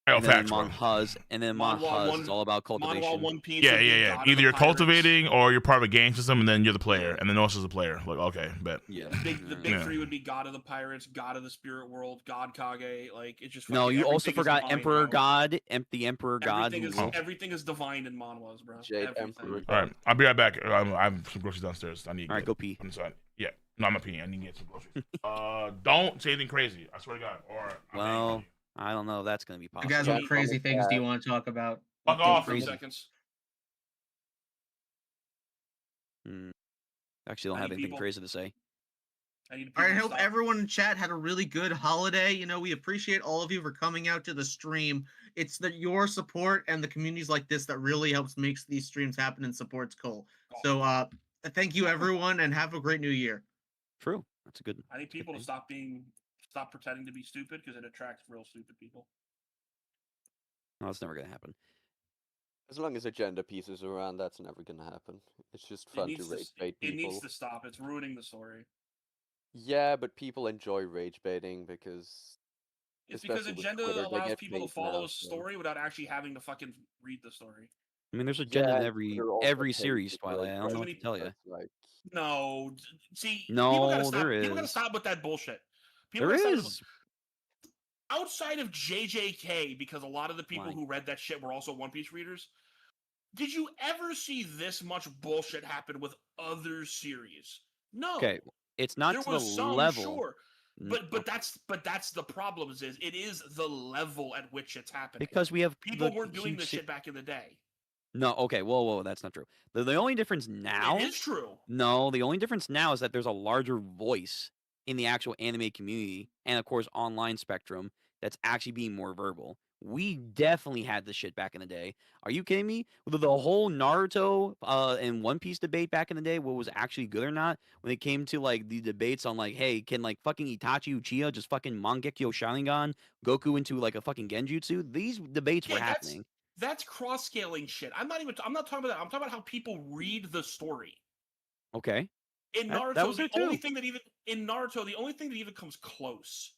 And then facts, bro. Manhwas, is all about cultivation. Manhwa One Piece. Yeah, would be yeah, yeah. God of Either the you're pirates. cultivating or you're part of a game system, and then you're the player, and then also is a player. Like, okay, bet. Yeah. The big three would be God of the pirates, God of the spirit world, God Kage. Like it's just No, you also everything is forgot divine, Emperor bro. God, the Emperor God. Everything is divine in manhwas, bro. Jade Everything. Emperor. All right, I'll be right back. I have some groceries downstairs. I need. All right, go pee. Inside. Yeah, no, I'm not peeing. I need to get some groceries. Don't say anything crazy. I swear to God. Or well, I don't know. That's gonna be possible. You guys, what crazy things do you want to talk about? Fuck off. 3 seconds. Actually, don't have anything crazy to say. All right, I hope everyone in chat had a really good holiday. You know, we appreciate all of you for coming out to the stream. It's your support and the communities like this that really helps makes these streams happen and supports Cole. So, thank you everyone, and have a great new year. True, that's a good. I need people to stop pretending to be stupid because it attracts real stupid people. No, that's never gonna happen. As long as agenda pieces are around, that's never gonna happen. It's just fun to rage bait people. It needs to stop. It's ruining the story. Yeah, but people enjoy rage baiting because it's because agenda Twitter, allows people to follow now, a story without actually having to fucking read the story. I mean, there's agenda in every series, Twilight. I don't know what to tell you. No, see, no, people gotta stop, there is. People gotta stop with that bullshit. People there is. Outside of JJK, because a lot of the people who read that shit were also One Piece readers. Did you ever see this much bullshit happen with other series? No. Okay, it's not there to was the some, level. Sure. But that's the problem. Is it is the level at which it's happening. Because we have people weren't doing this shit back in the day. No, okay, whoa, that's not true. The only difference now it is true. No, the only difference now is that there's a larger voice in the actual anime community and of course online spectrum that's actually being more verbal. We definitely had this shit back in the day. Are you kidding me? The whole Naruto and One Piece debate back in the day, what was actually good or not, when it came to like the debates on like, hey, can like fucking Itachi Uchiha just fucking Mangekyo Sharingan Goku into like a fucking Genjutsu? These debates were happening. That's cross-scaling shit. I'm not talking about that. I'm talking about how people read the story. Okay. In Naruto, the only thing that even comes close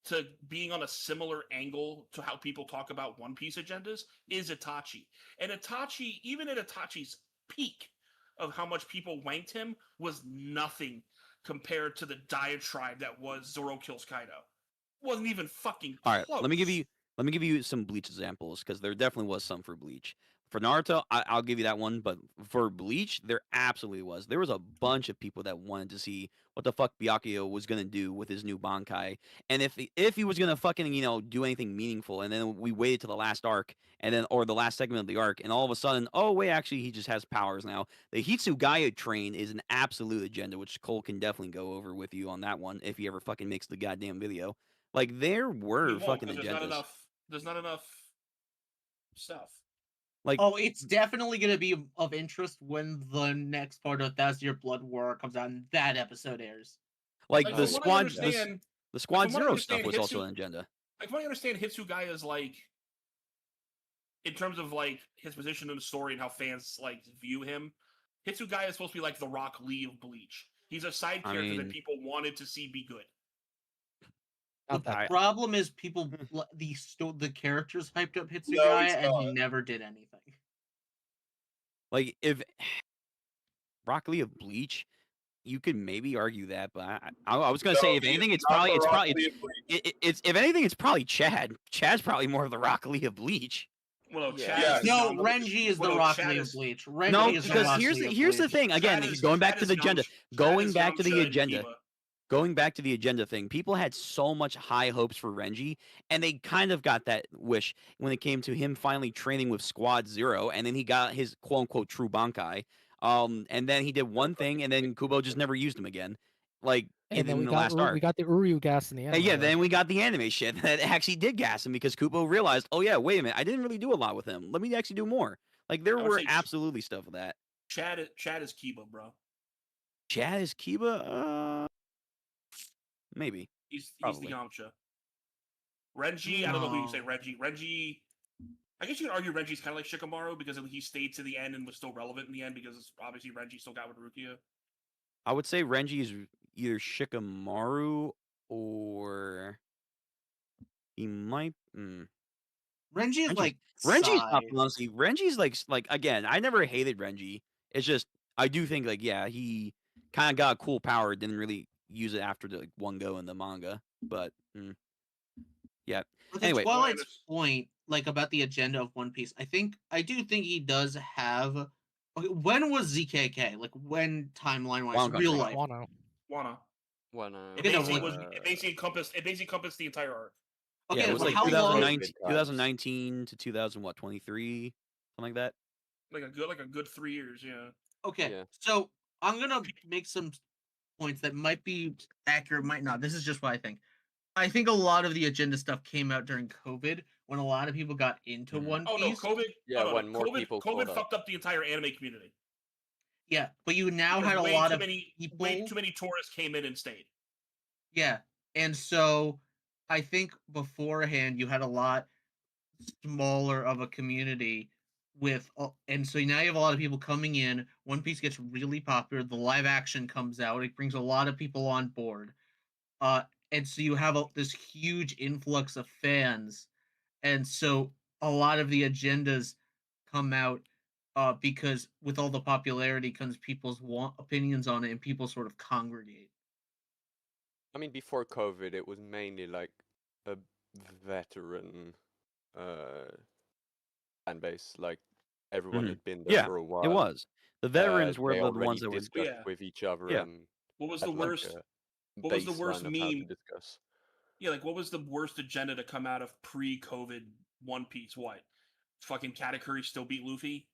to being on a similar angle to how people talk about One Piece agendas is Itachi. And Itachi, even at Itachi's peak of how much people wanked him, was nothing compared to the diatribe that was Zoro kills Kaido. Wasn't even fucking close. All right, let me give you some Bleach examples because there definitely was some for Bleach. For Naruto, I'll give you that one, but for Bleach, there absolutely was. There was a bunch of people that wanted to see what the fuck Byakuya was gonna do with his new Bankai, and if he was gonna fucking do anything meaningful. And then we waited to the last arc, or the last segment of the arc, and all of a sudden, oh wait, actually he just has powers now. The Hitsugaya train is an absolute agenda, which Cole can definitely go over with you on that one if he ever fucking makes the goddamn video. Like there were fucking agendas. There's not enough stuff. Like, oh, it's definitely going to be of interest when the next part of 1,000-Year Blood War comes out and that episode airs. Like the Squad Zero stuff was also an agenda. Like, from what I understand, Hitsugaya's like, in terms of like his position in the story and how fans like view him, Hitsugaya is supposed to be like the Rock Lee of Bleach. He's a side character that people wanted to see be good. The problem is people the characters hyped up Hitsugaya and he never did anything. Like if Rock Lee of Bleach, you could maybe argue that, but I was gonna say if anything, it's probably Chad. Chad's probably more of the Rock Lee of Bleach. Well, Renji is the Rock Lee of Bleach. No, because here's the thing. Again, going back to the agenda. Going back to the agenda thing, people had so much high hopes for Renji, and they kind of got that wish when it came to him finally training with Squad Zero, and then he got his quote-unquote true Bankai. And then he did one thing, and then Kubo just never used him again. Like, and then in the last arc. We got the Uryu gas in the anime. Yeah, then we got the anime shit that actually did gas him because Kubo realized, oh yeah, wait a minute, I didn't really do a lot with him. Let me actually do more. Like, there were absolutely stuff with that. Chad is Kiba, bro. Chad is Kiba? Maybe. He's the Yamcha. Renji, I don't know who you say Renji. I guess you could argue Renji's kind of like Shikamaru because he stayed to the end and was still relevant in the end because obviously Renji still got with Rukia. I would say Renji is either Shikamaru or he might. Renji is like Renji's Sai. not honestly. Renji's like again. I never hated Renji. It's just I do think like he kind of got a cool power. Didn't really use it after the one go in the manga, but yeah. But Anyway, Twilight's point, like about the agenda of One Piece, I do think he does have. Okay, when was ZKK? Like when timeline wise, real life? Wano. It basically encompassed the entire arc. Okay, yeah, it was like how 2019 to 2023, something like that. Like a good 3 years, yeah. Okay, so I'm gonna make some points that might be accurate, might not. This is just what I think. I think a lot of the agenda stuff came out during COVID when a lot of people got into One Piece. Oh no, COVID! Yeah, when more people COVID fucked up the entire anime community. Yeah, but you now had a lot of people. Way too many tourists came in and stayed. Yeah, and so I think beforehand you had a lot smaller of a community with, and so now you have a lot of people coming in. One Piece gets really popular. The live action comes out. It brings a lot of people on board. And so you have this huge influx of fans, and so a lot of the agendas come out because with all the popularity comes people's opinions on it, and people sort of congregate. I mean, before COVID, it was mainly like a veteran fan base. Like everyone had been there for a while. It was. The veterans were the ones that were discussed with each other. And what was the worst? What was the worst meme to discuss? Yeah, like what was the worst agenda to come out of pre-COVID One Piece? What? Fucking Katakuri still beat Luffy?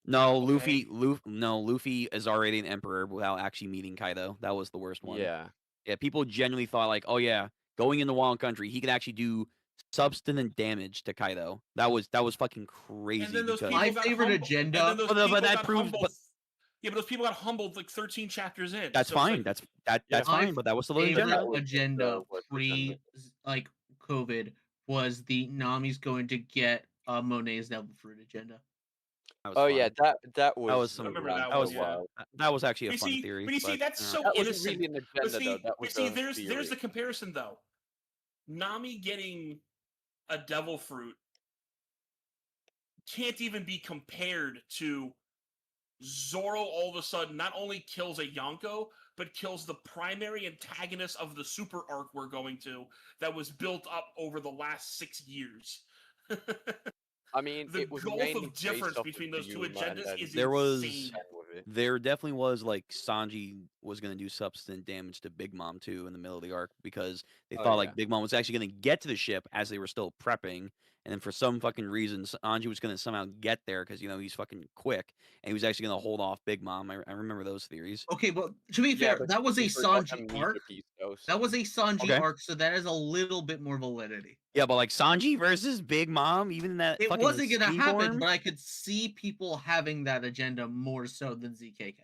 No, okay. Luffy is already an emperor without actually meeting Kaido. That was the worst one. Yeah. Yeah, people genuinely thought like, oh yeah, going into Wild Country, he could actually do substantive damage to Kaido. That was fucking crazy. And then those my favorite agenda. But that proves. Yeah, but those people got humbled like 13 chapters in. That's fine. Like, that's fine. But that was the agenda pre like COVID was the Nami's going to get Monet's Devil Fruit agenda. Yeah, that was some. That was actually a fun theory. But you see, that's so innocent. Really an agenda, though. There's the comparison though. Nami getting a Devil Fruit can't even be compared to Zoro all of a sudden not only kills a Yonko, but kills the primary antagonist of the super arc we're going to that was built up over the last 6 years. I mean, the gulf of difference between those two agendas is insane. There definitely was like Sanji was going to do substantive damage to Big Mom too in the middle of the arc because they thought like Big Mom was actually going to get to the ship as they were still prepping, and then for some fucking reason Sanji was going to somehow get there because he's fucking quick, and he was actually going to hold off Big Mom. I remember those theories. Okay, but to be fair, that was a Sanji arc. That was a Sanji arc, so that has a little bit more validity. Yeah, but like Sanji versus Big Mom, even in that it wasn't going to happen, but I could see people having that agenda more so than ZKK.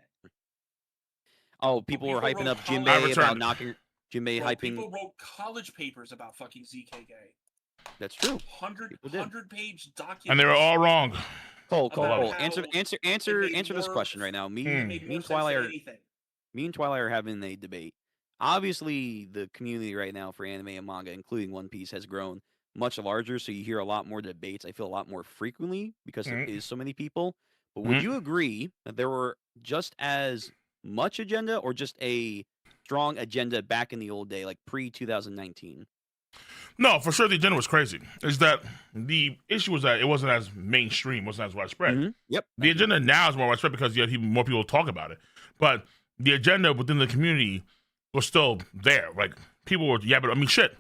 Oh, people were hyping up Jinbei about knocking Jinbei hyping. People wrote college papers about fucking ZKK. That's true. 100-page document. And they were all wrong. Cole. Answer this question right now. Me and Twilight are having a debate. Obviously, the community right now for anime and manga, including One Piece, has grown much larger. So you hear a lot more debates. I feel a lot more frequently because there is so many people. But would you agree that there were just as much agenda or just a strong agenda back in the old day, like pre-2019? No, for sure the agenda was crazy. Is that the issue was that it wasn't as mainstream, wasn't as widespread. Yep. The agenda now is more widespread because you have more people talk about it. But the agenda within the community was still there. Like people were, but I mean, shit.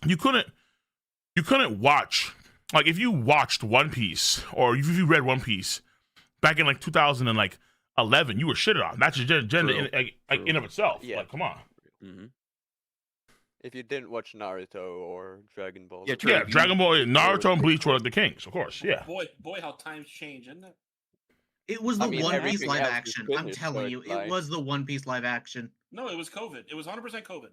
You couldn't watch, like if you watched One Piece or if you read One Piece back in like 2011, you were shitted on. That's your agenda in of itself. Yeah. Like, come on. If you didn't watch Naruto or Dragon Ball. Yeah, Dragon Ball, Naruto, and Bleach were like the kings, of course. Yeah. Boy, how times change, isn't it? It was the One Piece live action. I'm telling you, it was the One Piece live action. No, it was COVID. It was 100% COVID.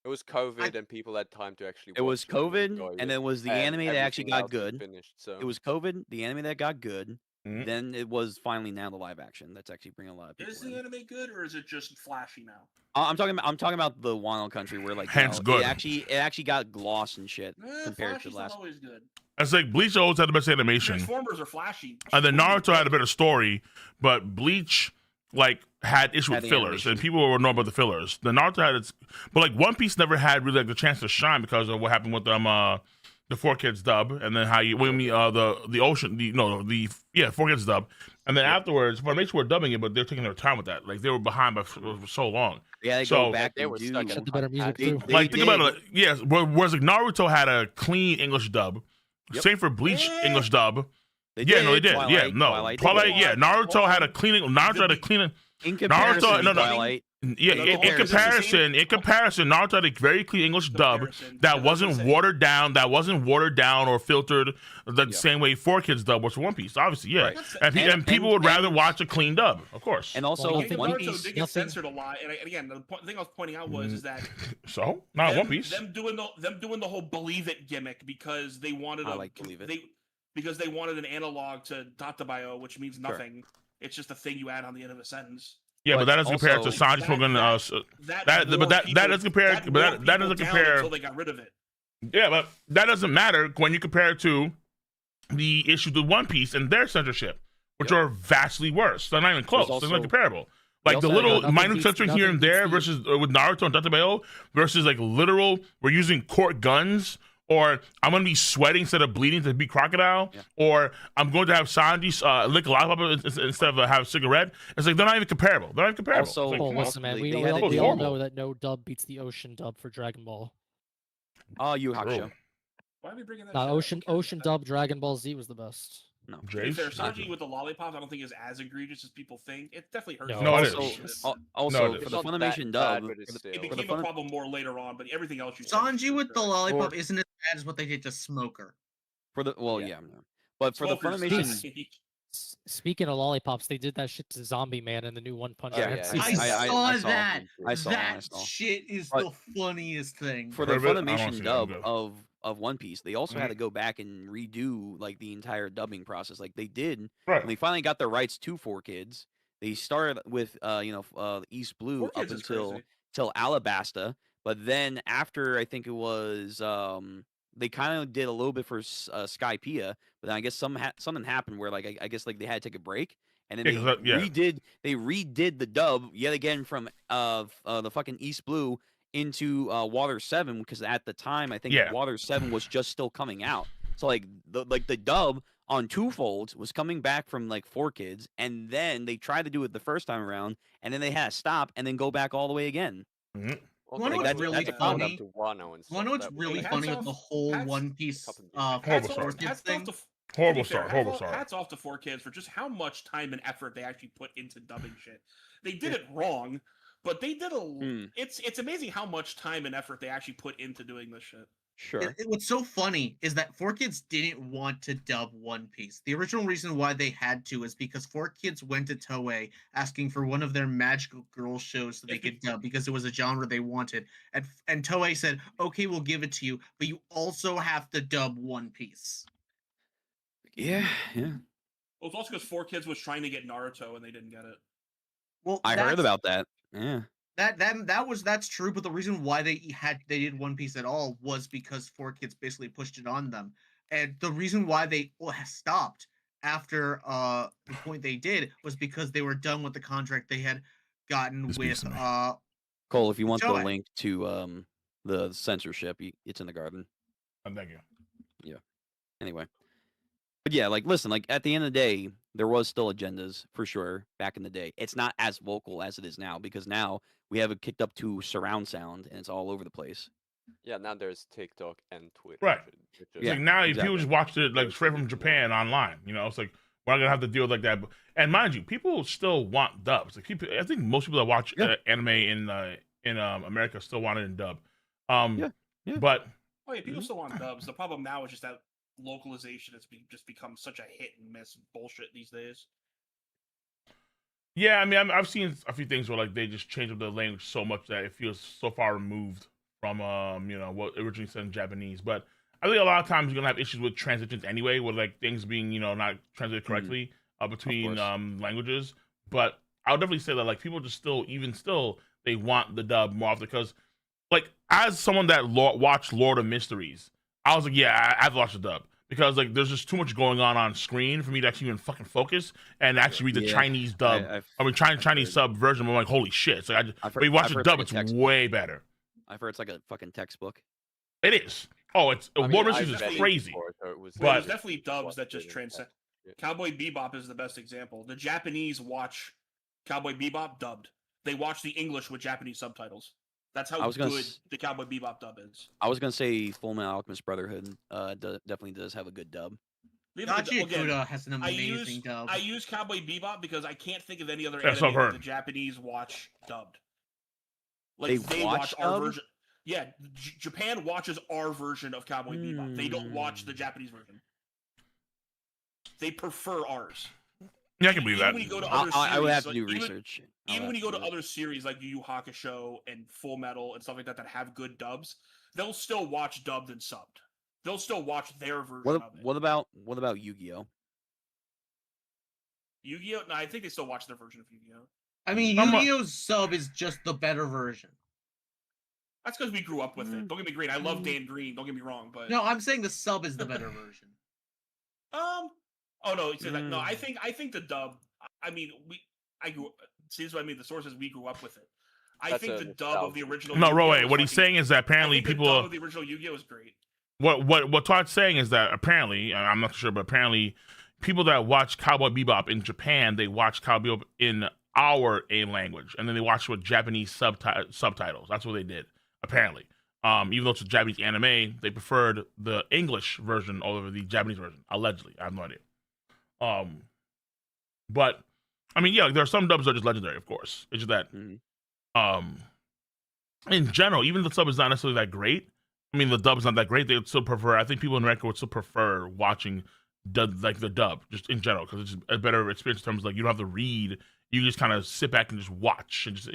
It was COVID, and people had time to actually. It was watch it COVID, and then it was the anime that actually got good. Finished, so. It was COVID, the anime that got good. Mm-hmm. Then it was finally now the live action that's actually bringing a lot of people. Is the anime good, or is it just flashy now? I'm talking about the Wano country where like good. It actually got gloss and shit compared to the last. Always good. It's like Bleach always had the best animation. Transformers are flashy. And then Naruto had a better story, but Bleach like had issue with fillers, animation. and people were annoyed about the fillers. The Naruto had its, but like One Piece never had really like the chance to shine because of what happened with the 4Kids dub, and then how you the ocean the 4Kids dub, and then afterwards Funimation were dubbing it, but they're taking their time with that. Like they were behind for so long. Yeah, they go back. They were stuck the better music too. Like think about it. Yes, whereas like Naruto had a clean English dub. Same for Bleach English dub. They did. Twilight, Naruto had a clean. Naruto had a clean. In comparison, Twilight. Yeah, in comparison, Naruto had a very clean English dub that wasn't watered down, or filtered the same way 4Kids dub was for One Piece. Obviously, yeah, right. and people would rather watch a clean dub, of course. And also, One Piece did get censored a lot. And again, the thing I was pointing out was is that not One Piece. Them doing the whole believe it gimmick because they wanted because they wanted an analog to Databayo, which means nothing. Sure. It's just a thing you add on the end of a sentence. Yeah, but that doesn't compare to Sanji smoking. That doesn't compare. But that doesn't compare until they got rid of it. Yeah, but that doesn't matter when you compare it to the issues with One Piece and their censorship, which are vastly worse. They're not even close. They're not comparable. Like the little minute censoring here and there versus with Naruto and Databayo versus like literal, we're using court guns. Or I'm going to be sweating instead of bleeding to be crocodile. Yeah. Or I'm going to have Sanji lick a lollipop instead of have a cigarette. It's like they're not even comparable. Also, listen, man, we all know that no dub beats the Ocean dub for Dragon Ball. Oh, Yu Hakusho. Why are we bringing that? Ocean dub Dragon Ball Z was the best. No, Sanji with the lollipops, I don't think is as egregious as people think. It definitely hurts. No, it is. Also, for the Funimation dub, it became a problem more later on, but everything else you Sanji with the lollipop isn't as bad as what they did to Smoker. But for the Funimation. Speaking of lollipops, they did that shit to Zombie Man in the new One Punch Man. I saw that. That shit is the funniest thing. For the Funimation dub of One Piece, they also had to go back and redo like the entire dubbing process. Like they did when they finally got the rights to 4Kids. They started with East Blue up until Alabasta, but then after I think it was they kind of did a little bit for Skypiea, but then I guess something happened where like I guess like they had to take a break, and then they redid the dub yet again from the fucking East Blue into Water 7 because at the time I think Water 7 was just still coming out. So like the dub on Twofolds was coming back from like 4Kids, and then they tried to do it the first time around, and then they had to stop and then go back all the way again. Mm-hmm. One what's really funny with the whole One Piece thing. Horrible start. Hats off to 4Kids for just how much time and effort they actually put into dubbing shit. They did it wrong, but they did it's amazing how much time and effort they actually put into doing this shit. Sure. What's so funny is that 4Kids didn't want to dub One Piece. The original reason why they had to is because 4Kids went to Toei asking for one of their magical girl shows so they could dub because it was a genre they wanted. And Toei said, okay, we'll give it to you, but you also have to dub One Piece. Yeah. Well, it's also because 4Kids was trying to get Naruto and they didn't get it. Well, I heard about that. Yeah. That's true, but the reason why they did One Piece at all was because 4Kids basically pushed it on them, and the reason why they stopped after the point they did was because they were done with the contract they had gotten with Cole. If you want the link to the censorship, it's in the garden. Thank you. Yeah. Anyway. But yeah, like, listen, like, at the end of the day, there was still agendas, for sure, back in the day. It's not as vocal as it is now, because now we have it kicked up to surround sound, and it's all over the place. Yeah, now there's TikTok and Twitter. Right. Like, now people just watch it, like, straight from Japan online, you know? It's like, we're not going to have to deal with like that. And mind you, people still want dubs. Like, I think most people that watch anime in America still want it in dub. But... Oh, yeah, people still want dubs. The problem now is just that localization has just become such a hit and miss bullshit these days. Yeah, I mean, I've seen a few things where like they just change up the language so much that it feels so far removed from what originally said in Japanese. But I think a lot of times you're gonna have issues with transitions anyway, with like things being not translated correctly between languages. But I would definitely say that like people just still they want the dub more often because like as someone that watched Lord of Mysteries, I was like, yeah, I've watched the dub. Because like there's just too much going on screen for me to actually even fucking focus and actually read the Chinese dub. Chinese sub version. I'm like, holy shit! So we watch the dub, it's way better. I've heard it's like a fucking textbook. It is. Oh, Lord of Mysteries is crazy. But there's definitely dubs that just transcend. Cowboy Bebop is the best example. The Japanese watch Cowboy Bebop dubbed. They watch the English with Japanese subtitles. That's how good the Cowboy Bebop dub is. I was gonna say Full Metal Alchemist Brotherhood definitely does have a good dub. Kuda has an amazing dub. I use Cowboy Bebop because I can't think of any other anime that the Japanese watch dubbed. Like they watch our version. Yeah, Japan watches our version of Cowboy Bebop. They don't watch the Japanese version. They prefer ours. Yeah, I can believe that. When you go to other series, I would have to do research. Even when you go to other series like Yu Yu Hakusho and Full Metal and stuff like that have good dubs, they'll still watch dubbed and subbed. They'll still watch their version of it. What about Yu-Gi-Oh? Yu-Gi-Oh? No, I think they still watch their version of Yu-Gi-Oh. I mean, Yu-Gi-Oh's sub is just the better version. That's because we grew up with it. Don't get me green. I love Dan Green. Don't get me wrong, but no, I'm saying the sub is the better version. Oh no, no. I think the dub. I mean, I grew. See, this is what I mean. The sources we grew up with it. I think the dub of the original. No, Roy. What he's saying is that apparently people. The dub of the original Yu-Gi-Oh is great. What Todd's saying is that apparently, I'm not sure, but apparently, people that watch Cowboy Bebop in Japan, they watch Cowboy Bebop in our A language, and then they watch with Japanese subtitles. That's what they did, apparently. Even though it's a Japanese anime, they preferred the English version over the Japanese version. Allegedly, I have no idea. But I mean, yeah, there are some dubs that are just legendary, of course. It's just that, in general, even the sub is not necessarily that great. I mean, the dub's not that great. They would still prefer. I think people in America would still prefer watching the dub, just in general, because it's just a better experience in terms of like you don't have to read. You just kind of sit back and just watch and just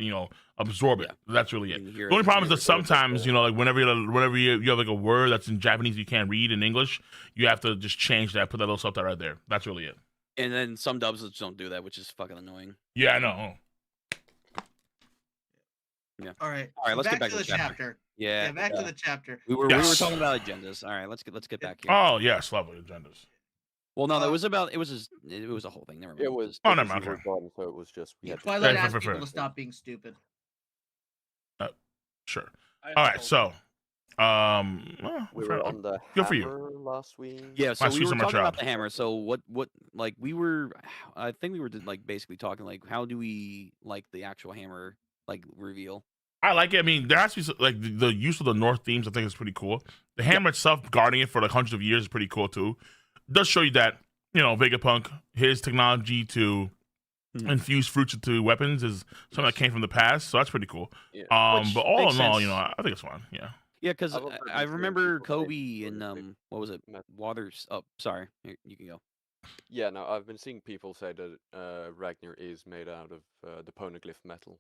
absorb it. That's really it. The only problem is that sometimes like whenever you have like a word that's in Japanese you can't read in English, you have to just change that, put that little subtitle right there. That's really it. And then some dubs just don't do that, which is fucking annoying. Yeah, I know. Yeah. All right. Let's get back to the chapter. Yeah. Back to the chapter. We were talking about agendas. All right, let's get back here. Oh yes, lovely agendas. Well, no, it was a whole thing. Never mind. It was. Oh, never mind. So it was just. Twilight asked people to stop being stupid. Sure. All right. So, we were on the good for hammer last week. Yeah. So we were talking about the hammer. So what like we were, I think we were like basically talking like how do we like the actual hammer like reveal. I like it. I mean, there has to be like the use of the North themes. I think is pretty cool. The hammer itself, guarding it for like hundreds of years, is pretty cool too. It does show you that Vegapunk, his technology to infuse fruits into weapons is something that came from the past. So that's pretty cool. Yeah. But all in all, I think it's fun. Yeah. Yeah, because I remember Kobe and what was it? Waters. Oh, sorry. Here, you can go. Yeah, no, I've been seeing people say that Ragnar is made out of the poneglyph metal.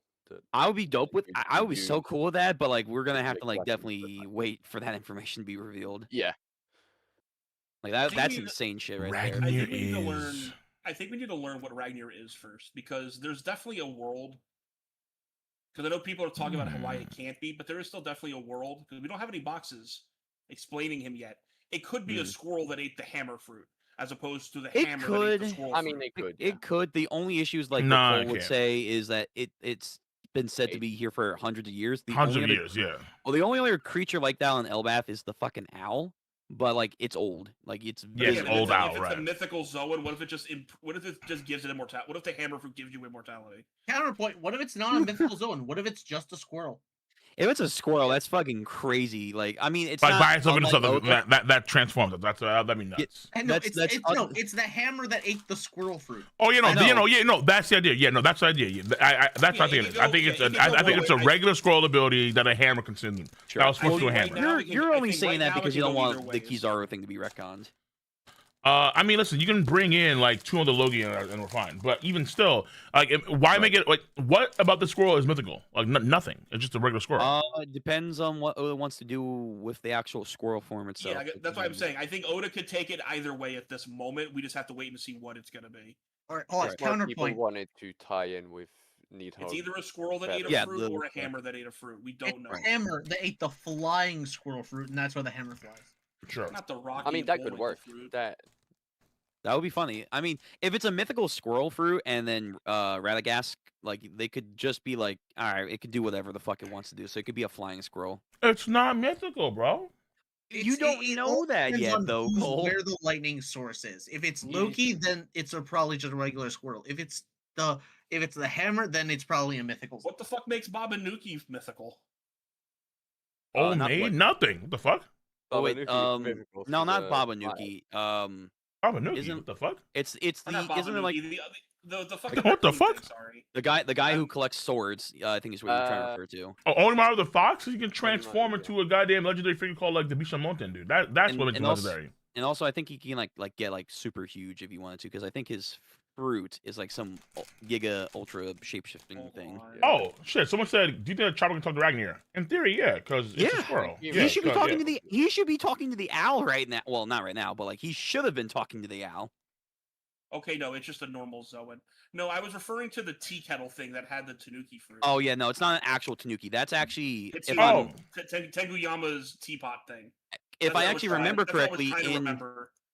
I would be dope with. I would be so cool with that, but like we're gonna have to like definitely wait for that information to be revealed. Yeah, like that's insane shit right there. I think we need to learn what Ragnar is first, because there's definitely a world. Because I know people are talking about why it can't be, but there is still definitely a world because we don't have any boxes explaining him yet. It could be a squirrel that ate the hammer fruit, as opposed to the hammer that ate the squirrel fruit. I mean, it could. It could. The only issue is like Nicole would say is that it's been said to be here for hundreds of years. Hundreds of years, yeah. Well, the only other creature like that on Elbath is the fucking owl, but like it's old. Like it's old owl, if right? It's a mythical Zoan. What if it just gives it immortality? What if the hammer fruit gives you immortality? Counterpoint. What if it's not a mythical Zoan? What if it's just a squirrel? If it's a squirrel, that's fucking crazy. Like, I mean, it's like not by itself into something that transforms it. That'd be nuts. It's the hammer that ate the squirrel fruit. Oh, that's the idea. Yeah, no, that's the idea. That's what I think it is. I think it's a regular scroll ability that a hammer consumes. Sure. That was supposed to a hammer. You're only saying that because you don't want the Kizaru thing to be retconned. I mean, listen, you can bring in like 200 Loki and we're fine. But even still, like, why make it like? What about the squirrel is mythical? Like, nothing. It's just a regular squirrel. It depends on what Oda wants to do with the actual squirrel form itself. Yeah, that's what I'm saying. I think Oda could take it either way at this moment. We just have to wait and see what it's gonna be. All right, Smart counterpoint. People wanted to tie in with It's either a squirrel that ate a fruit or a hammer that ate a fruit. We don't know. A hammer that ate the flying squirrel fruit, and that's why the hammer flies. Sure. Not the rock. I mean, that could work. That would be funny. I mean, if it's a mythical squirrel fruit and then Radagast, like they could just be like, all right, it could do whatever the fuck it wants to do. So it could be a flying squirrel. It's not mythical, bro. You don't know that yet, though, Cole. Where the lightning source is. If it's Loki, then it's probably just a regular squirrel. If it's the hammer, then it's probably a mythical. What the fuck makes Babanuki mythical? Oh, made nothing. What the fuck? Oh wait, no, not Babanuki. Babanuki. What the fuck? It's the isn't it like the fucking what the fuck? Sorry. The guy who collects swords, I think is what you're trying to refer to. Oh, Onimaru the Fox? You can transform into a goddamn legendary figure called like the Bishamonten, dude. That's what makes him legendary. And also, I think he can like get like super huge if he wanted to, because I think his fruit is like some giga ultra shapeshifting thing. Oh shit! Someone said, "Do you think Chopper can talk to Ragnar?" In theory, yeah, because it's a squirrel. He should be talking to the. He should be talking to the owl right now. Well, not right now, but like he should have been talking to the owl. Okay, no, it's just a normal Zoan. No, I was referring to the tea kettle thing that had the Tanuki fruit. Oh yeah, no, it's not an actual Tanuki. That's actually Tenguyama's teapot thing. If I actually remember correctly,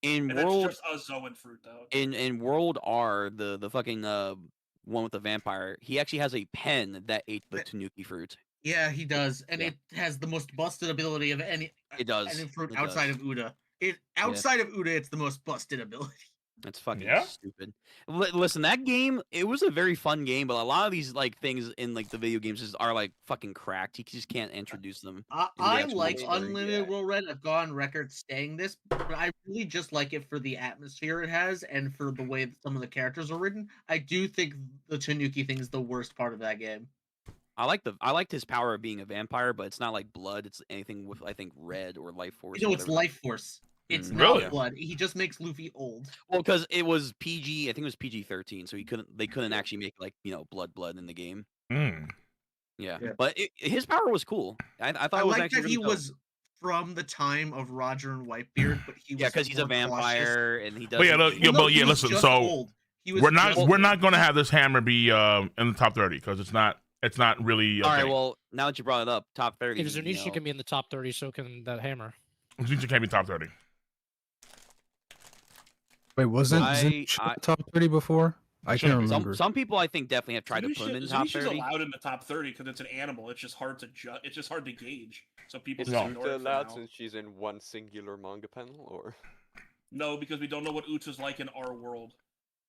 in World, just a Zoan fruit though. In World R, the fucking one with the vampire, he actually has a pen that ate the Tanuki fruit. Yeah, he does, and it has the most busted ability of any. It does. Any fruit outside of Uda. Outside of Uda, it's the most busted ability. That's fucking stupid. Listen, that game, it was a very fun game, but a lot of these like things in like the video games are like fucking cracked. You just can't introduce them. I like Unlimited World Red. I've gone record saying this, but I really just like it for the atmosphere it has and for the way that some of the characters are written. I do think the Tanuki thing is the worst part of that game. I liked his power of being a vampire, but it's not like blood. It's anything with I think red or life force. No, it's life force. It's not blood. He just makes Luffy old. Well, because it was PG. I think it was PG-13, so they couldn't actually make like blood in the game. Yeah, but his power was cool. I thought it was actually that he was from the time of Roger and Whitebeard, but he was because he's a vampire and he does. Listen. So we're not going to have this hammer be in the top 30 because it's not really. All right. Well, now that you brought it up, top 30. If Zunisha can be in the top 30, so can that hammer. Zunisha can't be top 30. Wait, wasn't Zunisha top 30 before? I can't remember. Some people I think definitely have tried to put him in the top 30. Allowed in the top 30 because it's an animal. It's just hard to It's just hard to gauge. So people is Uta allowed since she's in one singular manga panel, or no? Because we don't know what Uta's like in our world.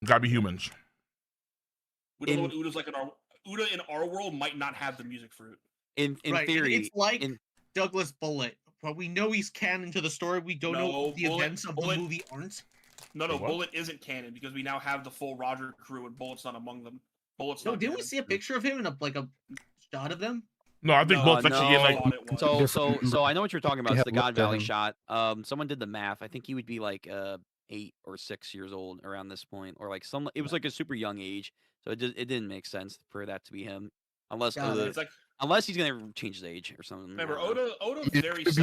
Gotta be humans. We don't know what Uta's like in our. Uta in our world might not have the music fruit. In theory, it's like Douglas Bullet, but we know he's canon to the story. We don't know what the events of the movie aren't. No, Bullet isn't canon because we now have the full Roger crew and Bullet's not among them. Bullet's not. Didn't we see a picture of him in a shot of them? No, I think Bullet's actually in like. So I know what you're talking about. It's the God Valley shot. Someone did the math. I think he would be like 8 or 6 years old around this point, or like it was like a super young age. So it didn't make sense for that to be him, unless he's gonna change his age or something. Remember, Oda very it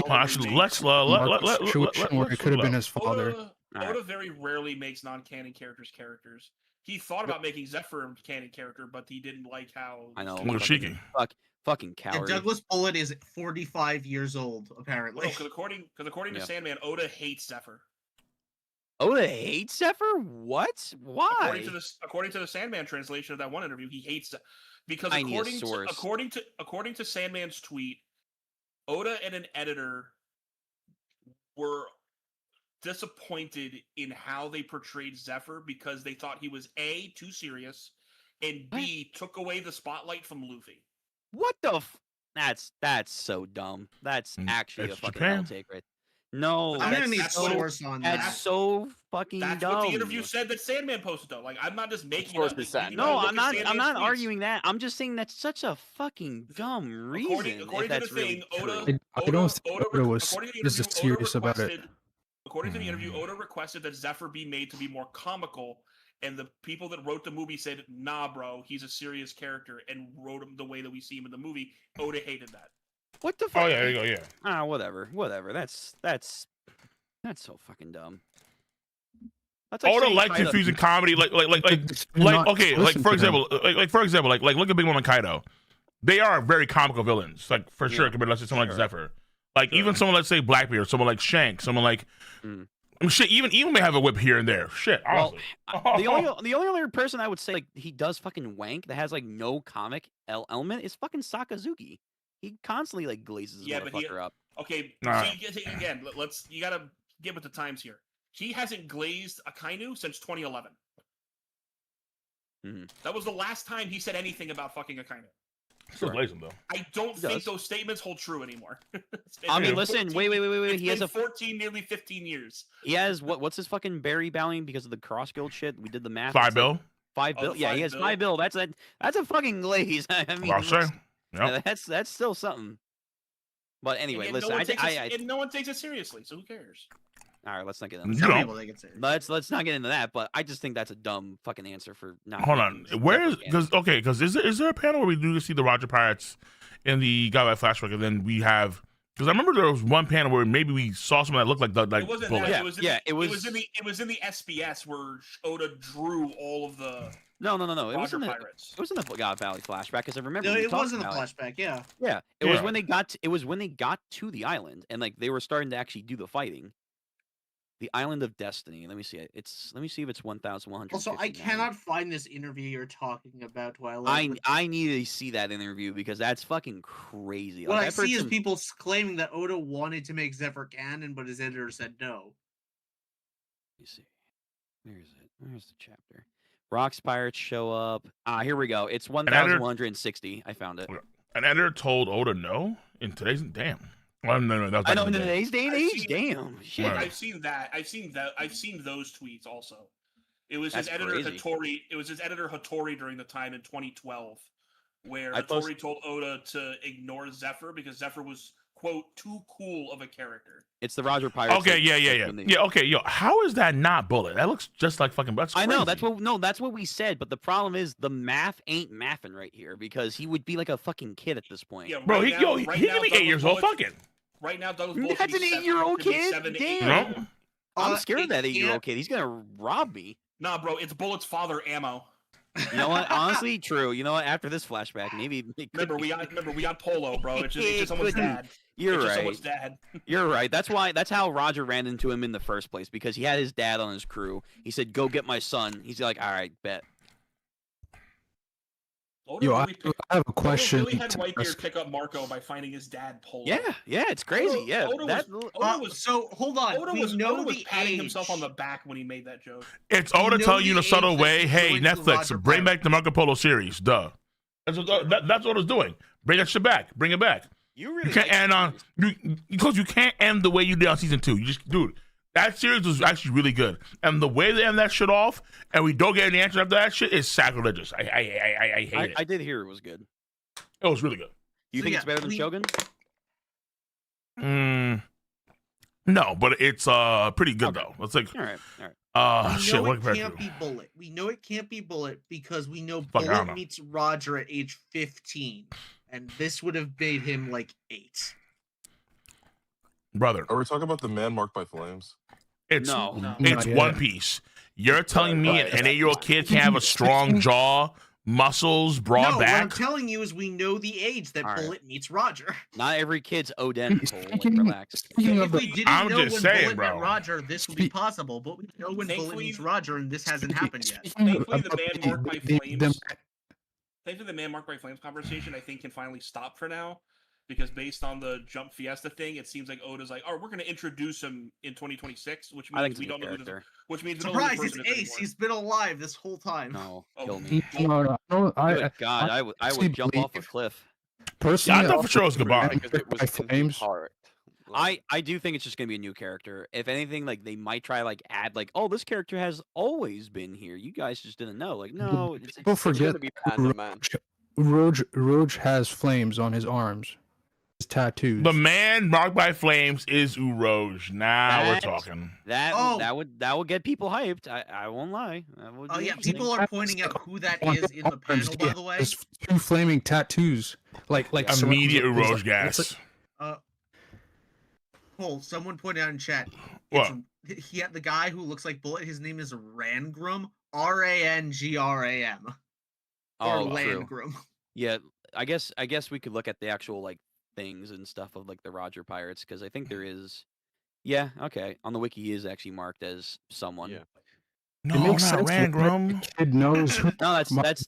could have been his father. Oda very rarely makes non-canon characters. He thought about making Zephyr a canon character, but he didn't like how. I know. Fucking coward. Yeah, Douglas Bullet is 45 years old, apparently. Because according to Sandman, Oda hates Zephyr. Oda hates Zephyr? What? Why? According to the Sandman translation of that one interview, he hates because according to Sandman's tweet, Oda and an editor were disappointed in how they portrayed Zephyr because they thought he was A, too serious, and B, took away the spotlight from Luffy. What the that's so dumb. That's actually a fucking hell take right. No, I'm gonna need source on that. That's so fucking dumb. That's what the interview said that Sandman posted though. Like I'm not just making it up. No, I'm not arguing that. I'm just saying that's such a fucking dumb reason. According to the thing, I don't think Oda was this serious about it. According to the interview, Oda requested that Zephyr be made to be more comical, and the people that wrote the movie said, "Nah, bro, he's a serious character," and wrote him the way that we see him in the movie. Oda hated that. What the fuck? Oh yeah, there you go. Yeah. Whatever. That's so fucking dumb. Oda likes confusing comedy, like okay, like for example, like look at Big Mom and Kaido. They are very comical villains, like for sure. Compared to let's say someone like Zephyr, like even someone let's say Blackbeard, someone like Shank, someone like shit. Even may have a whip here and there. Shit, honestly. Well, the only other person I would say like he does fucking wank that has like no comic element is fucking Sakazuki. He constantly like glazes his motherfucker up. Okay, again, you gotta get with the times here. He hasn't glazed Akainu since 2011. That was the last time he said anything about fucking Akainu. Still glazing though. I don't think those statements hold true anymore. I mean, listen, wait. He has a 14, nearly 15 years. He has what's his fucking berry bowing because of the cross guild shit? We did the math. 5 bill. 5 bill. Yeah, he has 5 bill. That's a fucking glaze. I mean, that's still something. But anyway, listen, no one takes it seriously, so who cares? All right, let's not get into that. Let's not get into that. But I just think that's a dumb fucking answer for not. Hold on, where is because is there a panel where we do see the Roger Pirates in the Godlike flashback, and then we have because I remember there was one panel where maybe we saw someone that looked like the it wasn't bullet. That. It was in the SBS where Oda drew all of the. No. It was in the God Valley flashback because I remember. No, it was in the flashback. Yeah. Yeah, it was when they got. It was when they got to the island and like they were starting to actually do the fighting. The Island of Destiny. Let me see it. Let me see if it's 1,100. Also, I cannot find this interview you're talking about. I need to see that interview because that's fucking crazy. What I see is people claiming that Oda wanted to make Zephyr canon, but his editor said no. Let me see. Where is it? Where's the chapter? Rocks Pirates show up. Here we go. It's 1,160. I found it. An editor told Oda no in today's Well, no, that's I know in today's day and age. Damn, shit. I've seen that. I've seen those tweets also. It was his editor Hattori. It was his editor Hattori during the time in 2012, where Hattori told Oda to ignore Zephyr because Zephyr was quote too cool of a character. It's the Roger Pirates. Okay, yeah. Okay, how is that not Bullet? That looks just like fucking. That's crazy. I know. That's what we said. But the problem is the math ain't mathing right here because he would be like a fucking kid at this point. Yeah, bro. He can be 8 years old. Fucking. Right now, that's an 8-year-old kid. Damn. I'm scared of that 8-year-old kid. He's gonna rob me. Nah, bro. It's Bullet's father, Ammo. You know what? Honestly, true. You know what? After this flashback, maybe. Remember, we got Polo, bro. It's just someone's dad. You're right. Someone's dad. You're right. That's how Roger ran into him in the first place because he had his dad on his crew. He said, "Go get my son." He's like, "All right, bet." Yo, I have a question. Oda really had Whitebeard pick up Marco by finding his dad Polo. Yeah, it's crazy. Oda was so hold on. Oda was patting himself on the back when he made that joke. It's Oda telling you in a subtle way, "Hey, Netflix, bring back the Marco Polo series." Duh. That's what Oda's doing. Bring that shit back. Bring it back. You really can't end on because you can't end the way you did on season 2. You just, dude. That series was actually really good, and the way they end that shit off, and we don't get any answer after that shit is sacrilegious. I hate it. I did hear it was good. It was really good. You think it's better than Shogun? No, but it's pretty good though. It's like all right. Shit. What can't be Bullet. We know it can't be Bullet because we know Bullet meets Roger at age 15, and this would have made him like 8. Brother, are we talking about the man marked by flames? It's One Piece. You're telling me an 8-year-old kid can have a strong jaw, muscles, broad back? What I'm telling you is we know the age that Bullet meets Roger. Not every kid's Oden. Relax. If we didn't know when Bullet met Roger, this would be possible. But we know when Bullet meets Roger, and this hasn't happened yet. Thankfully, the man marked by flames. Thankfully, the man marked by flames conversation, I think, can finally stop for now. Because based on the Jump Fiesta thing, it seems like Oda's like, "Oh, we're going to introduce him in 202026, which means we don't know who this, which means surprise, it's Ace. He's been alive this whole time. No, kill me. No. God, I would jump off a cliff. Personally, I thought for sure it was goodbye. Flames. I do think it's just gonna be a new character. If anything, like they might try like add like, oh, this character has always been here. You guys just didn't know. Like, no, people forget Roge has flames on his arms. tattoos. The man marked by flames is Urouge. Now we're talking. That would get people hyped. I won't lie. Oh yeah, people are pointing out who that is in the panel. By the way, there's 2 flaming tattoos, like immediate Urouge gas. Cole, someone pointed out in chat. What? The guy who looks like Bullet. His name is Rangram. Rangram. Or Landgram. Yeah, I guess we could look at the actual like things and stuff of like the Roger Pirates, because I think there is. Yeah, okay. On the wiki, he is actually marked as someone. Yeah. No, not Rangram. Kid knows. No, that's Bullet's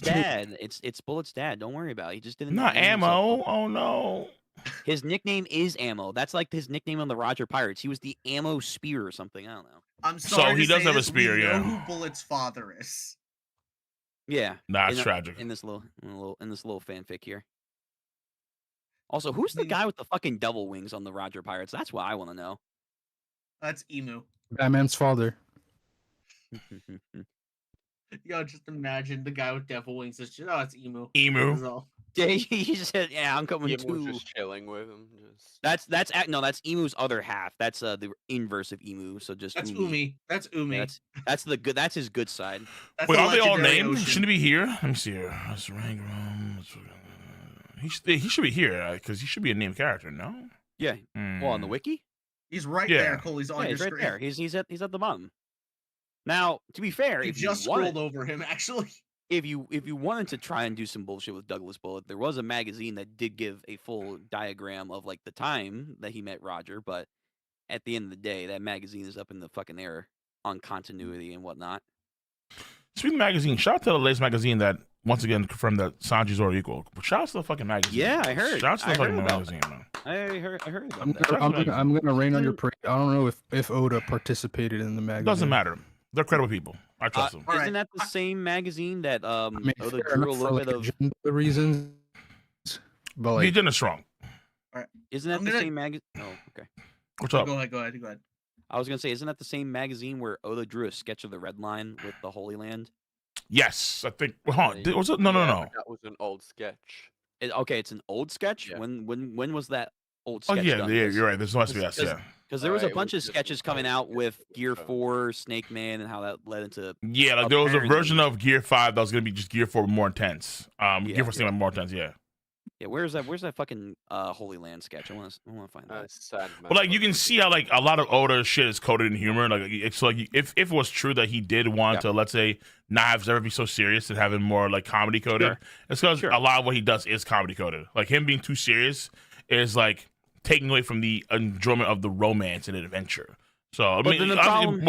dad. It's Bullet's dad. Don't worry about it. He just didn't. Not Ammo. Oh no. His nickname is Ammo. That's like his nickname on the Roger Pirates. He was the Ammo Spear or something. I don't know. I'm sorry. So he does have a this, spear. we Yeah. know who Bullet's father is. Yeah. That's tragic. In this little fanfic here. Also, who's the guy with the fucking devil wings on the Roger Pirates? That's what I want to know. That's Emu. Batman's father. Yo, just imagine the guy with devil wings. It's Emu. Emu. Yeah, he said, "Yeah, I'm coming Emu too." just chilling with him. That's Emu's other half. That's the inverse of Emu. So just that's Umi. That's Umi. That's the good. That's his good side. That's Wait, the are they all legendary named? ocean. Shouldn't he be here? Let me see here. That's Rangram. He should be here because he should be a named character. No. Yeah. Well, on the wiki, he's right Yeah. there. Cole, he's on your he's right screen. there. He's at the bottom. Now, to be fair, You if just you wanted, scrolled over him, actually. if you wanted to try and do some bullshit with Douglas Bullet, there was a magazine that did give a full diagram of like the time that he met Roger, but at the end of the day, that magazine is up in the fucking air on continuity and whatnot. Speaking of magazine, shout out to the latest magazine that once again confirmed that Sanji's already equal. But shout out to the fucking magazine. Yeah, I heard. Shout out to the I fucking heard about magazine, man. I heard about that. I'm gonna rain on your parade. I don't know if Oda participated in the magazine. Doesn't matter. They're credible people. I trust them. Isn't that the same magazine that Oda fair drew a enough little for, bit like, of? agenda reasons, but The like agenda's strong. Isn't that I'm the gonna- same magazine? Oh, okay. What's up? Go ahead. I was gonna say, isn't that the same magazine where Oda drew a sketch of the Red Line with the Holy Land? Yes, I think. Hold on. Was it? No. That was an old sketch. Okay, it's an old sketch. Yeah. When was that old Oh sketch yeah, done? you're right. There's must be yes, yeah. Because there was a It bunch of was just sketches coming old out sketch with Gear stuff. 4, Snake Man, and how that led into. Yeah, like there was a Apparently. version of Gear 5 that was gonna be just Gear 4 more intense. Gear 4 yeah. more intense, yeah. Yeah, where's that fucking Holy Land sketch? I want to find that. Sad But like you can see how like a lot of Oda shit is coded in humor. Like it's like if it was true that he did want to, let's say, not have ever be so serious and having more like comedy coded, it's because a lot of what he does is comedy coded. Like him being too serious is like taking away from the enjoyment of the romance and adventure. So I mean, then the problem-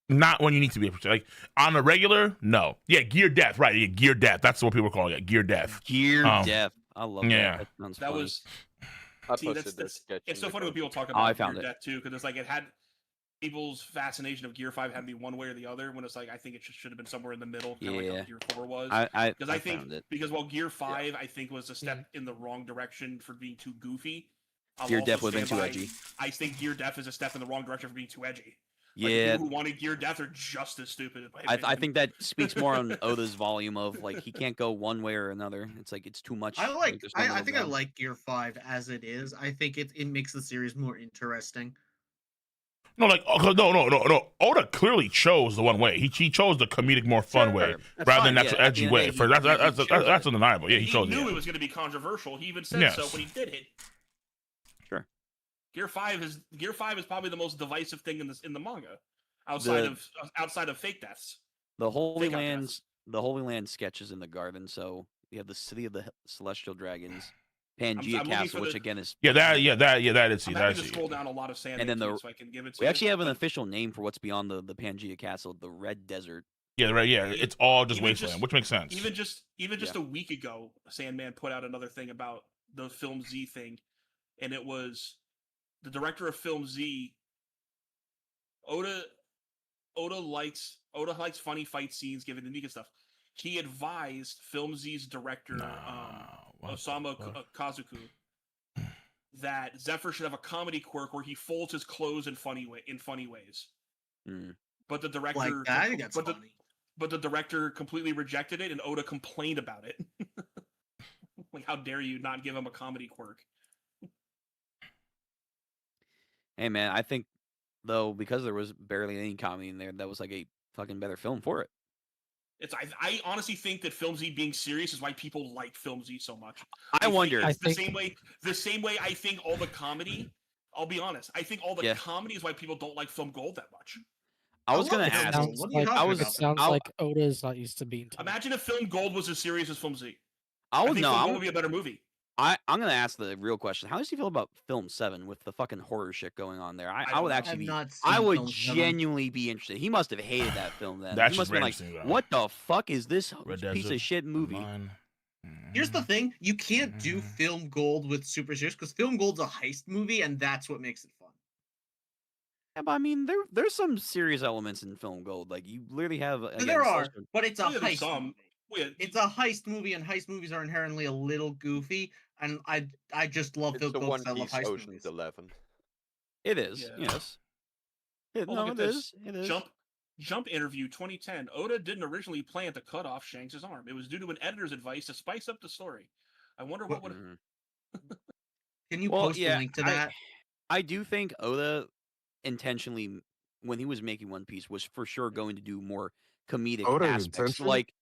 not when you need to be like on a regular. No, yeah, Gear Death, right? Yeah, Gear Death. That's what people are calling it, Gear Death. Gear Death. I love yeah. that. Sounds That funny. was. I See, posted that's, this sketch. it's in so the funny when group. people talk I about found Gear it. Death too, because it's like it had people's fascination of Gear 5 had to be one way or the other. When it's like I think it should have been somewhere in the middle, kind of like Yeah. how Gear 4 was. I think found it. because while Gear 5 I think was a step in the wrong direction for being too goofy. I'll Gear also Death would have been stand too by- edgy. I think Gear Death is a step in the wrong direction for being too edgy. Like, Yeah, people who wanted Gear Death are just as stupid. in my I opinion. think that speaks more on Oda's volume of like he can't go one way or another. It's like it's too much. I there's no I middle think I ground. like Gear 5 as it is. I think it makes the series more interesting. No, like no. Oda clearly chose the one way. He chose the comedic, more fun way That's rather fine, than that yeah, at edgy the end way. of the For day, that's undeniable. Yeah, he chose knew it. it was going to be controversial. He even said so Yes. when he did it. Sure. Gear 5 is probably the most divisive thing in the manga, outside of fake deaths. The Holy Fake out Lands, the Holy Land sketches in the garden. So you have the City of the Celestial Dragons, Pangea looking Castle, for which the- again is That is I'm that happy is to scroll down a lot of sand And then so I can give it to we you, actually have an but official name for what's beyond the Pangea Castle, the Red Desert. yeah, right. Yeah, it's all just even wasteland, just- which makes sense. even just a week ago, Sandman put out another thing about the Film Z thing, and it was the director of Film Z. Oda likes funny fight scenes, given the Nika stuff. He advised Film Z's director Osamu Kazuku that Zephyr should have a comedy quirk where he folds his clothes in funny ways. Mm. But the director, Like that, I think that's but funny. but the director completely rejected it, and Oda complained about it. Like, how dare you not give him a comedy quirk? Hey man, I think though because there was barely any comedy in there, that was like a fucking better film for it. I honestly think that Film Z being serious is why people like Film Z so much. I wonder. It's the same way I think all the comedy. I'll be honest. I think all the comedy is why people don't like Film Gold that much. I was gonna ask. It sounds like Oda is not used to being told. Imagine if Film Gold was as serious as Film Z. I think Film Gold would be a better movie. I'm gonna ask the real question. How does he feel about Film 7 with the fucking horror shit going on there? I would actually be. I would genuinely be interested. He must have hated that film then. He must have been like, "What the fuck is this piece of shit movie?" Here's the thing: you can't do Film Gold with super serious because Film Gold's a heist movie, and that's what makes it fun. Yeah, but I mean, there's some serious elements in Film Gold. Like you literally have. Again, there are, but it's a heist movie. It's a heist movie, and heist movies are inherently a little goofy. And I just love Film Gold. I love heist Ocean's movies. 11. It is. Yes. It is. It is. Jump interview 2010. Oda didn't originally plan to cut off Shanks' arm. It was due to an editor's advice to spice up the story. I wonder what would. Can you post a link to that? I do think Oda intentionally, when he was making One Piece, was for sure going to do more comedic aspects. Like,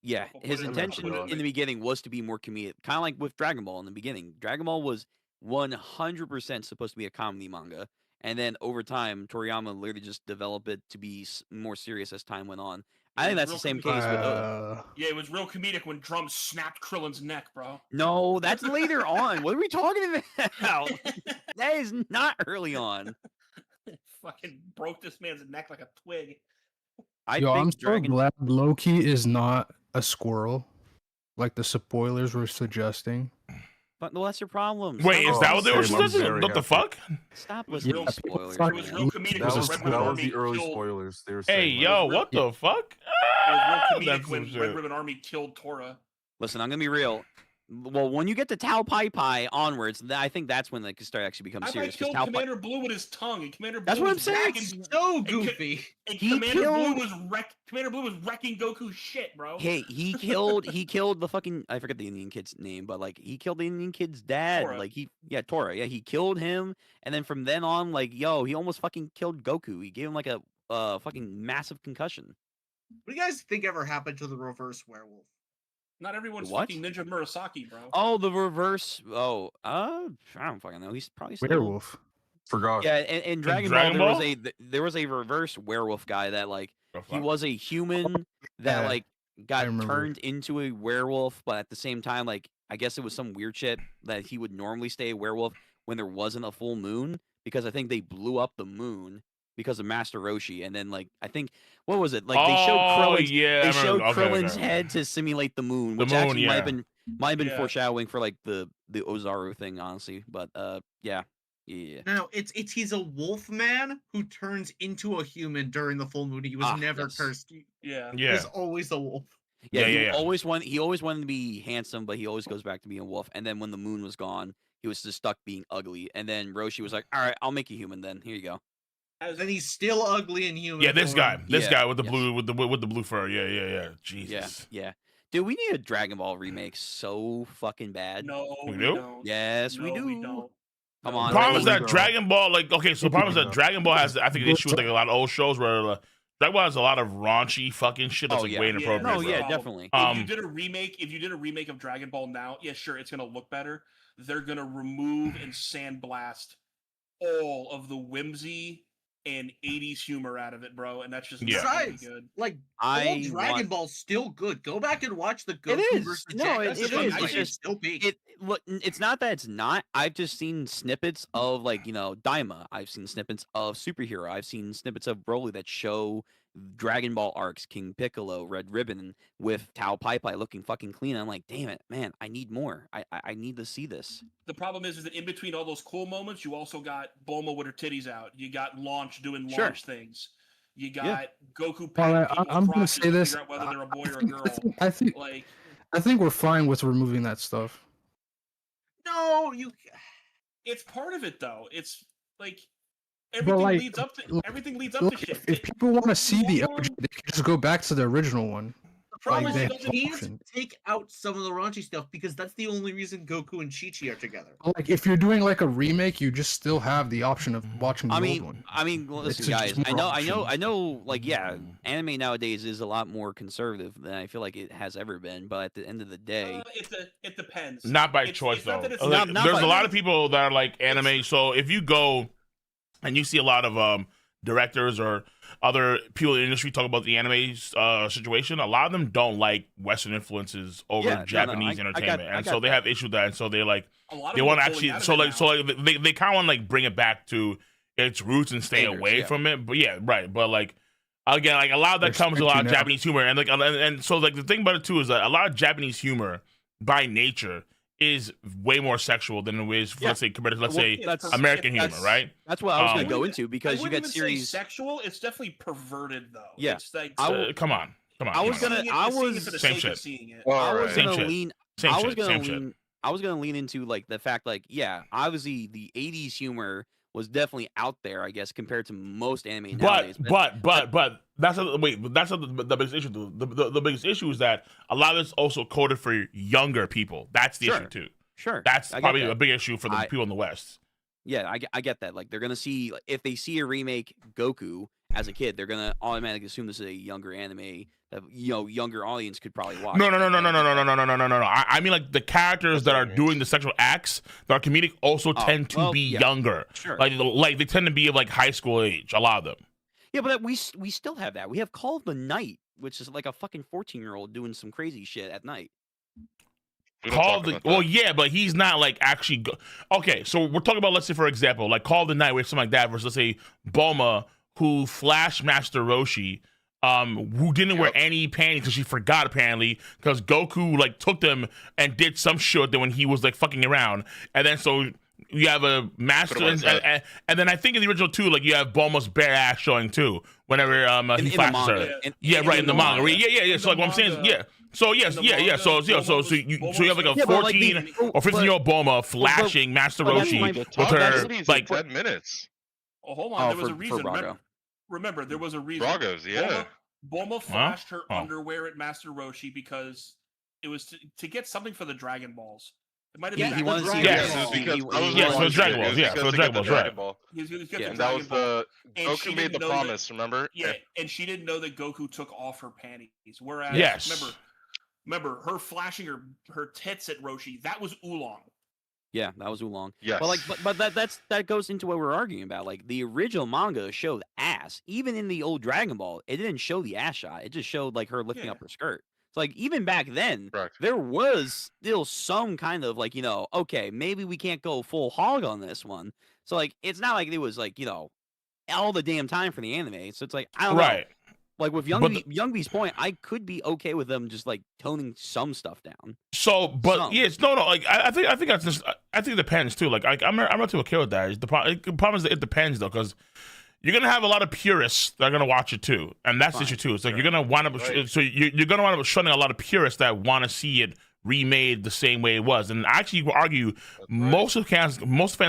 yeah, his intention in the beginning was to be more comedic, kind of like with Dragon Ball in the beginning. Dragon Ball was 100% supposed to be a comedy manga, and then over time, Toriyama literally just developed it to be more serious as time went on. I think that's the same case with Oda. Yeah, it was real comedic when Drum snapped Krillin's neck, bro. No, that's later on. What are we talking about? That is not early on. Fucking broke this man's neck like a twig. I'm so glad Loki is not a squirrel, like the spoilers were suggesting. But that's your problem. Wait, is that what they were suggesting? What the fuck? Stop listening to spoilers. It was real comedic. That was the early spoilers. They were saying, hey, yo, what the fuck? It was real comedic when Red Ribbon Army killed Tora. Listen, I'm gonna be real. Well, when you get to Tao Pai Pai onwards, I think that's when they can start actually becoming serious. Killed Commander Blue with his tongue, and Commander Blue. That's what I'm saying. So goofy. And Commander Blue was wrecking Goku's shit, bro. Hey, he killed the fucking, I forget the Indian kid's name, but like he killed the Indian kid's dad. Tora. Like Tora. Yeah, he killed him, and then from then on, like, he almost fucking killed Goku. He gave him like a fucking massive concussion. What do you guys think ever happened to the reverse werewolf? Not everyone's fucking Ninja Murasaki, bro. Oh, the reverse. Oh, I don't fucking know. He's probably still... werewolf. Forgot. Yeah, in Dragon Ball, there was a reverse werewolf guy that like he was a human that like got turned into a werewolf, but at the same time, like I guess it was some weird shit that he would normally stay a werewolf when there wasn't a full moon because I think they blew up the moon because of Master Roshi, and then like I think what was it like they showed Krillin's head to simulate the moon, which actually might have been foreshadowing for like the Ozaru thing, honestly. But yeah. No, it's he's a wolf man who turns into a human during the full moon. He was never cursed. Yeah, he's always a wolf. Yeah, he always wanted to be handsome, but he always goes back to being a wolf. And then when the moon was gone, he was just stuck being ugly. And then Roshi was like, "All right, I'll make you human. Then here you go." And he's still ugly and human. Yeah, this guy with the blue with the blue fur. Yeah. Jesus. Yeah. Dude, we need a Dragon Ball remake so fucking bad. No, we do. Yes, we do. We don't. Come on. The problem is that Dragon Ball, the problem is that Dragon Ball has, I think, an issue with like a lot of old shows where Dragon Ball has a lot of raunchy fucking shit that's way inappropriate. No, yeah, definitely. If you did a remake of Dragon Ball now, yeah, sure, it's gonna look better. They're gonna remove and sandblast all of the whimsy and 80s humor out of it, bro, and that's just not gonna be good. Like, old Dragon Ball's still good. Go back and watch the Goku versus it is. It's just still peak. Look, it's not that it's not. I've just seen snippets of Daima. I've seen snippets of Superhero. I've seen snippets of Broly that show Dragon Ball arcs, King Piccolo, Red Ribbon with Tao Pai Pai looking fucking clean. I'm like, damn it, man, I need more. I need to see this. The problem is that in between all those cool moments, you also got Bulma with her titties out. You got Launch doing launch things. You got Goku. I'm gonna say this. Figure out whether they're a boy or a girl. I think we're fine with removing that stuff. No, it's part of it though. It's like everything leads up to shit. If people want to see the OG, they can just go back to the original one. The Problem they is, have you need to options. take out some of the raunchy stuff because that's the only reason Goku and Chi-Chi are together. Like if you're doing like a remake, you just still have the option of watching the old one. Listen, guys. I know. Like, yeah, anime nowadays is a lot more conservative than I feel like it has ever been. But at the end of the day, it depends. Not by choice though. There's a lot of people that are like anime. So if you go and you see a lot of directors or other people in the industry talk about the anime situation, a lot of them don't like Western influences over Japanese entertainment, and so they have issue with that, and so they're like they want to actually they kind of want to like bring it back to its roots and stay away from it. But yeah, right. But like again, like a lot of that comes with a lot of Japanese humor, and like and so like the thing about it too is that a lot of Japanese humor by nature is way more sexual than it is, let's say, compared to American humor, right? That's what I was going to go into because you get series sexual. It's definitely perverted though. Yeah, it's like come on. I was gonna lean into like the fact, like, yeah, obviously the '80s humor was definitely out there, I guess, compared to most anime nowadays. But that's the biggest issue. The biggest issue is that a lot of it's also coded for younger people. That's the issue too. Sure, that's probably a big issue for the people in the West. Yeah, I get that. Like, they're gonna see, if they see a remake Goku as a kid, they're gonna automatically assume this is a younger anime that younger audience could probably watch. No. I mean, like the characters that are doing the sexual acts that are comedic also tend to be younger. Sure. Like they tend to be of like high school age. A lot of them. Yeah, but we still have that. We have Call of the Night, which is like a fucking 14-year-old doing some crazy shit at night. Yeah, but he's not like actually okay, so we're talking about, let's say for example, like Call of the Night or something like that versus, let's say, Bulma, who flashed Master Roshi, who didn't wear any panties because she forgot apparently because Goku like took them and did some shit when he was like fucking around, and then so you have a master and then I think in the original too, like you have Bulma's bare ass showing too whenever he flashes her. In the manga. Yeah. So like what I'm saying is So yes, So you have like a 14 or 15-year-old Bulma flashing Master Roshi with her like 10 minutes. Oh, hold on, there was a reason. Remember, there was a reason. Bragos, yeah. Bulma flashed her underwear at Master Roshi because it was to get something for the Dragon Balls. It might have been. He wanted to see. For the Dragon Balls. Yeah, for the Dragon Balls, right? That was the Goku made the promise. Remember? Yeah, and she didn't know that Goku took off her panties. Whereas, remember her flashing her tits at Roshi. That was Oolong. Yeah, that was Oolong. Yes. But that goes into what we're arguing about. Like, the original manga showed ass. Even in the old Dragon Ball, it didn't show the ass shot. It just showed like her lifting up her skirt. So like even back then, there was still some kind of like, okay, maybe we can't go full hog on this one. So like it's not like it was like, all the damn time for the anime. So it's like I don't know. Like with Youngby's point, I could be okay with them just like toning some stuff down. So, but yes, no. Like I think that's just. I think it depends too. Like I'm not too okay with that. The problem is that it depends though, because you're gonna have a lot of purists that are gonna watch it too, and that's the issue too. It's like you're gonna wind up. So you're gonna wind up shunning a lot of purists that want to see it remade the same way it was. And actually, you will argue most fans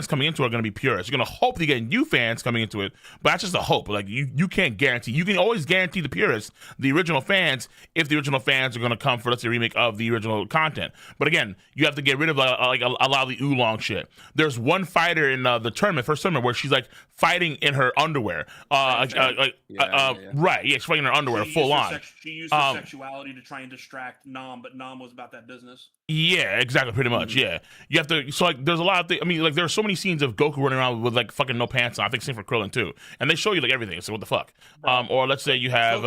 coming into it are going to be purists. You're going to hope to get new fans coming into it, but that's just a hope. Like you can't guarantee. You can always guarantee the purists, the original fans, if the original fans are going to come for, let's say, a remake of the original content. But again, you have to get rid of like a lot of the oolong shit. There's one fighter in the first tournament, where she's like fighting in her underwear. Right? Yeah, she's fighting in her underwear, full on. She used her sexuality to try and distract Nam, but Nam was about that business. Yeah, exactly, pretty much. Yeah, you have to. So like, there's a lot of things. I mean, like, there are so many scenes of Goku running around with like fucking no pants on. I think same for Krillin too, and they show you like everything. So what the fuck? Or let's say you have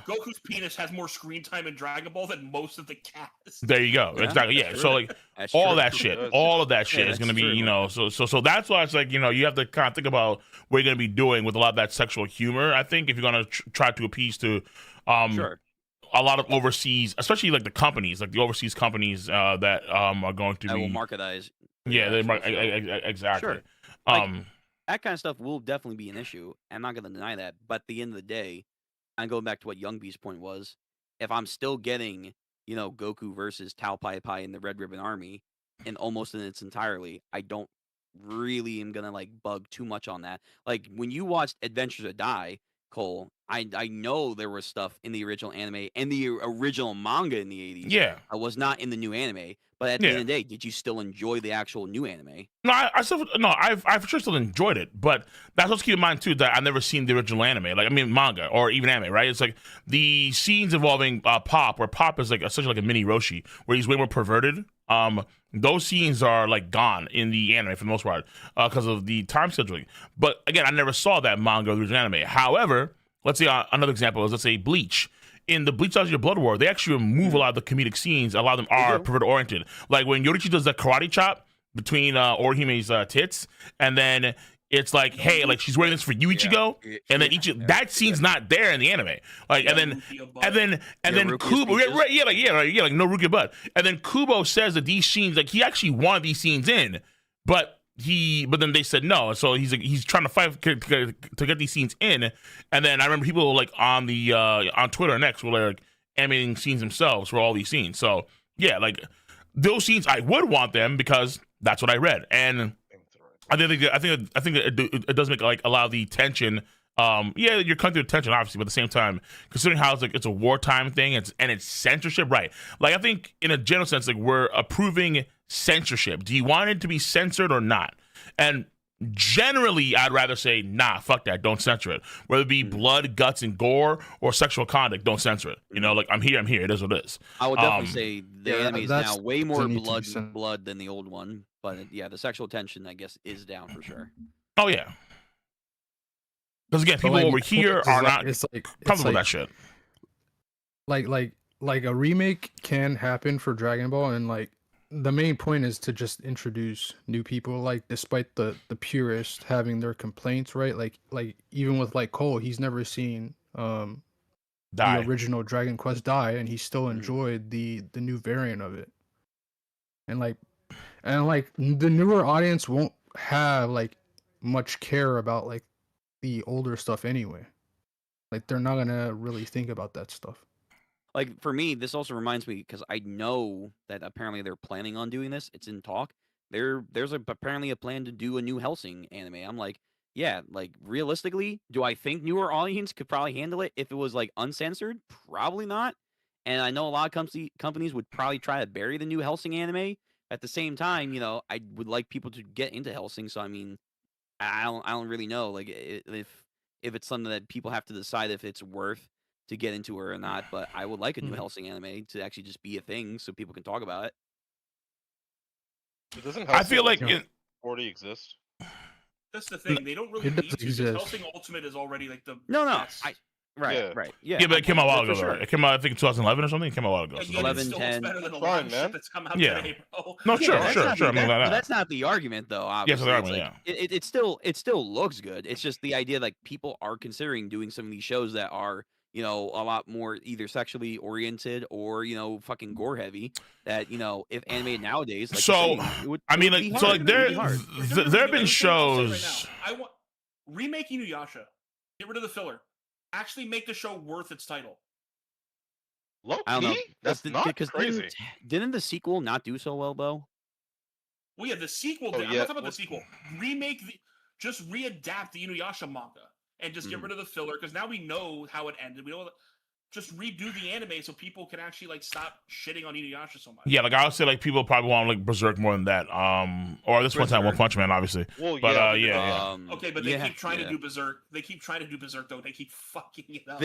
Goku's penis has more screen time in Dragon Ball than most of the cast. There you go. Exactly. Yeah. So like all that shit is gonna be So that's why it's like you have to kind of think about what you're gonna be doing with a lot of that sexual humor. I think if you're gonna try to appease to a lot of overseas, especially like the companies, like the overseas companies that are going to be will marketize. Yeah, exactly. Sure. That kind of stuff will definitely be an issue. I'm not going to deny that. But at the end of the day, I'm going back to what Youngby's point was. If I'm still getting, Goku versus Tao Pai Pai in the Red Ribbon Army, and almost in its entirely, I don't really am gonna like bug too much on that. Like when you watched Adventures of Dai, Cole, I know there was stuff in the original anime and the original manga in the 80s. Yeah. I was not in the new anime. But at the end of the day, did you still enjoy the actual new anime? No, I for sure still enjoyed it, but that's also keep in mind too that I've never seen the original anime, like I mean manga or even anime, right? It's like the scenes involving Pop, where Pop is like essentially like a mini Roshi, where he's way more perverted. Those scenes are like gone in the anime for the most part because of the time scheduling. But again, I never saw that manga or the original anime. However, let's say another example is let's say Bleach. In the Bleach Your Blood War, they actually remove a lot of the comedic scenes. A lot of them are pervert oriented. Like when Yorichi does the karate chop between Orihime's tits, and then it's like, hey, like she's wearing this for you, Ichigo, and then that scene's not there in the anime. Like, and then Kubo, like no Rukia butt. And then Kubo says that these scenes, like he actually wanted these scenes in, but then they said no, so he's trying to fight to get these scenes in, and then I remember people like on Twitter and X were like animating scenes themselves for all these scenes. So yeah, like those scenes I would want them because that's what I read, and I think it does make like allow the tension. You're cutting through the tension obviously, but at the same time, considering how it's a wartime thing, it's censorship, right? Like I think in a general sense, like we're approving censorship. Do you want it to be censored or not? And generally, I'd rather say, nah, fuck that, don't censor it. Whether it be blood, guts, and gore, or sexual conduct, don't censor it. You know, like I'm here, it is what it is. I would definitely say the anime is now way more blood than the old one. But yeah, the sexual tension, I guess, is down for sure. Oh, yeah. Because again, people over here are not comfortable with that shit. Like a remake can happen for Dragon Ball, and like the main point is to just introduce new people. Like despite the purists having their complaints, right? Like even with like Cole, he's never seen the original Dragon Quest die, and he still enjoyed the new variant of it. And like the newer audience won't have like much care about like the older stuff anyway. Like they're not gonna really think about that stuff. Like for me, this also reminds me because I know that apparently they're planning on doing this. It's in talk. There's apparently a plan to do a new Hellsing anime. I'm like, yeah, like realistically, do I think newer audience could probably handle it if it was like uncensored? Probably not. And I know a lot of companies would probably try to bury the new Hellsing anime. At the same time, you know, I would like people to get into Hellsing. So I mean, I don't really know like if it's something that people have to decide if it's worth to get into or not, but I would like a new Hellsing anime to actually just be a thing so people can talk about it. Doesn't I feel like it already exist. That's the thing. They don't really need to. Because Hellsing Ultimate is already like the best. Right. Yeah, but it came out a while ago. Sure. It came out, I think, in 2011 or something. It came out a while ago. So 11, 10. It's better than a lot of shit that's come out today, bro. No, sure. I mean, that's not the argument, though. Obviously, the argument, it still looks good. It's just the idea like people are considering doing some of these shows that are, you know, a lot more either sexually oriented or, you know, fucking gore heavy. That, you know, if animated nowadays, like there have been shows. I want remake Inuyasha. Get rid of the filler. Actually make the show worth its title. Loki? I don't know. That's not crazy. Didn't the sequel not do so well, though? Well, yeah, the sequel did. I'm not talking about the sequel. Just readapt the Inuyasha manga and just get rid of the filler because now we know how it ended. We know just redo the anime so people can actually like stop shitting on Inuyasha so much. Yeah, like I would say, like people probably want like Berserk more than that. Or this one time, One Punch Man, obviously. Well, but okay, but they keep trying to do Berserk. They keep trying to do Berserk though. They keep fucking it up.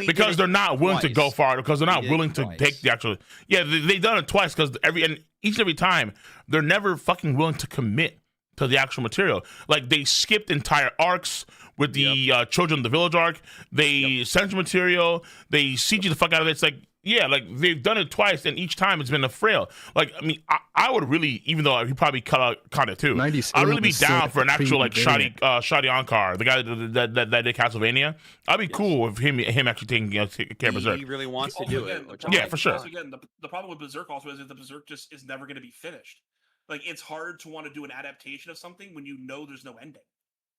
Because they're not willing to go far. Because they're not willing to take the actual. Yeah, they've done it twice. Because each and every time they're never fucking willing to commit to the actual material. Like they skipped entire arcs with the Children of the Village arc. They censor material. They CG the fuck out of it. It's like, yeah, like they've done it twice, and each time it's been a frail. Like, I mean, I would really, even though he probably cut it too, I'd really be down for an actual like Shadi Ankar, the guy that did Castlevania. I'd be cool with him actually taking care of Berserk. He really wants to do it. Yeah, for sure. Again, the problem with Berserk also is that the Berserk just is never going to be finished. Like, it's hard to want to do an adaptation of something when you know there's no ending.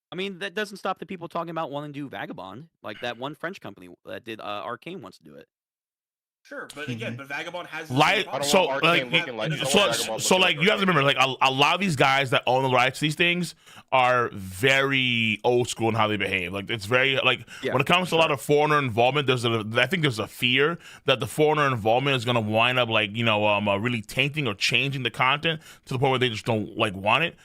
I mean, that doesn't stop the people talking about wanting to do Vagabond. Like that one French company that did Arcane wants to do it. Sure, but again, but Vagabond has like so like you have to remember like a lot of these guys that own the rights to these things are very old school in how they behave. Like it's very like when it comes to a lot of foreigner involvement, I think there's a fear that the foreigner involvement is going to wind up like really tainting or changing the content to the point where they just don't like want it.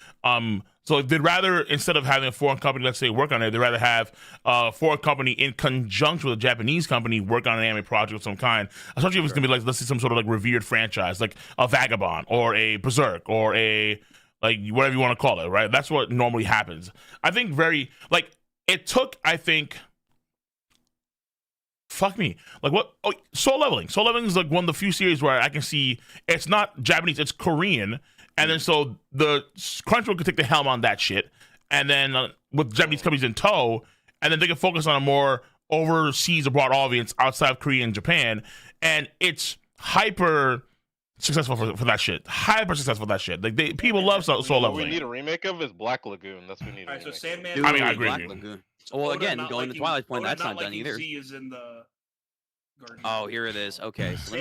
So they'd rather, instead of having a foreign company, let's say, work on it, they'd rather have a foreign company in conjunction with a Japanese company work on an anime project of some kind. Especially if it's going to be like, let's say, some sort of like revered franchise, like a Vagabond or a Berserk or a, like, whatever you want to call it, right? That's what normally happens. I think it took, I think, fuck me. Like what? Oh, Soul Leveling. Soul Leveling is like one of the few series where I can see it's not Japanese, it's Korean. And then so the Crunchyroll could take the helm on that shit, and then with Japanese companies in tow, and then they can focus on a more overseas abroad audience outside of Korea and Japan, and it's hyper successful for that shit. Hyper successful for that shit. Like people love Soul Leveling. What we need a remake of is Black Lagoon. That's what we need. All right, so Sandman. Dude, I mean, I agree. Black Lagoon. Well, again, going to Twilight Point, that's not done either. Z is in the Guardian. Oh, here it is. Okay. So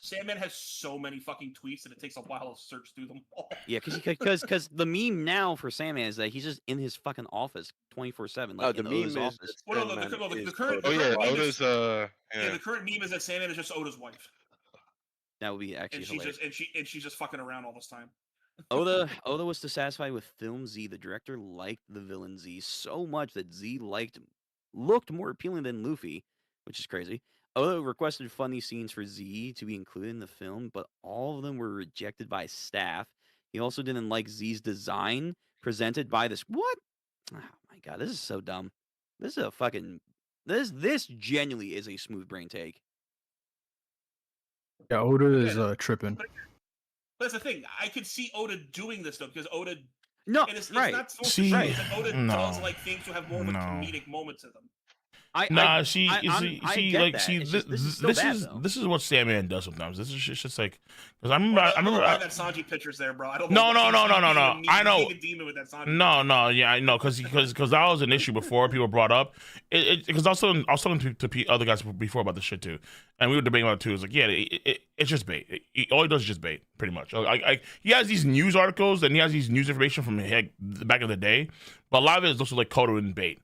Sandman has so many fucking tweets that it takes a while to search through them all. Yeah, because the meme now for Sandman is that he's just in his fucking office 24/7. Like, the meme is office. Well, no, the current. Oda's the current meme is that Sandman is just Oda's wife. That would be actually hilarious. She's just fucking around all this time. Oda was dissatisfied with film Z. The director liked the villain Z so much that Z looked more appealing than Luffy, which is crazy. Oda requested funny scenes for Z to be included in the film, but all of them were rejected by staff. He also didn't like Z's design presented by this. What? Oh my god, this is so dumb. This is a fucking. This genuinely is a smooth brain take. Yeah, Oda is tripping. But that's the thing. I could see Oda doing this though, because Oda. No, it's right. not supposed to be. Oda does like things to have more of a comedic moment to them. This is what Sandman does sometimes. This is just like because I remember that Sanji picture's there, bro. I don't know. No. I know. No, yeah, I know because that was an issue before people brought up it because I was talking to other guys before about this shit too, and we were debating about it too. It's like it's just bait. All he does is just bait, pretty much. He has these news articles and he has these news information from back in the day, but a lot of it is also like coded in bait.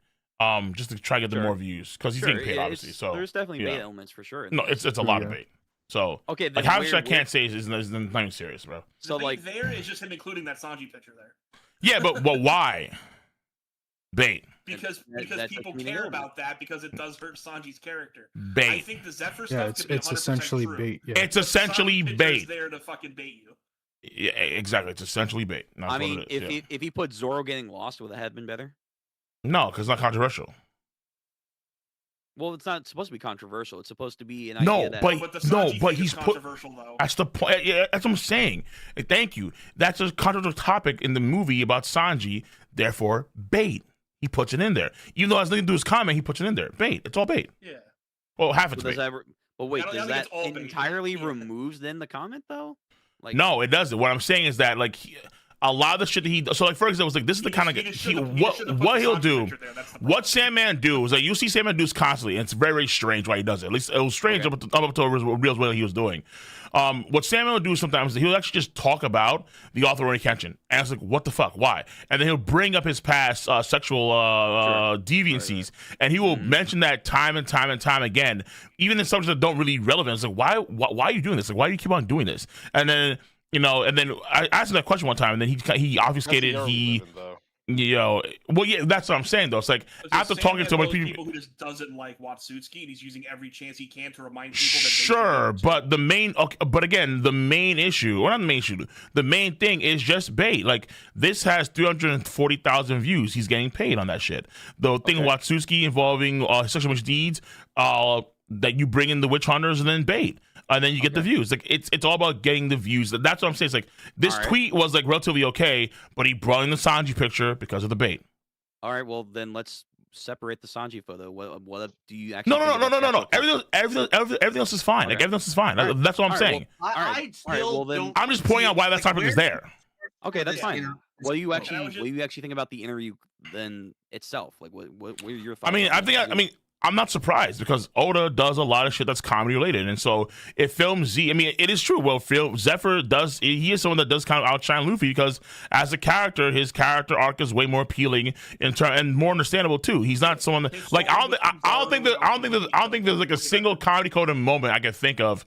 Just to try to get the more views because he's getting paid, obviously. So there's definitely bait elements for sure. No, it's a lot of bait. So okay, like how much I can't say is not even serious, bro. So like there is just him including that Sanji picture there. Yeah, but why? Bait. Because people care about that because it does hurt Sanji's character. Bait. I think the Zephyr stuff could be 100% essentially true. bait. Yeah. It's essentially bait. There to fucking bait you. Yeah, exactly. It's essentially bait. I mean, if he put Zoro getting lost, would that have been better? No, because it's not controversial. Well, it's not supposed to be controversial. It's supposed to be an idea that... but he's controversial though. That's the point. Yeah, that's what I'm saying. Thank you. That's a controversial topic in the movie about Sanji. Therefore, bait. He puts it in there. Even though it has nothing to do with his comment, he puts it in there. Bait. It's all bait. Yeah. Well, half it's bait. But wait, does that entirely removes then the comment though? Like no, it doesn't. What I'm saying is that like. A lot of the shit that he so like for example, it's like this is the kind of what he'll do. What Sandman do is like you see Sandman do this constantly, and it's very very strange why he does it. At least it was strange up to real what he was doing. What Sandman will do sometimes is he'll actually just talk about the author or Kenshin, and it's like what the fuck, why? And then he'll bring up his past sexual deviancies, and he will mention that time and time again, even in subjects that don't really relevant. It's like why are you doing this? Like why do you keep on doing this? And then. And then I asked him that question one time, and then he obfuscated. Well, yeah, that's what I'm saying though. It's like after talking to people who just doesn't like Watsutsuki, and he's using every chance he can to remind people that. Sure, but the main issue, or not the main issue, the main thing is just bait. Like this has 340,000 views. He's getting paid on that shit. The thing Watsutsuki involving sexual misdeeds, that you bring in the witch hunters and then bait. And then you get the views. Like it's all about getting the views. That's what I'm saying. It's like this tweet was like relatively okay, but he brought in the Sanji picture because of the bait. All right, well then let's separate the Sanji photo. What do you actually? No. Everything else is fine. Like everything else is fine. That's what I'm saying. I'm just pointing out why that topic is there. Okay, that's fine. What do you actually think about the interview then itself? Like what are your thoughts? I mean, I'm not surprised because Oda does a lot of shit that's comedy related, and so if Film Z, I mean, it is true. Well, Zephyr does. He is someone that does kind of outshine Luffy because as a character, his character arc is way more appealing and more understandable too. He's not someone that, like I don't think there's like a single comedy coded moment I can think of,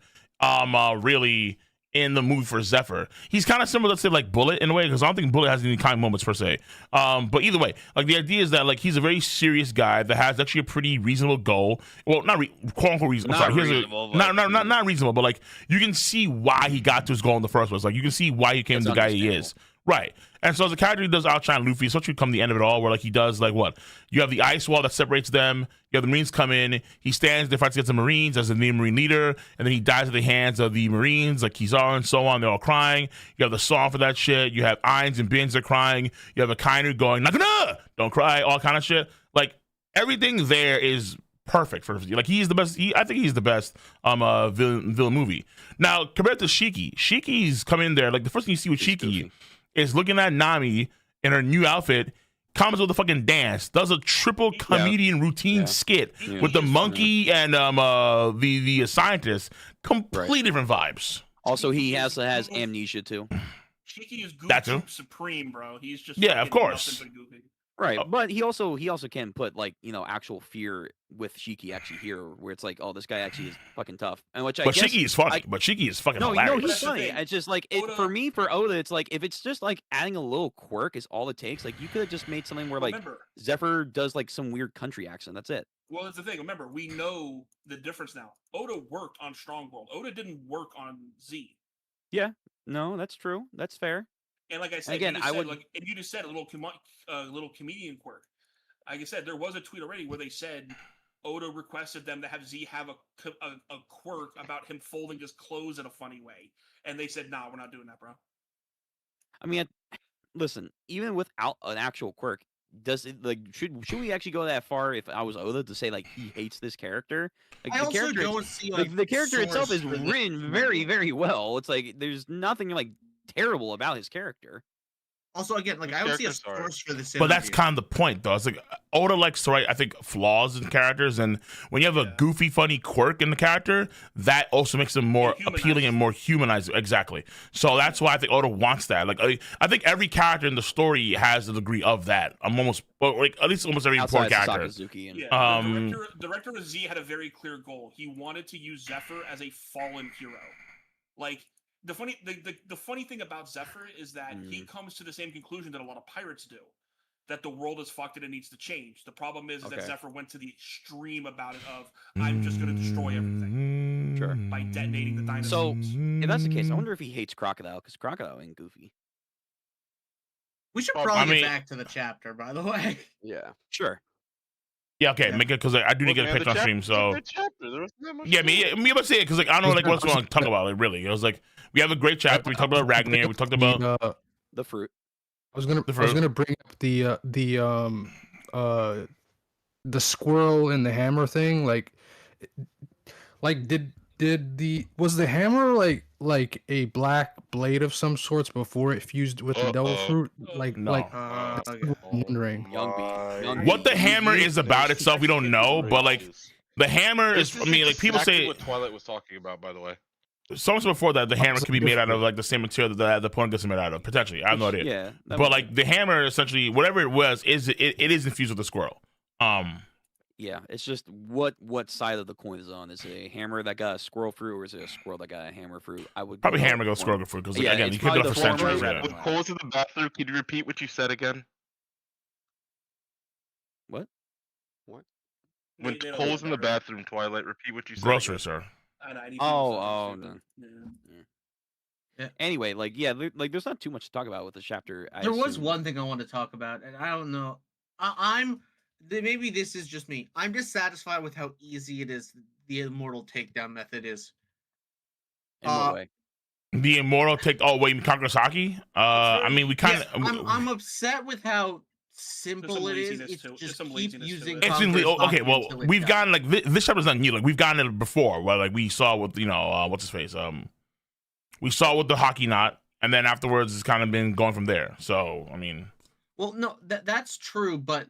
really. In the movie for Zephyr, he's kind of similar, let's say, like Bullet in a way, because I don't think Bullet has any kind of moments per se. But either way, like the idea is that like he's a very serious guy that has actually a pretty reasonable goal. Well, not quote unquote reasonable. Not Sorry, reasonable, not reasonable, but like you can see why he got to his goal in the first place. Like you can see why he came to the guy he is. Right. And so as a character, he does outshine Luffy, especially come the end of it all, where like he does like what? You have the ice wall that separates them. You have the Marines come in. He stands there, fights against the Marines as the new Marine leader, and then he dies at the hands of the Marines, like Kizaru and so on. They're all crying. You have the song for that shit. You have Ainz and Bins are crying. You have a Kainu going, Nakana! Don't cry, all kind of shit. Like everything there is perfect for like he's the best. I think he's the best villain movie. Now compared to Shiki's come in there like the first thing you see with Shiki is looking at Nami in her new outfit, comes with a fucking dance, does a triple comedian routine skit with the monkey and the scientist. Completely different vibes. Also, he also has amnesia too. Shiki is That too. Goofy Supreme, bro. He's just of course. Right, but he also can put like actual fear with Shiki actually here, where it's like, oh, this guy actually is fucking tough, and which I guess Shiki is funny. But Shiki is fucking hilarious. No, he's funny. It's just like for Oda, it's like if it's just like adding a little quirk is all it takes. Like you could have just made something where like Zephyr does like some weird country accent. That's it. Well, that's the thing. Remember, we know the difference now. Oda worked on Strongworld. Oda didn't work on Z. Yeah, no, that's true. That's fair. And like I said, again, you just said a little comedian quirk. Like I said, there was a tweet already where they said Oda requested them to have Z have a quirk about him folding his clothes in a funny way, and they said, "Nah, we're not doing that, bro." I mean, listen, even without an actual quirk, does it like should we actually go that far? If I was Oda to say like he hates this character, like I also don't see like the character itself is source for written very, very well. It's like there's nothing like terrible about his character. Also, again, like I don't see a source for this. But that's kind of the point, though. It's like Oda likes to write, I think, flaws in characters, and when you have a goofy, funny quirk in the character, that also makes them more appealing and more humanized. Exactly. So that's why I think Oda wants that. Like, I think every character in the story has a degree of that. At least almost every important character. The director of Z had a very clear goal. He wanted to use Zephyr as a fallen hero. Like. The funny thing about Zephyr is that he comes to the same conclusion that a lot of pirates do, that the world is fucked and it needs to change. The problem is that Zephyr went to the extreme about it of I'm just going to destroy everything by detonating the dinosaurs. So if that's the case, I wonder if he hates Crocodile because Crocodile ain't goofy. We should probably get back to the chapter, by the way. Yeah, sure. Yeah, okay, make it because I do need to get a picture on stream. So me about to say it because like I don't know like what's going to talk about it really. It was like we have a great chapter. We talked about Ragnar. We talked about the fruit. I was gonna bring up the squirrel and the hammer thing. Like was the hammer like a black blade of some sorts before it fused with the devil fruit? Wondering. What the hammer is about itself, we don't know, but like the hammer is. I mean, like people say. What Twilight was talking about, by the way. So much before that, the hammer could be made out of like the same material that the opponent gets made out of. Potentially, I have no idea. Yeah, but like the hammer, essentially, whatever it was, it is infused with the squirrel. Yeah, it's just what side of the coin is on. Is it a hammer that got a squirrel fruit, or is it a squirrel that got a hammer fruit? I would probably hammer goes squirrel fruit because again, you could do it for centuries. With Cole's in the bathroom, can you repeat what you said again? What? When Cole's in the bathroom, Twilight, repeat what you said. Grocery, sir. Oh, no. Yeah. Anyway, like there's not too much to talk about with the chapter. There was one thing I want to talk about, and I don't know. Maybe this is just me. I'm dissatisfied with how easy it is. The immortal takedown method is. In what way? The immortal take. Oh wait, Katakuri. I mean, we kind of. I'm upset with how simple it is. It's just keep using. Okay, well, we've gotten like this chapter's not new. Like we've gotten it before, where like we saw with what's his face. We saw with the Haki knot, and then afterwards it's kind of been going from there. So I mean. Well, no, that's true, but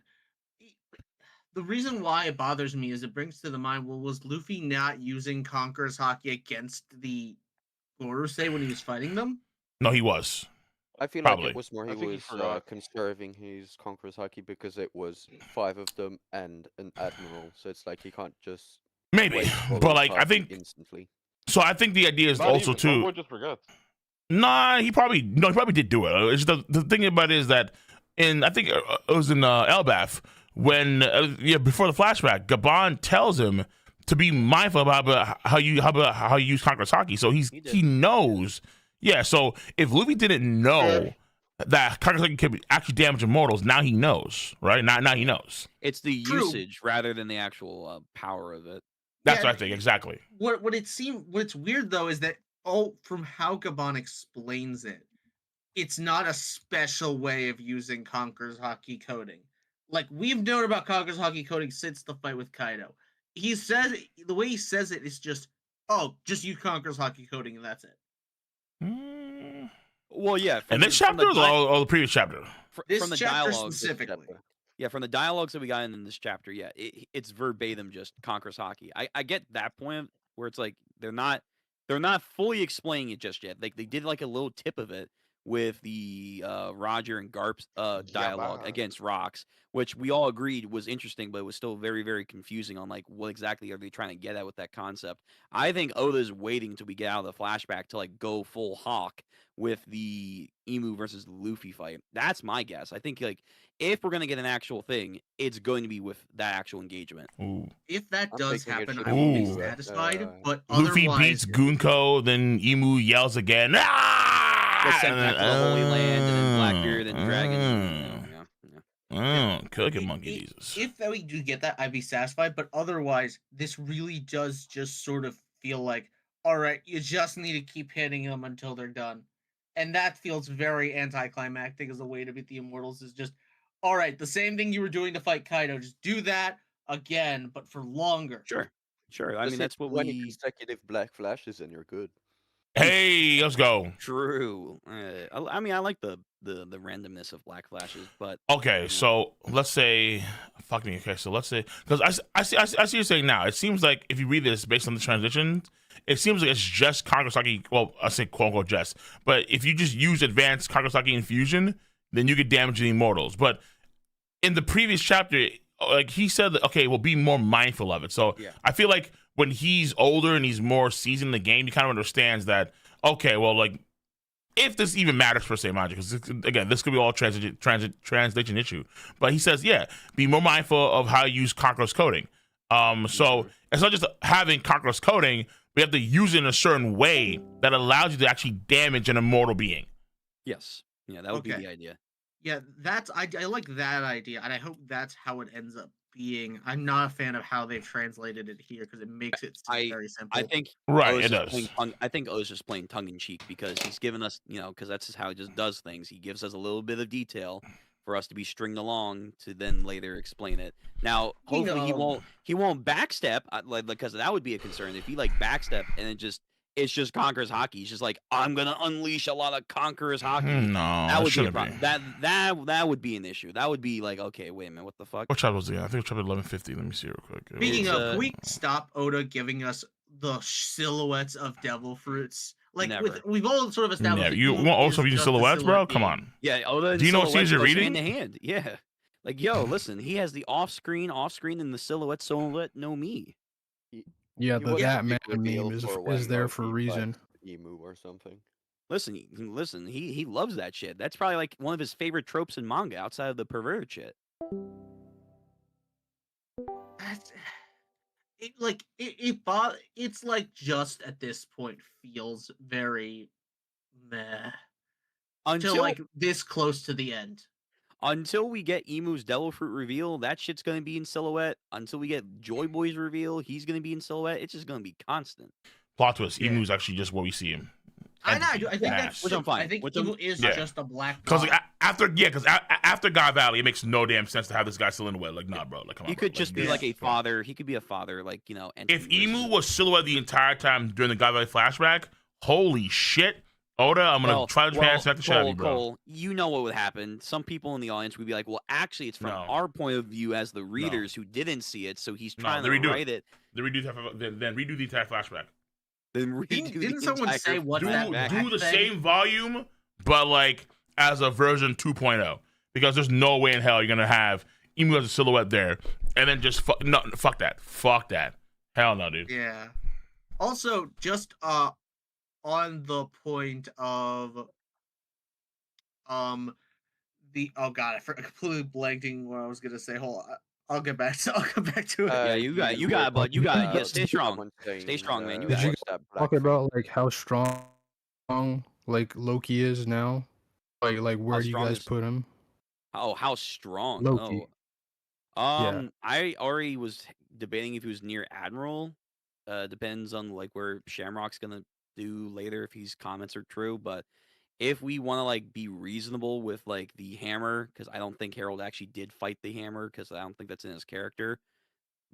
the reason why it bothers me is it brings to the mind, well, was Luffy not using Conqueror's Haki against the Gorosei when he was fighting them? No, he was. I feel Probably. like it was more he was conserving his Conqueror's Haki because it was 5 of them and an admiral, so it's like he can't just maybe, but like I think instantly. So I think the idea is also too. Just forgot. Nah, he probably did do it. It's the thing about it is that I think it was in Elbaf when before the flashback, Gabon tells him to be mindful about how you use Conqueror's Haki. So he knows. Yeah. So if Luffy didn't know that Conqueror's Haki could actually damage immortals, now he knows, right? Now he knows. It's the usage rather than the actual power of it. That's what I think exactly. What's weird though is that from how Gabon explains it, it's not a special way of using Conqueror's Haki coding. Like we've known about Conqueror's Haki coding since the fight with Kaido. He says the way he says it is just use Conqueror's Haki coding and that's it. Well, yeah. And this chapter or the previous chapter? From the dialogue specifically. Yeah, from the dialogues that we got in this chapter, yeah, it's verbatim just Conqueror's Haki. I get that point where it's like they're not fully explaining it just yet. Like they did like a little tip of it with the Roger and Garp's dialogue against Rocks, which we all agreed was interesting, but it was still very, very confusing on like what exactly are they trying to get at with that concept. I think Oda's waiting until we get out of the flashback to like go full Hawk with the Emu versus Luffy fight. That's my guess. I think like if we're gonna get an actual thing, it's going to be with that actual engagement. Ooh. If that does happen, I will be satisfied. But Luffy beats Gunko, then Emu yells again. Gets sent back to the Holy Land, and then Blackbeard and Dragon. Cooking monkey Jesus. If we do get that, I'd be satisfied. But otherwise, this really does just sort of feel like, all right, you just need to keep hitting them until they're done. And that feels very anticlimactic as a way to beat the Immortals is just, all right, the same thing you were doing to fight Kaido, just do that again, but for longer. Sure. I mean, that's what 20 consecutive Black Flashes and you're good. Hey, let's go. True. I mean, I like the randomness of Black Flashes, but okay. So let's say, fuck me. Okay, so let's say because I see you saying now. It seems like if you read this based on the transition, it seems like it's just Conqueror's Haki. Well, I say quote unquote just, but if you just use advanced Conqueror's Haki infusion, then you could damage the Immortals. But in the previous chapter, like he said, that, okay, we'll be more mindful of it. So yeah. I feel like when he's older and he's more seasoned in the game, he kind of understands that, okay, well, like, if this even matters per se, Magic, because again, this could be all translation issue. But he says, yeah, be more mindful of how you use Conqueror's coding. So it's not just having Conqueror's coding, we have to use it in a certain way that allows you to actually damage an immortal being. Yes. Yeah, that would be the idea. Yeah, I like that idea, and I hope that's how it ends up being. I'm not a fan of how they've translated it here because it makes it very simple. I think it does. I think O's just playing tongue in cheek because he's given us, because that's just how he just does things. He gives us a little bit of detail for us to be stringed along to then later explain it. Now, hopefully he won't backstep, because that would be a concern if he backstep and it's just Conqueror's Haki. He's just like, I'm gonna unleash a lot of Conqueror's Haki. No, that would be a problem. That would be an issue. That would be like, okay, wait a minute, what the fuck? What chapter was it? I think it's chapter 1150. Let me see real quick. Speaking of, can we stop Oda giving us the silhouettes of devil fruits? We've all sort of established. Yeah, you want also use silhouettes, bro? Come on. Yeah, Oda. Do you know what scenes you're reading? Hand to hand. Yeah. Listen, he has the off-screen, and the silhouette no me. Yeah, that man meme is there for a reason. Emu or something. Listen, he loves that shit. That's probably like one of his favorite tropes in manga outside of the perverted shit. It's like just at this point feels very meh. Until this close to the end. Until we get Emu's Devil Fruit reveal, that shit's gonna be in silhouette. Until we get Joy Boy's reveal, he's gonna be in silhouette. It's just gonna be constant. Plot twist: Emu's actually just where we see him. I think that's which I'm fine. I think Emu is just a black. Because after God Valley, it makes no damn sense to have this guy still in the way. Like, nah, bro. Like, come on. He could just be like a father. He could be a father, If Emu was silhouette the entire time during the God Valley flashback, holy shit, Oda, I'm gonna try to transfer back to Shabby, bro. Cole, you know what would happen. Some people in the audience would be like, "Well, actually, it's from our point of view as the readers who didn't see it, so he's trying to write it." Then redo the entire flashback. Then didn't someone say what do the same volume, but like as a version 2.0, because there's no way in hell you're gonna have Emu as a silhouette there, and then just fuck that, hell no, dude. Yeah. Also, just on the point of the I completely blanking what I was gonna say. Hold on. I'll get back to it. Yeah, you got it. Yeah, stay strong. Stay strong, man. You got it. Talk about like how strong like Loki is now. Like where do you guys put him? Oh, how strong? Loki. Oh. I already was debating if he was near Admiral. Depends on like where Shamrock's gonna do later if his comments are true. But if we want to like be reasonable with like the hammer, because I don't think Harald actually did fight the hammer, because I don't think that's in his character.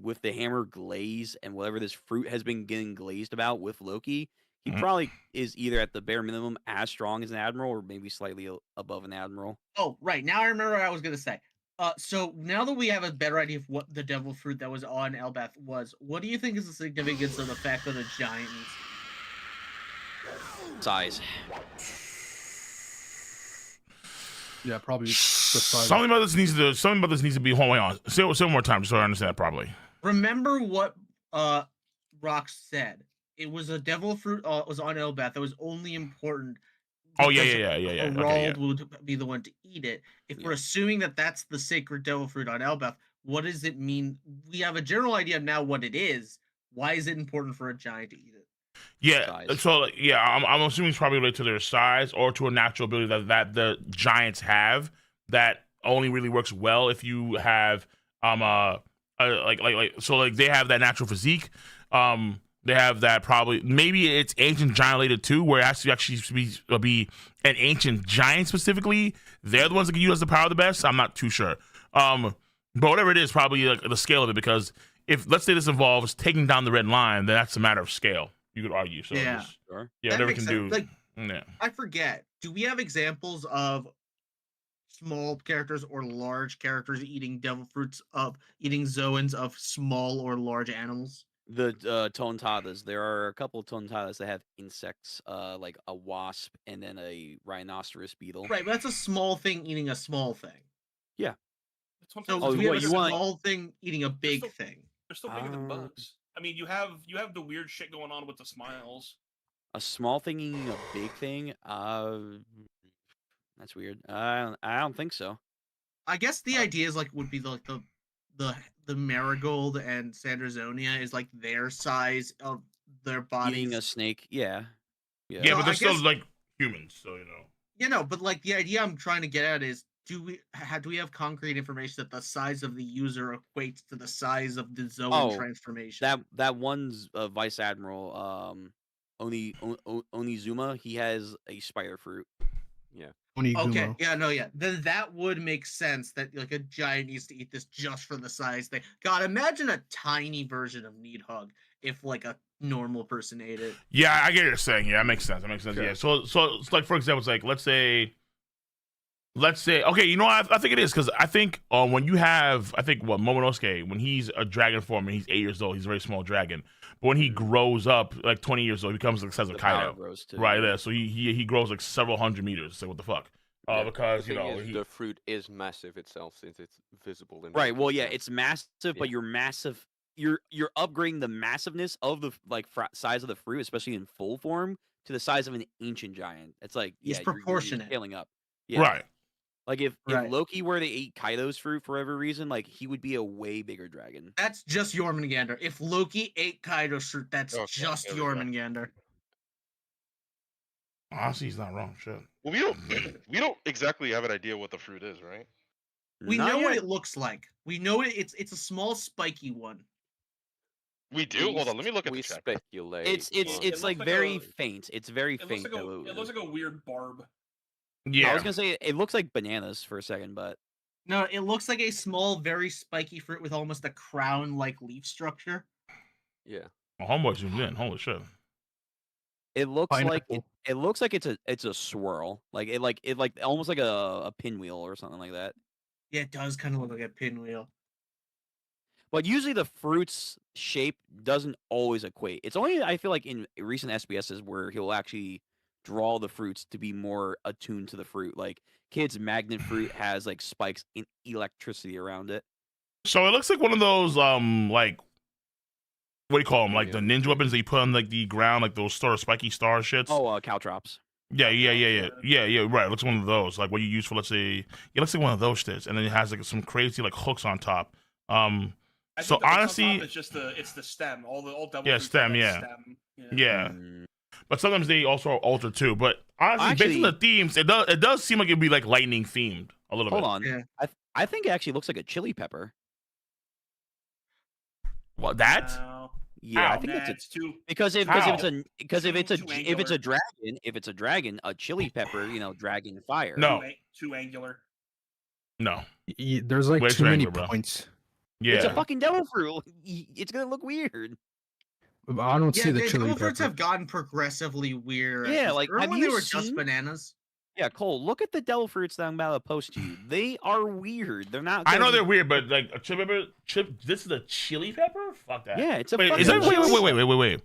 With the hammer glaze and whatever this fruit has been getting glazed about with Loki, he probably is either at the bare minimum as strong as an admiral or maybe slightly above an admiral. Oh, right. Now I remember what I was gonna say. So now that we have a better idea of what the devil fruit that was on Elbeth was, what do you think is the significance of the fact that a giant size? Yeah, probably the size. Something about this needs to be. Hold on. Say it one more time so I understand it properly. Remember what Rock said. It was a devil fruit. Was on Elbeth. That was only important. Oh yeah. Harald would be the one to eat it. If we're assuming that that's the sacred devil fruit on Elbeth, what does it mean? We have a general idea of now what it is. Why is it important for a giant to eat it? Yeah. So yeah, I'm assuming it's probably related to their size or to a natural ability that the giants have that only really works well if you have like they have that natural physique. They have that probably maybe it's ancient giant related too, where it has to actually be an ancient giant specifically. They're the ones that can use the power the best. I'm not too sure. But whatever it is, probably like the scale of it, because if let's say this involves taking down the red line, then that's a matter of scale. You could argue. So yeah, whatever can do. Like, yeah. I forget. Do we have examples of small characters or large characters eating devil fruits eating zoans of small or large animals? The Tontadas. There are a couple of Tontadas that have insects, like a wasp and then a rhinoceros beetle. Right, but that's a small thing eating a small thing. Yeah. So we have a small thing eating a big thing. They're still bigger than bugs. I mean, you have the weird shit going on with the smiles. A small thing eating a big thing? That's weird. I don't think so. I guess the idea is would be like the marigold and Sandersonia is like their size of their bodies. Eating a snake, yeah. Yeah, but they're still like humans, so you know. You know, but like the idea I'm trying to get at is, do we have concrete information that the size of the user equates to the size of the Zoan transformation? That one's Vice Admiral Onizuma, he has a spider fruit. Yeah. Okay, then that would make sense that like a giant needs to eat this just for the size thing. God, imagine a tiny version of Needhug if like a normal person ate it. Yeah, I get what you're saying. Yeah, that makes sense. Sure. Yeah. So it's like, for example, it's like let's say okay, you know what? I think it is, because I think when you have Momonosuke, when he's a dragon form and he's 8 years old, he's a very small dragon. But when he grows up, like 20 years old, he becomes like the size of Kaido. Right there. So he grows like several hundred meters. Say what the fuck? Because you know the fruit is massive itself since it's visible. Right. Well, yeah, it's massive, but you're massive. You're upgrading the massiveness of the size of the fruit, especially in full form, to the size of an ancient giant. It's like it's proportionate. You're scaling up. Yeah. Right. Like if Loki were to eat Kaido's fruit for whatever reason, like he would be a way bigger dragon. That's just Jormungandr. If Loki ate Kaido's fruit, that's just Jormungandr. Honestly, he's not wrong. Shit. Well, we don't exactly have an idea what the fruit is, right? We know what it looks like. We know it's a small spiky one. We do. Hold on, let me look at the check. Speculate. It's like very faint. It's very faint. It looks like a weird barb. Yeah, I was gonna say it looks like bananas for a second, but no, it looks like a small, very spiky fruit with almost a crown-like leaf structure. Yeah. Well, homeboy zoomed in. Holy shit. It looks like Pineapple. it looks like it's a swirl. Like it almost like a pinwheel or something like that. Yeah, it does kind of look like a pinwheel. But usually the fruit's shape doesn't always equate. It's only I feel like in recent SBSs where he'll actually draw the fruits to be more attuned to the fruit. Like Kid's magnet fruit has like spikes in electricity around it. So it looks like one of those like what do you call them? Like the ninja weapons that you put on like the ground, like those spiky star shits. Oh, caltrops. Yeah. Right, it looks like one of those, like what you use for, let's say, it looks like one of those shits, and then it has like some crazy like hooks on top. I So think the hooks on honestly, top is just it's the stem. All double. Yeah, fruits stem, have that yeah. Stem. Yeah. But sometimes they also alter too. But honestly, based on the themes, it does seem like it'd be like lightning themed a little bit. Hold on. Yeah. I think it actually looks like a chili pepper. What, that? No. Yeah, I Ow. think Nah, it's it's too. because if it's a Too dragon, a chili pepper, dragon fire. No. Too angular. No. There's like Way too many angular, bro. points. Yeah. It's a fucking devil fruit. It's gonna look weird. I don't see the chili devil fruits pepper. have gotten progressively weird. Yeah, like remember have when you they were seen? just bananas? Yeah, Cole, look at the devil fruits that I'm about to post to you. They are weird. They're not. I know gonna they're be- weird, but like a chili pepper, this is a chili pepper? Fuck that. Yeah, it's a Wait, fucking is that chili wait.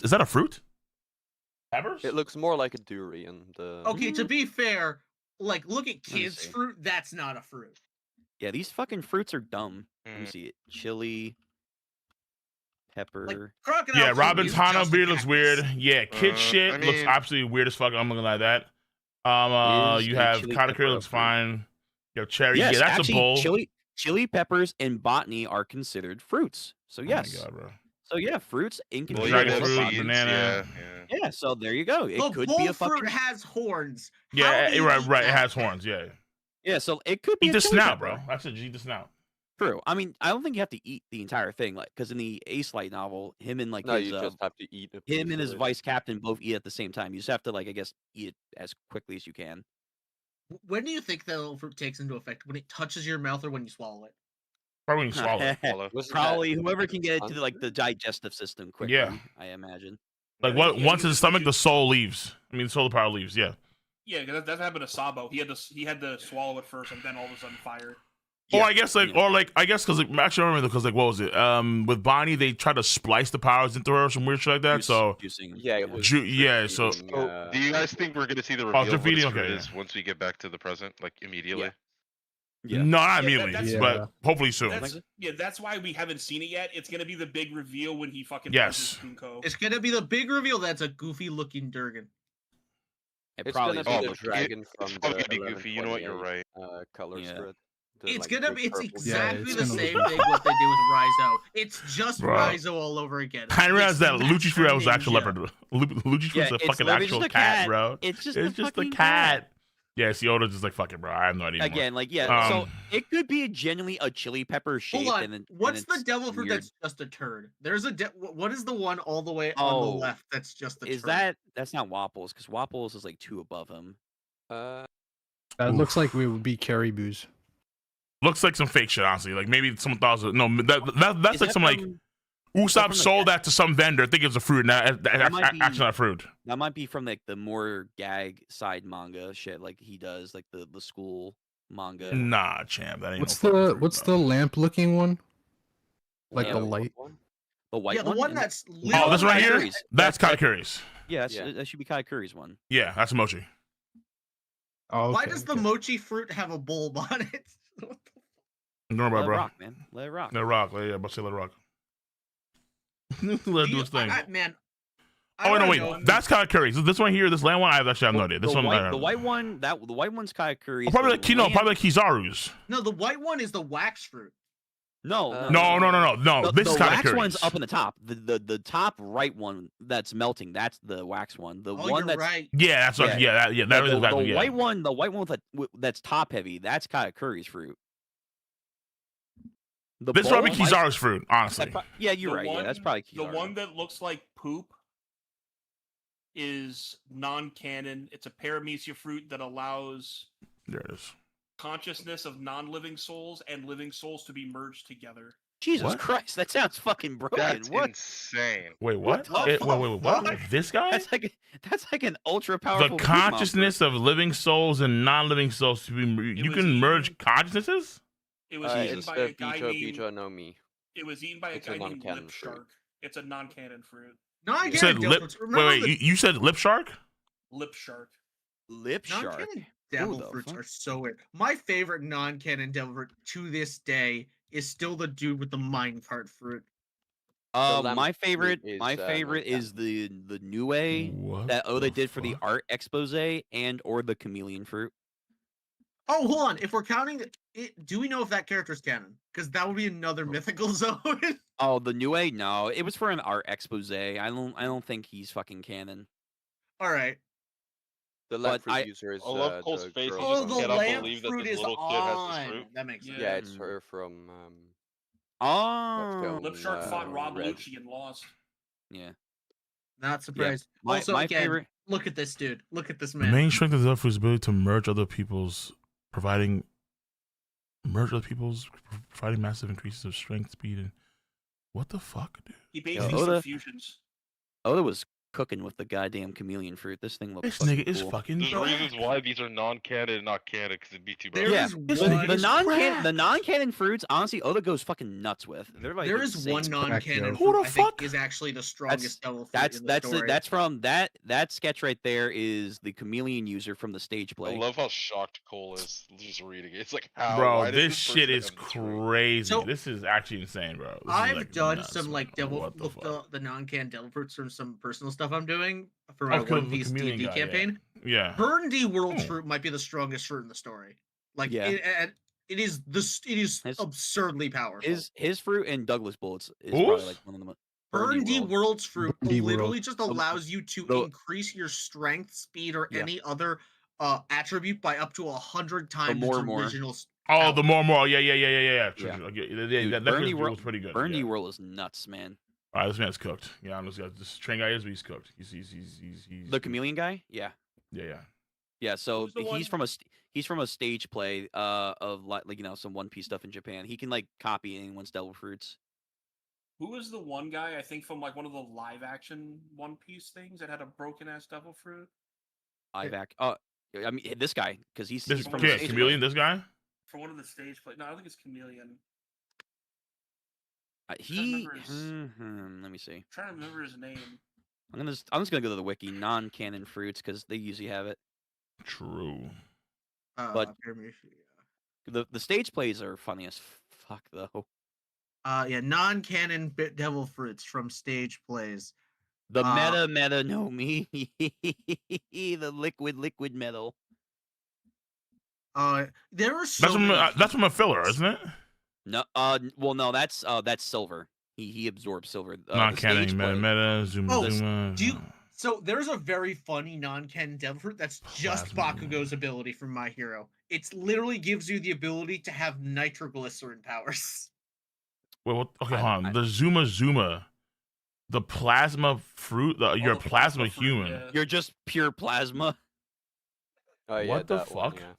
Is that a fruit? Peppers? It looks more like a durian. Okay, to be fair, like look at me kids' see. fruit. That's not a fruit. Yeah, these fucking fruits are dumb. Let me see it. Chili pepper. Like crocodile. Yeah, fruit Robin's is Hana just a beard looks cactus. weird. Yeah, kid shit I looks mean- absolutely weird as fuck. I'm looking like that. Is You a have chili Katakuri pepper looks a fruit? fine. You have cherry. Yes, Yeah, that's actually, a bowl. chili peppers and botany are considered fruits. So yes. Oh my god, bro. So yeah, fruits in Well, consideration. Dragon yeah, fruit, seeds, banana. Yeah. Yeah, so there you go. It The could bull be a fucking fruit has horns. How Yeah, do you right. eat It that? has horns. Yeah. yeah. So it could be Eat a the chili snout, pepper. bro. That's it. Eat the snout. True. I mean, I don't think you have to eat the entire thing, like because in the Ace Light novel, him and like No, his you just have to eat it. him and his vice captain both eat at the same time. You just have to like I guess eat it as quickly as you can. When do you think that little fruit takes into effect? When it touches your mouth or when you swallow it? Probably when you swallow it. Swallow. Probably whoever can get it to like the digestive system quickly. Yeah. I imagine. Like Yeah, what? yeah, Once you his just- stomach, the soul leaves. I mean, the soul power leaves. Yeah. Yeah, that happened to Sabo. He had to swallow it first, and then all of a sudden fire. Or Yeah, I guess like, because like, actually I remember because like what was it? With Bonnie, they tried to splice the powers into her or some weird shit like that. So juicing. Yeah, it was. yeah. So So, do you guys think we're gonna see the Oh, reveal of what graffiti, his okay, fruit yeah. is once we get back to the present, like immediately? Yeah. no, not Yeah, immediately, that's- but hopefully soon. That's why we haven't seen it yet. It's gonna be the big reveal when he fucking Yes. punches Kunko. It's gonna be the big reveal. That's a goofy looking Durgan. It It's probably gonna be Oh, the dragon it's from probably the gonna be goofy. You know what? You're right. Color Yeah. spread. It's exactly it's the gonna same look- thing what they do with Raizo. It's just Bro. Raizo all over again. I didn't realize It's that the Lucci fruit was Master actual Ninja. leopard. Lucci fruit's a it's fucking literally actual just a cat, cat. bro. It's just It's a just a fucking cat. Yeah, see, Oda's just like fucking, bro. I have no idea. anymore. Again, like yeah. So Um, it could be genuinely a chili pepper shape. Hold on. And then, What's and the it's devil fruit weird. that's just a turd? There's a what is the one all the way on Oh, the left that's just a Is turd? that's not Wapples because Wapples is like 2 above him. That Oof. looks like we would be caribous. Looks like some fake shit, honestly. Like maybe someone thought it was, no, that's Is like that some like from- Usopp from the sold that to some vendor, think it's a fruit, and That might be- actually not a fruit. That might be from like the more gag side manga shit, like he does, like the school manga. Nah, champ, that ain't What's no fucking the fruit, what's bro. the lamp looking one? Like the Yeah. light. The white Yeah, the one. one and that's Oh, this right here? Katakuri's. That's Katakuri's. Yeah, that's, Yeah. that should be Katakuri's one. Yeah, that's a mochi. Oh, Why okay, does the okay. mochi fruit have a bulb on it? Don't worry Let about it it, bro. rock, man. Let it rock. Let it rock. Yeah, but say let it rock. Let it do its thing. Man. Oh wait, no, wait. That's Katakuri's. This one here, this land one, I actually have no idea. This the one, white, I the white one, the white one's Katakuri's. probably the like Kino, land- probably like Kizaru's. No, the white one is the wax fruit. No, No. This is the wax Katakuri's. one's up in the top. The top right one that's melting. That's the wax one. The Oh, one you're that's right. Yeah, that's what. Yeah, that the, is the exactly. Yeah. white one, that's top heavy. That's Katakuri's fruit. The This is bowl probably might- Kizaru's fruit, honestly. Yeah, you're The right. Yeah, that's one- probably The Kizaru. one that looks like poop is non-canon. It's a paramecia fruit that allows There it is. consciousness of non-living souls and living souls to be merged together. Jesus What? Christ, that sounds fucking broken. That's What? insane. Wait, what? What the Wait, what? This guy? That's like an ultra The powerful. consciousness of living souls and non-living souls. You was can eaten- merge consciousnesses? It was eaten It's by the a guy named. Bijo no Mi. It was eaten by a It's a guy named non-canon Lip fruit. Shark. It's a non-canon fruit. You said lip. Wait, you said lip shark? Lip Shark. Lip shark. Non-canon devil the fruits fuck? are so weird. My favorite non-canon devil fruit to this day is still the dude with the minecart fruit. lamp My fruit favorite is, is the Nue What that the they did for the fuck? art expose and or the chameleon fruit. Oh, hold on. If we're counting it, do we know if that character's canon? Because that would be another mythical zone. Oh, the Nue? No, it was for an art expose. I don't think he's fucking canon. All right. The But lamp fruit I- user is I love Cole's the face. girl He Oh, just the from- cannot lamp believe that fruit this is little kid has this on. fruit. That makes sense. Yeah, it's her from Oh, film. Lip Shark fought Rob Red. Lucci and lost. yeah. Not surprised. My- also, my again, favorite- look at this dude. Look at this The man. main strength of the Zelda fruit is ability to merge other people's, providing massive increases of strength, speed, and what the fuck, dude? He Yo, basically Oda- some fusions. Oda was cooking with the goddamn chameleon fruit. This thing looks This fucking nigga is cool. fucking. There's bad. reasons why these are non-canon and not canon because it'd be too There bad. Yeah, is This one. nigga the is non-canon crack. the non-canon fruits, honestly, Oda goes fucking nuts with. They're like There is insane. one non-canon Who the fruit I think fuck? is actually the strongest devil fruit That's in the story. that's from that sketch right there is the chameleon user from the stage play. I love how shocked Cole is just reading it. It's like, how? Bro, why does this shit person is have this fruit? crazy. So- This is actually insane, bro. This is, I've like, done nuts, some like man. devil What the with fuck? the non-canon devil fruits from some personal stuff I'm doing for my Oh, 'cause of One the Piece chameleon D&D guy, yeah. campaign. Yeah. Burn D World Hmm. fruit might be the strongest fruit in the story. Like Yeah. it is His- absurdly powerful. His fruit and Douglas bullets is Whose? probably like one of the most. Burn D World. World's fruit Burn D literally World. just allows you to the- increase your strength, speed, or Yeah. any other attribute by up to 100 times more, its more. original. Oh, the power. more. Yeah. True, Yeah. true. Okay, Dude, that Bernie was pretty good. Bernie yeah. World is nuts, man. All right, this man's cooked. Yeah, I'm just this train guy is, but he's cooked. He's The chameleon guy, yeah. Yeah, so Who's the he's from a stage play of like some One Piece stuff in Japan. He can like copy anyone's devil fruits. Who was the one guy I think from like one of the live action One Piece things that had a broken ass devil fruit? Ivac. I mean this guy because he's This from yeah, the stage chameleon. play. This guy. For one of the stage play. No, I don't think it's Chameleon. He. remember his- Let me see. I'm trying to remember his name. I'm just gonna go to the wiki non-canon fruits because they usually have it. True. But- The stage plays are funny as fuck though. Yeah, non-canon devil fruits from stage plays. The Uh, meta no me. The liquid metal. There are so many. That's from a filler, isn't it? No, well, no, that's silver. He absorbs silver. Non the stage canon, play- meta, Zuma, Oh, Zuma. do you- So there's a very funny non-canon devil fruit that's just Plasma. Bakugo's ability from My Hero. It literally gives you the ability to have nitroglycerin powers. Wait, what? Okay, I- hold on. The Zuma, the plasma fruit. You're a the plasma fruit, human. yeah. You're just pure plasma. Oh yeah, What the that one, fuck? yeah.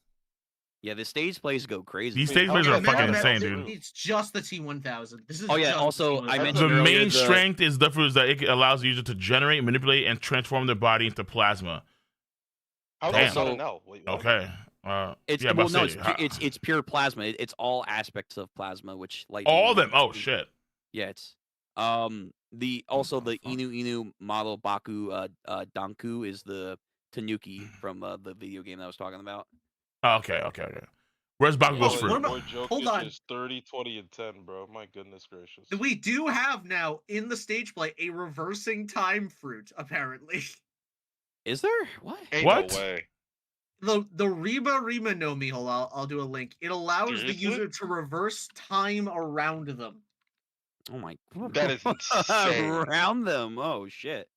Yeah, the stage plays go crazy. These Wait, stage how plays can are I make fucking that insane, fruit? dude. It's just the T1000. This is. Oh, yeah, just the also, I T1000. mentioned The earlier main the- strength is the fruit is that it allows the user to generate, manipulate, and transform their body into plasma. How Damn. does that know? Wait, what? Okay. It's yeah, well, but no, say, it's pure plasma. It's all aspects of plasma, which like all of them. Oh shit. Yeah, it's the Inu model Baku Danku is the Tanuki from the video game that I was talking about. Okay. Where's Bakugo's Oh, fruit? what about- boy joke hold is on. just 30, 20, and 10, bro. My goodness gracious. We do have now in the stage play a reversing time fruit. Apparently, Is there what? Ain't What? no way. the Rima no Mi. Hold on, I'll do a link. It allows the Seriously? user to reverse time around them. Oh my! That is insane. Around them. Oh shit!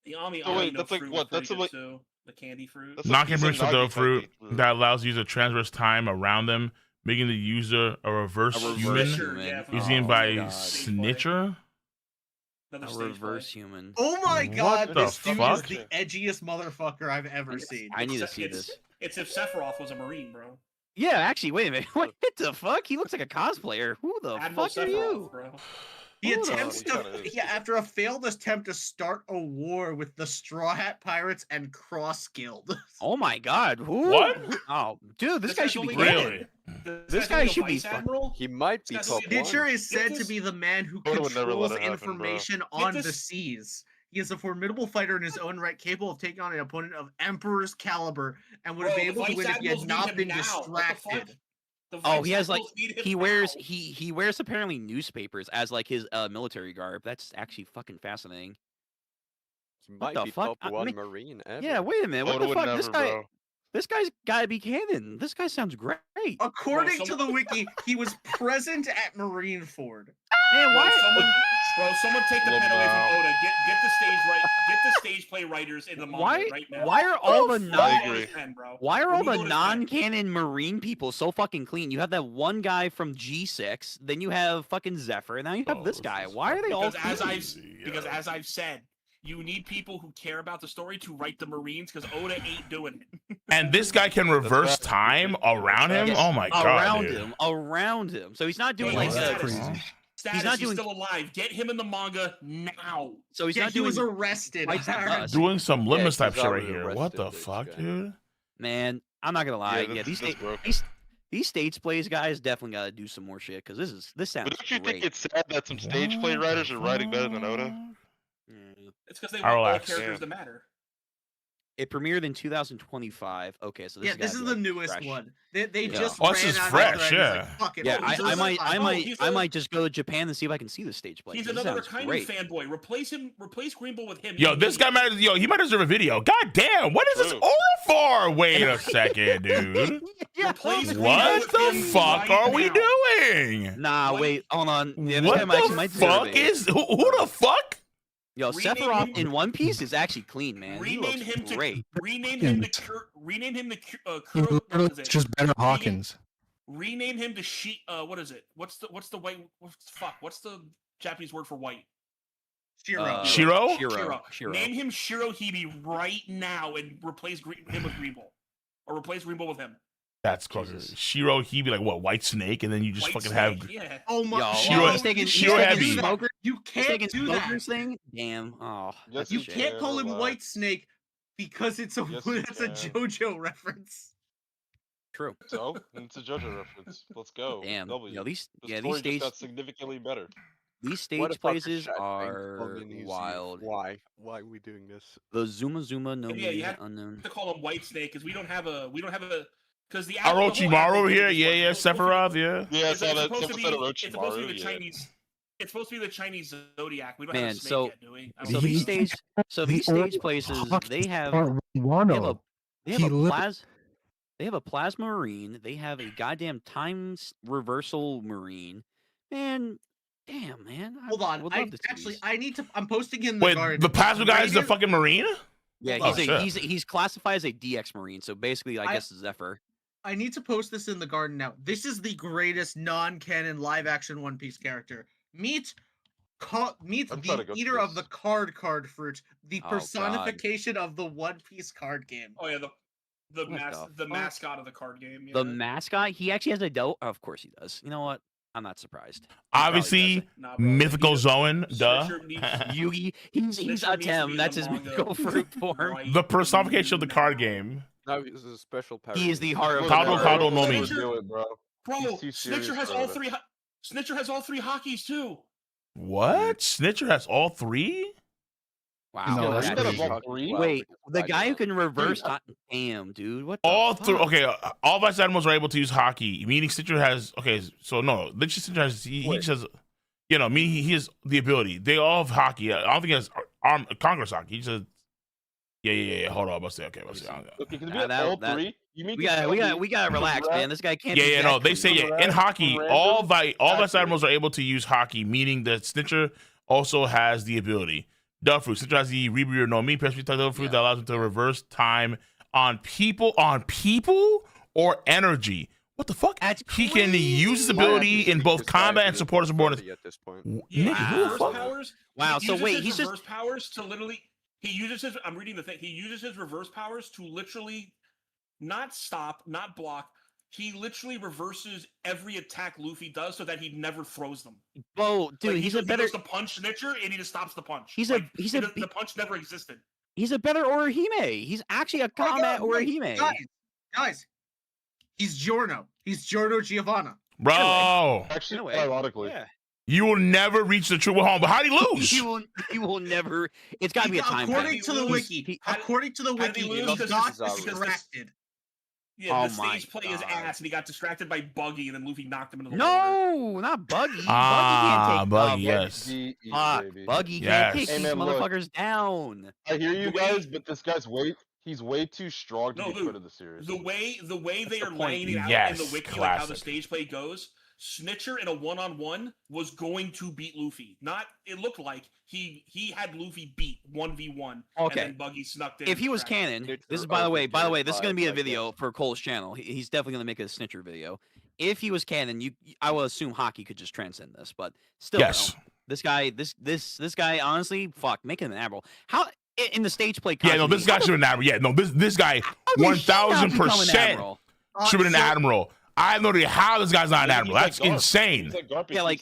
The Ami So wait, Amino that's like fruit what? was That's pretty like good too. The candy fruit. that's Non-canon piece of fruit Nagi the fruit type fruit. that allows user to transverse time around them, making the user a reverse, A reverse human. Sure, yeah, from Using Oh by God. Snitcher. Another A stage reverse play. human. Oh my What god, the this dude fuck? is the edgiest motherfucker I've ever seen. I need to It's- see it's- this. It's if Sephiroth was a Marine, bro. Yeah, actually, wait a minute. What the fuck? He looks like a cosplayer. Who the Admiral fuck are Sephiroth, you? bro. He Who the attempts fuck? to, after a failed attempt to start a war with the Straw Hat Pirates and Cross Guild. Oh my god. Who? What? Oh, dude, this guy guy's should be only canon. Really? This guy should be Admiral. He might be This top guy's one. Stitcher is said Get to this- be the man who Oda would never let controls it happen, bro. information Get on the this- seas. He is a formidable fighter in his own right, capable of taking on an opponent of Emperor's caliber, and would have been able to win if he had not been distracted. Oh, he has like he wears he wears apparently newspapers as like his military garb. That's actually fucking fascinating. He What might the be fuck? top I one mean- Marine ever. Yeah, wait a minute. What Oda the would fuck? never, This guy's gotta be canon. This guy sounds great. According Bro, to the wiki, he was present at Marineford. Man, Bro, why? someone take the pen away Lamau. from Oda. Get the stage right. Get the stage play writers in the manga Why? right now. Why are all the I non? agree. Why are all Remove the Oda's pen. non-canon Marine people so fucking clean? You have that one guy from G6, then you have fucking Zephyr, and now you have Oh, this this guy. is Why are they all? Because clean? as I've said, you need people who care about the story to write the Marines because Oda ain't doing it. And this guy can reverse time around him. Yes, Oh my god, dude. around him. So he's not doing Hey, like that's the. crazy. Status, not he's doing- still alive. Get him in the manga now. So he's Yeah, not he doing. was arrested. fights with us. Doing some limits type he's shit right already here. What arrested the this fuck, guy. dude? Man, I'm not gonna lie. this- Yeah, these this broke. these stage plays guys definitely gotta do some more shit because this sounds But don't you great. think it's sad that some stage play What writers the are writing better than Oda? Yeah. It's because they I want all relax. characters Yeah. to matter. It premiered in 2025. Okay, so this Yeah, this is the newest fresh. one. They Yeah. just Oh, this ran is out of fresh, thread and yeah. was like, fuck it. Yeah, oh, he's I might, alive. I might just go to Japan and see if I can see the stage play. He's 'cause this another sounds kind great. of fanboy. Replace Greenbull with him. Yo, this guy might. Yo, he might deserve a video. God damn, what is this True. aura for? Wait a second, dude. Yeah, Replace Greenbull What with the him fuck right are we now. doing? Nah, What? wait, hold on. Yeah, this guy What actually the might deserve fuck it. is who the fuck? Yo, Rename Sephiroth him- in One Piece is actually clean, man. He Rename looks him to great. rename him to He what literally is it? just better Hawkins. Rename him to what is it? What's the white? What's the Japanese word for white? Shiro. Shiro? Shiro. Name him Shirohige right now and replace him with Greenbull, or replace Greenbull with him. That's called Jesus. Shiro. He'd be like what? White Snake, and then you just White fucking Snake, have. yeah. Oh my Yo, Shiro- he's taking Shiro heavy. Smoker. You He's can't taking do that. Smoker's thing. Damn. Oh, Yes, that's a You shame. can't call him relax. White Snake because it's a Yes, you that's a can. JoJo reference. True. So it's a JoJo reference. Let's go. Damn. W. Yo, these The these story stage just got significantly better. these What stage about the places chat saying are Colin Museum? wild. Why? Why are we doing this? The Zuma no Yeah, you meaning have unknown. to call him White Snake because we don't have a because the Orochimaru over here. Yeah, yeah. Sephiroth. Yeah. Yeah, I It's saw that. supposed to Someone be. said It's supposed to Orochimaru. be the Yeah. Chinese. It's supposed to be the Chinese zodiac. We don't Man, have a snake so- yet, do we? I So don't these think stage these stage places they have Wano. they He have a lit- they have a plasma marine. They have a goddamn reversal marine. Man, damn man. Hold on. would I love to see actually these. I need to. I'm posting in the Wait, garden. the plasma guy is the Radiant- fucking marine? Yeah, Oh, he's shit. he's classified as a DX marine. So basically, I guess Zephyr. I need to post this in the garden now. This is the greatest non-canon live-action One Piece character. Meet I'm trying to the go eater through of the this. card fruit, the Oh, God. personification of the One Piece card game. Oh yeah, the What the fuck? mascot of the card game. Yeah. The mascot, he actually has a of course he does. You know what? I'm not surprised. He probably Obviously, does Nah, bro, mythical he- Zoan. Duh. Snitcher needs- it. Yugi, he's Snitcher needs to Atem. be That's in his the manga mythical fruit form. right The personification of the card now. game. No, this is a special power. He is the heart of Kado the Kado world. no Mi. Let's do it, bro. Bro, He's too Snitcher serious has for all it. three. Snitcher has all three hockeys too. What? Snitcher has all three? Wow. No, that's that's Instead of crazy. all three. Wait, the I guy who know. can reverse time. Damn, dude. What the All fuck? three. Okay, all of us animals are able to use Haki. Meaning Snitcher has. Okay, so no, Snitcher has. He just has. You know, meaning he has the ability. They all have Haki. I don't think he has Congress Haki. He just. Yeah. Hold on. Let's say. Okay, let's see. Okay, because we Nah, have that- all that- three. You mean We gotta relax, man. This guy can't. Yeah, be yeah, that no. They clean. say yeah. In hockey, all of us animals are able to use Haki, meaning that Snitcher also has the ability. Duffruit. Snitcher has the Rebreather no Mi fruit that allows him to reverse time on people or energy. What the fuck? That's He can use his ability in both combat and support support. At this point. Yeah, Nigga, his who the reverse fuck? powers. Wow, he so uses wait, his he's just- reverse powers to literally. He uses his. I'm reading the thing. He uses his reverse powers to literally not stop, not block. he literally reverses every attack Luffy does so that he never throws them. Whoa, dude, like, he's a better. He goes to punch Snitcher and he just stops the punch. He's like, a. The punch never existed. He's a better Orihime. He's actually a combat Orihime. Guys, he's Giorno. He's Giorno Giovanna. Bro. Actually, ironically. Yeah. You will never reach the true home. But how'd he lose? You will never. It's got to be a time. According to the wiki, he got distracted. Yeah, the stage play is ass, and he got distracted by Buggy, and then Luffy knocked him into the water. Not Buggy. Buggy, yes. Buggy can't take these motherfuckers down. I hear you guys, but this guy's he's way too strong to be put in the series. The way they are laying it out in the wiki, like how the stage play goes, Snitcher in a one-on-one was going to beat Luffy. It looked like he had Luffy beat 1v1. Okay. And then Buggy snuck in. If he was canon, this is by the way, this is going to be a video for Cole's channel. He's definitely going to make a Snitcher video. If he was canon, I will assume Haki could just transcend this, but still, yes. This guy, honestly, making him an admiral. How in the stage play? Yeah, no, this guy should have been an admiral. Yeah, no, this guy 1000% should have been an admiral. I have no idea how this guy's not an admiral. That's insane. Yeah, like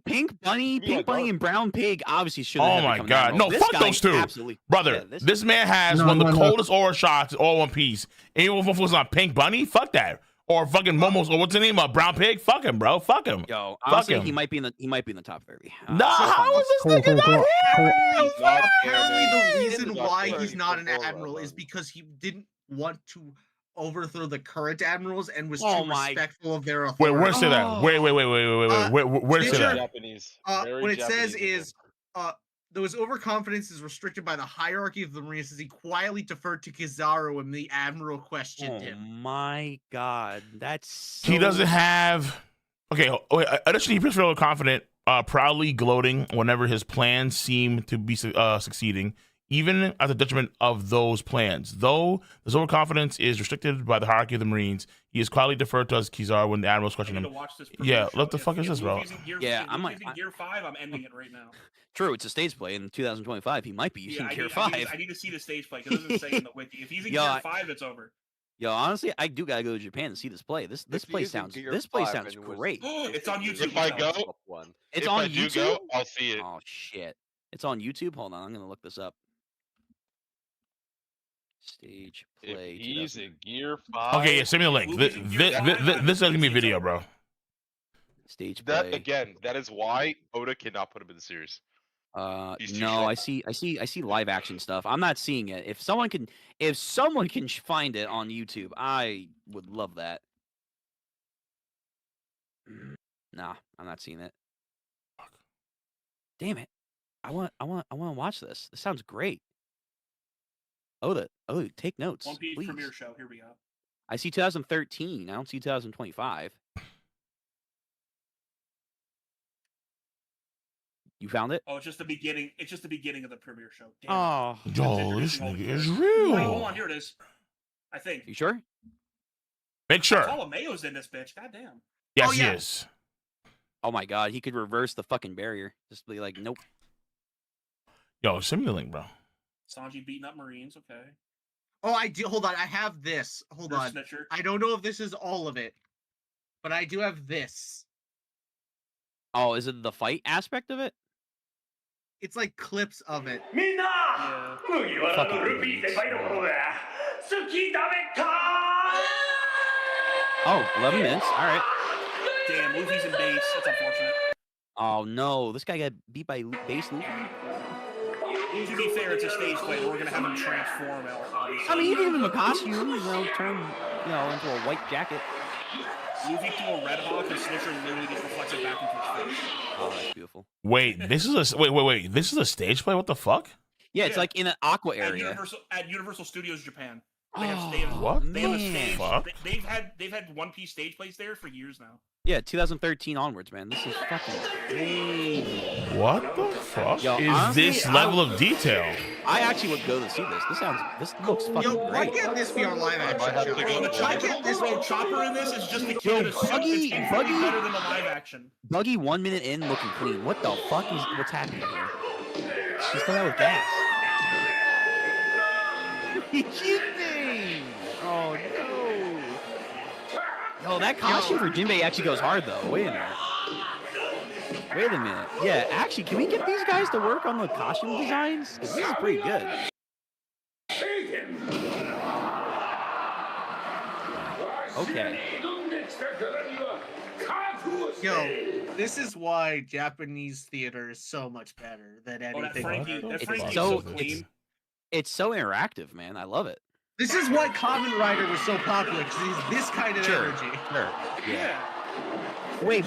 Pink Bunny and Brown Pig obviously should. Oh my god, no, fuck those two, brother. This man has one of the coldest aura shots in all One Piece. Anyone was on Pink Bunny, fuck that. Or fucking Momo's, or what's the name of Brown Pig? Fuck him, bro. Fuck him. Yo, honestly, he might be in the top 30. How is this nigga not here? Apparently, the reason why he's not an admiral is because he didn't want to overthrow the current admirals and was too respectful of their authority. Wait, where's that? Wait. Where's that? Japanese. What it says is, those overconfidence is restricted by the hierarchy of the Marines as he quietly deferred to Kizaru when the admiral questioned him. Oh my god, that's he doesn't have. Okay, additionally, he appears fairly confident, proudly gloating whenever his plans seem to be succeeding, even at the detriment of those plans. Though his overconfidence is restricted by the hierarchy of the Marines, he is quietly deferred to as Kizaru when the admirals question him. Yeah, what the fuck is this, bro? Yeah, I'm Gear 5. I'm ending it right now. True, it's a stage play in 2025. He might be using Gear 5. I need to see the stage play because it doesn't say in the wiki. If he's in Gear 5, it's over. Yo, honestly, I do gotta go to Japan to see this play. This play sounds great. It's on YouTube. If I go, it's on YouTube. I'll see it. Oh shit, it's on YouTube. Hold on, I'm gonna look this up. Stage play. If he's in Gear 5. Okay, yeah, send me the link. This is gonna be a video, bro. Stage play. That is why Oda cannot put him in the series. No, I see live action stuff. I'm not seeing it. If someone can find it on YouTube, I would love that. Nah, I'm not seeing it. Damn it. I want to watch this. This sounds great. Oda, take notes. One Piece please. premiere show. Here we go. I see 2013. I don't see 2025. You found it? Oh, it's just the beginning. It's just the beginning of the premiere show. Damn. Oh, this nigga is real. Wait, hold on, here it is. I think. You sure? Make sure. Mayo's in this bitch. Goddamn. Yes, he is. Oh my god, he could reverse the fucking barrier. Just be like, nope. Yo, send me the link, bro. Sanji beating up Marines. Okay. Oh, I do. Hold on, I have this. Hold on. Snitcher. I don't know if this is all of it, but I do have this. Oh, is it the fight aspect of it? It's like clips of it. Yeah. Oh, 11 minutes. All right. Damn, Luffy's in base. That's unfortunate. Oh no, this guy got beat by base Luffy. To be fair, it's a stage play. We're gonna have him transform out. I mean, you can give him a costume, turn him, into a white jacket. Luffy to a red hawk, and Snitcher literally gets reflected back into his face. Oh, that's beautiful. Wait, this is wait. This is a stage play? What the fuck? Yeah, it's like in an aqua area. At Universal Studios Japan. What they have a the stage. fuck? They've had One Piece stage plays there for years now. Yeah, 2013 onwards, man. This is fucking crazy. What the fuck Yo, is honestly, this level of detail? I actually would go to see this. This looks fucking great. Why can't this be on live action? Why can't this Chopper in this is just the kid in a suit. It's Buggy better than the live action. Buggy 1 minute in looking clean. What the fuck what's happening here? She's coming out with gas. What are you kidding? Oh no. Yo, Oh, that costume for Jinbei actually goes hard though. Wait a minute. Wait a minute. Yeah, actually, can we get these guys to work on the costume designs? 'Cause this is pretty good. Okay. Yo, this is why Japanese theater is so much better than anything. It's so interactive, man. I love it. This is why Kamen Rider was so popular, because he's this kind of energy. Sure. Yeah. Wait,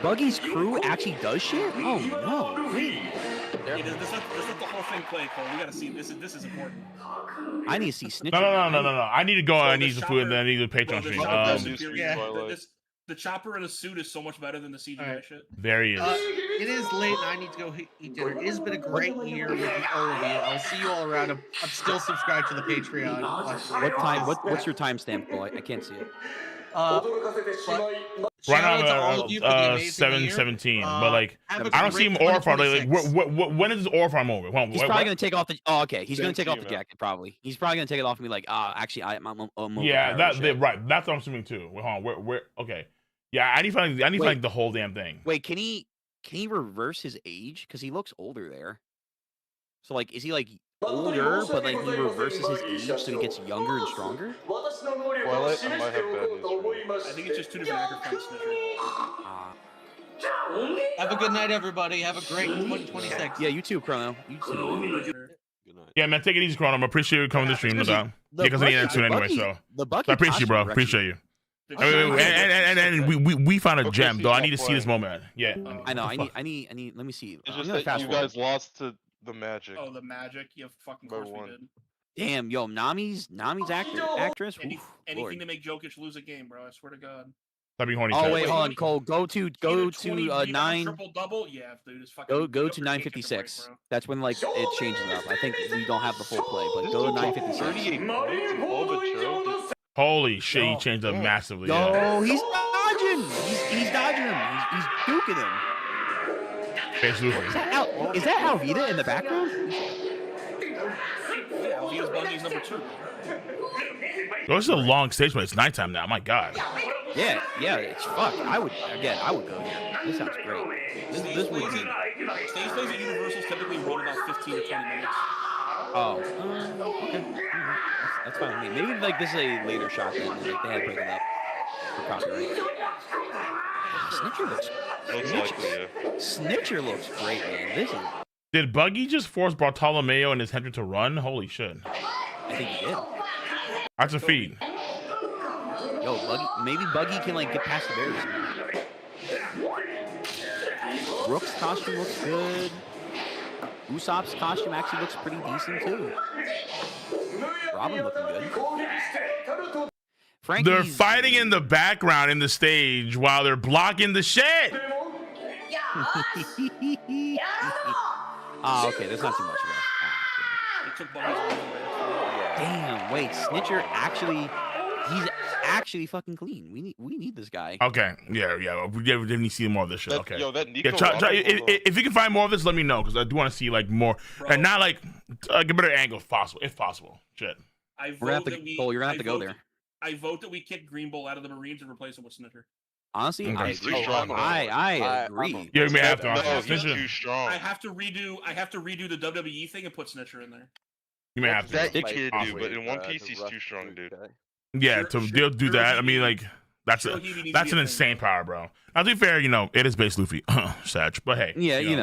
Buggy's crew actually does shit? Oh no. Wait. Yeah, let's let the whole thing play, Cole. We gotta see this is important. I need to see Snitcher. No. I need to go. I need to food, and then I need to Patreon stream. The chopper in a suit is so much better than the CGI shit. There he is. It is late, and I need to go eat dinner. It has been a great year with all of you. I'll see you all around. I'm still subscribed to the Patreon. What time? What's your timestamp, Cole? I can't see it. Right now, 7:17. But like, I don't see him Orphan. Like, when is this Orphan over? He's probably gonna take off the. Oh, okay. He's gonna take off the jacket. Probably. He's probably gonna take it off and be like, actually, I'm yeah, right. That's what I'm assuming too. Wait, hold on. Where? Okay. Yeah, I need to find the whole damn thing. Wait, can he reverse his age? Because he looks older there. So like, is he like older, but like he reverses his age so he gets younger and stronger? Twilight, I might have bad news. I think it's just 2 different actors playing Snitcher. Have a good night, everybody. Have a great 2026. Yeah, you too, Chrono. You too. Good night. Yeah, man, take it easy, Chrono. I appreciate you coming to stream. No doubt. Because I need that soon anyway. So I appreciate you, bro. Appreciate you. And we found a gem, though. I need to see this moment. Yeah. I know. I need. Let me see. It's just that you guys lost to the Magic. Oh, the Magic. You fucking course we did. Damn, yo, Nami's actress. Anything to make Jokic lose a game, bro. I swear to God. That'd be horny. Oh wait, hold on, Cole. Go to 9. Triple double. Yeah, dude, it's fucking. Go to 9:56. That's when like it changes up. I think we don't have the full play, but go to 9:56. Holy shit, he changed up massively. Yo, he's dodging. He's dodging him. He's duking him. Is that Alvida in the background? Yeah, Alvida's Bundy's number 2. This is a long stage, but it's nighttime now. My God. Yeah, it's fuck. I would go here. This sounds great. This would be. Stage plays at Universal's typically run about 15 to 20 minutes. Oh, okay. That's fine with me. Maybe like this is a later shot then. Like they had to break it up for copyright. Snitcher looks great, man. This is. Did Buggy just force Bartolomeo and his henchman to run? Holy shit. I think he did. That's a feat. Yo, maybe Buggy can like get past the barriers. Brooks' costume looks good. Usopp's costume actually looks pretty decent too. Robin looking good. Frankie's... They're fighting in the background in the stage while they're blocking the shit. Oh, okay. There's not too much of that. Damn. Wait, Snitcher he's actually fucking clean. We need this guy. Okay. Yeah. We definitely see more of this shit. Okay. Yo, that if you can find more of this, let me know because I do want to see like more, and not like a better angle if possible. Shit. You're gonna have to go there. I vote that we kick Green Bull out of the Marines and replace him with Snitcher. Honestly, I agree. Yeah, we may have to. He's too strong. I have to redo the WWE thing and put Snitcher in there. You may have to. That you can do, but in One Piece he's too strong, dude. Yeah, they'll do that. I mean, like that's an insane power, bro. Now, to be fair, it is base Luffy, Sag, but hey. Yeah, you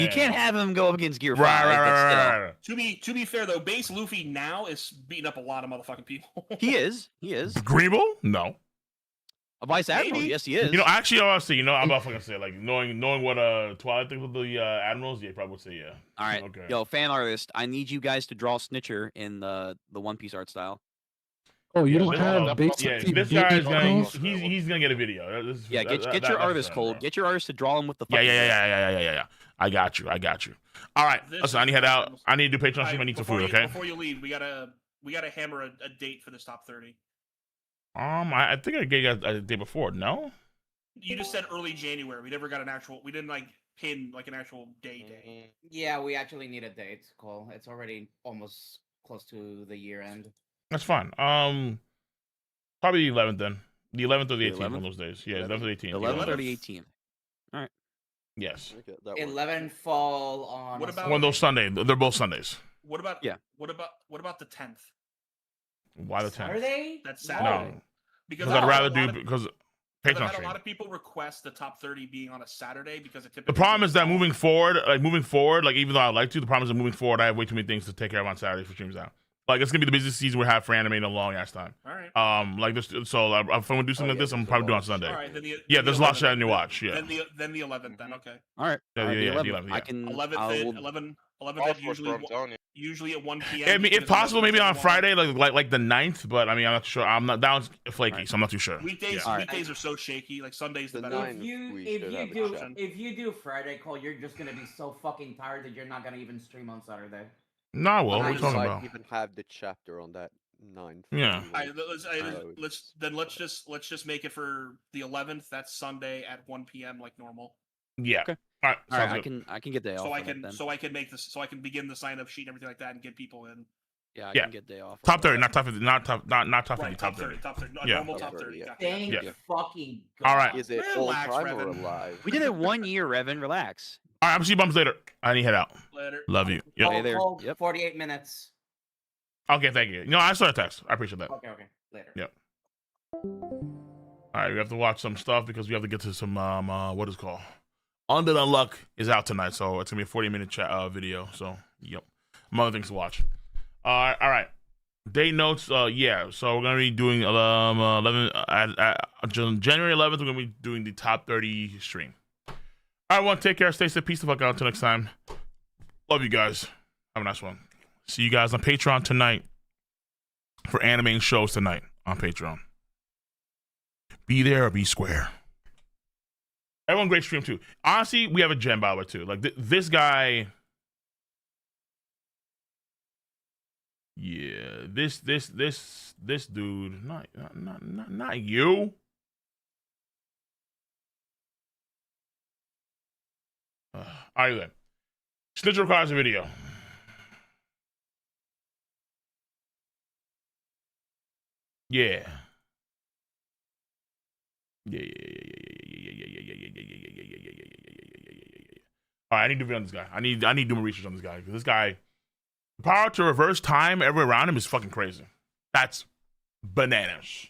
can't have him go up against Gear 5. Right. To be fair though, base Luffy now is beating up a lot of motherfucking people. He is. Greenbull? No. A Vice Admiral? Yes, he is. Actually, honestly, I'm about to say, like, knowing what Twilight thinks of the admirals, yeah, probably would say yeah. All right, okay. Yo, fan artist, I need you guys to draw Snitcher in the One Piece art style. Oh, you don't have basic. Yeah, this guy's he's gonna get a video. Get your artist, Cole. Get your artist to draw him with the. Yeah. I got you. All right, listen, I need to head out. I need to do Patreon stream. I need some food. Okay. Before you leave, we gotta hammer a date for this top 30. I think I gave you a day before. No. You just said early January. We never got an actual. We didn't like pin like an actual day. Yeah, we actually need a date, Cole. It's already almost close to the year end. That's fine. Probably the 11th then. The 11th or the The 18th, one 11th? of those days. Yeah, 11th or the 18th. 11th or the 18th. All right. Yes. Okay, that works. 11 fall on. What a about- One of those Sundays. They're both Sundays. What about Yeah. What about the 10th? Why the 10th? Saturday? That's No. Saturday. Because I'd rather do because I've Patreon had a stream. lot of people request the top 30 being on a Saturday because it The typically. problem is that moving forward, like even though I'd like to, the problem is that moving forward, I have way too many things to take care of on Saturday for streams now. Like it's gonna be the busiest season we have for anime in a long ass time. All right. Like this, so if I'm gonna do something like this, I'm probably doing on Sunday. All right. Then Yeah, there's a lot of shit on then your watch. Yeah. Then the 11th. Then okay. All right. Yeah, All right, yeah, the yeah, 11th. the 11th, I yeah. can. 11th. I will- 11th. All Usually at 1 p.m. I mean, if because possible, maybe on Monday. Friday, like the 9th. But I mean, I'm not sure. I'm not down flaky, so I'm not too sure. Weekdays, Yeah. weekdays are so shaky. Like Sundays, the The better. 9th, we should have a chat. If you do Friday call, you're just gonna be so fucking tired that you're not gonna even stream on Saturday. Nah, well, what are I you talking might about? even have the chapter on that 9th. Yeah. Let's just make it for the 11th. That's Sunday at 1 p.m. like normal. Yeah. Okay. All right. All right. sounds good. I can get day off. So I for that can then. so I can begin the sign up sheet and everything like that and get people in. Yeah, I Yeah. can get day off. Top 30, not top 50, not top 50, Right, top 30. top 30. Yeah. Normal Top top 30. 30, yeah. Thank Yeah. fucking All God. right. Is it Relax, all time or Revan. alive? We did it 1 year, Revan. Relax. All right, I'm see you bums later. I need to head out. Later. Love you. Yep. Hey there. Call Yep. 48 minutes. Okay, thank you. No, I saw a text. I appreciate that. Okay. Later. Yeah. All right, we have to watch some stuff because we have to get to some what is it called? Under the Luck is out tonight, so it's gonna be a 40-minute chat video. So yep, some other things to watch. All right. Day notes. Yeah. So we're gonna be doing 11 January 11th. We're gonna be doing the top 30 stream. All right, everyone, take care. Stay safe. Peace the fuck out. Until next time. Love you guys. Have a nice one. See you guys on Patreon tonight for anime shows tonight on Patreon. Be there or be square. Everyone, great stream too. Honestly, we have a gem by the way too. Like this guy. Yeah, this dude. Not you. All right then. Snitch requires a video. Yeah. Yeah. All right, I need to do on this guy. I need to do more research on this guy because this guy, the power to reverse time everywhere around him is fucking crazy. That's bananas.